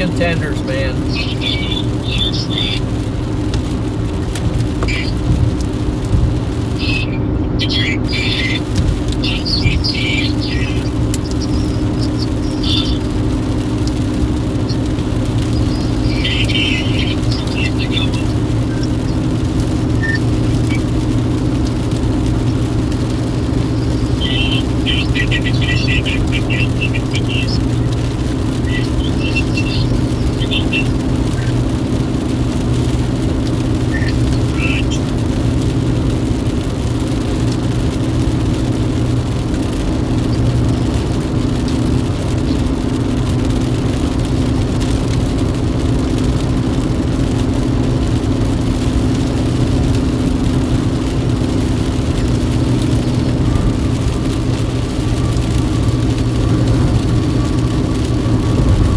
contenders, man.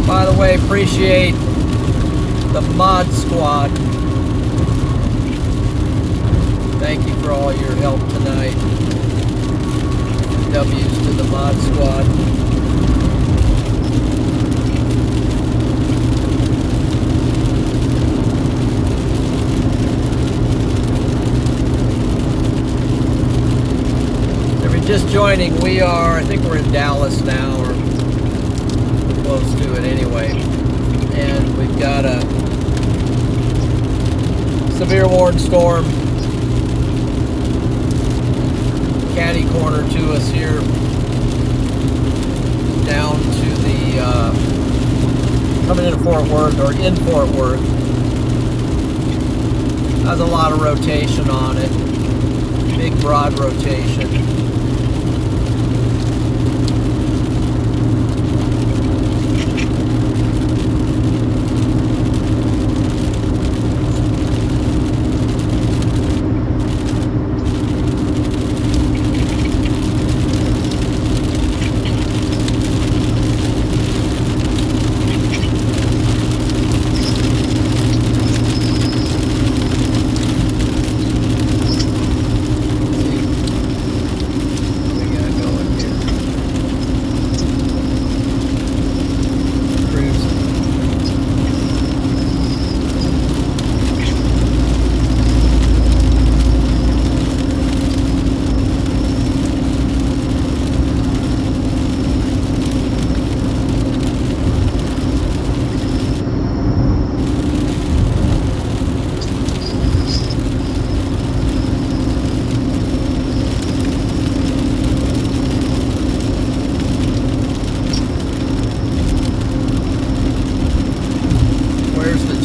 By the way, appreciate the mod squad. Thank you for all your help tonight. W's to the mod squad. If you're just joining, we are, I think we're in Dallas now, or close to it anyway, and we've got a severe warning storm catty corner to us here, down to the coming into Fort Worth, or in Fort Worth. Has a lot of rotation on it, big broad rotation.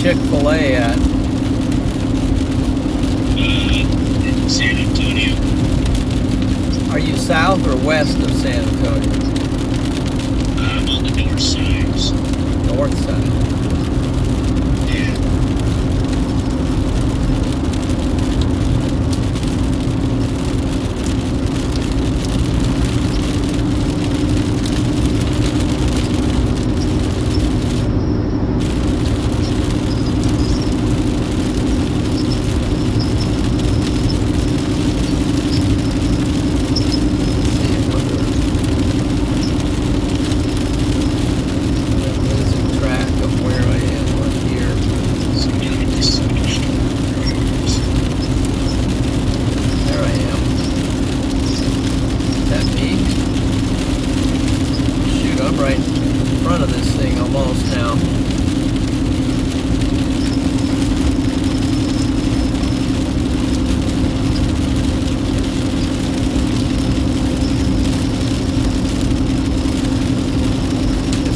Chick-fil-A at? In San Antonio. Are you south or west of San Antonio? I'm on the north side. North side. Yeah.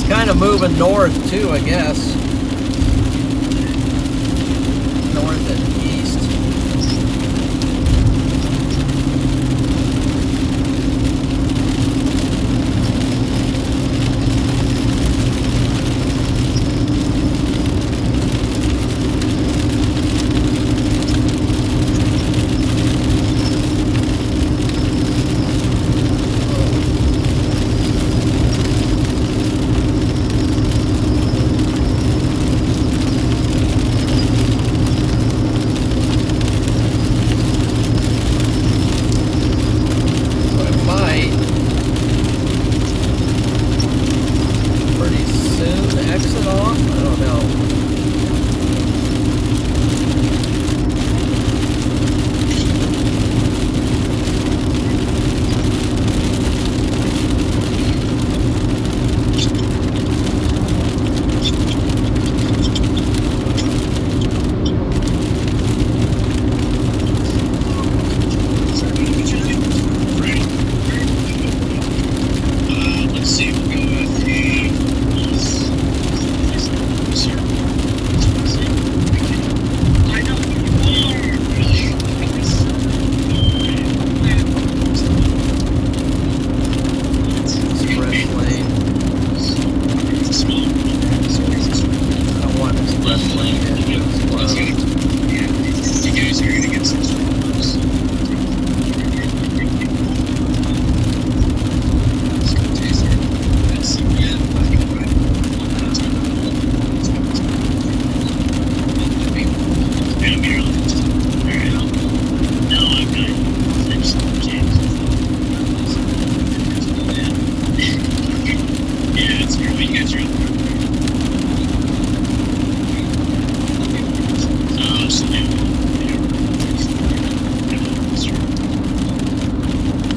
Kind of moving north too, I guess. North and east.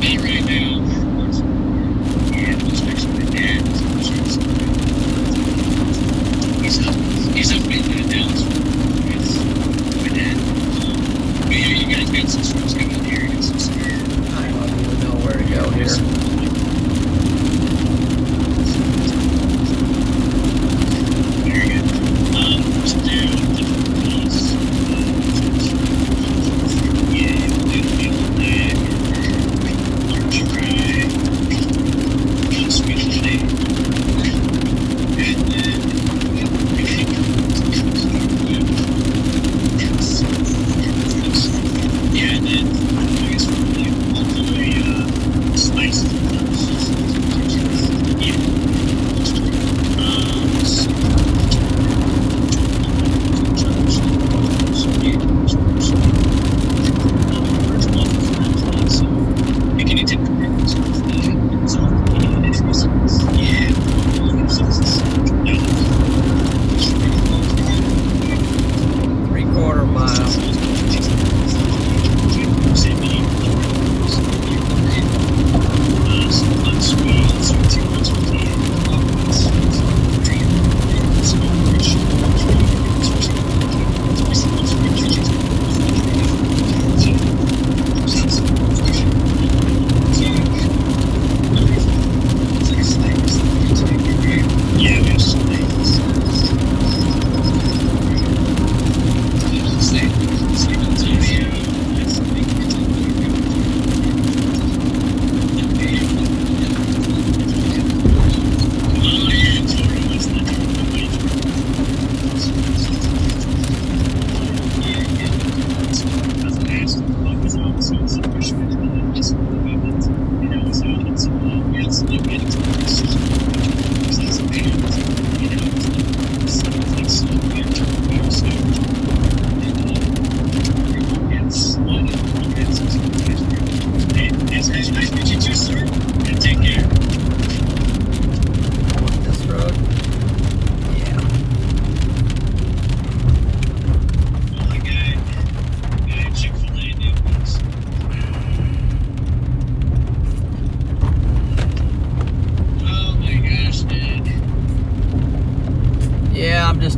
Not right now. Yeah, let's fix my dad. He's up in Dallas with my dad. But yeah, you guys got some streams coming here. You got some stuff. I don't even know where to go here. Very good. Let's do different piece. Yeah, we'll do that. I'll try. Switch the name. And then yeah, and then I guess we'll do a slice.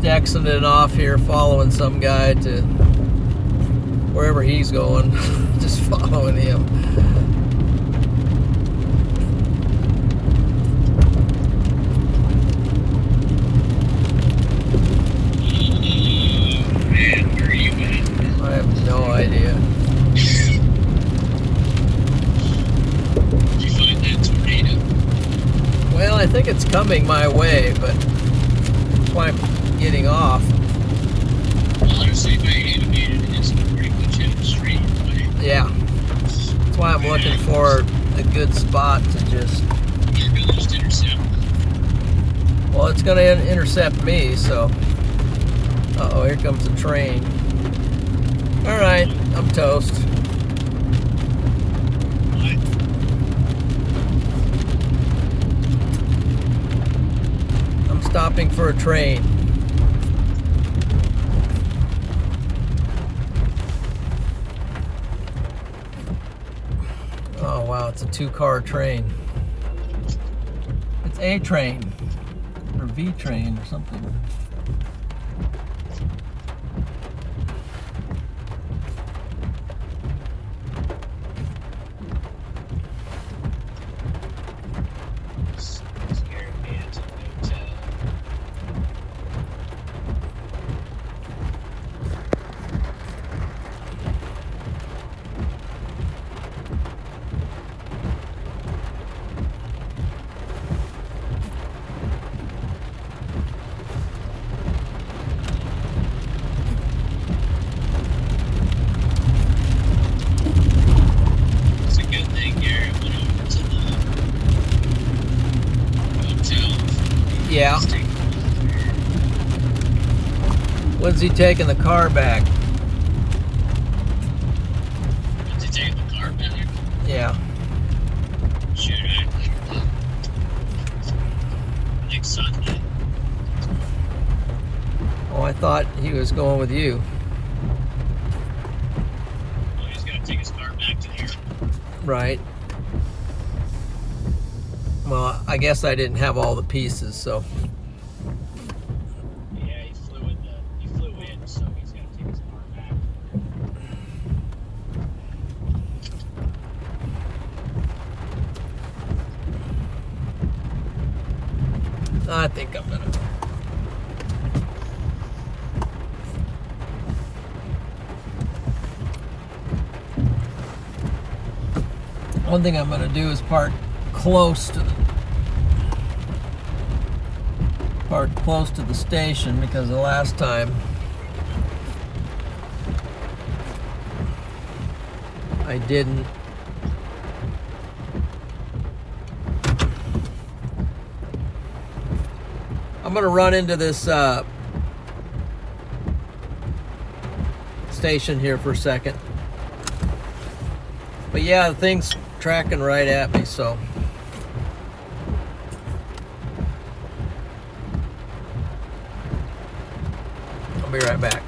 Exiting off here, following some guy to wherever he's going. Just following him. Man, where are you at? I have no idea. Did you find that tornado? Well, I think it's coming my way, but that's why I'm getting off. Well, honestly, if I animated it, it's pretty much in the street. Yeah. That's why I'm looking for a good spot to just... You're going to just intercept. Well, it's going to intercept me, so... Uh-oh, here comes the train. Alright, I'm toast. What? I'm stopping for a train. Oh wow, it's a 2-car train. It's A train or V train or something. Yeah. When's he taking the car back? Is he taking the car back? Yeah. Shoot, I think Sunday. Oh, I thought he was going with you. Well, he's got to take his car back to here. Right. Well, I guess I didn't have all the pieces, so. Yeah, he flew in, so he's got to take his car back. I think I'm gonna. One thing I'm gonna do is park close to the station, because the last time I didn't. I'm gonna run into this station here for a second. But yeah, the thing's tracking right at me, so. I'll be right back.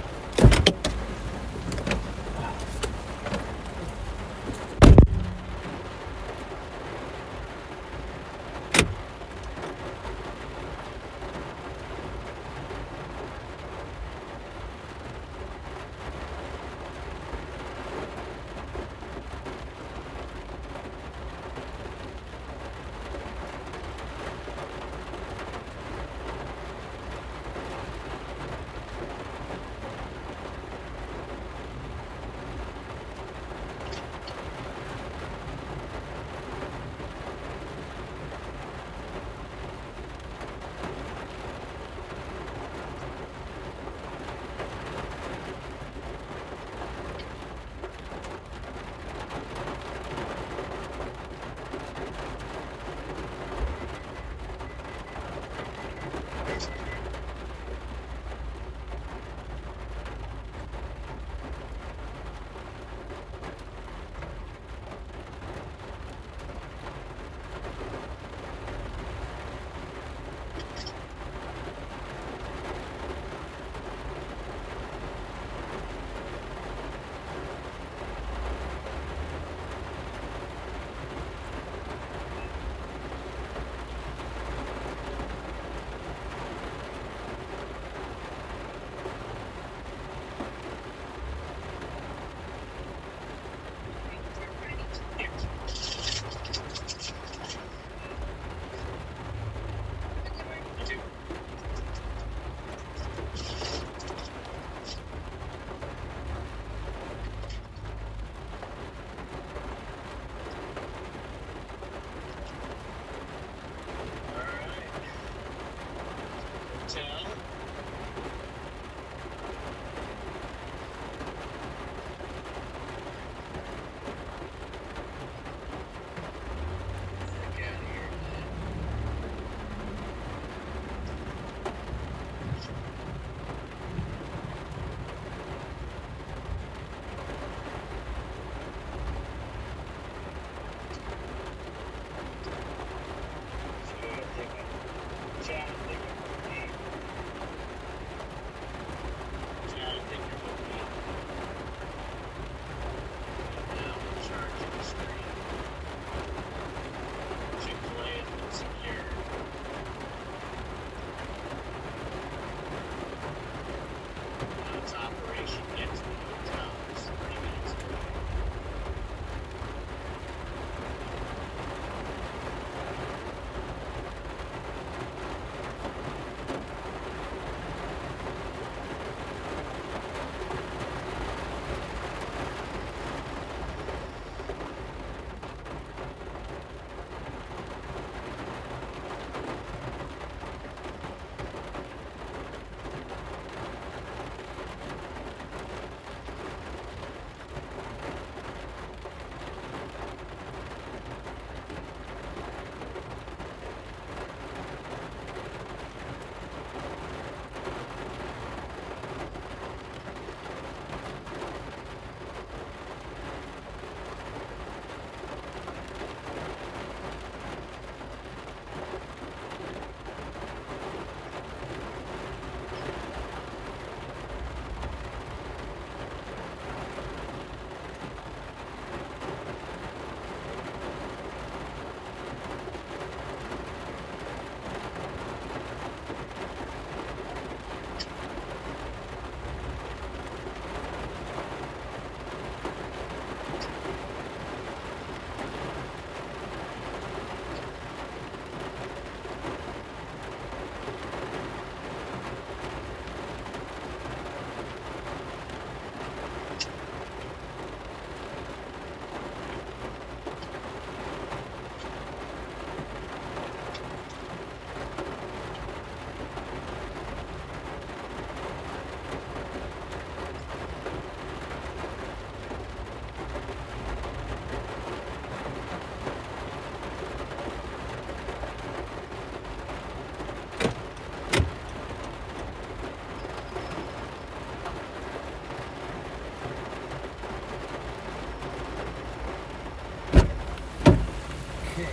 Okay,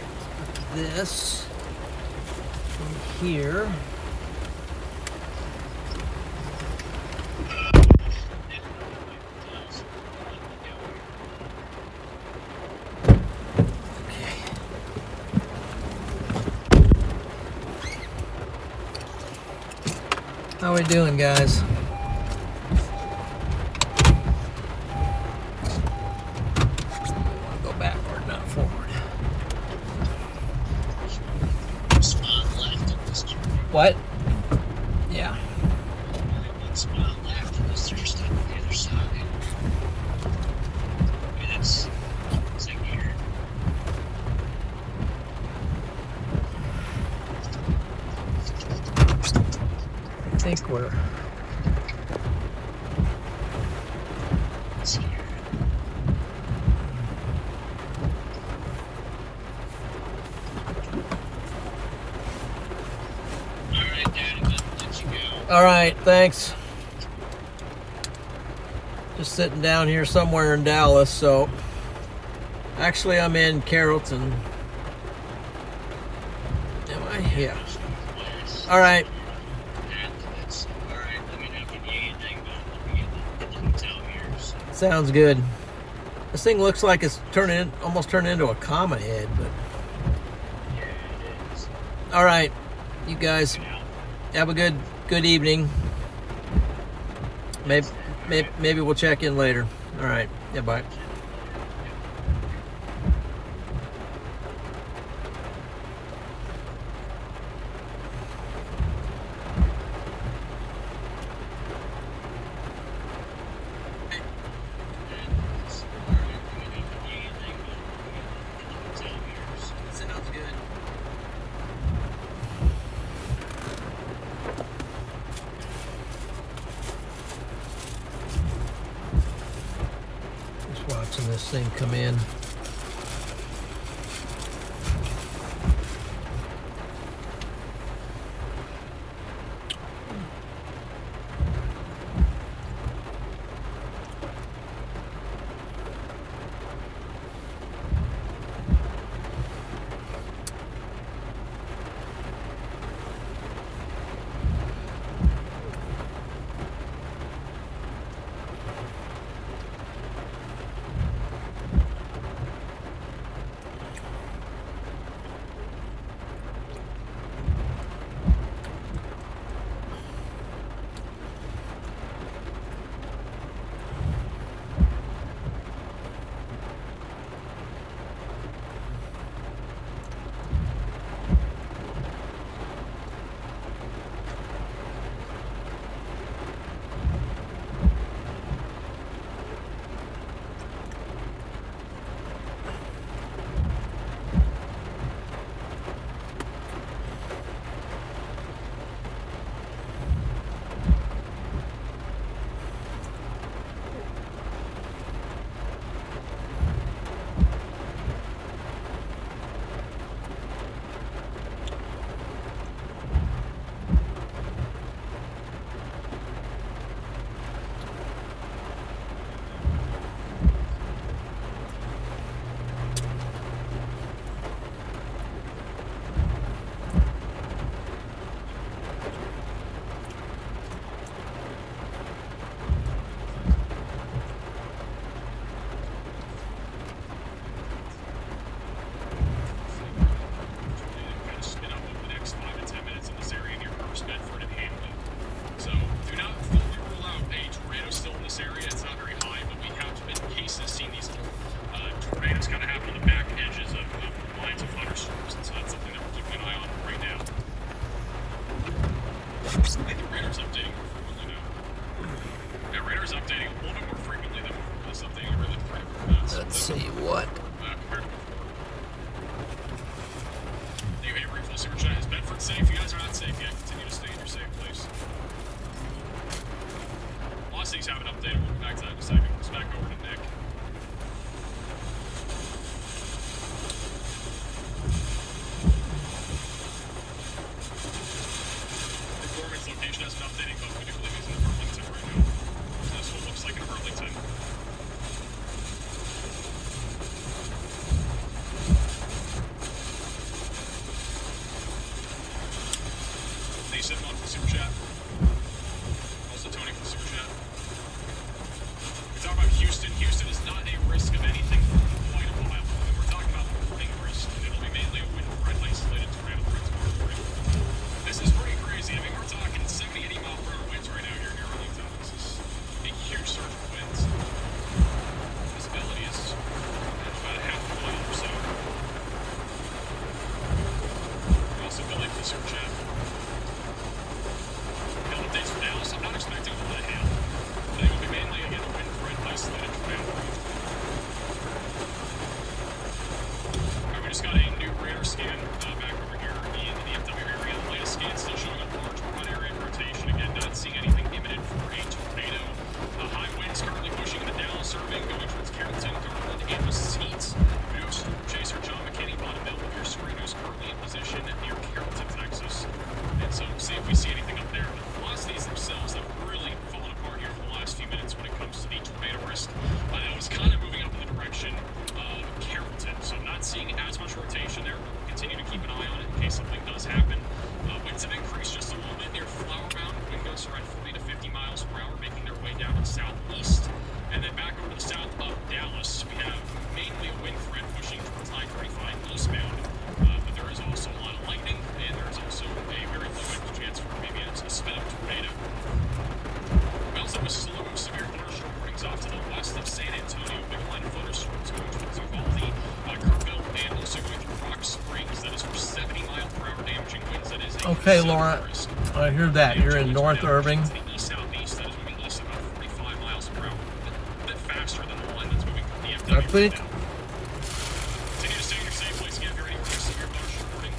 let's put this in here. How we doing, guys? Go backward, not forward. Spot left of this journey. What? Yeah. Spot left unless they're just on the other side. I mean, it's like here. I think we're. It's here. All right, Daddy, let you go. All right, thanks. Just sitting down here somewhere in Dallas, so actually I'm in Carrollton. Am I? Yeah. All right. Alright, let me know if you need anything, but let me get the hotel here. So. Sounds good. This thing looks like it's almost turning into a comma head, but Yeah, it is. all right. You guys have a good evening. Maybe we'll check in later. All right. Yeah, bye. Sounds good. Just watching this thing come in. Let's see what. Is Bedford safe? You guys are not safe yet. Continue to stay in your safe place. A lot of things haven't updated. We'll get back to that in a second. Let's back over to Nick. The Gorman's location hasn't updated, but we do believe he's in Burlington right now. This one looks like in Burlington. keep an eye on it in case something does happen. Winds have increased just a little bit near Flower Mound. Wind gusts are at 40 to 50 miles per hour, making their way down to the southeast. And then back over to the south of Dallas, we have mainly a wind threat pushing towards I-35 eastbound. But there is also a lot of lightning, and there is also a very low chance for maybe a spin-up tornado. We also have a slew of severe thunderstorm warnings off to the west of San Antonio. Big line of thunderstorms going towards Uvalde, Kerrville, and also going through Rock Springs. That is for 70-mile-per-hour damaging winds. That is a Okay, Laura, I hear that. You're in North Irving. To the east-southeast, that is moving east about 45 miles per hour. A bit faster than the line that's moving from DFW. I think. Continue to stay in your safe place. Get ready for a severe thunderstorm warning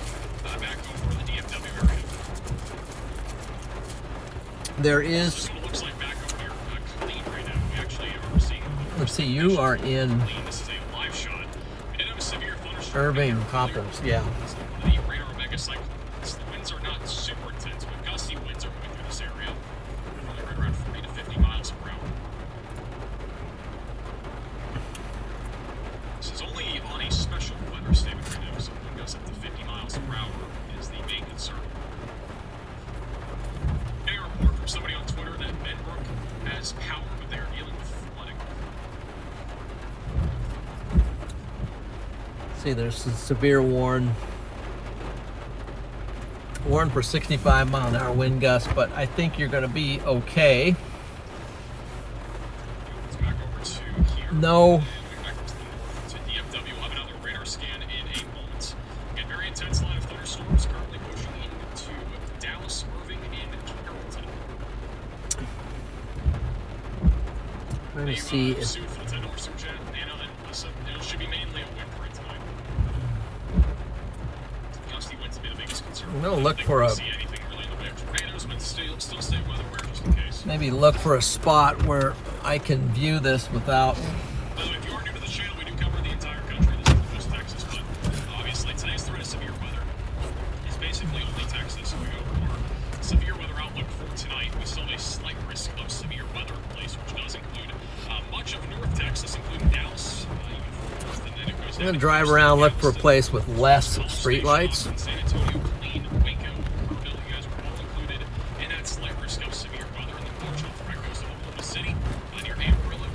back over the DFW area. There is. So it looks like back over here, clean right now. We actually are seeing. Let's see. You are in Clean. This is a live shot. We did have a severe thunderstorm. Irving, Coppers. Yeah. The radar omega cyclones. The winds are not super intense, but gusty winds are moving through this area. Only right around 40 to 50 miles per hour. This is only on a special weather statement right now, so wind gusts up to 50 miles per hour is the main concern. A report from somebody on Twitter that Benbrook has power, but they are dealing with flooding. See, there's a severe warn for 65-mile-an-hour wind gusts, but I think you're going to be okay. Let's back over to here. No. And back to the north to DFW. We'll have another radar scan in a moment. Again, very intense line of thunderstorms currently pushing into Dallas, Irving, and Carrollton. Trying to see if Sued for the $10 super chat. Nano, and listen, it should be mainly a win for it tonight. Gusty winds would be the biggest concern. I'm gonna I look don't think for we'll a- see anything really in the way of tornadoes, but still stay weather aware just in case. maybe look for a spot where I can view this without. If you are new to the channel, we do cover the entire country. This isn't just Texas, but obviously today's threat of severe weather is basically only Texas. We go over our severe weather outlook for tonight. We still have a slight risk of severe weather in place, which does include much of North Texas, including Dallas. Even north, and then it goes I'm down gonna to drive Houston, around, look for a Galveston, place with less College street Station, lights. Austin, San Antonio, Clean, Waco, Kerrville. You guys are all included in that slight risk of severe weather. And the marginal threat goes to Oklahoma City, near Amarillo,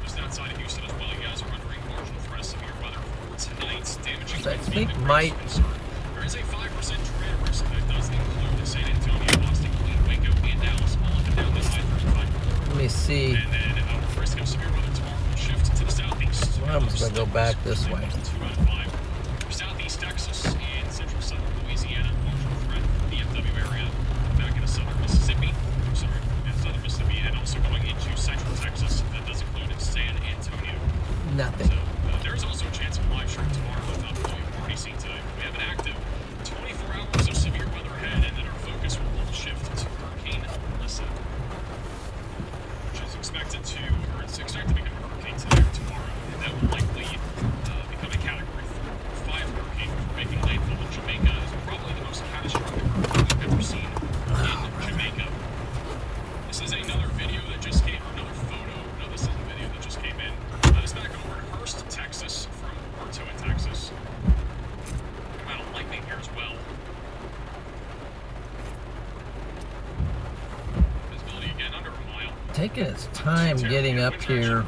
just outside of Houston as well. You guys are under a marginal threat of severe weather for tonight's damaging I winds being think the might- greatest concern. There is a 5% tornado risk that does include San Antonio, Austin, Clean, Waco, and Dallas, all up and down the I-35 corridor. Let me see. And then risk of severe weather tomorrow will shift to the southeast. Well, I'm just gonna go back this way. 2 out of 5. For southeast Texas and central southern Louisiana, marginal threat for the DFW area. Back into southern Mississippi, southern Mississippi, and also going into central Texas. That does include San Antonio. Nothing. So there's also a chance of live stream tomorrow, if not what we've already seen today. We have an active 24 hours of severe weather ahead, and then our focus will shift to Hurricane Melissa, which is expected to become a hurricane today or tomorrow, and that will likely become a Category 5 hurricane before making landfall in Jamaica. It's probably the most catastrophic hurricane we've ever seen in Jamaica. This is another video that just came, or another photo. No, this is a video that just came in. This back over to Hurst, Texas, from Puerto in Texas. Come out of lightning here as well. Visibility again under a mile. Taking its time getting up here.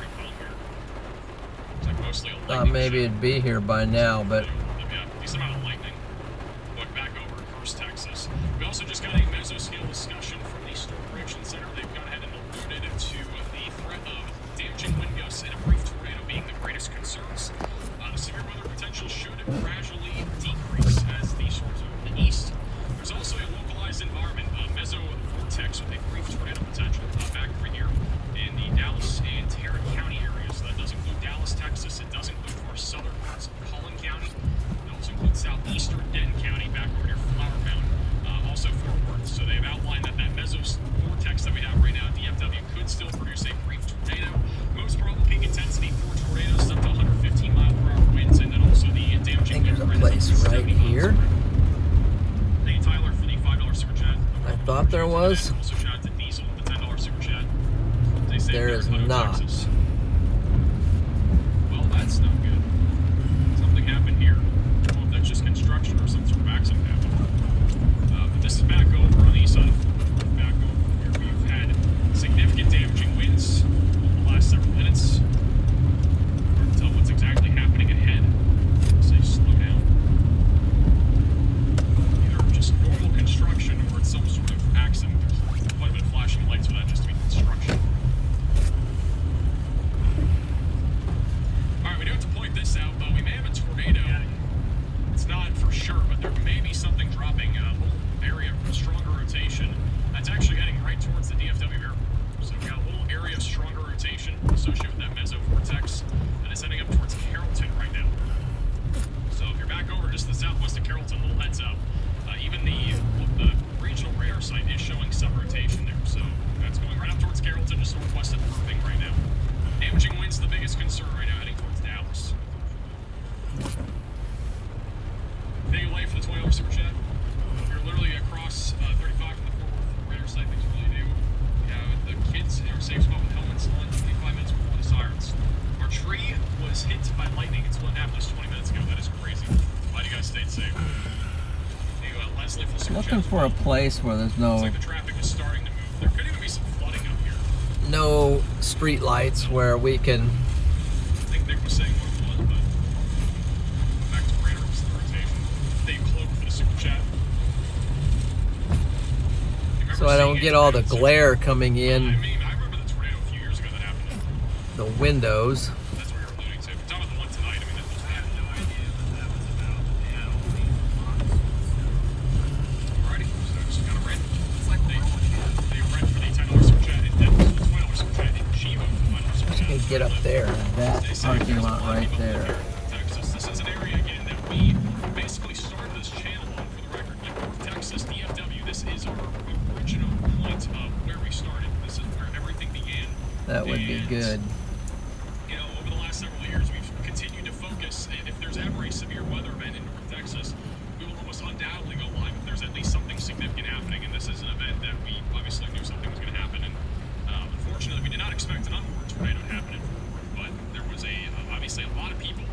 It's like mostly a Thought lightning maybe show. it'd be here by now, but Yeah, decent amount of lightning. Look back over at Hurst, Texas. We also just got a mesoscale discussion from the Storm Prediction Center. They've gone ahead and alluded to the threat of damaging wind gusts and a brief tornado being the greatest concerns. The severe weather potential should gradually decrease as the storms move to the east. There's also a localized environment, meso vortex with a brief tornado potential back over here in the Dallas and Tarrant County areas. That does include Dallas, Texas. It does include more southern parts of Collin County. It also includes southeastern Denton County, back over near Flower Mound, also Fort Worth. So they've outlined that meso vortex that we have right now at DFW could still produce a brief tornado. Most probable peak intensity for tornadoes up to 115 mile per hour winds, and then also the I damaging think there's a wind place threat right of 70 miles here. per hour. Thank you, Tyler, for the $5 super chat. I thought there was. Also shout out to Diesel with the $10 super chat. They say There they're is in Hutto, not. Texas. Well, that's not good. Something happened here. I don't know if that's just construction or some sort $10 super chat. You're literally across 35 from the Fort Worth radar site. Things really do. We have the kids in our safe spot with helmets on 25 minutes before the sirens. Our tree was hit by lightning. It's what happened just 20 minutes ago. That is crazy. Glad you guys stayed safe. Leslie for the super Looking chat. for a place where there's Looks no like the traffic is starting to move. There could even be some flooding up here. street lights where we can. I think Nick was saying what it was, but back to radar rotation. Dave Cloak for the super chat. So I don't get all the glare coming I in mean, I remember the tornado a few years ago that happened. the windows. That's what you're alluding to. If you're talking about the one tonight, I mean, I had no idea that was about. Alrighty, so just kind of ran. It's like they ran for the $10 super chat and then the $20 super chat and Chivo for the $5 super chat. You can get up there, that parking lot right there. Texas. This is an area again that we basically started this channel on, for the record. North Texas, DFW. This is our original point of where we started. This is where everything began. That would be And, good. You know, over the last several years, we've continued to focus. If there's ever a severe weather event in North Texas, we will almost undoubtedly go live if there's at least something significant happening. And this is an event that we obviously knew something was going to happen. And unfortunately, we did not expect an unwarranted tornado to happen in Fort Worth. But there was obviously a lot of people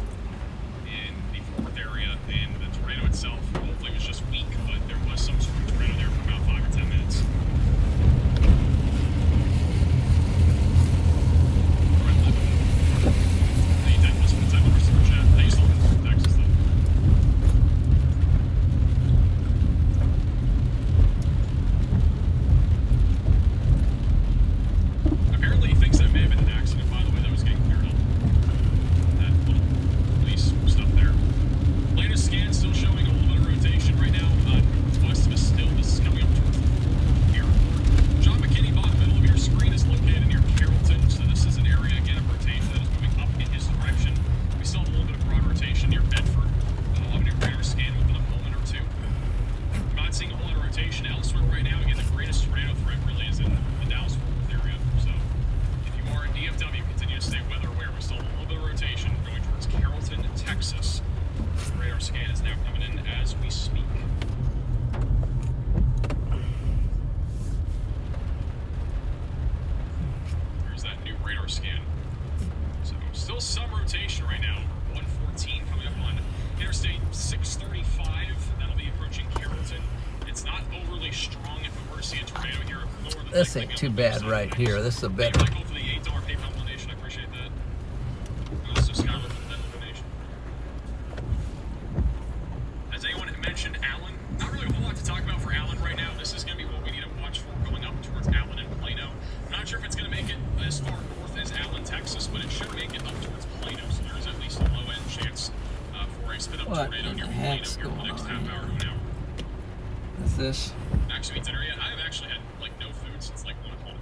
in the Fort Worth area, and the tornado itself hopefully was just weak, but there was some sort of tornado there for about 5 or 10 minutes. Apparently he thinks that may have been an accident, by the way, that was getting cleared up. That little police stuff there. Latest scan still showing a little bit of rotation right now. Northwest of us still. This is coming up towards here. John McKinney, bottom middle of your screen, is located near Carrollton. So this is an area, again, of rotation that is moving up in his direction. We still have a little bit of broad rotation near Bedford. I'll have a new radar scan within a moment or two. I'm not seeing a whole lot of rotation elsewhere right now. Again, the greatest tornado threat really is in the Dallas-Fort Worth area. So if you are in DFW, continue to stay weather aware. We still have a little bit of rotation going towards Carrollton, Texas. The radar scan is now coming in as we speak. There's that new radar scan. So still some rotation right now. 114 coming up on Interstate 635. That'll be approaching Carrollton. It's not overly strong if we were to see a tornado here. This ain't too bad right here. This is a better. Michael for the $8 PayPal donation. I appreciate that. And also Skylar for the Venmo donation. Has anyone mentioned Allen? Not really a whole lot to talk about for Allen right now. This is going to be what we need to watch for going up towards Allen and Plano. I'm not sure if it's going to make it as far north as Allen, Texas, but it should make it up towards Plano. So there is at least a low-end chance for a spin-up tornado near Plano here for the next half hour to an hour. Is this? Actually eat dinner yet? I have actually had no food since 1 o'clock.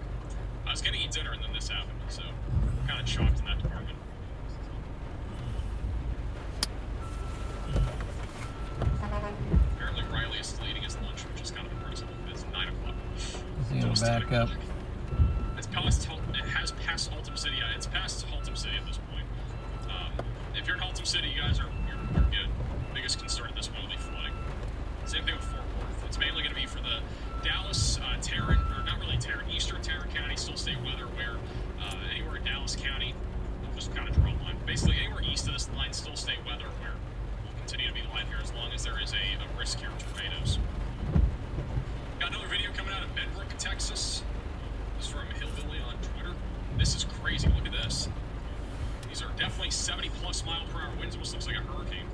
I was gonna eat dinner and then this happened, so I'm kind of shocked in that department. Apparently Riley is still eating his lunch, which is kind of impressive. It's 9 o'clock. Is he gonna back up? It's past. It has passed Haltom City. Yeah, it's past Haltom City at this point. If you're in Haltom City, you guys you're good. Biggest concern at this point will be flooding. Same thing with Fort Worth. It's mainly going to be for the Dallas, Tarrant, or not really Tarrant, Eastern Tarrant County, still stay weather where anywhere in Dallas County, we'll just kind of draw a line. Basically, anywhere east of this line, still stay weather where we'll continue to be live here as long as there is a risk here of tornadoes. Got another video coming out of Bedbrook, Texas. This is from Hillbilly on Twitter. This is crazy. Look at this. These are definitely 70+ mile per hour winds. Almost looks like a hurricane.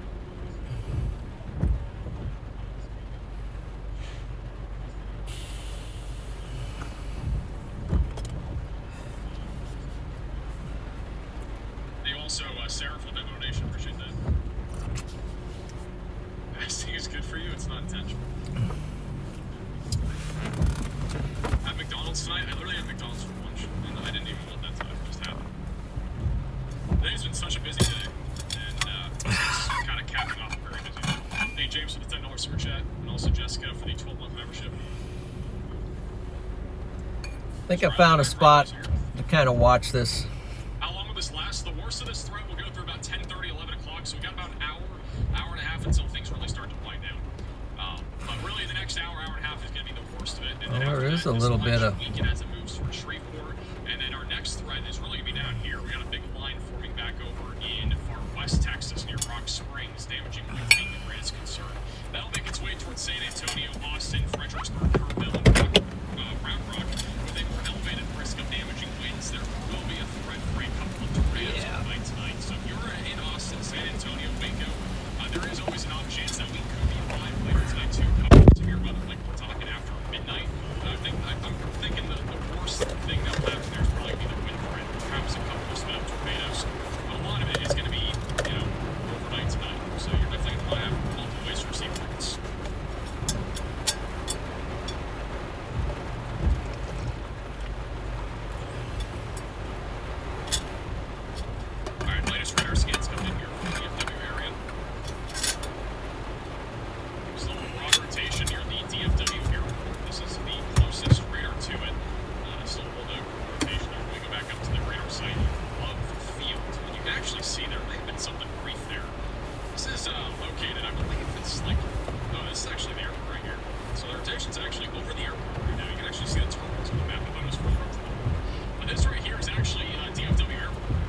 Also, Sarah for the Venmo donation. Appreciate that. Fasting is good for you. It's not intentional. At McDonald's tonight, I literally had McDonald's for lunch, and I didn't even want that to just happen. Today's been such a busy day, and it's kind of capping off a very busy day. Hey, James for the $10 super chat, and also Jessica for the 12-month membership. I think I found a spot to kind of watch this. How long will this last? The worst of this threat will go through about 10:30, 11 o'clock, so we got about an hour and a half until things really start to wind down. there is a little bit of. weekend as it moves towards Shreveport, and then our next threat is really gonna be down here. We got a big line forming back over in far west Texas near Rock Springs, damaging winds being the greatest concern. That'll make its way towards San Antonio, Austin, Fredericksburg, Kerrville, and Round Rock, with a more elevated risk of damaging winds. There will be a threat for a couple of tornadoes overnight tonight. So if you're in Austin, San Antonio, Waco, there is always an off chance that we could be live later tonight too. Couple of severe weather, like we're talking after midnight. I'm thinking the worst thing that will happen there is probably be the wind threat, perhaps a couple of spin-up tornadoes. But a lot of it is going to be, overnight tonight. So you're definitely going to want to have multiple ways to receive threats. All right, latest radar scans coming in here from the DFW area. Still a broad rotation near the DFW here. This is the closest radar to it. Still a little bit of rotation there. When we go back up to the radar site of the field, and you can actually see there may have been something brief there. This is located, I believe it's like, no, this is actually the airport right here. So the rotation's actually over the airport right now. You can actually see the terminals on the map if I was further up to the But this right here is actually DFW airport.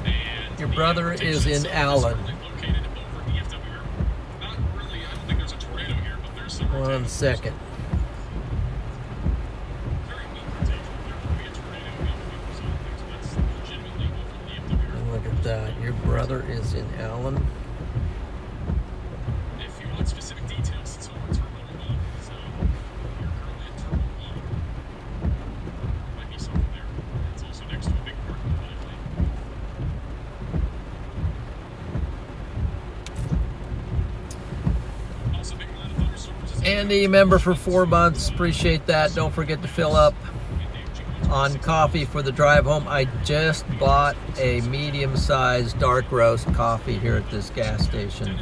And Your brother is in Allen. Located over DFW airport. Not really, I don't think there's a tornado here, but there's some 1 second. very weak rotation. There could be a tornado in the other side of things, but that's legitimately over the DFW airport. Look at that. Your brother is in Allen. If you want specific details, it's over Terminal E. So you're currently at Terminal E. Might be something there. It's also next to a big parking lot, I believe. Also, big line of thunderstorms. Andy, member for 4 months. Appreciate that. Don't forget to fill up on coffee for the drive home. I just bought a medium-sized dark roast coffee here at this gas station.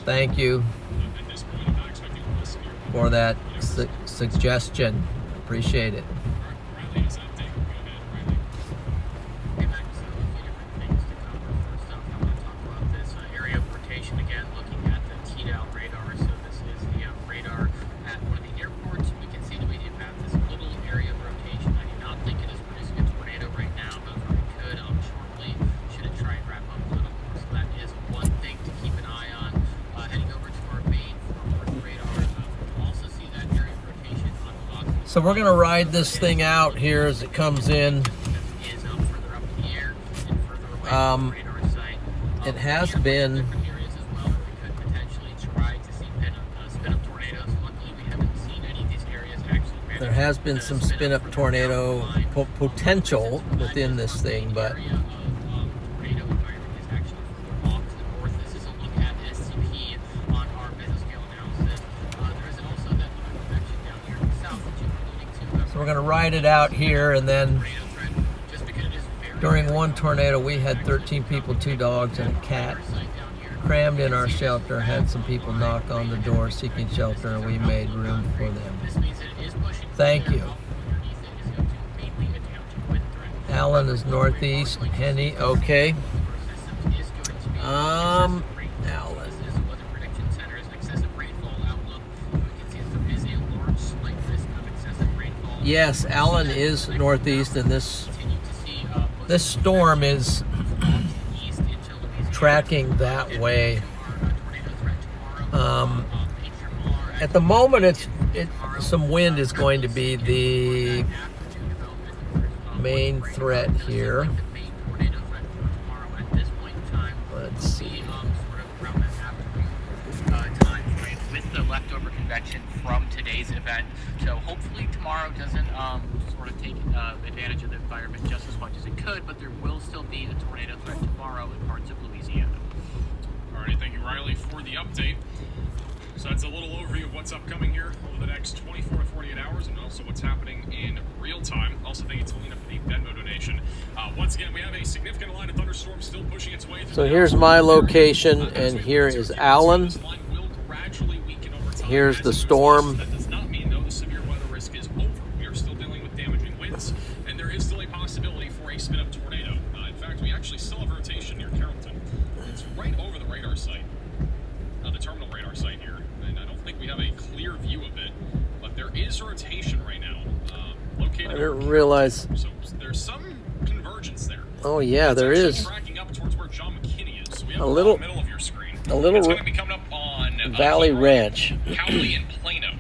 Thank you for that suggestion. Appreciate it. Riley has an update. Go ahead, Riley. Hey, Max, a few different things to cover. First off, I want to talk about this area of rotation again, looking at the TDAL radar. So this is the radar at one of the airports. We can see that we do have this little area of rotation. I do not think it is producing a tornado right now. However, it could shortly, should it try and wrap up a little more. So that is one thing to keep an eye on. Heading over to our main forward radar, we'll also see that area of rotation on the log. So we're going to ride this thing out here as it comes in. Is further up in the air and further away from the radar site. It has been. Different areas as well where we could potentially try to see spin-up tornadoes. Luckily, we haven't seen any of these areas actually. There has been some spin-up tornado potential within this thing, but Tornado environment is actually further off to the north. This is a look at SCP on our mesoscale analysis. There is also that other convection down here in the south that you were alluding to. so we're going to ride it out here, and then Tornado threat, just because it is very during one tornado we had 13 people, 2 dogs, and a cat site down here. crammed in our shelter. Had some people knock on the door seeking shelter, and we made room for them. This means that it is pushing Thank you. underneath it is going to mainly attempt to wind threat. Allen is northeast. Henny, okay. Allen. This is the Weather Prediction Center's excessive rainfall outlook. We can see that there is a large slight risk of excessive rainfall. Yes, Allen is northeast, and this Continue to see storm is east into Louisiana. tracking that way. Tornado threat tomorrow. At the moment, some wind is going to be the main threat here. The main tornado threat for tomorrow at this point in time. Let's see. Sort of around that afternoon time frame with the leftover convection from today's event. So hopefully tomorrow doesn't sort of take advantage of the environment just as much as it could, but there will still be a tornado threat tomorrow in parts of Louisiana. Alrighty, thank you, Riley, for the update. So that's a little overview of what's upcoming here over the next 24 to 48 hours, and also what's happening in real time. Also, thank you to Lena for the Venmo donation. Once again, we have a significant line of thunderstorms still pushing its way through. So here's my location, and here is Allen. Here's the storm. That does not mean, though, the severe weather risk is over. We are still dealing with damaging winds, and there is still a possibility for a spin-up tornado. In fact, we actually still have rotation near Carrollton. It's right over the radar site, the terminal radar site here, and I don't think we have a clear view of it, but there didn't realize. So there's some convergence there. Oh yeah, there is. Tracking up towards where John McKinney is. So we have A little- in the middle of your screen. a little It's going to be coming up on Valley Ranch. Cowley and Plano.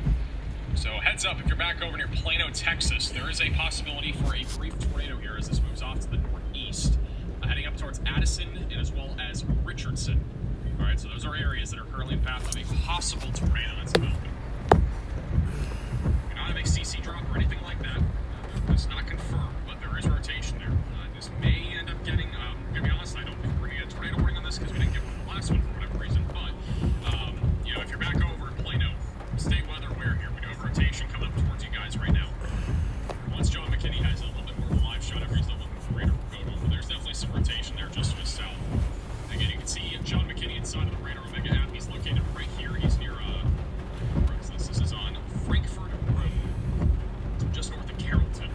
So heads up, if you're back over near Plano, Texas, there is a possibility for a brief tornado here as this moves off to the northeast, heading up towards Addison and as well as Richardson. All right, so those are areas that are currently in path of a possible tornado that's developing. You're not having a CC drop or anything like that. It's not confirmed, but there is rotation there. This may end up getting, I'm going to be honest, I don't think we're going to get a tornado warning on this because we didn't get one on the last one for whatever reason. But, you know, if you're back over in Plano, stay weather aware here. We do have rotation coming up towards you guys right now. Once John McKinney has a little bit more of a live shot, everybody's looking for radar photo, but there's definitely some rotation there just to his south. Again, you can see John McKinney inside of the radar Omega app. He's located right here. He's near, where is this? This is on Frankfurt Road, just north of Carrollton.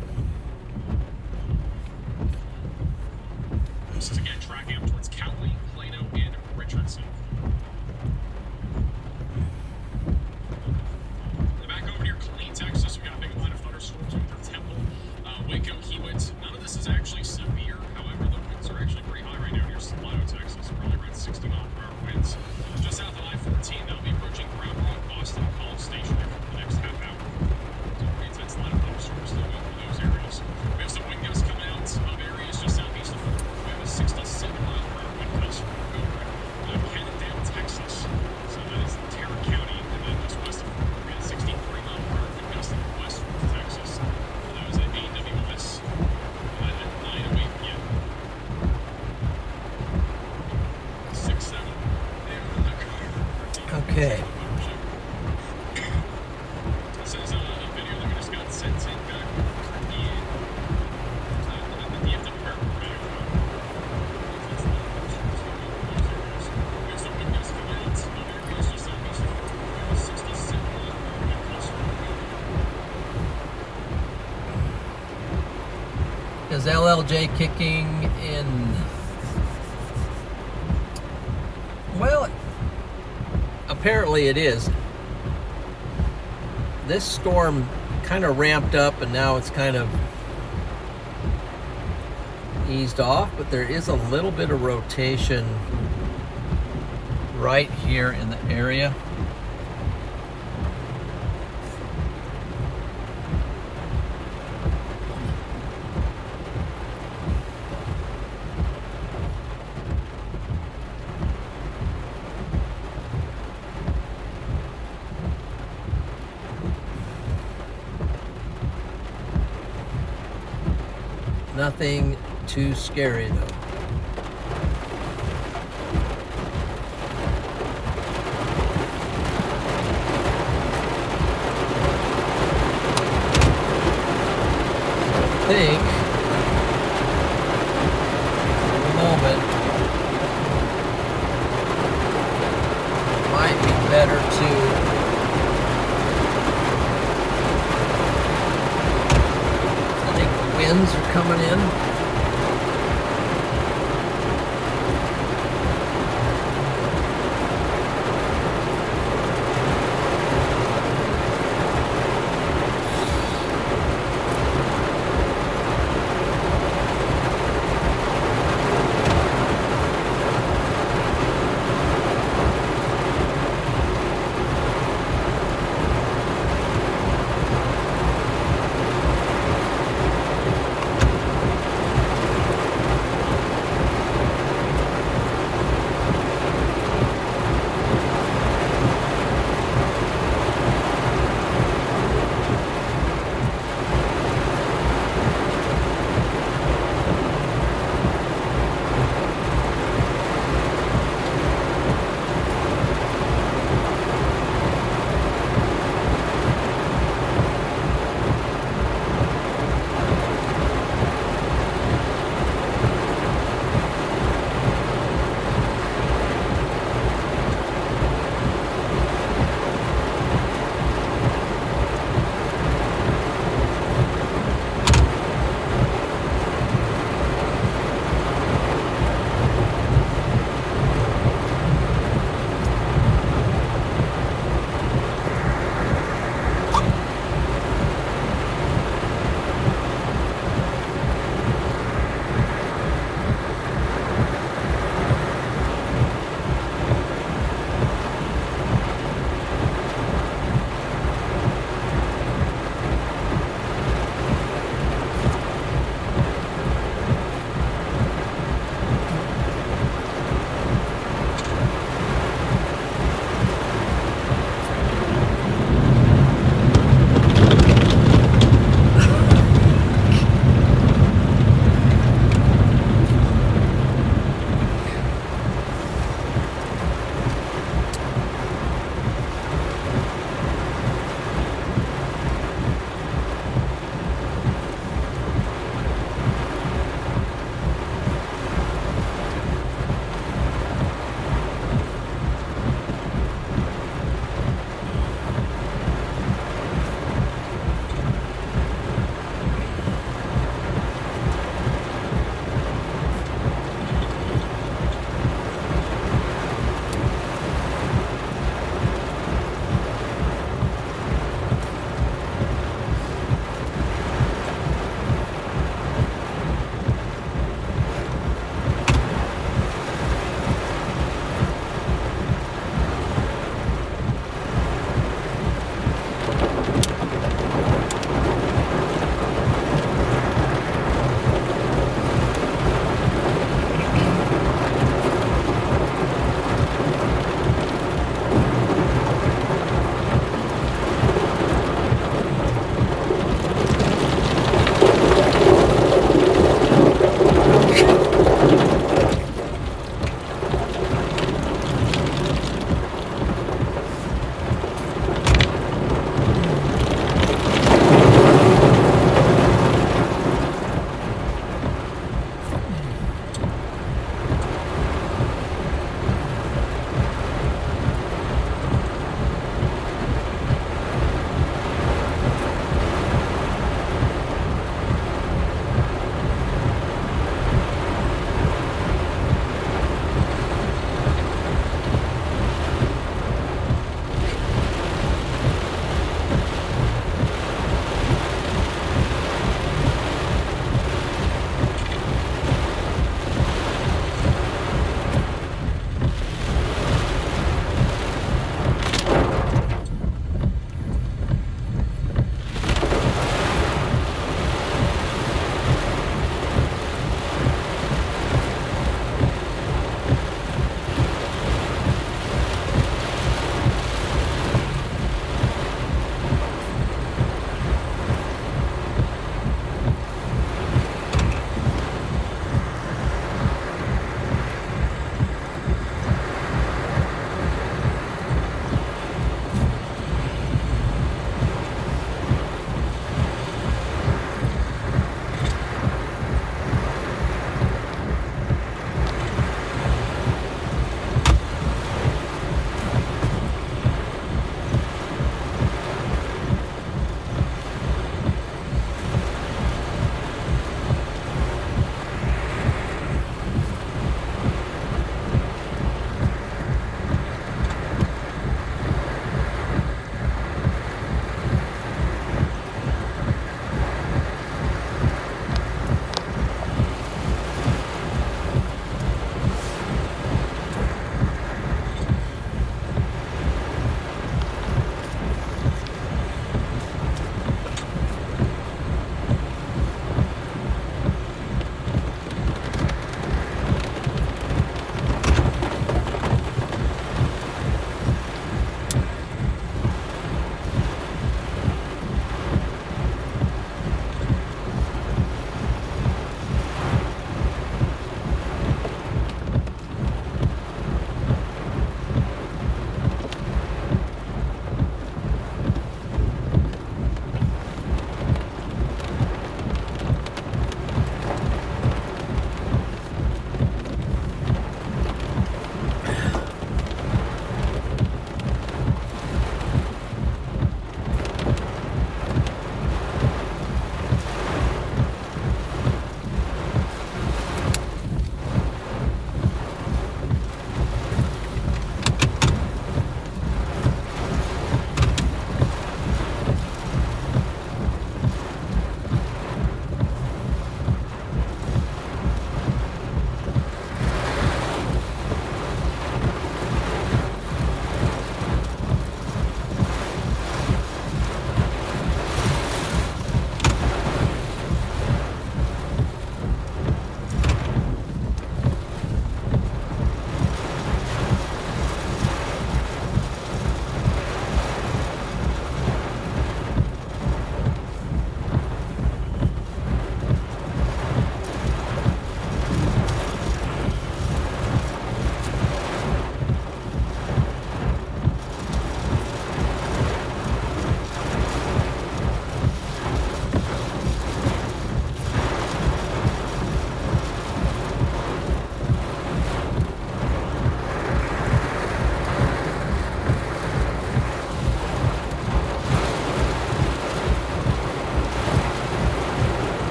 This is again tracking up towards Cowley, Plano, and Richardson. Back over near Killeen, Texas, we got a big line of thunderstorms over through Temple, Waco, Hewitt. None of this is actually severe. However, the winds are actually pretty high right now near Salado, Texas. Probably around 60 mile per hour winds. Just south of I-14, that'll be approaching Round Rock, Boston, College Station here for the next half hour. So pretty intense line of thunderstorms still going through those areas. We have some wind gusts coming out of areas just southeast of Fort Worth. We have a 67 mile per hour wind gust over Cannondale, Texas. So that is Tarrant County, and then just west of Fort Worth, we had a 63 mile per hour wind gust in West Fort Texas. And that was at AWS at 9:08 p.m. 6-7. Okay. This is a video that we just got sent in back from the DFW airport. We have some wind gusts coming out of areas just southeast of Fort Worth. We have a 67 mile per hour wind gust over Is LLJ kicking in? Well, apparently it is. This storm kind of ramped up and now it's kind of eased off, but there is a little bit of rotation right here in the area. Nothing too scary though. I think for the moment might be better to winds are coming in.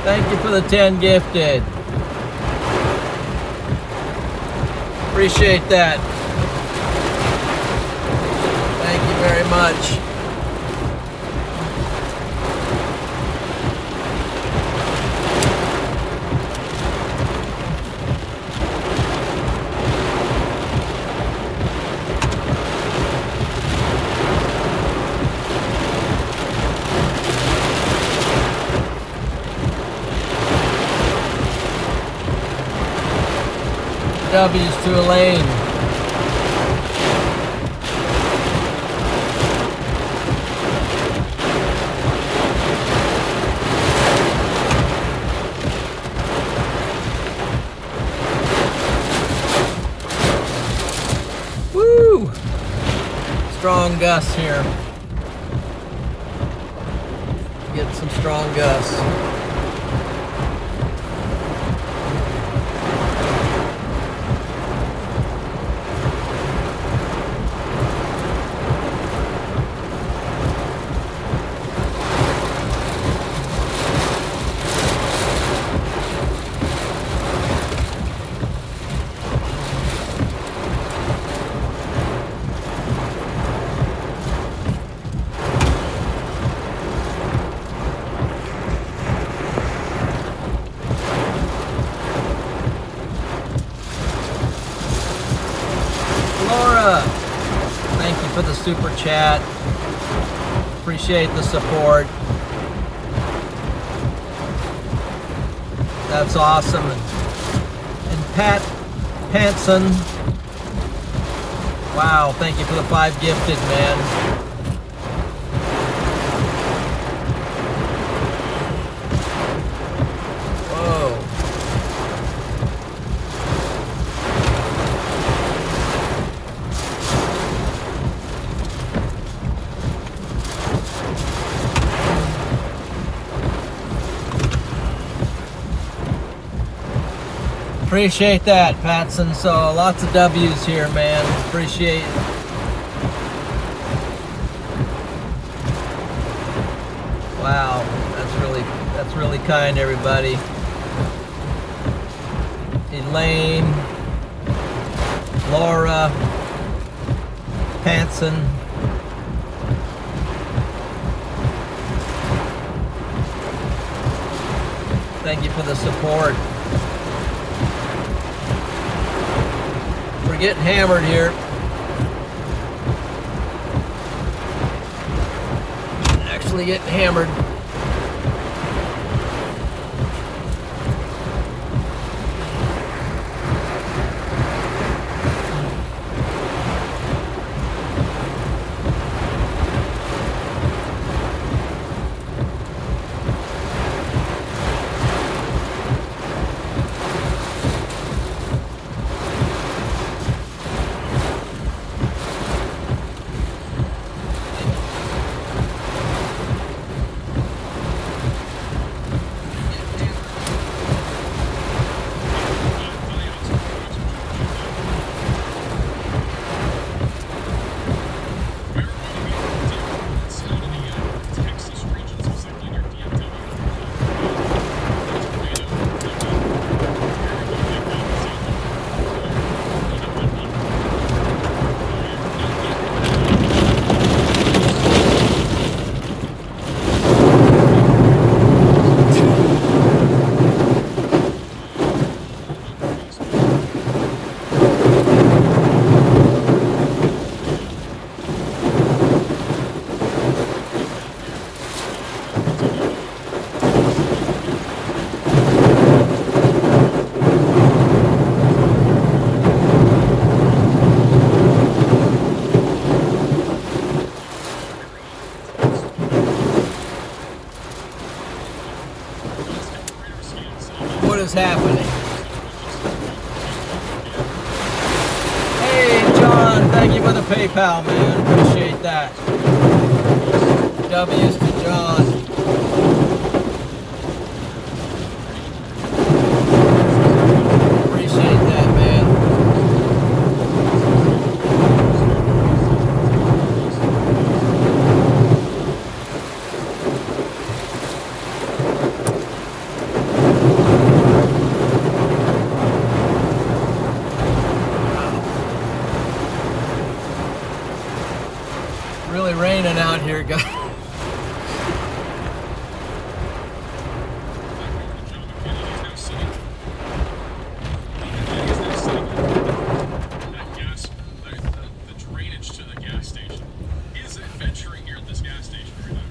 Thank you for the 10 gifted. Appreciate that. Thank you very much. W's to Elaine. Woo! Strong gusts here. Get some strong gusts. For the super chat. Appreciate the support. That's awesome. And Pat Hanson. Wow, thank you for the 5 gifted, man. Appreciate that, Patson. So lots of W's here, man. Appreciate it. Wow, that's really kind, everybody. Elaine, Laura, Patson. Thank you for the support. We're getting hammered here. Actually getting hammered. Happening. Hey John, thank you for the PayPal, man. Appreciate that. W's to John. Appreciate that, man. Really raining out here, guys. The drainage to the gas station is adventuring here at this gas station right now.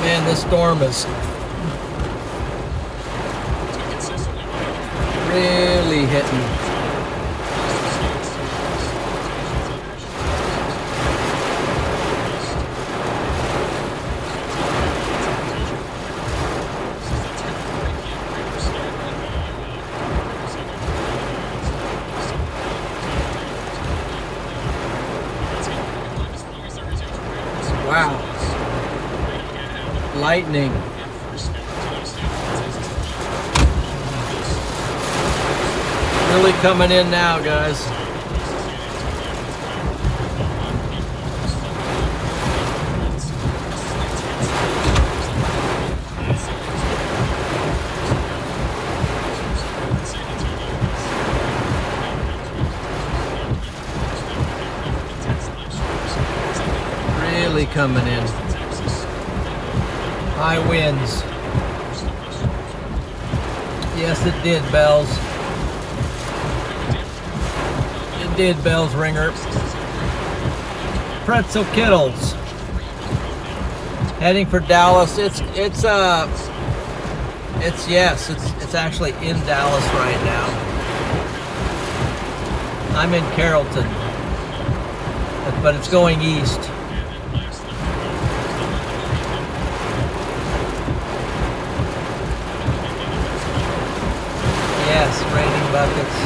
Man, this storm is really hitting. Wow. Lightning. Really coming in now, guys. Really coming in. High winds. Yes, it did, Bells. It did, Bells Ringer. Pretzel Kittles. Heading for Dallas. It's actually in Dallas right now. I'm in Carrollton, but it's going east. Yes, raining buckets.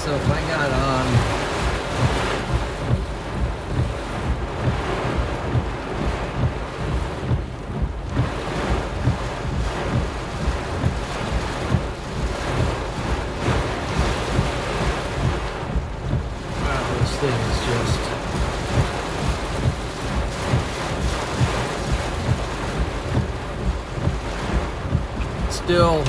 So if I got on wow, this thing is just still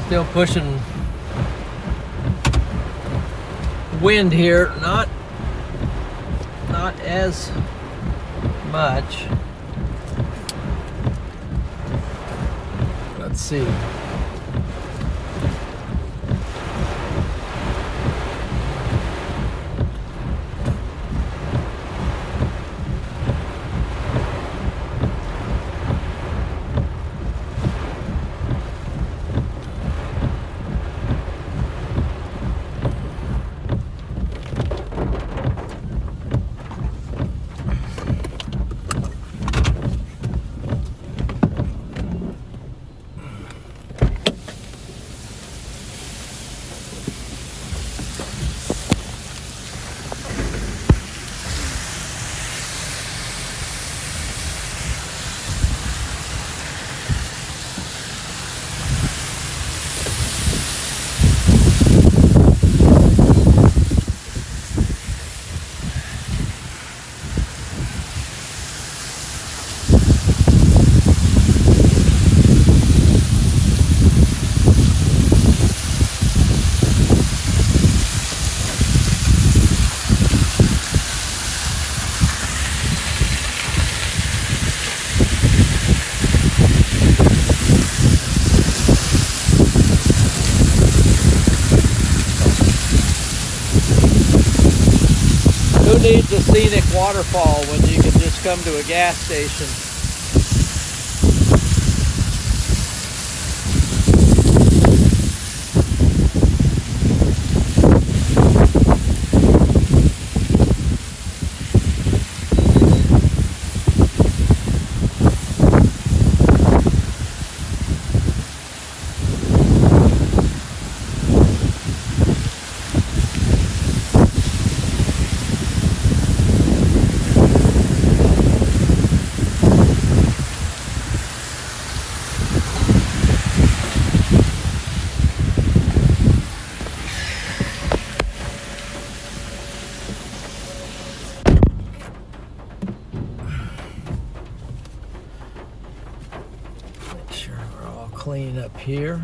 Still pushing wind here, not as much. Let's see. Who needs a scenic waterfall when you can just come to a gas station? Clean up here.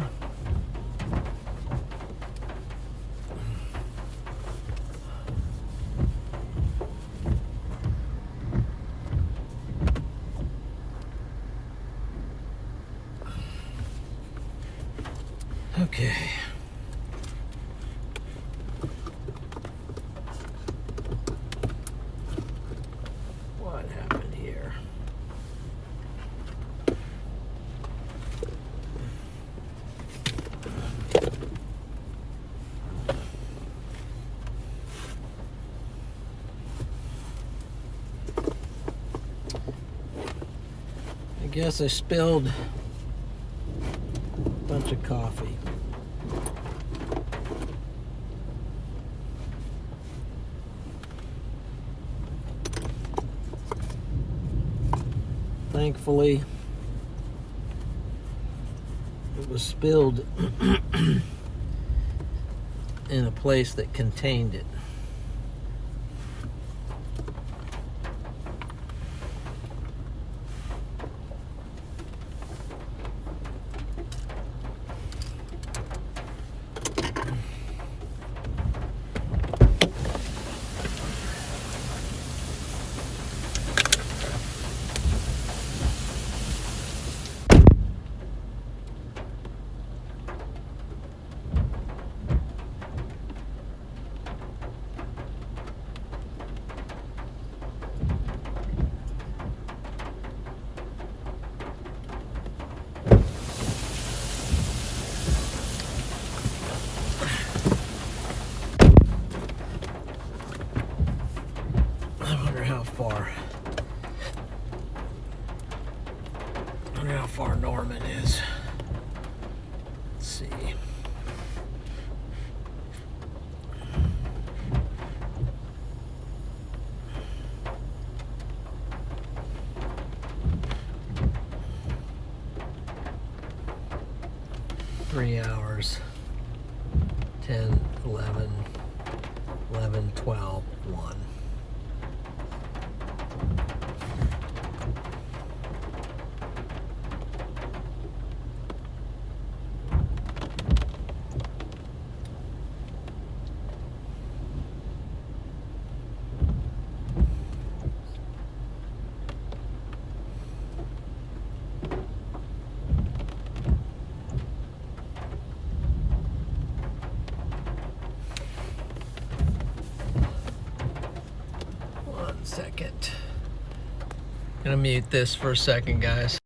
Okay. What happened here? I guess I spilled a bunch of coffee. Thankfully, it was spilled in a place that contained it. I wonder how far Norman is. Let's see. Three hours. 10, 11, 11, 12, 1. Gonna mute this for a second, guys.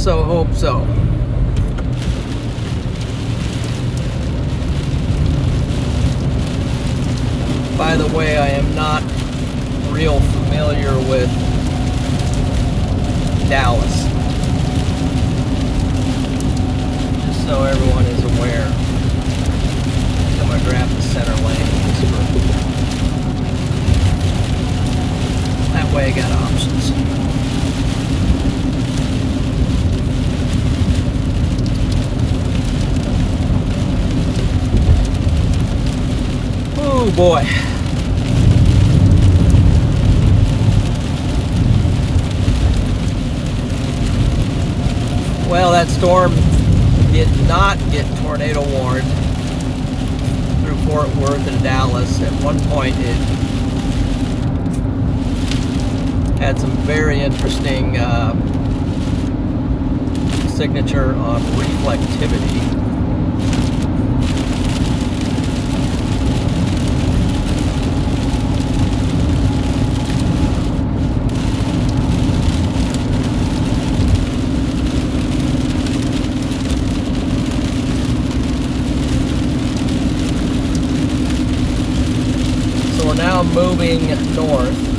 so hope so. By the way, I am not real familiar with Dallas. Just so everyone is aware. I'm going to grab the center lane. That way I got options. Oh boy. Well, that storm did not get tornado warned through Fort Worth and Dallas. At one point it had some very interesting signature on reflectivity. So we're now moving north.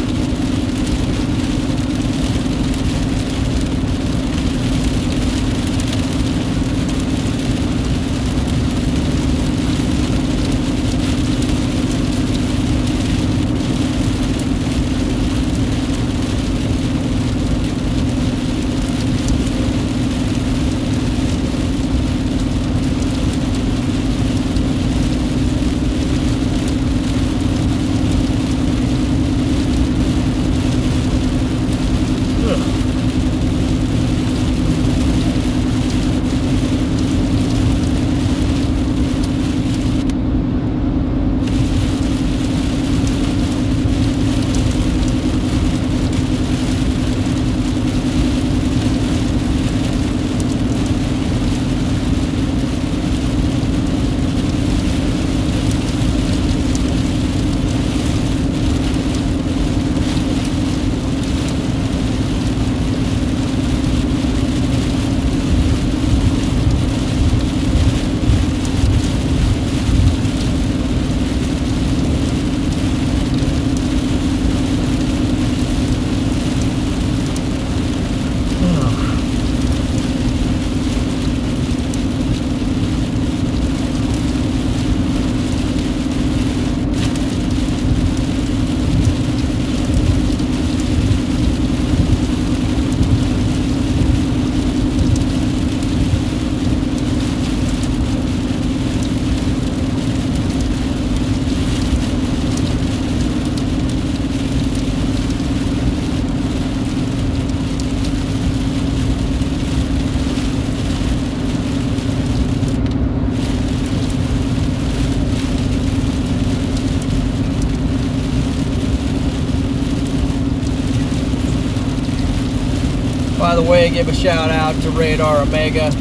By the way, give a shout out to Radar Omega.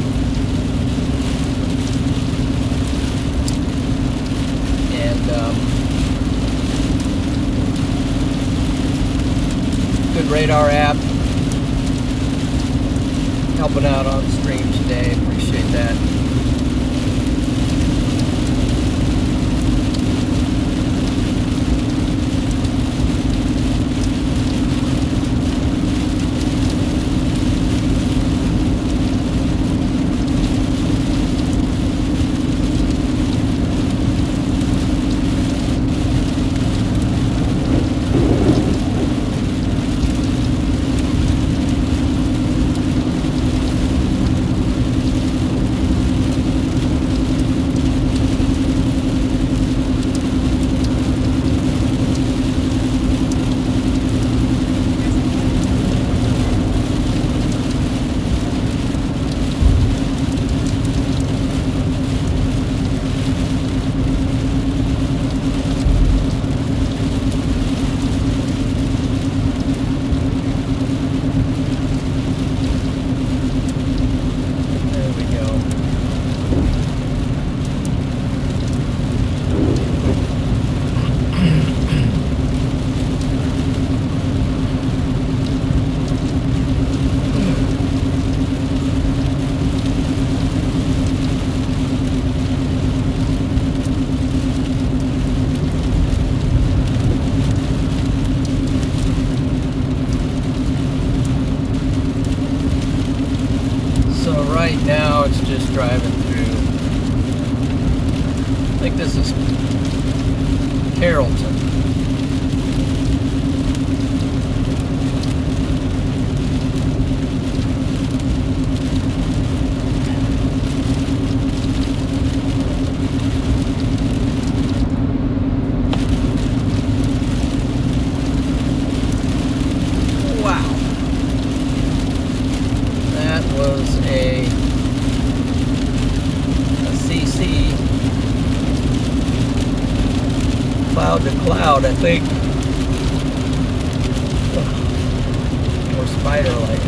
And good radar app. Helping out on the stream today. Appreciate that. just driving through. I think this is Carrollton. Cloud to cloud, I think. Or spider-like.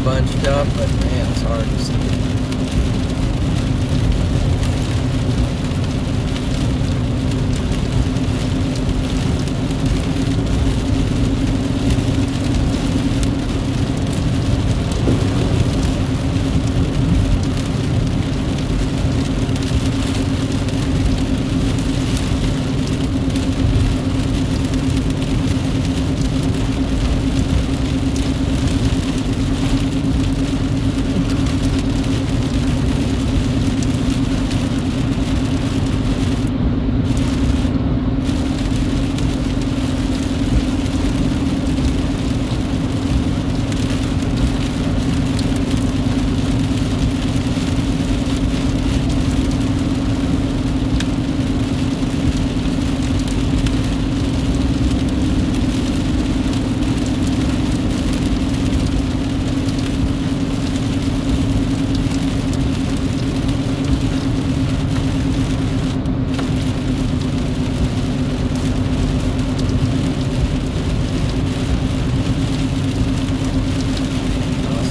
Bunched up, but man, it's hard to see.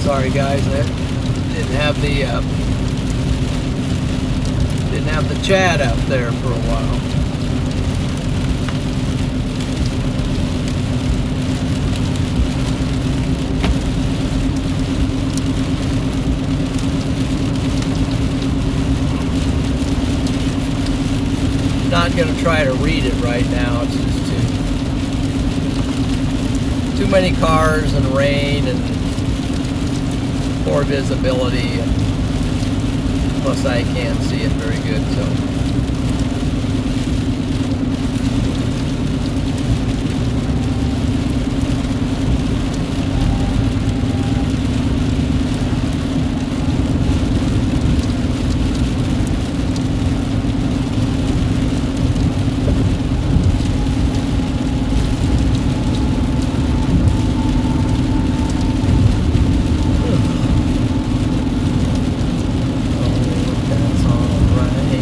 Sorry guys, I didn't have the chat up there for a while. Not going to try to read it right now. It's just too many cars and rain and poor visibility, and plus I can't see it very good, so. That's all right.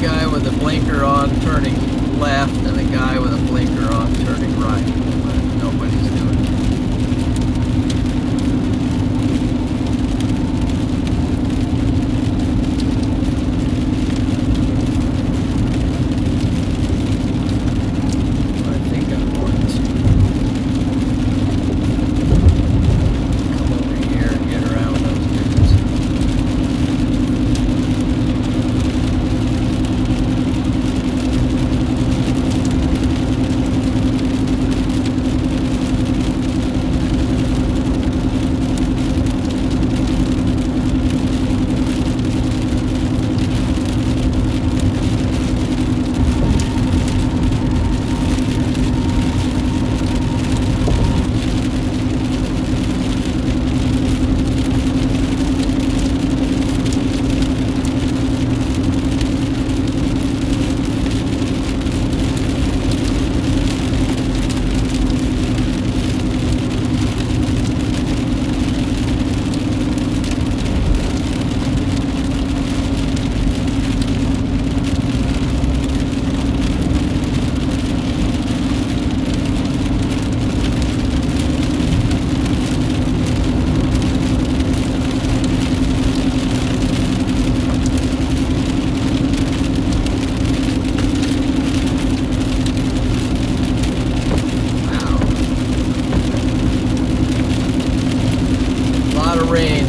guy with a blinker on turning left and a guy with a blinker on turning right, but nobody's doing it. I think I'm going to come over here and get around those ditches. Rain.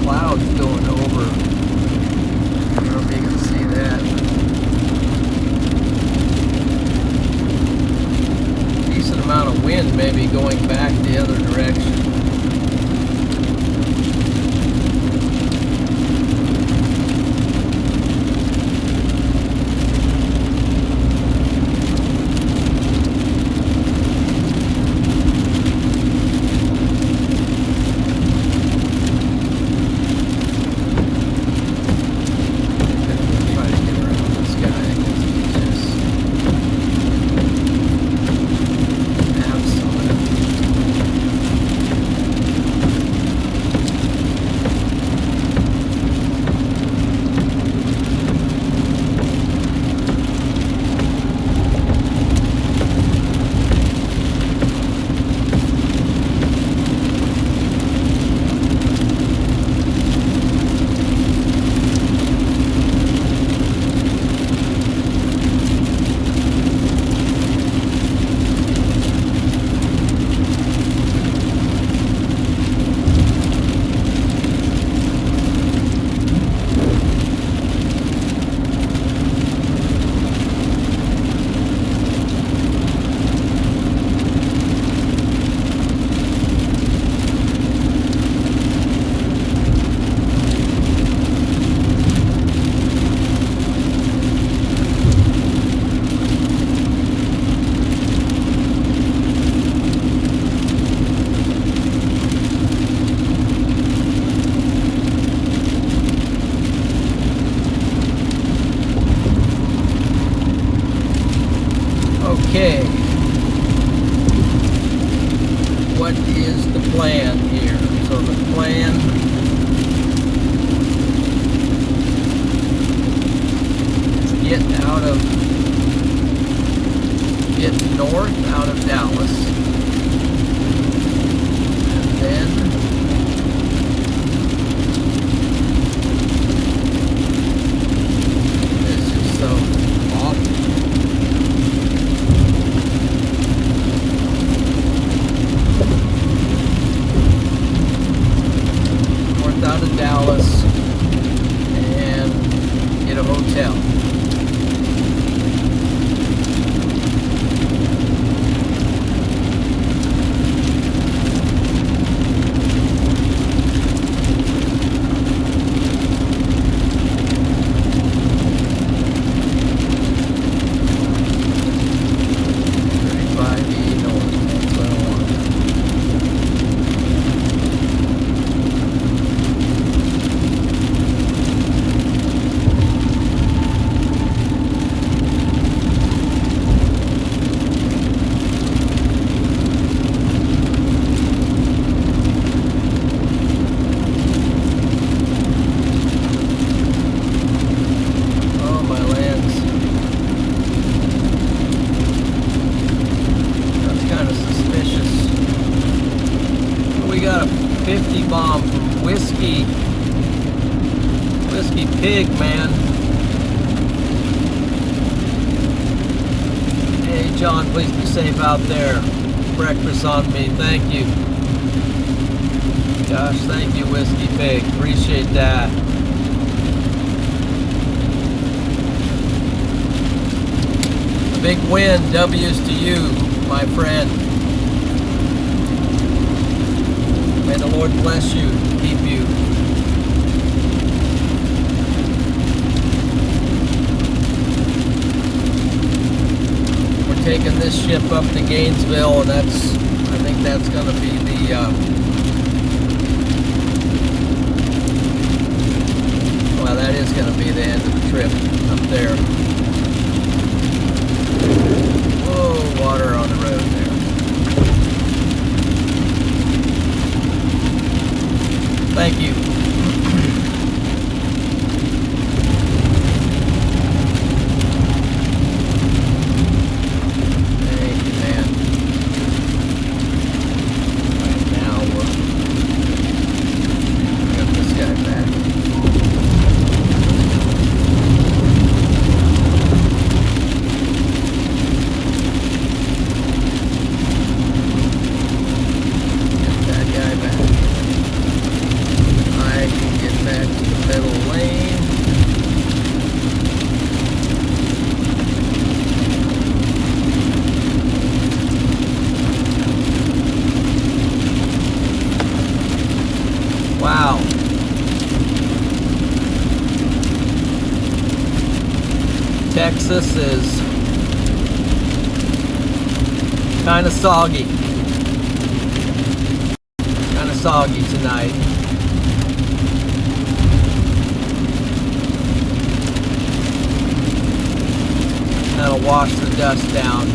Clouds going over. I don't know if you can see that. Decent amount of wind maybe going back the other direction. Okay. What is the plan here? So the plan is get north out of Dallas. And then this is so awful. bomb from Whiskey Pig, man. Hey, John, please be safe out there. Breakfast on me. Thank you. Gosh, thank you, Whiskey Pig. Appreciate that. A big win. W's to you, my friend. May the Lord bless you, keep you. We're taking this ship up to Gainesville, and I think that's going to be the, well, that is going to be the end of the trip up there. Whoa, water on the road there. Thank you. Thank you, man. Right now we'll get this guy back. Get that guy back. I can get back to the middle lane. Wow. Texas is kind of soggy. Kind of soggy tonight. That'll wash the dust down.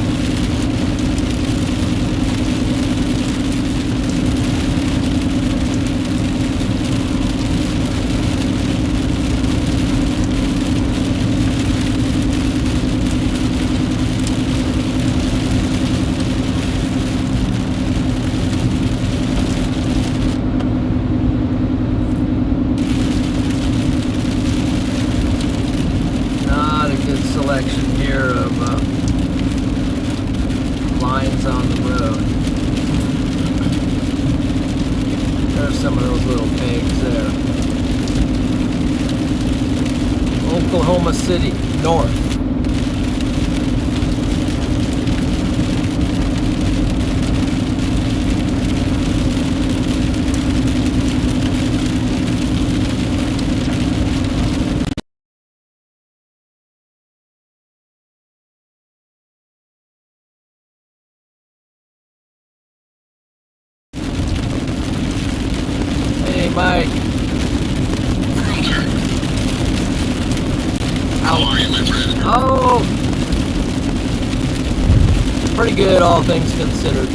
Not a good selection here of lines on the road. There's some of those little pigs there. Oklahoma City, north. Hey, Mike. How are you, my friend? Oh, pretty good, all things considered.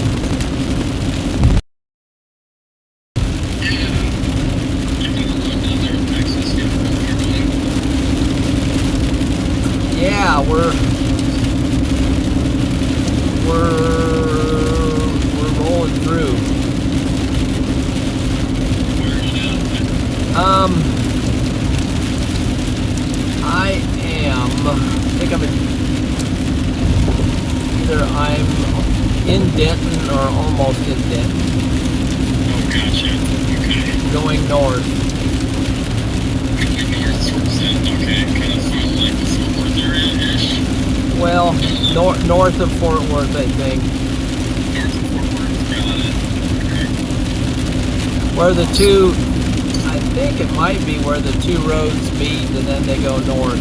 Yeah, we're rolling through. I think I'm in Denton or almost in Denton. Oh, gotcha. Okay. Going north. Going north towards that. Okay. Kind of feel like the Fort Worth area-ish. Well, north of Fort Worth, I think. North of Fort Worth. Got it. Okay. Where the two, I think it might be where the two roads meet and then they go north.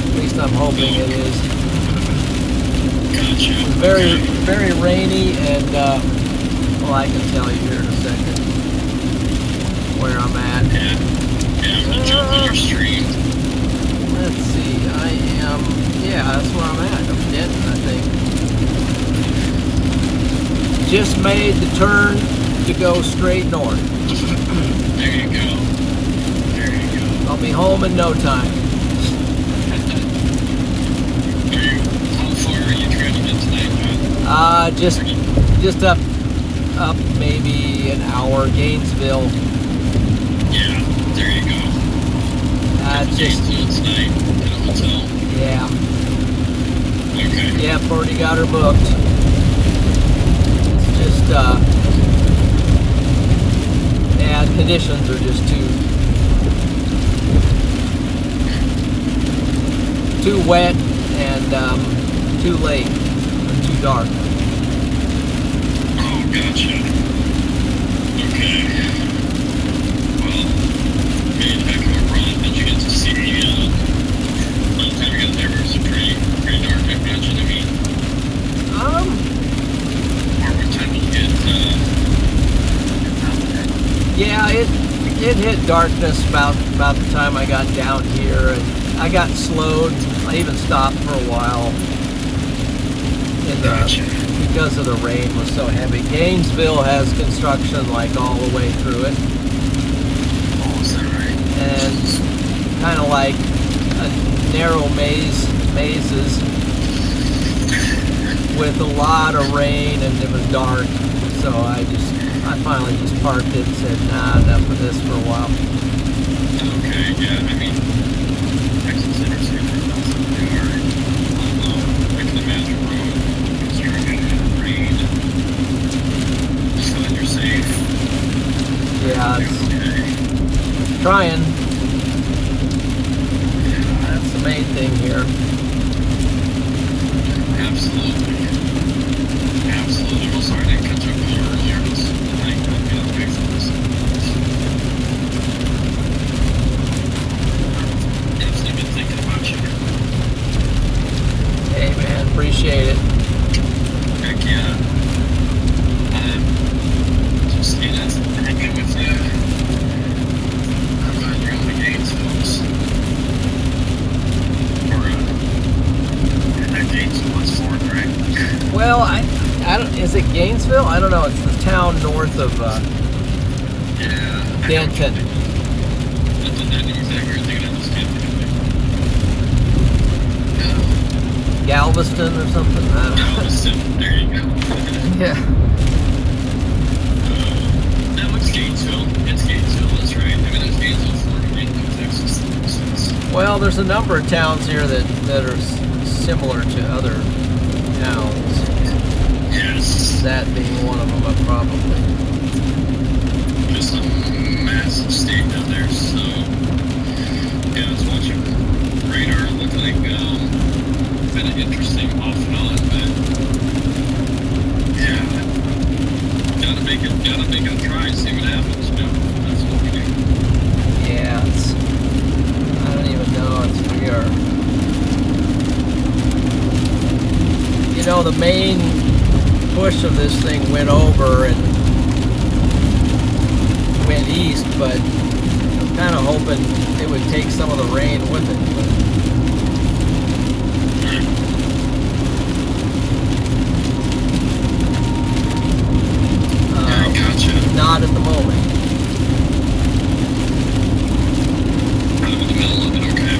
At least I'm hoping it is. Gotcha. Very, very rainy and, well, I can tell you here in a second where I'm at. Yeah. Yeah, I'm jumping your stream. Let's see, I am, yeah, that's where I'm at. I'm Denton, I think. Just made the turn to go straight north. There you go. There you go. I'll be home in no time. How far are you traveling tonight, man? Just up up maybe an hour. Gainesville. Yeah, there you go. Just Gainesville tonight at a hotel. yeah. Okay. Yep, already got her booked. It's just yeah, conditions are just too wet and too late and too dark. Oh, gotcha. Okay. Well, made a heck of a run. Did you get to see by the time you got there, was it pretty dark, I imagine? I mean, or what time did you get out there? Yeah, it hit darkness about the time I got down here, and I got slowed. I even stopped for a while because of the rain was so heavy. Gainesville has construction like all the way through it. Oh, is that right? And kind of like a narrow mazes with a lot of rain, and it was dark. So I finally just parked it and said, nah, enough of this for a while. Okay, yeah, I mean, Texas Interstate is not something where I can imagine road construction and rain, just so that you're safe. Yeah, it's trying. That's the main thing here. Absolutely. Absolutely. Well, sorry I didn't catch up with you earlier. It's tonight. I'm feeling big for this. Definitely been thinking about you. Hey man, appreciate it. Heck yeah. Just, hanging with you. I'm glad you're on the Gainesville. Or, Gainesville is Ford, right? Well, I don't. Is it Gainesville? I don't know. It's the town north of Yeah. Denton. I knew exactly what you're thinking. I just can't think of it. Galveston or something. I don't know. Galveston. There you go. Yeah. That looks Gainesville. It's Gainesville. That's right. I mean, there's Gainesville, Florida, Gainesville, Texas. Well, there's a number of towns here that are similar to other towns. Yes. That being one of them, probably. Just a massive state down there. So, yeah, I was watching radar. It looked like kind of interesting off and on, but yeah, gotta make it a try, see what happens. You know, that's what we do. Yeah, I don't even know. We are. You know, the main push of this thing went over and went east, but I'm kind of hoping it would take some of the rain with it. Gotcha. Not at the moment. Kind of in the middle of it, okay.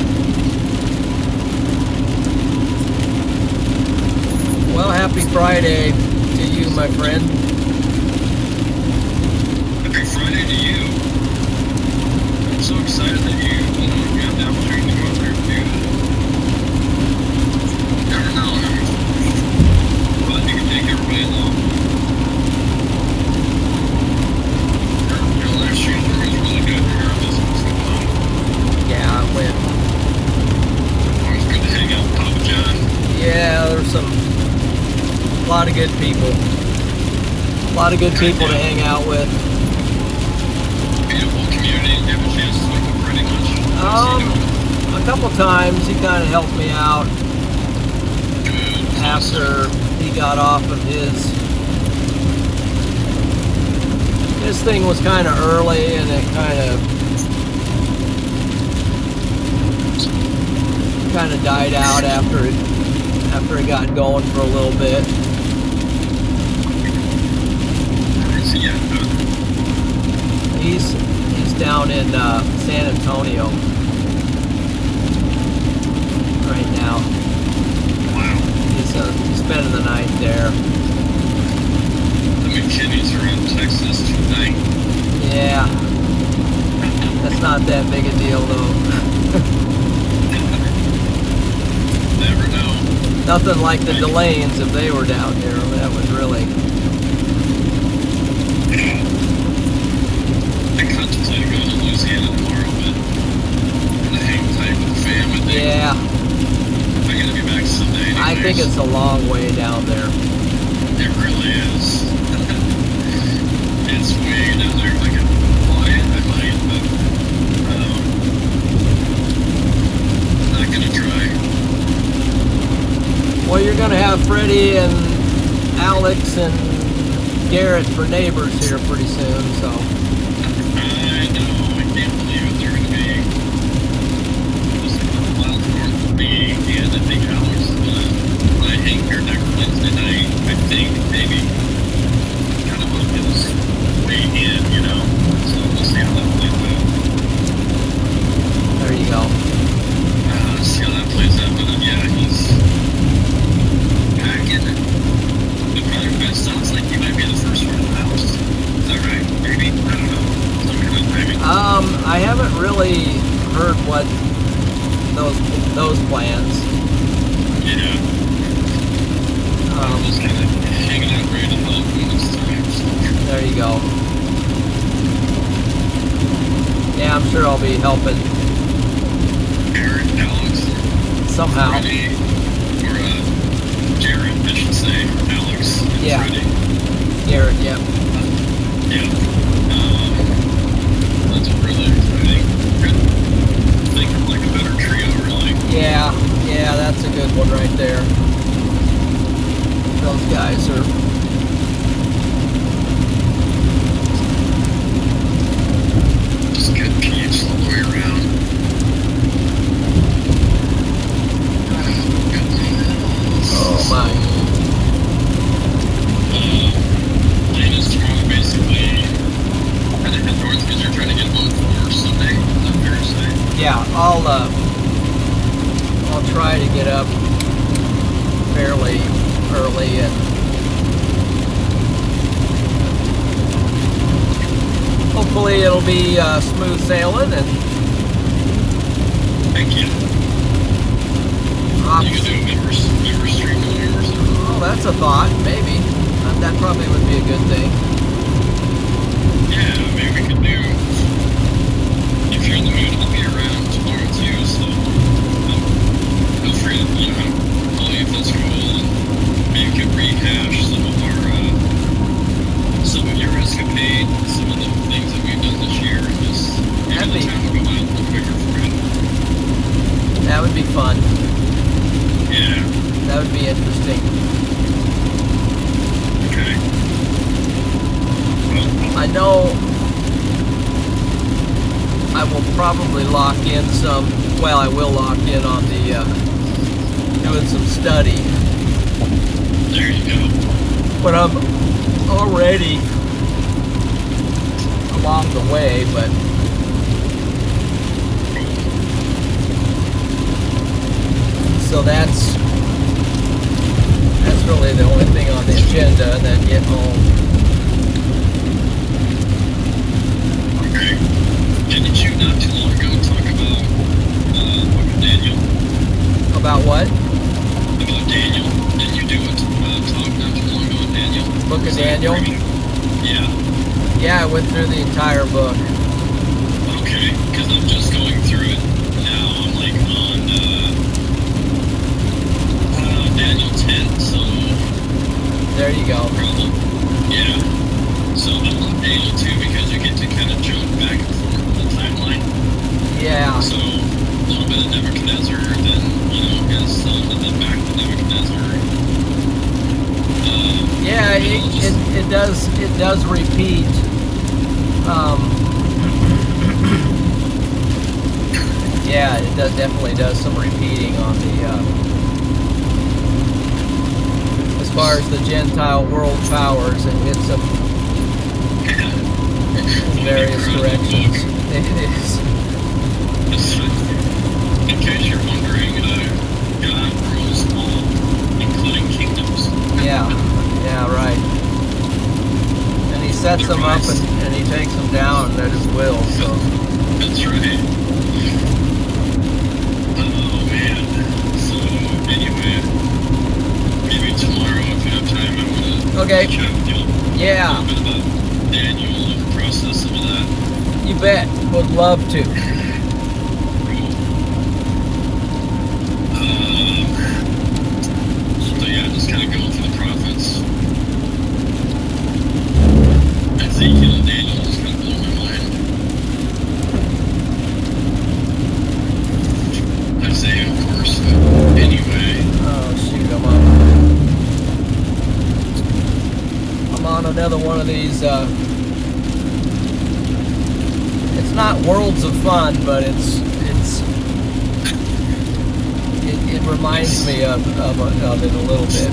Well, happy Friday to you, my friend. Happy Friday to you. I'm so excited that you got the opportunity to go out there and do that. Never know. Glad you can take everybody along. Your last year's was really good. Your business was going on. Yeah, I went. Always good to hang out with Papa John. Yeah, there's a lot of good people. A lot of good people to hang out with. Beautiful community. You have a chance to look up pretty much. A couple times he kind of helped me out Good. after he got off of his thing was kind of early, and it kind of died out after it got going for a little bit. Yeah. He's down in San Antonio right now. Wow. He's spending the night there. The McKinney's around Texas tonight. Yeah. That's not that big a deal, though. Never know. Nothing like the Delanes if they were down here. That was really... I contemplated going to Louisiana tomorrow, but I'm gonna hang tight with the fam, I think. Yeah. I'm gonna be back Sunday anyways. I think it's a long way down there. It really is. It's way down there. If I could fly it, I might, but not gonna try. Well, you're going to have Freddie and Alex and Garrett for neighbors here pretty soon, so. I know. I can't believe it. They're gonna be just a couple miles north of me, and I think Alex is gonna fly hang here next Wednesday night. I think maybe kind of on his way in, you know. So we'll see how that plays out. There you go. See how that plays out, but yeah, he's packing. It sounds like he might be the first one in the house. Is that right? Maybe? I don't know. Some kind of timing. I haven't really heard what those plans. Yeah. I'm just kind of hanging out ready to help when it's time. So. There you go. Yeah, I'm sure I'll be helping Aaron, Alex, somehow. Freddie, or Jared, I should say. Alex and Yeah. Freddie. Garrett, yep. Yeah. That's really exciting. Good. Think of like a better trio, really. Yeah, that's a good one right there. Those guys are... Just good peeps all the way around. Oh my. Plan is tomorrow, basically. Kind of head north because you're trying to get home for Sunday. Is that fair to say? Yeah, I'll try to get up fairly early and hopefully it'll be smooth sailing and Thank you. You could do a member stream on yours. oh, that's a thought, maybe. That probably would be a good thing. Yeah, maybe we could do. If you're in the mood, I'll be around tomorrow too, so feel free to, call you if that's cool, and maybe we could rehash some of your escapade, some of the things that we've done this year, and just maybe the time will go out a little quicker for it. That would be fun. Yeah. That would be interesting. Okay. Well, I know I will probably lock in some, well, I will lock in on the doing some study. there you go. But I'm already along the way, but so that's really the only thing on the agenda, and then get home. Okay. Didn't you not too long ago talk about Book of Daniel? About what? About Daniel? Didn't you do a talk not too long ago on Daniel? Book of Daniel? Yeah. Yeah, I went through the entire book. Okay, because I'm just going through it now. I'm like on Daniel 10, so There you go. probably, yeah. So I love Daniel 2 because you get to kind of jump back and forth in the timeline. Yeah. So a little bit of Nebuchadnezzar, then his son, and then back to Nebuchadnezzar. Yeah, it does repeat. Yeah, it definitely does some repeating on the as far as the Gentile world powers, and hits them in various directions. It is. In case you're wondering, God rules all, including kingdoms. Yeah, right. sets them up and he takes them down at his will. So that's right. Oh man. So anyway, maybe tomorrow if you have time, I want to chat with you. Yeah. A little bit about Daniel and process some of that. You bet. Would love to. So yeah, just kind of going through the prophets. Ezekiel and Daniel just kind of blow my mind. Isaiah, of course. Anyway. Oh shoot, I'm on another one of these. It's not worlds of fun, but it reminds me of it a little bit.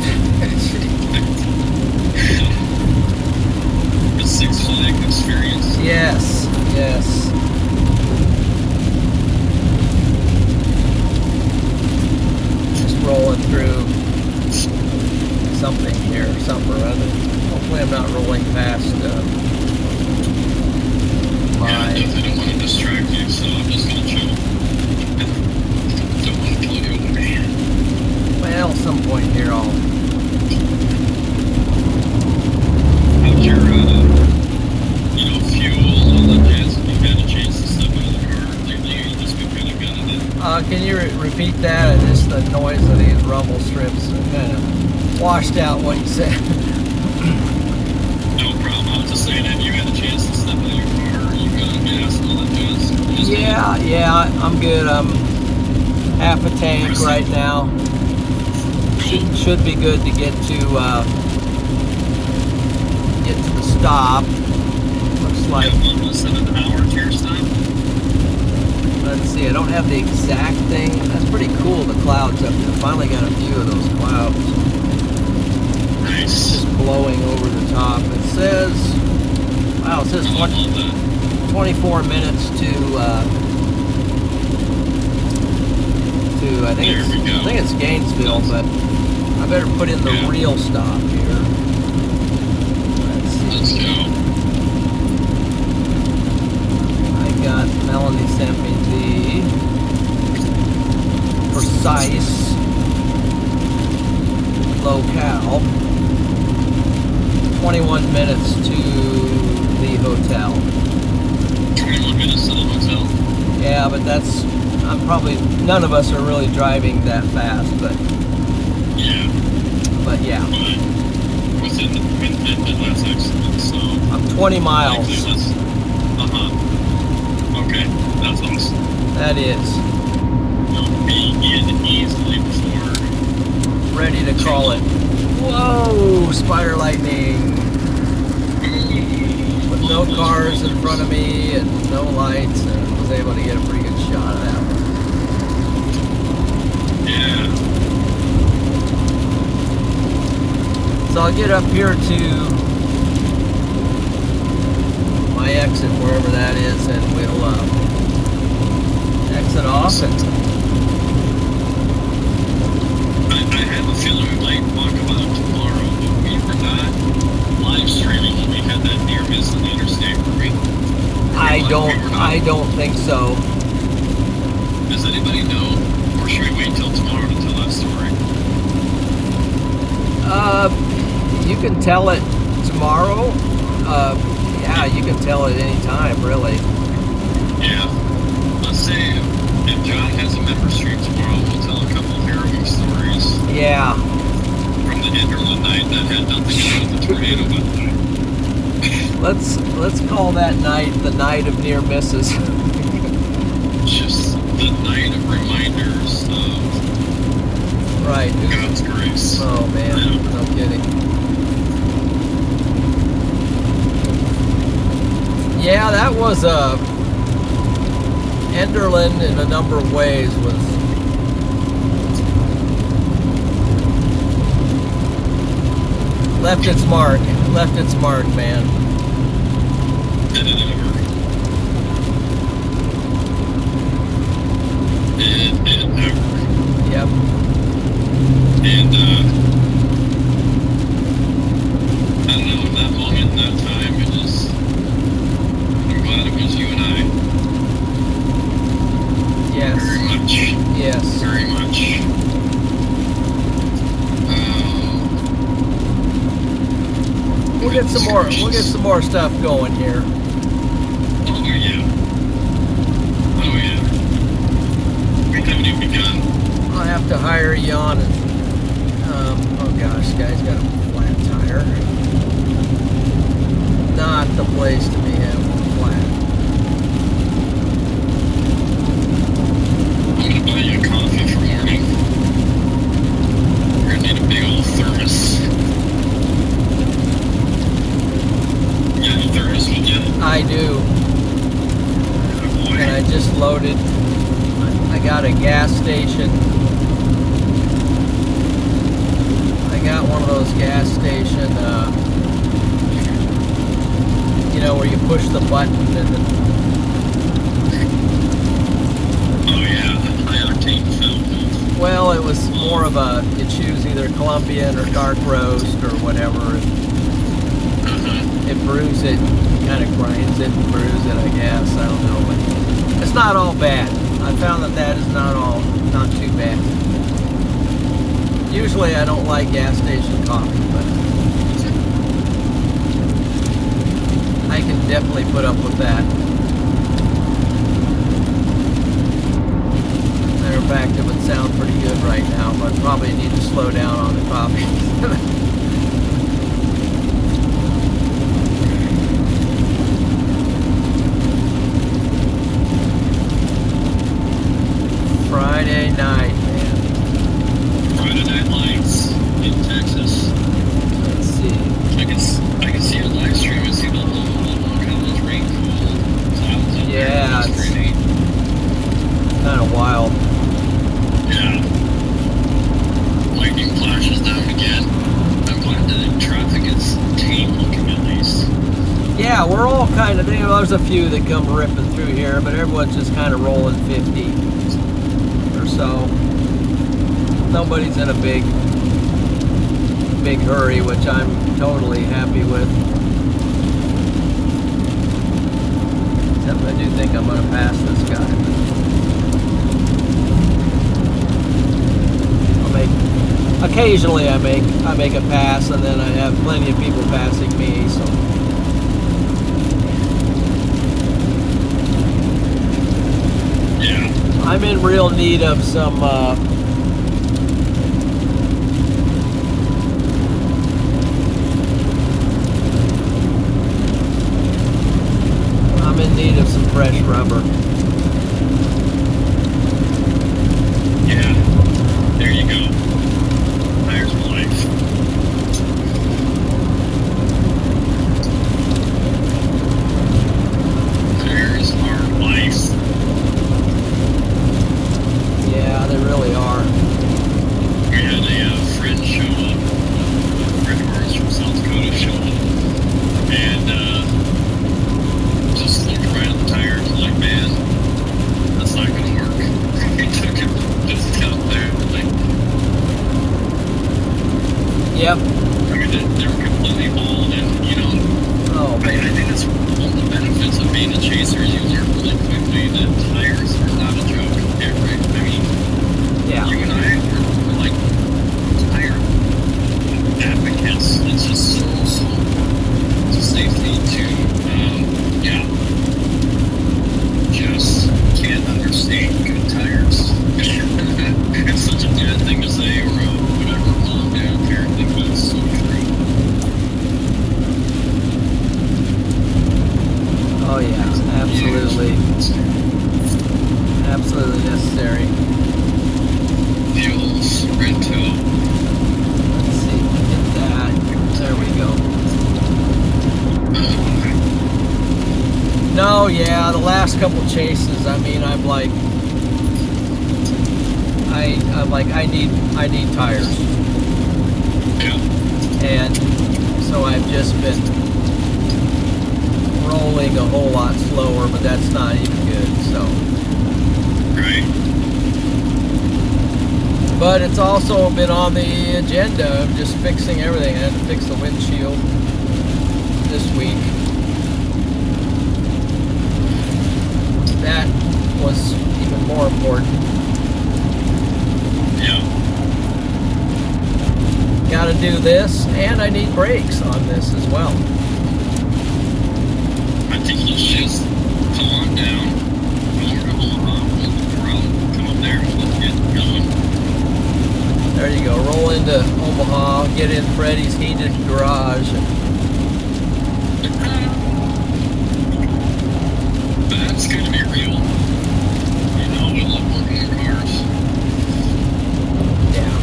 The Six Flags experience. Yes. Just rolling through something here, something or other. Hopefully I'm not rolling past Yeah, I definitely don't want to distract you, so I'm just going to chill. Don't want to pull you over me. well, some point here I'll How's your, fuel, all that jazz? Have you had a chance to step out of the car lately? You just been kind of gunning it? can you repeat that? Just the noise of these rumble strips kind of washed out what you said. No problem. I was just saying, have you had a chance to step out of your car? You got gas and all that jazz? Yeah, I'm good. I'm half a tank right now. Should be good to get to the stop. Looks like. Yeah, less than an hour to your stop? Let's see. I don't have the exact thing. That's pretty cool. The clouds up there. Finally got a view of those clouds. Nice. Just blowing over the top. It says. Wow. It says 24 minutes to I think it's Gainesville, but I better put in the real stop here. Let's go. I got Melanie sent me the precise locale. 21 minutes to the hotel. 21 minutes to the hotel? Yeah, but none of us are really driving that fast, but yeah. Within that's excellent. So I'm 20 miles. Okay, that's awesome. That is. You'll be in easily before. Ready to call it. Whoa, spider lightning. With no cars in front of me and no lights, and was able to get a pretty good shot of that one. Yeah. So I'll get up here to my exit, wherever that is, and we'll exit off. I have a feeling we might talk about it tomorrow, but we were not live streaming when we had that near miss on the interstate, were we? I don't think so. Does anybody know? Or should we wait till tomorrow to tell that story? You can tell it tomorrow. Yeah, you can tell it any time, really. Yeah. Let's say if John has a member stream tomorrow, we'll tell a couple of harrowing stories. Yeah. From the Enderlin night that had nothing to do with the tornado, but Let's call that night the night of near misses. Just the night of reminders of God's grace. Oh man, no kidding. Yeah, that was Enderlin in a number of ways was left its mark, man. Did it ever? Did it ever? Yep. And I don't know, in that moment, in that time, it is get some more. We'll get some more stuff going here. Oh yeah. Oh yeah. We haven't even begun. I'll have to hire you on it. Oh gosh, guy's got a flat tire. Not the place to be having a flat. I'm gonna buy you a coffee for morning. You're gonna need a big old thermos. You got a thermos with you? I do. Oh boy. And I just loaded. I got a gas station. I got one of those gas station, you know, where you push the button and then, Oh yeah, the high octane fountain. well, it was more of a, you choose either Colombian or dark roast or whatever. It brews it, kind of grinds it and brews it, I guess. I don't know, but it's not all bad. I found that is not too bad. Usually I don't like gas station coffee, but I can definitely put up with that. Matter of fact, it would sound pretty good right now, but probably need to slow down on the coffee. Friday night, man. Friday Night Lights in Texas. Let's see. I can see a live stream and see the whole kind of those rain cool clouds up Yeah, there. It's it's pretty neat. kind of wild. Yeah. Lightning flashes now and again. I'm glad that the traffic is tame looking at least. Yeah, we're all kind of, there's a few that come ripping through here, but everyone's just kind of rolling 50 or so. Nobody's in a big hurry, which I'm totally happy with. Except I do think I'm going to pass this guy. Occasionally I make a pass, and then I have plenty of people passing me, so. Yeah. I'm in real need of some I'm in need of some fresh rubber. Yeah. There you go. There's life. There's our life. Yeah, they really are. We had a friend show up. A friend of ours from South Dakota show up. And just looked right at the tires and like, man, that's not gonna work. He took it just out there. Like, Yep. I mean, they were completely bald, and you know, Oh I man. think that's one of the benefits of being a chaser. You learn really quickly that tires are not a joke. Yeah, right? I mean, Yeah. you and I we're like tire advocates. It's just so safety to, yeah. Just can't understate good tires. It's such a bad thing to say, or whatever, calm down parenting, but it's so true. Oh yeah, absolutely. Absolutely necessary. Fuels, Rento. Let's see, get that. There we go. No, yeah, the last couple chases, I mean, I'm like, I need tires. Yeah. And so I've just been rolling a whole lot slower, but that's not even good, so. Right. But it's also been on the agenda of just fixing everything. I had to fix the windshield this week. That was even more important. Yeah. got to do this, and I need brakes on this as well. I think you should just come on down, come over to Omaha, come up there, and let's get going. There you go. Roll into Omaha, get in Freddie's heated garage. That's going to be real. You know, we love working on cars. Yeah.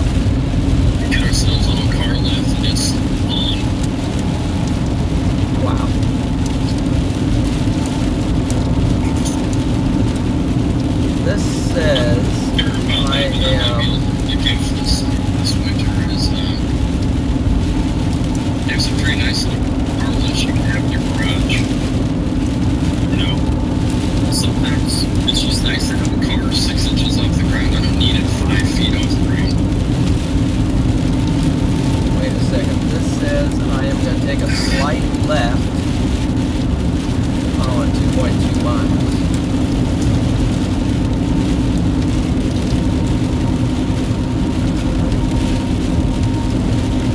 We get ourselves on a car lift and it's on. Wow. This says I am. The gift this winter is there's some pretty nice little car lifts you can have in your garage. You know, sometimes it's just nice to have a car 6 inches off the ground. I don't need it 5 feet off the ground. Wait a second. This says I am going to take a slight left on 2.2 miles.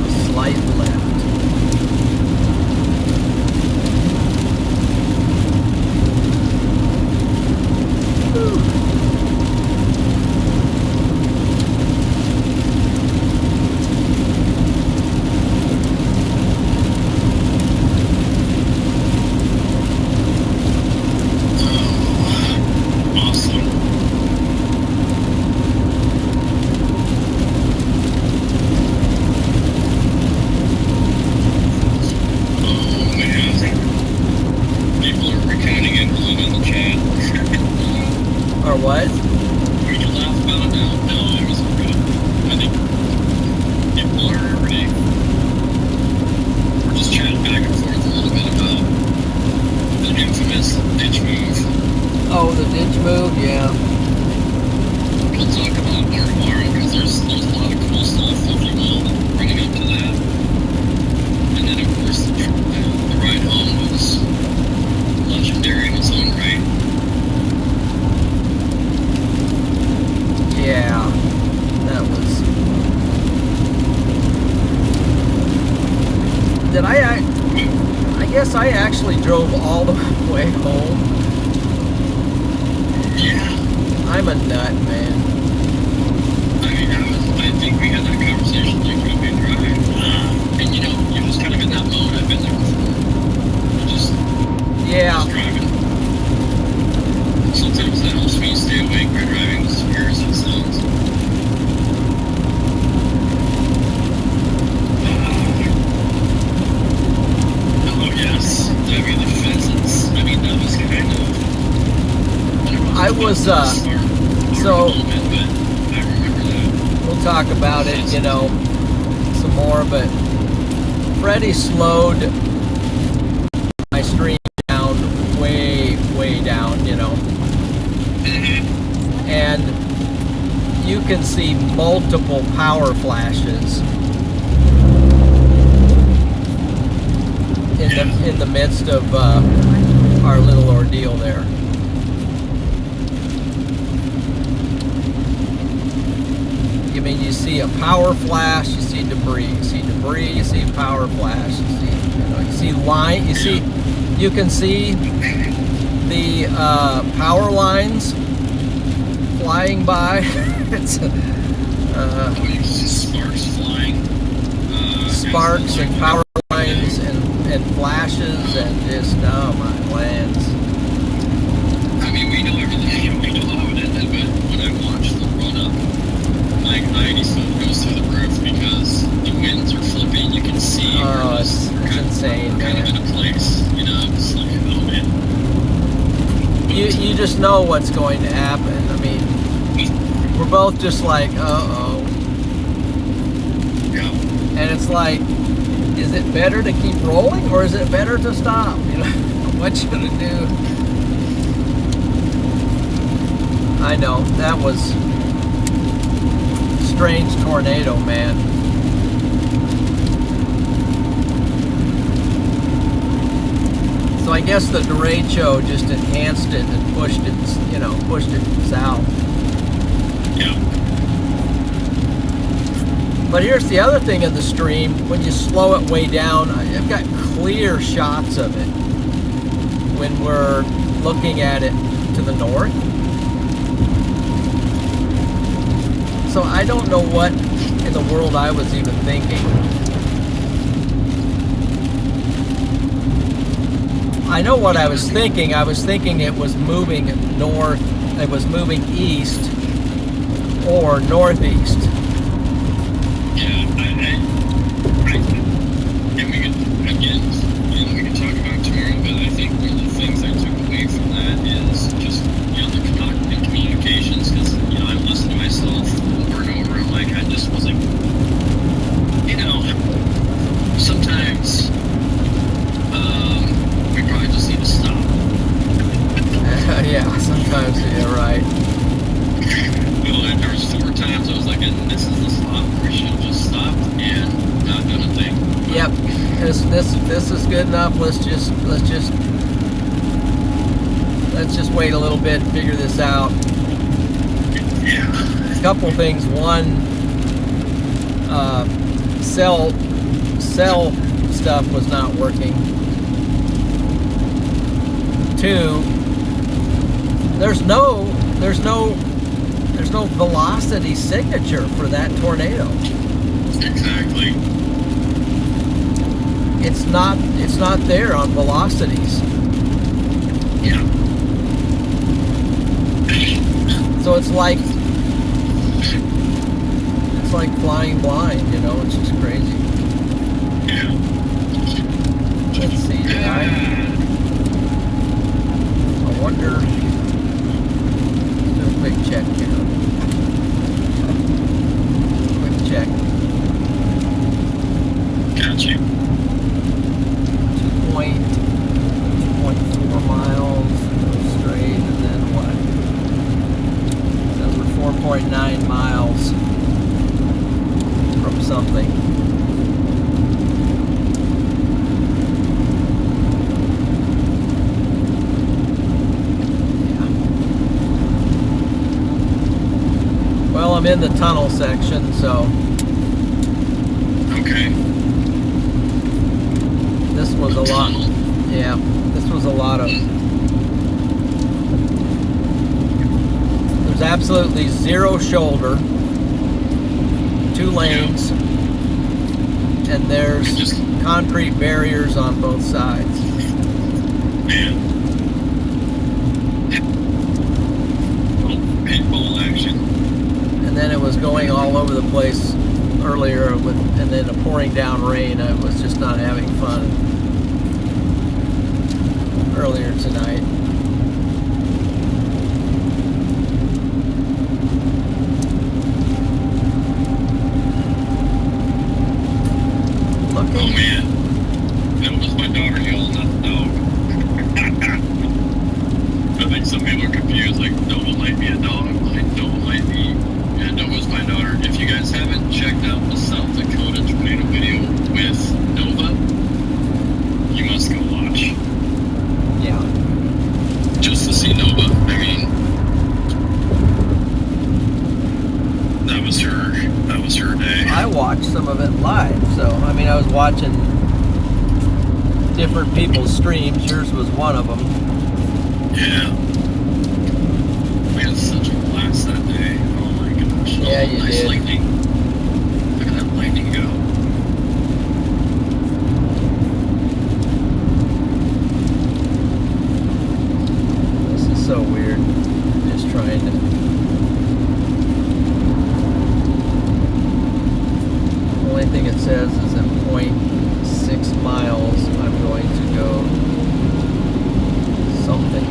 A slight left. Awesome. Oh man. People are recounting and rolling in the chat. Or what? We can laugh about it now. No, it was good. I think people are already. We're just chatting back and forth a little bit about the infamous ditch move. Oh, the ditch move? Yeah. We'll talk about more tomorrow because there's a lot of cool stuff, if you will, running up to that. And then, of course, the ride home was legendary in its own right. Yeah. That was. Did I guess I actually drove all the way home. Yeah. I'm a nut, man. I mean, I think we had that conversation like when we were driving. And you know, it was kind of in that mode. I've been there before. Just driving. Sometimes that helps me stay awake by driving as weird as it sounds. Oh yes. I mean the fences. I mean that was kind of. I was, so, I remember that. we'll talk about it, you know, some more, but Freddie slowed my stream down way down, you know, and you can see multiple power flashes in the midst of our little ordeal there. I mean, you see a power flash, you see debris, you see debris, you see power flash, you see line, you can see the power lines flying by. It's you can see sparks flying. Sparks and power lines and flashes and just, oh my lands. I mean, we know everything, we know how it ended, but when I watched the run-up, my anxiety goes through the roof because the winds are flipping. You can see. Oh, it's insane, kind man. of in a place, you know. It's like, oh man. You just know what's going to happen. I mean, we're both just like, uh-oh. Yeah. And it's like, is it better to keep rolling or is it better to stop? You know, what should I do? I know, that was strange tornado, man. So I guess the derecho just enhanced it and pushed it, you know, pushed it south. Yeah. But here's the other thing in the stream. When you slow it way down, I've got clear shots of it when we're looking at it to the north. So I don't know what in the world I was even thinking. I know what I was thinking. I was thinking it was moving north, it was moving east or northeast. Yeah, and we could, again, we can talk about it tomorrow, but I think one of the things I took away from that is just, the communications, because, I'm listening to myself over and over, I'm like, I just wasn't, sometimes, we probably just need to stop. Yeah, sometimes, yeah, right. There was 4 times I was like, this is the spot where we should have just stopped and not done a thing. Yep, this is good enough. Let's just wait a little bit and figure this out. Yeah. A couple things. One, cell stuff was not working. 2, there's no velocity signature for that tornado. Exactly. It's not there on velocities. Yeah. So it's like flying blind, it's just crazy. Yeah. Let's see, I wonder, let's do a quick check here. Quick check. Gotcha. 2.4 miles straight, and then what? So we're 4.9 miles from something. Well, I'm in the tunnel section, so Okay. this was a lot. Yeah, this was a lot of. There's absolutely zero shoulder, 2 lanes, and there's Just- concrete barriers on both sides. Man. Paintball action. And then it was going all over the place earlier, and then pouring down rain. I was just not having fun earlier tonight. Oh man. That was my daughter yelling at the dog. I think some people are confused, like Nova might be a dog, like Nova might be. Yeah, Nova's my daughter. If you guys haven't checked out the South Dakota tornado video with Nova, you must go watch. Yeah. Just to see Nova. I mean, that was her day. I watched some of it live, so I mean, I was watching different people's streams. Yours was one of them. Yeah. We had such a blast that day. Oh my gosh. Yeah, you nice did. lightning. Look at that lightning go. This is so weird. Just trying to. The only thing it says is in 0.6 miles, I'm going to go something.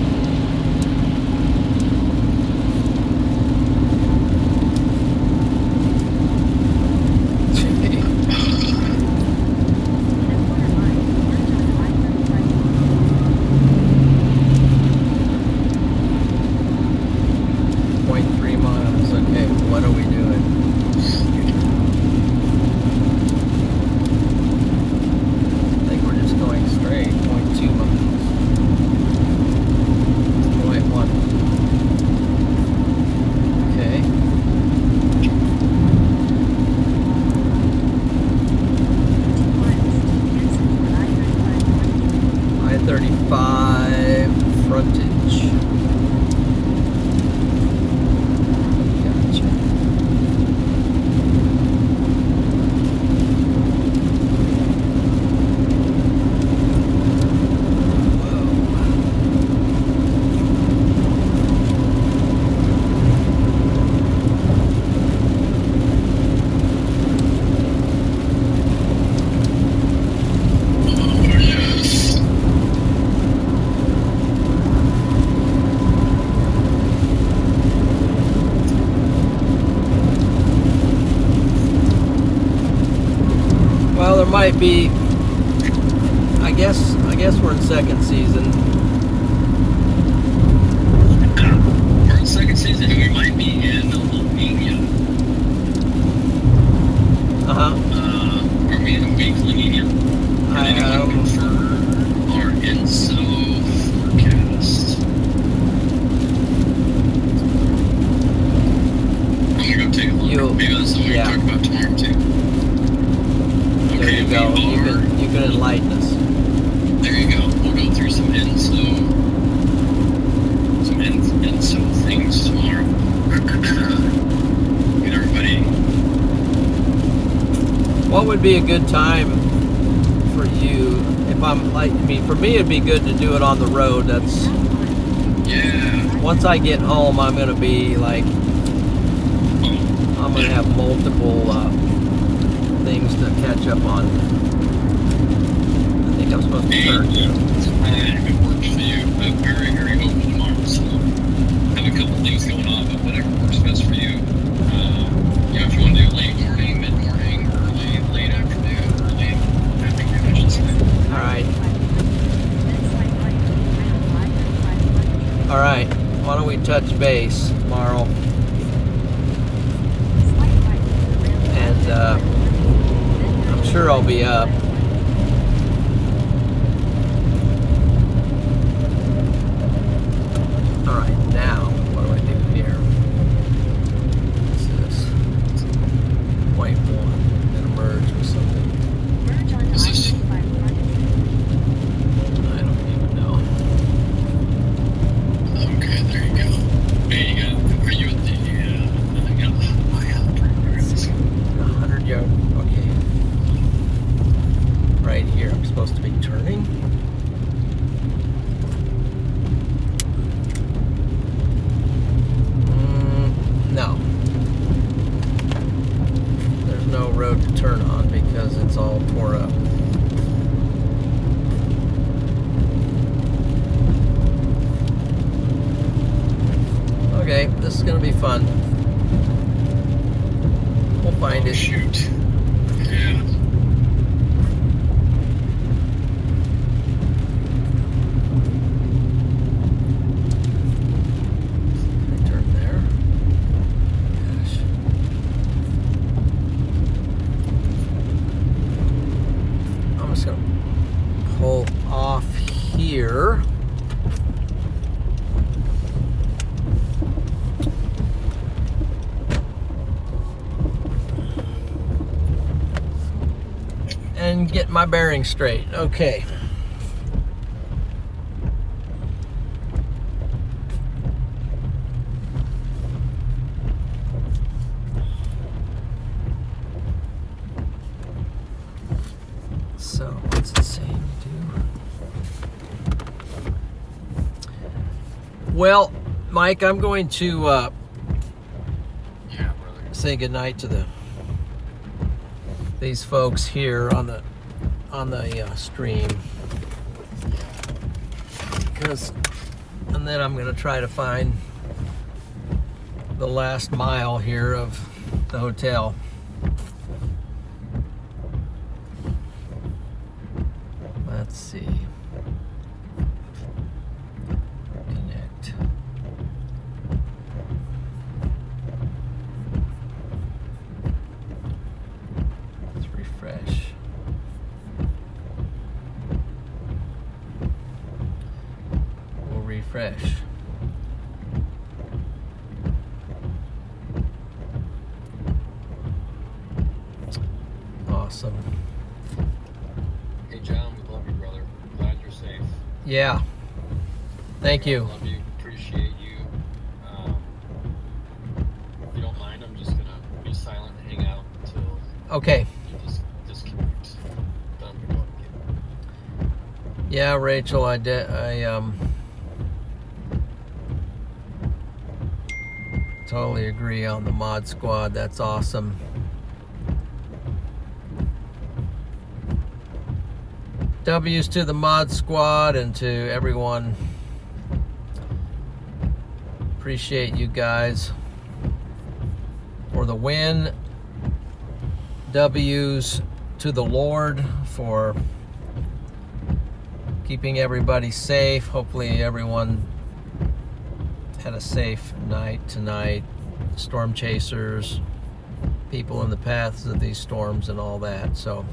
there might be. I guess we're in second season. We're in second season, and we might be in Albania. Are we in a weekly medium? Looking for our INSO forecast. I'm gonna go take a look. Maybe that's something we can talk about tomorrow too. There you go. You can enlighten us. There you go. We'll go through some INSO things tomorrow. Get everybody. What would be a good time for you? If I'm like, I mean, for me it'd be good to do it on the road. That's once I get home, I'm gonna be like, I'm gonna have multiple things to catch up on. I think I'm supposed to turn. It works for you. I'm very, very open tomorrow, so I have a couple things going on, but whatever works best for you. If you want to do late morning, mid morning, early, late afternoon, early afternoon, I should say. All right. Why don't we touch base tomorrow? And I'm sure I'll be up. All right, now what do I do here? What's this? White one, then merge with something. Is this? I don't even know. Okay, there you go. Hey, are you at the, I got my out. 100 yard. Okay. Right here. I'm supposed to be turning. No. There's no road to turn on because it's all tore up. Okay, this is gonna be fun. We'll find it. Shoot. Yeah. Can I turn there? Gosh. I'm just gonna pull off here. And get my bearings straight. Okay. So, what's it saying to do? Well, Mike, I'm going to say goodnight to these folks here on the stream, and then I'm going to try to find the last mile here of the hotel. Let's see. Connect. Let's refresh. We'll refresh. Awesome. Hey, John, we love you, brother. Glad you're safe. Yeah. Thank you. Love you. Appreciate you. If you don't mind, I'm just going to be silent and hang out until Okay. you just disconnect. Done to go again. Yeah, Rachel, I totally agree on the mod squad. That's awesome. W's to the mod squad and to everyone. Appreciate you guys for the win. W's to the Lord for keeping everybody safe. Hopefully everyone had a safe night tonight. Storm chasers, people in the paths of these storms and all that. So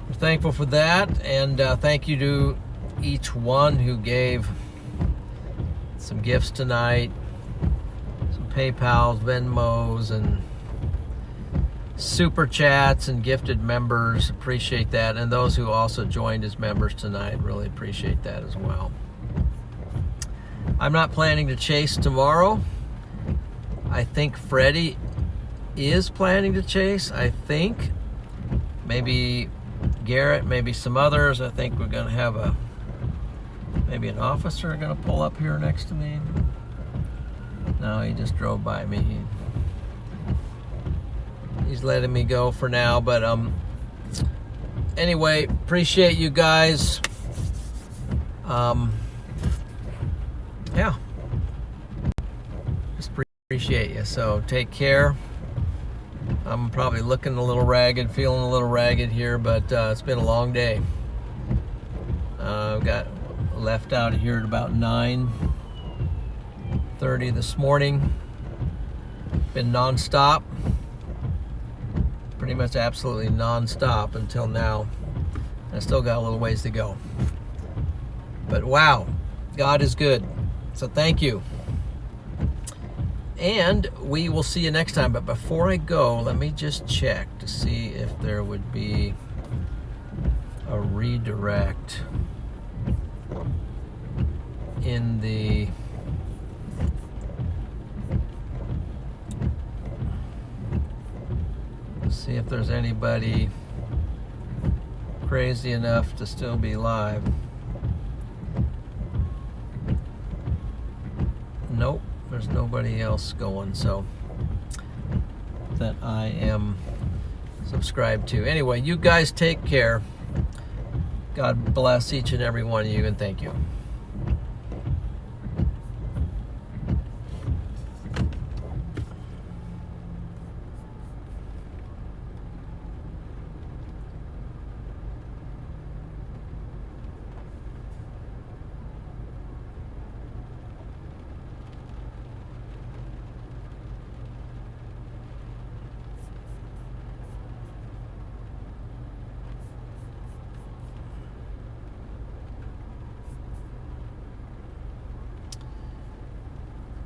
we're thankful for that, and thank you to each one who gave some gifts tonight, some PayPals, Venmos, and Super Chats and gifted members. Appreciate that. And those who also joined as members tonight, really appreciate that as well. I'm not planning to chase tomorrow. I think Freddie is planning to chase. I think maybe Garrett, maybe some others. I think we're going to have maybe an officer going to pull up here next to me. No, he just drove by me. He's letting me go for now, but anyway, appreciate you guys. Yeah, just appreciate you. So take care. I'm probably looking a little ragged, feeling a little ragged here, but it's been a long day. Got left out of here at about 9:30 this morning. Been nonstop. Pretty much absolutely non-stop until now. I still got a little ways to go. But wow, God is good. So thank you. And we will see you next time. But before I go, let me just check to see if there would be a redirect in the see if there's anybody crazy enough to still be live. Nope, there's nobody else going, so that I am subscribed to. Anyway, you guys take care. God bless each and every one of you, and thank you.